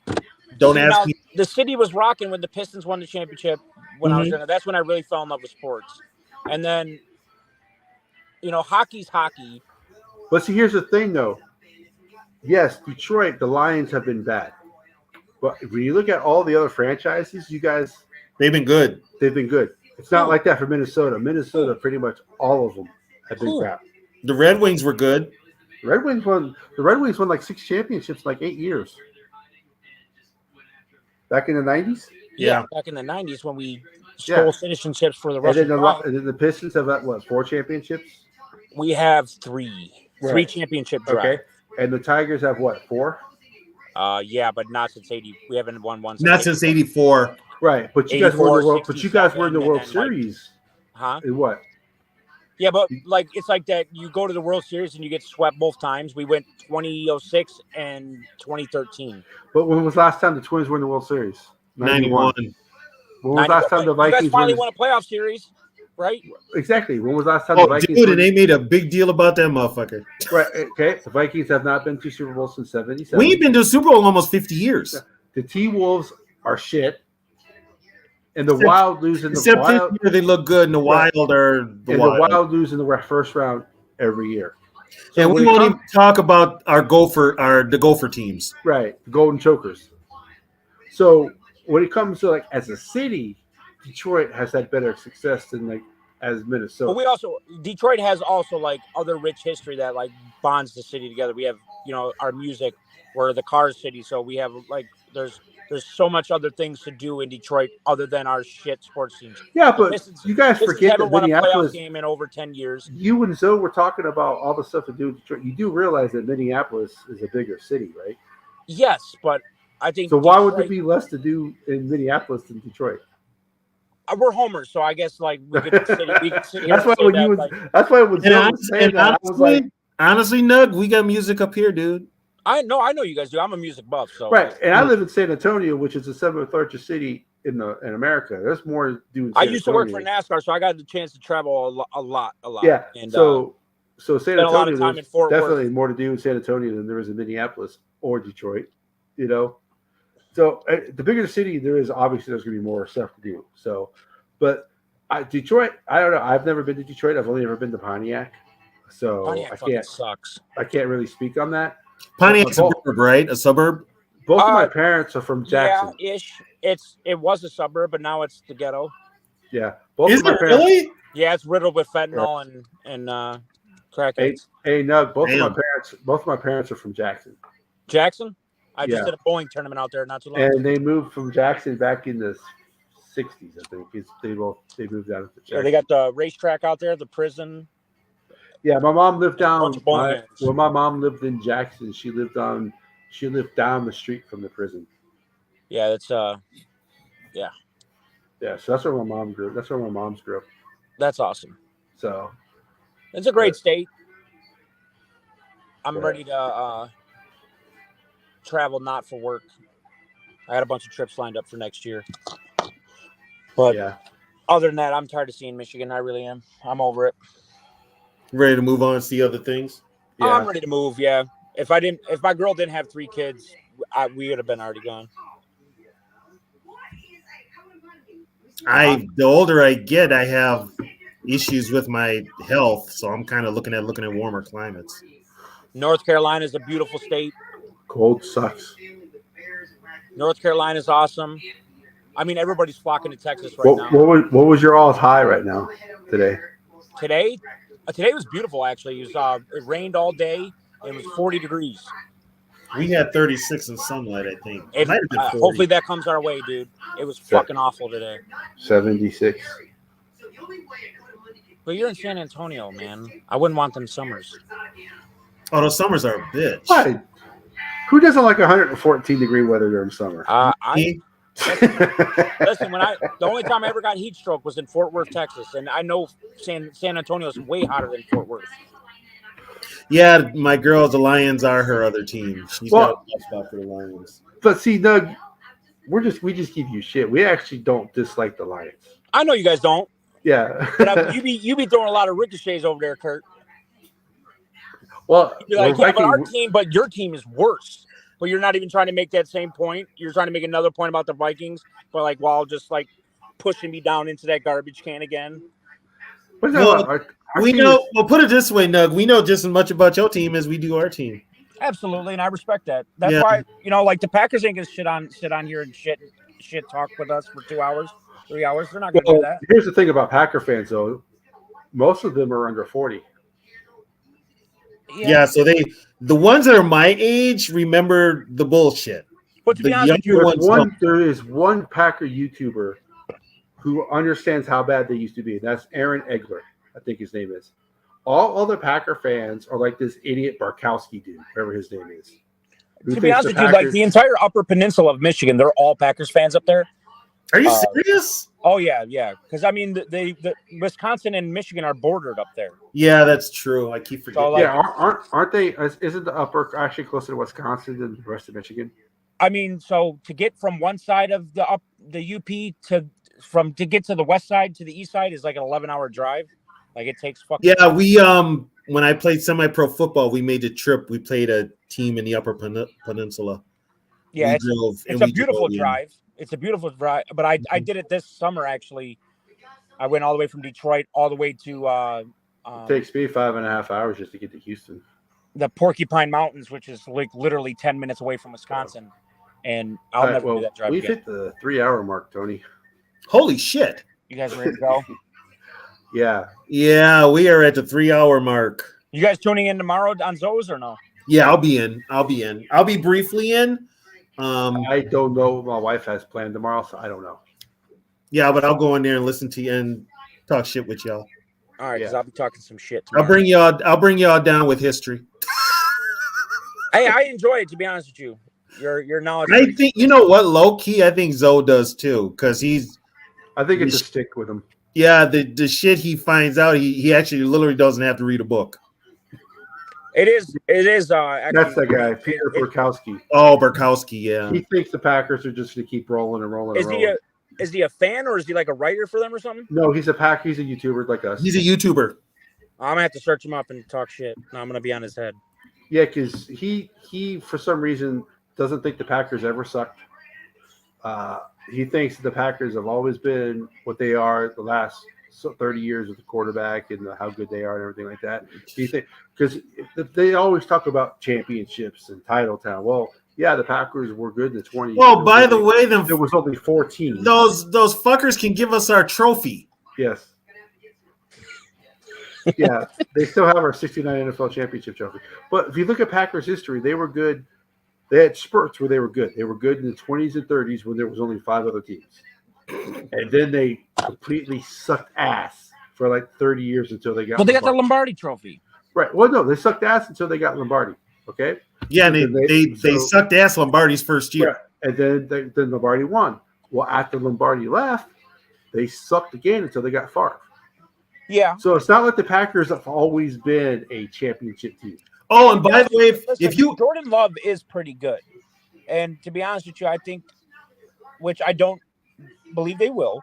Speaker 3: Don't ask me.
Speaker 5: The city was rocking when the Pistons won the championship when I was there. That's when I really fell in love with sports. And then hockey's hockey.
Speaker 1: But see, here's the thing though. Yes, Detroit, the Lions have been bad. But when you look at all the other franchises,
Speaker 3: they've been good.
Speaker 1: They've been good. It's not like that for Minnesota. Minnesota, pretty much all of them have been crap.
Speaker 3: The Red Wings were good.
Speaker 1: The Red Wings won 6 championships in 8 years. Back in the 90s?
Speaker 5: Yeah, back in the 90s when we stole citizenships for the Russian.
Speaker 1: And then the Pistons have 4 championships?
Speaker 5: We have 3. Right. 3 championship drives. Okay.
Speaker 1: And the Tigers have 4?
Speaker 5: Yeah, but not since 80. We haven't won one.
Speaker 3: Not since 84.
Speaker 1: Right, but you guys were in the World. But you guys were in the World Series. In what?
Speaker 5: Yeah, but it's like that. You go to the World Series and you get swept both times. We went 2006 and 2013.
Speaker 1: But when was last time the Twins were in the World Series?
Speaker 3: 91.
Speaker 1: When was last time the Vikings?
Speaker 5: You guys finally won a playoff series, right?
Speaker 1: Exactly. When was last time the Vikings?
Speaker 3: Dude, and they made a big deal about that motherfucker.
Speaker 1: Right. Okay. The Vikings have not been to Super Bowl since '77.
Speaker 3: We've been to Super Bowl in almost 50 years.
Speaker 1: The T-Wolves are shit. And the Wild lose in the
Speaker 3: Except this
Speaker 1: Wild.
Speaker 3: year they look good, and the
Speaker 1: Right.
Speaker 3: Wild are the
Speaker 1: And
Speaker 3: Wild.
Speaker 1: the Wild lose in the first round every year. So
Speaker 3: And we won't even talk about the Gopher teams.
Speaker 1: Right, the Golden Chokers. So when it comes to like as a city, Detroit has had better success than like as Minnesota.
Speaker 8: But Detroit has also like other rich history that like bonds the city together. We have, our music. We're the Cars city, so we have like there's so much other things to do in Detroit other than our shit sports teams.
Speaker 1: Yeah, but you guys forget
Speaker 8: haven't
Speaker 1: that
Speaker 8: won a
Speaker 1: Minneapolis
Speaker 8: playoff game in over 10 years.
Speaker 1: You and Zoe were talking about all the stuff to do in Detroit. You do realize that Minneapolis is a bigger city, right?
Speaker 8: Yes, but I think
Speaker 1: so. Why would there be less to do in Minneapolis than Detroit?
Speaker 8: We're homers, so I guess like we could sit here
Speaker 1: that's why when you that's why when Zoe was saying that, I was like,
Speaker 3: honestly, Nug, we got music up here, dude.
Speaker 8: I know you guys do. I'm a music buff, so
Speaker 1: right. And I live in San Antonio, which is the 7th largest city in America. There's more to do. In San
Speaker 8: I used to work for
Speaker 1: Antonio.
Speaker 8: NASCAR, so I got the chance to travel a lot.
Speaker 1: Yeah.
Speaker 8: And
Speaker 1: so San Antonio,
Speaker 8: a lot of time in Fort
Speaker 1: definitely
Speaker 8: Worth.
Speaker 1: more to do in San Antonio than there is in Minneapolis or Detroit. So the bigger the city there is, obviously there's going to be more stuff to do. So, but Detroit, I don't know. I've never been to Detroit. I've only ever been to Pontiac. So
Speaker 8: Pontiac sucks.
Speaker 1: I can't really speak on that.
Speaker 3: Pontiac's a suburb, right? A suburb.
Speaker 1: Both of my parents are from Jackson.
Speaker 8: Yeah, ish. It was a suburb, but now it's the ghetto.
Speaker 1: Yeah, both
Speaker 3: is
Speaker 1: of my
Speaker 3: it
Speaker 1: parents,
Speaker 3: really?
Speaker 8: Yeah, it's riddled with fentanyl and crackheads.
Speaker 1: Hey, no, both of my parents are from Jackson.
Speaker 8: Jackson? I just did a bowling tournament out there not too long ago.
Speaker 1: And they moved from Jackson back in the 60s, I think. They moved out of Jackson.
Speaker 8: Yeah, they got the racetrack out there, the prison.
Speaker 1: Yeah, my mom lived down.
Speaker 8: My
Speaker 1: mom lived in Jackson, she lived down the street from the prison.
Speaker 8: Yeah, that's
Speaker 1: Yeah, so that's where my mom grew. That's where my mom's grew up.
Speaker 8: That's awesome.
Speaker 1: So
Speaker 8: it's a great state. I'm ready to travel not for work. I got a bunch of trips lined up for next year. But other than that, I'm tired of seeing Michigan. I really am. I'm over it.
Speaker 3: Ready to move on and see other things?
Speaker 8: Yeah. I'm ready to move, yeah. If my girl didn't have 3 kids, we would have been already gone.
Speaker 3: The older I get, I have issues with my health, so I'm kind of looking at warmer climates.
Speaker 8: North Carolina is a beautiful state.
Speaker 1: Cold sucks.
Speaker 8: North Carolina is awesome. I mean, everybody's flocking to Texas now.
Speaker 1: What was your all high right now today?
Speaker 8: Today was beautiful, actually. It rained all day. It was 40 degrees.
Speaker 3: We had 36 in sunlight, I think.
Speaker 8: Hopefully that comes our way, dude. It was fucking awful today.
Speaker 1: 76.
Speaker 8: But you're in San Antonio, man. I wouldn't want them summers.
Speaker 3: Oh, those summers are a bitch.
Speaker 1: Why? Who doesn't like 114-degree weather during summer?
Speaker 8: Listen, the only time I ever got heat stroke was in Fort Worth, Texas, and I know San Antonio is way hotter than Fort Worth.
Speaker 3: Yeah, my girl, the Lions are her other team. She's got a tough spot for the Lions.
Speaker 1: But see, Doug, we just give you shit. We actually don't dislike the Lions.
Speaker 8: I know you guys don't.
Speaker 1: Yeah,
Speaker 8: but you be throwing a lot of ricochets over there, Kurt.
Speaker 1: Well,
Speaker 8: but your team is worse. But you're not even trying to make that same point. You're trying to make another point about the Vikings, but while just pushing me down into that garbage can again.
Speaker 3: Well, put it this way, Nug. We know just as much about your team as we do our team.
Speaker 8: Absolutely, and I respect that. That's why the Packers ain't gonna sit on here and shit talk with us for 2 hours, 3 hours. They're not gonna do that.
Speaker 1: Here's the thing about Packer fans, though. Most of them are under 40.
Speaker 3: Yeah, so the ones that are my age remember the bullshit.
Speaker 8: But to be honest with you,
Speaker 1: there is one Packer YouTuber who understands how bad they used to be. That's Aaron Egler, I think his name is. All other Packer fans are like this idiot Barkowski dude, whatever his name is.
Speaker 8: To be honest with you, the entire Upper Peninsula of Michigan, they're all Packers fans up there.
Speaker 3: Are you serious?
Speaker 8: Oh yeah. Because I mean, the Wisconsin and Michigan are bordered up there.
Speaker 3: Yeah, that's true. I keep forgetting.
Speaker 1: So, aren't they? Isn't the Upper actually closer to Wisconsin than the rest of Michigan?
Speaker 8: I mean, so to get from one side of the UP to get to the west side to the east side is like an 11-hour drive. It takes fucking.
Speaker 3: Yeah, we when I played semi-pro football, we made the trip. We played a team in the Upper Peninsula.
Speaker 5: Yeah, it's a beautiful
Speaker 3: in.
Speaker 5: drive. It's a beautiful drive. But I did it this summer actually. I went all the way from Detroit all the way to
Speaker 1: it takes me 5.5 hours just to get to Houston.
Speaker 5: The Porcupine Mountains, which is like literally 10 minutes away from Wisconsin. And I'll never do that drive
Speaker 1: we've
Speaker 5: again.
Speaker 1: hit the 3-hour mark, Tony.
Speaker 3: Holy shit.
Speaker 5: You guys ready to go?
Speaker 1: Yeah.
Speaker 3: Yeah, we are at the 3-hour mark.
Speaker 5: You guys tuning in tomorrow on Zoes or no?
Speaker 3: Yeah, I'll be in. I'll be briefly in.
Speaker 1: I don't know what my wife has planned tomorrow, so I don't know.
Speaker 3: Yeah, but I'll go in there and listen to you and talk shit with y'all.
Speaker 5: All right, because I'll be talking some shit tomorrow.
Speaker 3: I'll bring y'all down with history.
Speaker 5: Hey, I enjoy it, to be honest with you. Your knowledge.
Speaker 3: I think, you know what, low key, I think Zoe does too, because
Speaker 1: I think it's a stick with him.
Speaker 3: Yeah, the shit he finds out, he actually literally doesn't have to read a book.
Speaker 5: It is. Actually,
Speaker 1: that's the guy, Peter Burkowski.
Speaker 3: Oh, Burkowski, yeah.
Speaker 1: He thinks the Packers are just going to keep rolling and rolling.
Speaker 5: Is he a fan or is he like a writer for them or something?
Speaker 1: No, he's a Packer. He's a YouTuber like us.
Speaker 3: He's a YouTuber.
Speaker 5: I'm gonna have to search him up and talk shit. I'm gonna be on his head.
Speaker 1: Yeah, because he for some reason doesn't think the Packers ever sucked. He thinks the Packers have always been what they are the last 30 years with the quarterback and how good they are and everything like that. Because they always talk about championships and title town. Well, yeah, the Packers were good in the 20s.
Speaker 3: Well, by the way,
Speaker 1: there was only 14.
Speaker 3: Those fuckers can give us our trophy.
Speaker 1: Yes. Yeah, they still have our 69 NFL championship trophy. But if you look at Packers history, they were good. They had spurts where they were good. They were good in the 20s and 30s when there was only 5 other teams. And then they completely sucked ass for like 30 years until they got
Speaker 5: Well, they got the Lombardi trophy.
Speaker 1: Right. Well, no, they sucked ass until they got Lombardi. Okay?
Speaker 3: Yeah, and they sucked ass Lombardi's first year.
Speaker 1: Right. And then Lombardi won. Well, after Lombardi left, they sucked again until they got Favre.
Speaker 5: Yeah.
Speaker 1: So it's not like the Packers have always been a championship team.
Speaker 3: Oh, and by the way, if you
Speaker 5: Jordan Love is pretty good, and to be honest with you, I think, which I don't believe they will,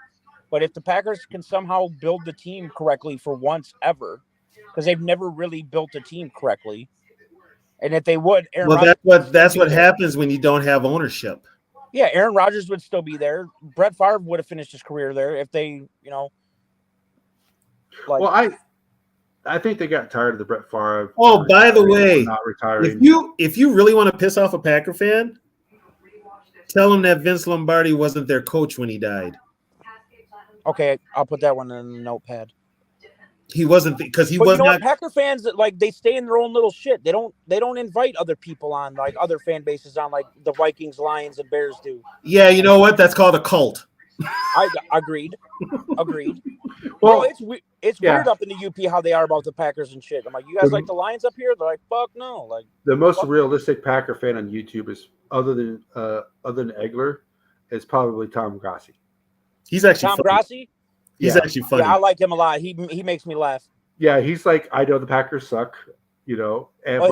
Speaker 5: but if the Packers can somehow build the team correctly for once ever, because they've never really built a team correctly, and if they would, Aaron Rodgers
Speaker 3: that's what happens when you don't have ownership.
Speaker 5: Yeah, Aaron Rodgers would still be there. Brett Favre would have finished his career there if they,
Speaker 1: Well, I think they got tired of the Brett Favre.
Speaker 3: Oh, by the way,
Speaker 1: not retiring.
Speaker 3: If you really want to piss off a Packer fan, tell them that Vince Lombardi wasn't their coach when he died.
Speaker 5: Okay, I'll put that one in the notepad.
Speaker 3: He wasn't because he
Speaker 5: but
Speaker 3: was
Speaker 5: you know
Speaker 3: not.
Speaker 5: What? Packer fans they stay in their own little shit. They don't invite other people on like other fan bases on like the Vikings, Lions, and Bears do.
Speaker 3: Yeah, you know what? That's called a cult.
Speaker 5: I agreed. Well, it's weird up in the UP how they are about the Packers and shit. I'm like, you guys like the Lions up here? They're like, fuck no. Like
Speaker 1: the most realistic Packer fan on YouTube is other than Egler, is probably Tom Grassi.
Speaker 3: He's actually
Speaker 5: Tom Grassi.
Speaker 3: He's actually funny.
Speaker 5: Yeah, I like him a lot. He makes me laugh.
Speaker 1: Yeah, he's like, I know the Packers suck, And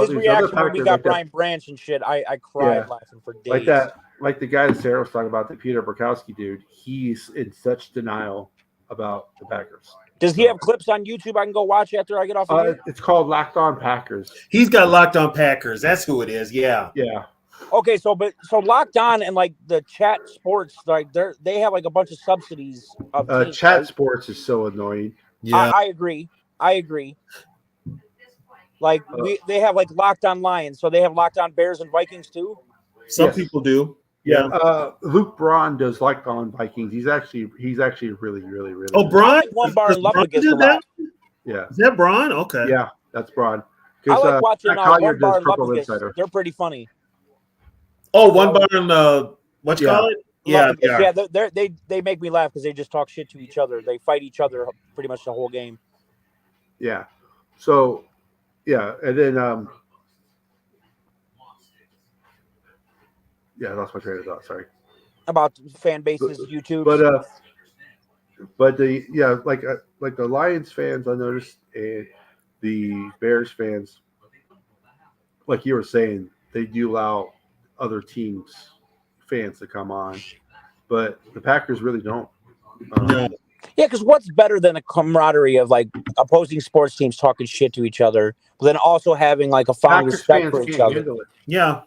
Speaker 5: his reaction when we got Brian Branch and shit, I cried laughing for days.
Speaker 1: Like that, like the guy that Sarah was talking about, the Peter Burkowski dude. He's in such denial about the Packers.
Speaker 5: Does he have clips on YouTube I can go watch after I get off of here?
Speaker 1: It's called Locked On Packers.
Speaker 3: He's got Locked On Packers. That's who it is. Yeah.
Speaker 1: Yeah.
Speaker 5: Okay, so Locked On and like the Chat Sports, like they have like a bunch of subsidies. Of teams,
Speaker 1: Chat
Speaker 5: right?
Speaker 1: Sports is so annoying.
Speaker 3: Yeah,
Speaker 5: I agree. Like they have like Locked On Lions, so they have Locked On Bears and Vikings too.
Speaker 3: Some people do. Yeah.
Speaker 1: Luke Braun does Locked On Vikings. He's actually really, really, really.
Speaker 3: Oh, Braun.
Speaker 5: One bar in love against a lot.
Speaker 1: Yeah.
Speaker 3: Is that Braun? Okay.
Speaker 1: Yeah, that's Braun.
Speaker 5: I like watching One Bar in
Speaker 1: Purple
Speaker 5: Love
Speaker 1: Insider.
Speaker 5: They're pretty funny.
Speaker 3: Oh, One Bar in what you call it? Yeah,
Speaker 5: they make me laugh because they just talk shit to each other. They fight each other pretty much the whole game.
Speaker 1: Yeah. So, yeah, and then I lost my train of thought. Sorry.
Speaker 5: About fan bases, YouTube.
Speaker 1: But like the Lions fans, I noticed, and the Bears fans, like you were saying, they do allow other teams fans to come on, but the Packers really don't.
Speaker 5: Yeah, because what's better than a camaraderie of like opposing sports teams talking shit to each other, but then also having like a fond respect for each other?
Speaker 3: Yeah.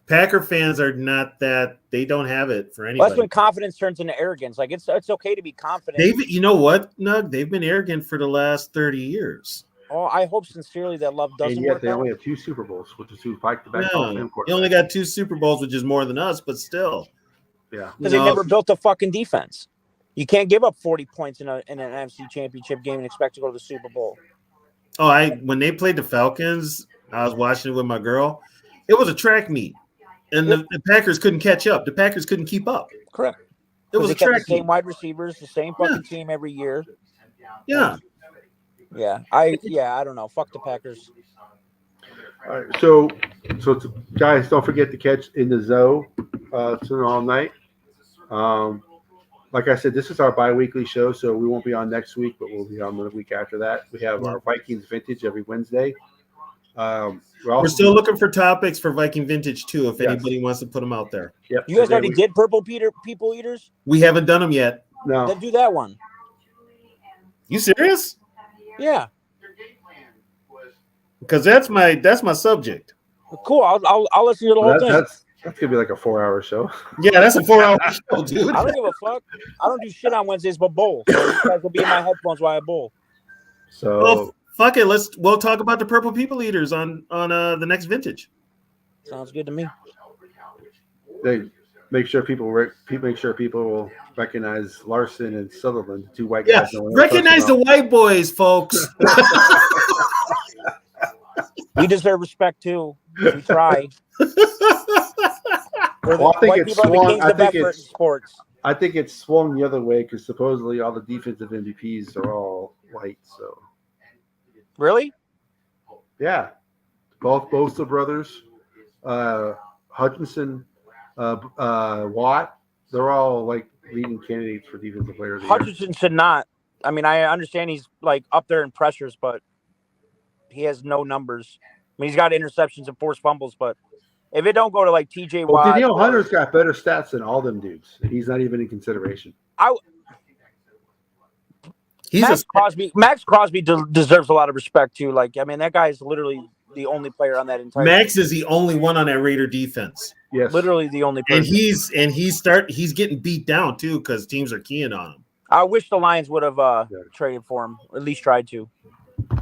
Speaker 3: Packer fans are not that. They don't have it for
Speaker 8: Well,
Speaker 3: anybody.
Speaker 8: that's when confidence turns into arrogance. Like it's okay to be confident.
Speaker 3: You know what, Nug? They've been arrogant for the last 30 years.
Speaker 8: Oh, I hope sincerely that Love doesn't
Speaker 1: And yet
Speaker 8: work
Speaker 1: they
Speaker 8: out.
Speaker 1: only have 2 Super Bowls, which is 2 back-to-back Hall of Fame
Speaker 3: He only got 2 Super Bowls, which is more than us, but still.
Speaker 1: Yeah.
Speaker 8: Because they never built a fucking defense. You can't give up 40 points in an NFC Championship game and expect to go to the Super Bowl.
Speaker 3: Oh, when they played the Falcons, I was watching it with my girl. It was a track meet, and the Packers couldn't catch up. The Packers couldn't keep up.
Speaker 8: Correct.
Speaker 3: It was
Speaker 8: they
Speaker 3: a track
Speaker 8: kept the same
Speaker 3: meet.
Speaker 8: wide receivers, the same fucking team every year.
Speaker 3: Yeah.
Speaker 8: Yeah. I don't know. Fuck the Packers.
Speaker 1: All right, so guys, don't forget to catch In the Zoo all night. Like I said, this is our bi-weekly show, so we won't be on next week, but we'll be on the week after that. We have our Vikings Vintage every Wednesday. We're
Speaker 3: still looking for topics for Viking Vintage too, if anybody wants to put them out there.
Speaker 1: Yep.
Speaker 8: You guys already did Purple People Eaters?
Speaker 3: We haven't done them yet.
Speaker 1: No.
Speaker 8: Then do that one.
Speaker 3: You serious?
Speaker 8: Yeah.
Speaker 3: Because that's my subject.
Speaker 8: Cool. I'll listen to the whole thing.
Speaker 1: That's gonna be like a 4-hour show.
Speaker 3: Yeah, that's a 4-hour show, dude.
Speaker 8: I don't give a fuck. I don't do shit on Wednesdays but bowl. So you guys will be in my headphones while I bowl.
Speaker 1: So
Speaker 3: fuck it. We'll talk about the Purple People Eaters on the next Vintage.
Speaker 8: Sounds good to me.
Speaker 1: They make sure people will recognize Larson and Sutherland, the 2 white
Speaker 3: Yeah,
Speaker 1: guys.
Speaker 3: recognize the white boys, folks.
Speaker 8: We deserve respect too. We try.
Speaker 1: Well, I think it's swung.
Speaker 8: I
Speaker 1: think it's swung the other way because supposedly all the defensive MVPs are all white. So
Speaker 8: really,
Speaker 1: yeah, both the brothers, Hutchinson, Watt, they're all like leading candidates for defensive player of the year.
Speaker 8: Hutchinson should not. I mean, I understand he's like up there in pressures, but he has no numbers. I mean, he's got interceptions and forced fumbles, but if it don't go to like TJ Watt,
Speaker 1: Danielle Hunter's got better stats than all them dudes. He's not even in consideration.
Speaker 8: Max Crosby deserves a lot of respect too. Like, I mean, that guy is literally the only player on that entire.
Speaker 3: Max is the only one on that Raider defense.
Speaker 1: Yes,
Speaker 8: literally the only person.
Speaker 3: And he's getting beat down too because teams are keying on him.
Speaker 8: I wish the Lions would have traded for him, or at least tried to.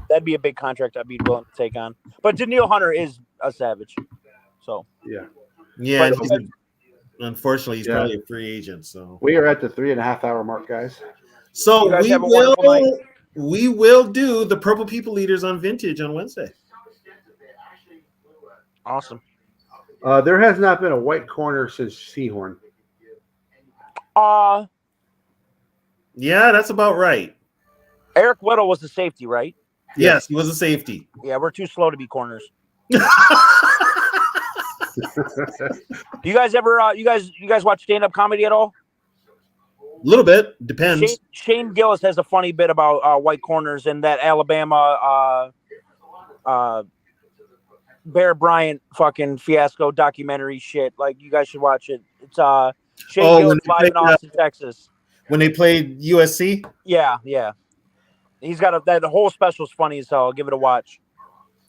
Speaker 8: That'd be a big contract I'd be willing to take on. But Danielle Hunter is a savage. So
Speaker 3: yeah. Unfortunately, he's probably a free agent. So
Speaker 1: we are at the 3.5-hour mark, guys.
Speaker 3: So we will do the Purple People Eaters on Vintage on Wednesday.
Speaker 8: Awesome.
Speaker 1: There has not been a white corner since Seahorn.
Speaker 3: Yeah, that's about right.
Speaker 8: Eric Weddle was the safety, right?
Speaker 3: Yes, he was a safety.
Speaker 8: Yeah, we're too slow to be corners. Do you guys ever you guys watch stand-up comedy at all?
Speaker 3: A little bit. Depends.
Speaker 8: Shane Gillis has a funny bit about white corners and that Alabama Bear Bryant fucking fiasco documentary shit. Like, you guys should watch it. It's Shane Gillis live in Austin, Texas.
Speaker 3: When they played USC?
Speaker 8: Yeah. He's got that whole special's funny as hell. I'll give it a watch.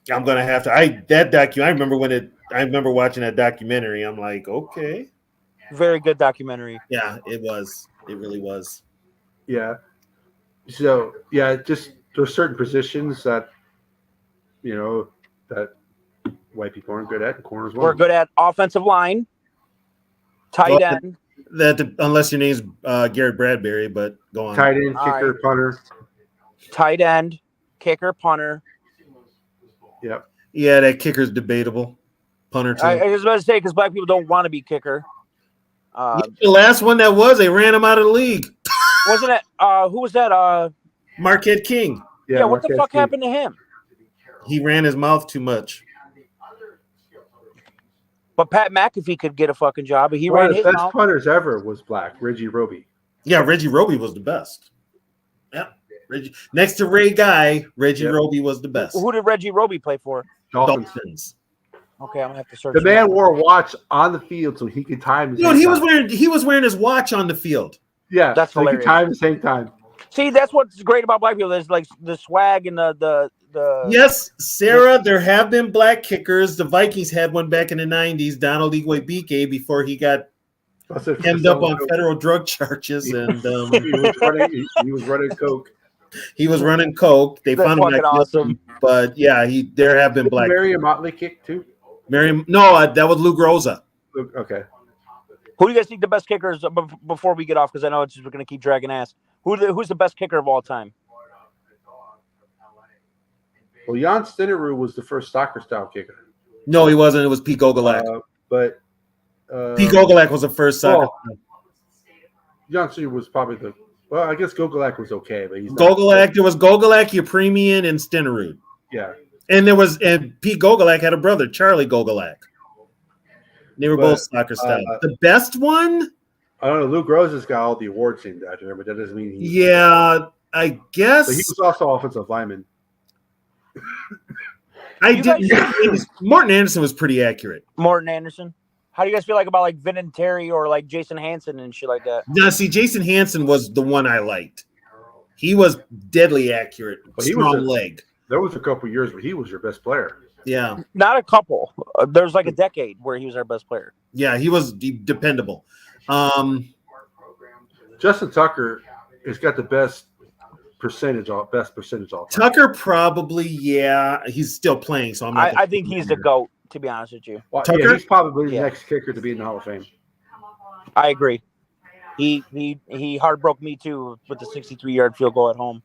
Speaker 3: I'm gonna have to. I remember watching that documentary. I'm like, okay.
Speaker 8: Very good documentary.
Speaker 3: Yeah, it was. It really was.
Speaker 1: Yeah. So just there's certain positions that that white people aren't good at, and corners
Speaker 8: We're good at offensive line, tight end.
Speaker 3: Unless your name's Garrett Bradbury, but go on.
Speaker 1: Tight end, kicker, punter.
Speaker 8: Tight end, kicker, punter.
Speaker 1: Yep.
Speaker 3: Yeah, that kicker's debatable. Punter too.
Speaker 8: I was about to say, because black people don't want to be kicker.
Speaker 3: The last one that was, they ran him out of the league.
Speaker 8: Wasn't it? Who was that?
Speaker 3: Marquette King.
Speaker 8: Yeah, what the fuck happened to him?
Speaker 3: He ran his mouth too much.
Speaker 8: But Pat McAfee could get a fucking job, but he
Speaker 1: One
Speaker 8: ran
Speaker 1: of the
Speaker 8: his
Speaker 1: best
Speaker 8: mouth.
Speaker 1: punters ever was black, Reggie Roby.
Speaker 3: Yeah, Reggie Roby was the best. Yeah. Next to Ray Guy, Reggie Roby was the best.
Speaker 8: Who did Reggie Roby play for?
Speaker 3: Dolphins.
Speaker 8: Okay, I'm gonna have to search.
Speaker 1: The man wore a watch on the field so he could time.
Speaker 3: Dude, he was wearing his watch on the field.
Speaker 1: Yeah,
Speaker 8: that's
Speaker 1: so
Speaker 8: hilarious.
Speaker 1: he could time the same time.
Speaker 8: See, that's what's great about black people. There's like the swag and the
Speaker 3: Yes, Sarah. There have been black kickers. The Vikings had one back in the '90s. Donald Igwe before he got hemmed up on federal drug charges, and
Speaker 1: he was running coke.
Speaker 3: He was running coke. They found him
Speaker 8: fucking awesome.
Speaker 3: But yeah, there have been black.
Speaker 1: Mary a Motley kick too.
Speaker 3: That was Lou Groza.
Speaker 1: Okay.
Speaker 8: Who do you guys think the best kicker is before we get off? Because I know we're going to keep dragging ass. Who's the best kicker of all time?
Speaker 1: Well, Jan Stenerud was the first soccer-style kicker.
Speaker 3: No, he wasn't. It was Pete Gogolak. Pete Gogolak was the first soccer.
Speaker 1: Jan Stenerud was probably the. Well, I guess Gogolak was okay, but he's
Speaker 3: Gogolak. There was Gogolak, Yepremian, and Stenerud.
Speaker 1: Yeah,
Speaker 3: and Pete Gogolak had a brother, Charlie Gogolak. They were both soccer style. The best one?
Speaker 1: I don't know. Lou Groza's got all the awards named after him, but that doesn't mean he.
Speaker 3: Yeah, I guess.
Speaker 1: But he was also offensive lineman.
Speaker 3: Morton Anderson was pretty accurate.
Speaker 8: Morton Anderson. How do you guys feel about like Vin and Terry or like Jason Hansen and shit like that?
Speaker 3: Now, see, Jason Hansen was the one I liked. He was deadly accurate. Strong leg.
Speaker 1: There was a couple years where he was your best player.
Speaker 3: Yeah.
Speaker 8: Not a couple. There's like a decade where he was our best player.
Speaker 3: Yeah, he was dependable.
Speaker 1: Justin Tucker has got the best percentage all time.
Speaker 3: Tucker probably, yeah. He's still playing, so
Speaker 8: I think he's the GOAT, to be honest with you.
Speaker 1: Well, Tucker? He's probably the next kicker to be in the Hall of Fame.
Speaker 8: I agree. He heartbroke me too with the 63-yard field goal at home.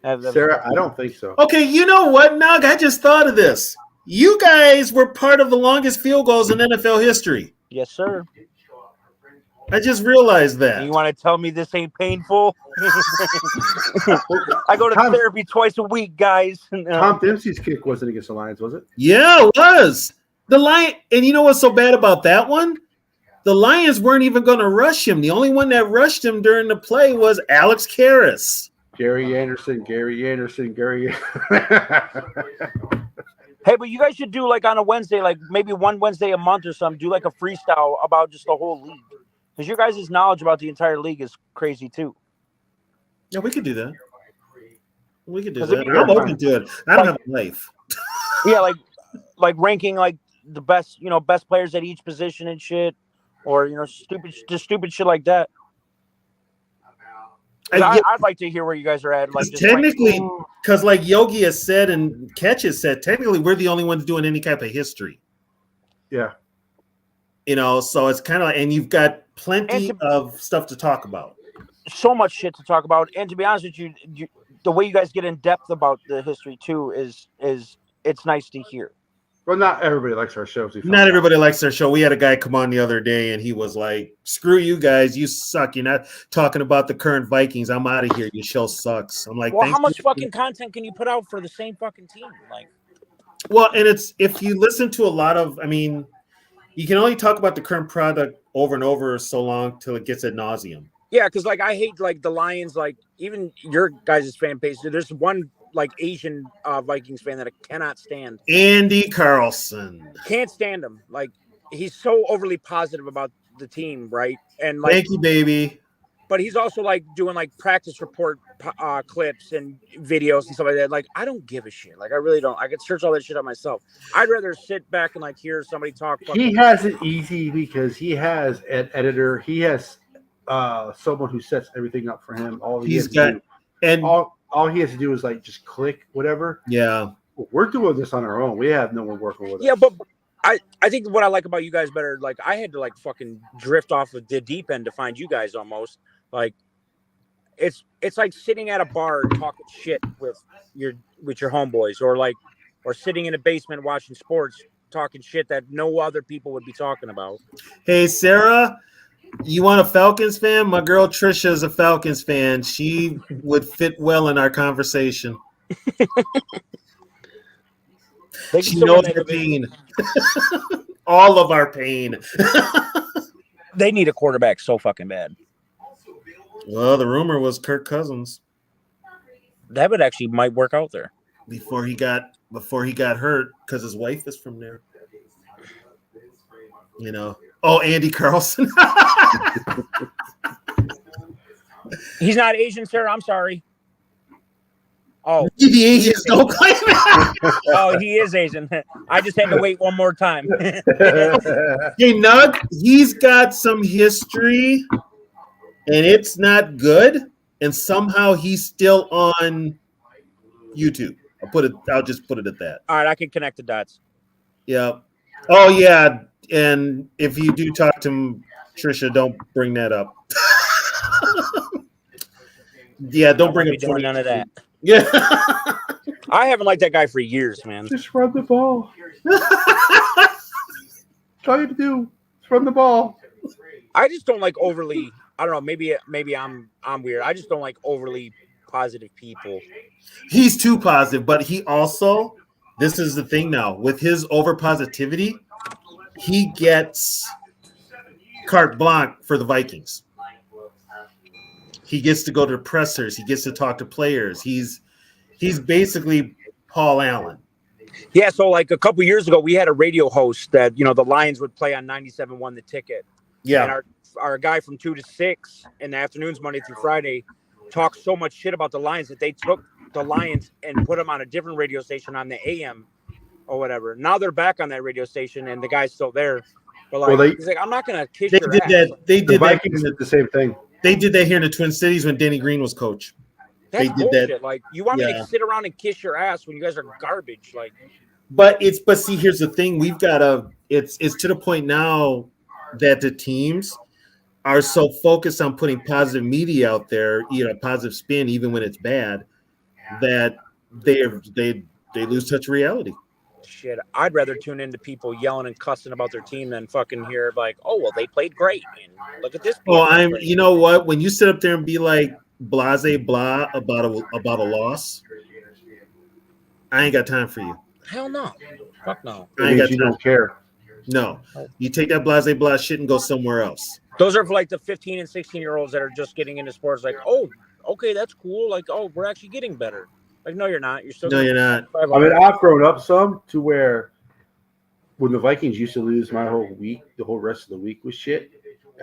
Speaker 1: Sarah, I don't think so.
Speaker 3: Okay, you know what, Nug? I just thought of this. You guys were part of the longest field goals in NFL history.
Speaker 8: Yes, sir.
Speaker 3: I just realized that.
Speaker 8: You want to tell me this ain't painful? I go to therapy twice a week, guys.
Speaker 1: Tom Dempsey's kick wasn't against the Lions, was it?
Speaker 3: Yeah, it was. And you know what's so bad about that one? The Lions weren't even going to rush him. The only one that rushed him during the play was Alex Karras.
Speaker 1: Gary Anderson.
Speaker 8: Hey, but you guys should do like on a Wednesday, like maybe one Wednesday a month or something, do like a freestyle about just the whole league. Because your guys' knowledge about the entire league is crazy too.
Speaker 3: Yeah, we could do that. I'm open to it. I don't have a life.
Speaker 8: Yeah, like ranking like the best players at each position and shit, or stupid shit like that. I'd like to hear where you guys are at. Like,
Speaker 3: technically, because like Yogi has said and Ketch has said, technically we're the only ones doing any type of history.
Speaker 1: Yeah.
Speaker 3: So it's kind of like, and you've got plenty of stuff to talk about.
Speaker 8: So much shit to talk about, and to be honest with you, the way you guys get in depth about the history too is it's nice to hear.
Speaker 1: Well, not everybody likes our shows.
Speaker 3: Not everybody likes our show. We had a guy come on the other day, and he was like, "Screw you guys, you suck. You're not talking about the current Vikings. I'm out of here. Your show sucks." I'm like,
Speaker 8: well, how much fucking content can you put out for the same fucking team? Like,
Speaker 3: well, and it's if you listen to a lot of, I mean, you can only talk about the current product over and over so long till it gets ad nauseum.
Speaker 8: Yeah, because like I hate like the Lions, like even your guys' fan base. There's one like Asian Vikings fan that I cannot stand.
Speaker 3: Andy Carlson.
Speaker 8: Can't stand him. Like he's so overly positive about the team, right? And like,
Speaker 3: thank you, baby.
Speaker 8: But he's also like doing like practice report clips and videos and stuff like that. Like I don't give a shit. Like I really don't. I could search all that shit out myself. I'd rather sit back and like hear somebody talk.
Speaker 1: He has it easy because he has an editor. He has someone who sets everything up for him. All he has to do is like just click whatever.
Speaker 3: Yeah,
Speaker 1: we're doing this on our own. We have no one working with us.
Speaker 8: Yeah, but I think what I like about you guys better, like I had to like fucking drift off of the deep end to find you guys almost. Like it's like sitting at a bar talking shit with your homeboys, or sitting in a basement watching sports talking shit that no other people would be talking about.
Speaker 3: Hey Sarah, you want a Falcons fan? My girl Trisha is a Falcons fan. She would fit well in our conversation. She knows our pain. All of our pain.
Speaker 8: They need a quarterback so fucking bad.
Speaker 3: Well, the rumor was Kirk Cousins.
Speaker 8: That would actually might work out there.
Speaker 3: Before he got hurt, because his wife is from there. Oh, Andy Carlson.
Speaker 8: He's not Asian, sir. I'm sorry. Oh,
Speaker 3: the Asians don't claim it.
Speaker 8: oh, he is Asian. I just had to wait one more time.
Speaker 3: Hey, Nug, he's got some history, and it's not good. And somehow he's still on YouTube. I'll just put it at that.
Speaker 8: All right, I can connect the dots.
Speaker 3: Yeah. Oh yeah. And if you do talk to him, Trisha, don't bring that up. Yeah, don't bring up
Speaker 8: doing none of that.
Speaker 3: Yeah.
Speaker 8: I haven't liked that guy for years, man.
Speaker 1: Just run the ball. That's all you have to do. Just run the ball.
Speaker 8: I just don't like overly. I don't know. Maybe I'm weird. I just don't like overly positive people.
Speaker 3: He's too positive, but he also. This is the thing now with his over positivity, he gets carte blanche for the Vikings. He gets to go to pressers. He gets to talk to players. He's basically Paul Allen.
Speaker 8: Yeah, so like a couple years ago, we had a radio host that the Lions would play on 97.1 The Ticket.
Speaker 3: Yeah,
Speaker 8: and our guy from 2 to 6 in the afternoons, Monday through Friday, talked so much shit about the Lions that they took the Lions and put them on a different radio station on the AM or whatever. Now they're back on that radio station, and the guy's still there. But like, he's like, I'm not gonna kiss your ass.
Speaker 3: The
Speaker 1: Vikings did the same thing.
Speaker 3: They did that here in the Twin Cities when Denny Green was coach.
Speaker 8: That's
Speaker 3: they did
Speaker 8: bullshit.
Speaker 3: that.
Speaker 8: Like, you want me to sit around and kiss your ass when you guys are garbage? Like,
Speaker 3: but see, here's the thing: we've got it's to the point now that the teams are so focused on putting positive media out there, positive spin, even when it's bad, that they lose touch of reality.
Speaker 8: Shit, I'd rather tune into people yelling and cussing about their team than fucking hear like, oh well, they played great. And look at this.
Speaker 3: You know what? When you sit up there and be like blase blah about a loss, I ain't got time for you.
Speaker 8: Hell no, fuck no.
Speaker 3: I ain't got time.
Speaker 1: Don't care.
Speaker 3: No, you take that blase blah shit and go somewhere else.
Speaker 8: Those are for like the 15 and 16-year-olds that are just getting into sports. Like, oh, okay, that's cool. Like, oh, we're actually getting better. Like, no, you're not. You're still.
Speaker 3: No, you're not.
Speaker 1: I mean, I've grown up some to where when the Vikings used to lose my whole week, the whole rest of the week was shit.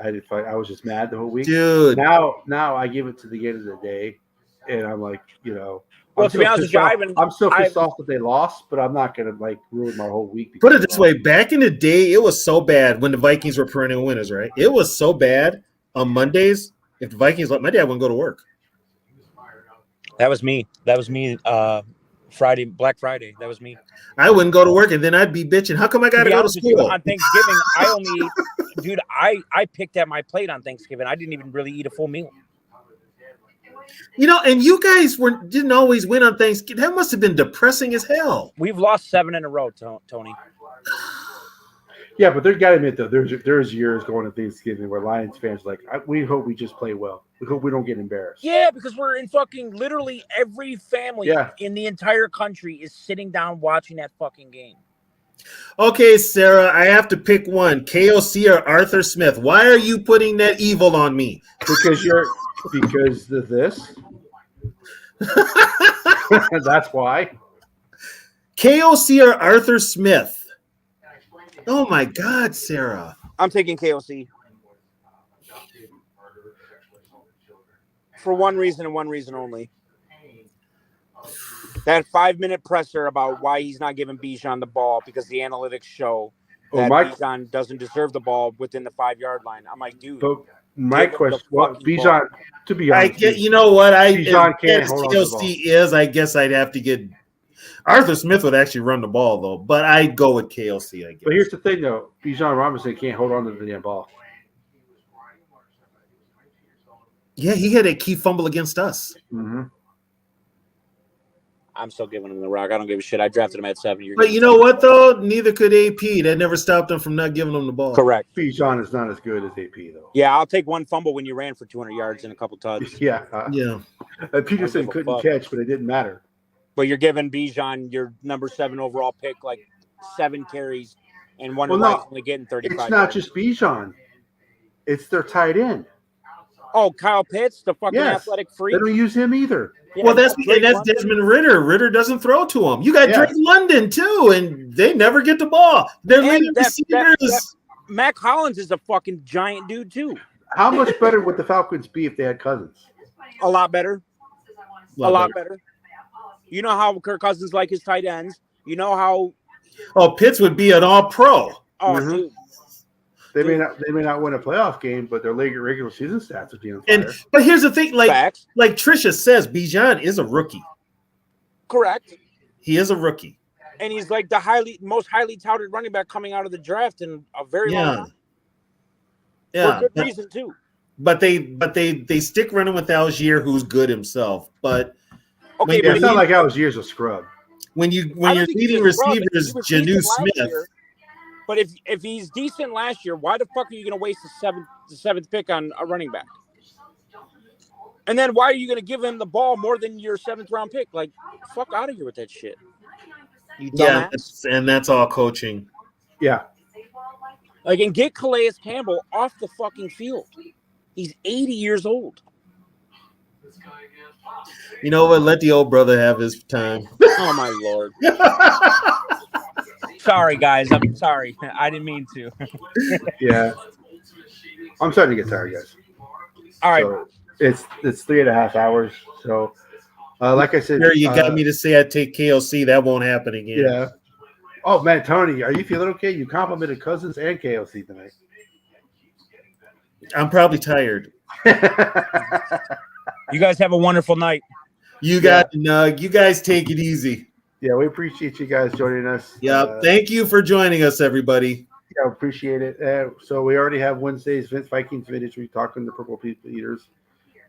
Speaker 1: I was just mad the whole week.
Speaker 3: Dude.
Speaker 1: Now I give it to the end of the day, and I'm like,
Speaker 8: Well, to be honest with you,
Speaker 1: I'm still pissed off that they lost, but I'm not gonna like ruin my whole week.
Speaker 3: Put it this way: back in the day, it was so bad when the Vikings were perennial winners, right? It was so bad on Mondays. If the Vikings, my dad wouldn't go to work.
Speaker 8: That was me. Friday, Black Friday. That was me.
Speaker 3: I wouldn't go to work, and then I'd be bitching. How come I got to go to school
Speaker 8: on Thanksgiving? I picked at my plate on Thanksgiving. I didn't even really eat a full meal.
Speaker 3: And you guys didn't always win on Thanksgiving. That must have been depressing as hell.
Speaker 8: We've lost 7 in a row, Tony.
Speaker 1: Yeah, but they got to admit though, there's years going to Thanksgiving where Lions fans are like, we hope we just play well. We hope we don't get embarrassed.
Speaker 8: Yeah, because we're in fucking literally every family in the entire country is sitting down watching that fucking game.
Speaker 3: Okay, Sarah, I have to pick one: KOC or Arthur Smith. Why are you putting that evil on me?
Speaker 1: Because of this. That's why.
Speaker 3: KOC or Arthur Smith? Oh my God, Sarah.
Speaker 8: I'm taking KOC. For one reason and one reason only. That 5-minute presser about why he's not giving Bijan the ball because the analytics show that Bijan doesn't deserve the ball within the 5-yard line. I'm like, dude.
Speaker 1: But my question, Bijan, to be honest,
Speaker 3: you know what?
Speaker 1: Bijan can't hold on to the ball.
Speaker 3: KOC is. I guess I'd have to get. Arthur Smith would actually run the ball though, but I'd go with KOC. I guess.
Speaker 1: But here's the thing, though: Bijan Robinson can't hold on to the damn ball.
Speaker 3: Yeah, he had a key fumble against us.
Speaker 1: Mm-hmm.
Speaker 8: I'm still giving him the rock. I don't give a shit. I drafted him at 7.
Speaker 3: But you know what, though? Neither could AP. That never stopped him from not giving him the ball.
Speaker 8: Correct.
Speaker 1: Bijan is not as good as AP, though.
Speaker 8: Yeah, I'll take one fumble when you ran for 200 yards and a couple tugs.
Speaker 1: Yeah.
Speaker 3: Yeah.
Speaker 1: Peterson couldn't catch, but it didn't matter.
Speaker 8: But you're giving Bijan your number 7 overall pick like 7 carries and only getting 35.
Speaker 1: It's not just Bijan. It's their tight end.
Speaker 8: Oh, Kyle Pitts, the fucking athletic freak.
Speaker 1: They don't use him either.
Speaker 3: Yeah, well, that's Desmond Ritter. Ritter doesn't throw to him. You got Drake London too, and they never get the ball. Their leading receivers.
Speaker 8: Mac Hollins is a fucking giant dude too.
Speaker 1: How much better would the Falcons be if they had Cousins?
Speaker 8: A lot better. A lot better. You know how Kirk Cousins like his tight ends. You know how.
Speaker 3: Oh, Pitts would be an All-Pro.
Speaker 8: Oh, dude.
Speaker 1: They may not win a playoff game, but their regular season stats would be on fire.
Speaker 3: But here's the thing, like
Speaker 8: Facts.
Speaker 3: like Tricia says, Bijan is a rookie.
Speaker 8: Correct.
Speaker 3: He is a rookie.
Speaker 8: And he's like the most highly touted running back coming out of the draft in a very long time.
Speaker 3: Yeah.
Speaker 8: For good reason too.
Speaker 3: But they stick running with Algier, who's good himself. But
Speaker 8: okay,
Speaker 1: but it's not like Algier's a scrub.
Speaker 3: When you're leading receivers, Janu Smith.
Speaker 8: But if he's decent last year, why the fuck are you going to waste the seventh pick on a running back? And then why are you going to give him the ball more than your 7th round pick? Like, fuck out of here with that shit. You dumbass.
Speaker 3: Yeah, and that's all coaching.
Speaker 1: Yeah.
Speaker 8: Like, and get Calais Campbell off the fucking field. He's 80 years old.
Speaker 3: You know what? Let the old brother have his time.
Speaker 8: Oh, my Lord. Sorry, guys. I'm sorry. I didn't mean to.
Speaker 1: Yeah. I'm starting to get tired, guys.
Speaker 8: All right.
Speaker 1: So it's 3.5 hours. So, like I said.
Speaker 3: You got me to say I'd take KOC. That won't happen again.
Speaker 1: Yeah. Oh, man, Tony, are you feeling okay? You complimented Cousins and KOC tonight.
Speaker 3: I'm probably tired.
Speaker 8: You guys have a wonderful night.
Speaker 3: You got the Nug. You guys take it easy.
Speaker 1: Yeah, we appreciate you guys joining us.
Speaker 3: Yeah, thank you for joining us, everybody.
Speaker 1: Yeah, appreciate it. So we already have Wednesday's Vikings Vintage. We talked to the Purple People Eaters.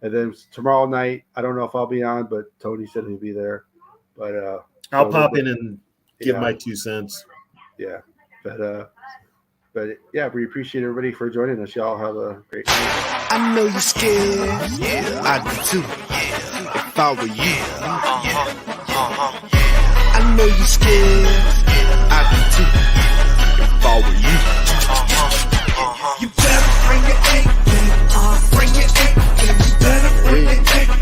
Speaker 1: And then tomorrow night, I don't know if I'll be on, but Tony said he'll be there. But
Speaker 3: I'll pop in and give my 2 cents.
Speaker 1: Yeah. But yeah, we appreciate everybody for joining us. Y'all have a great night.
Speaker 2: I know you're scared. I do too. If I were you. I know you're scared.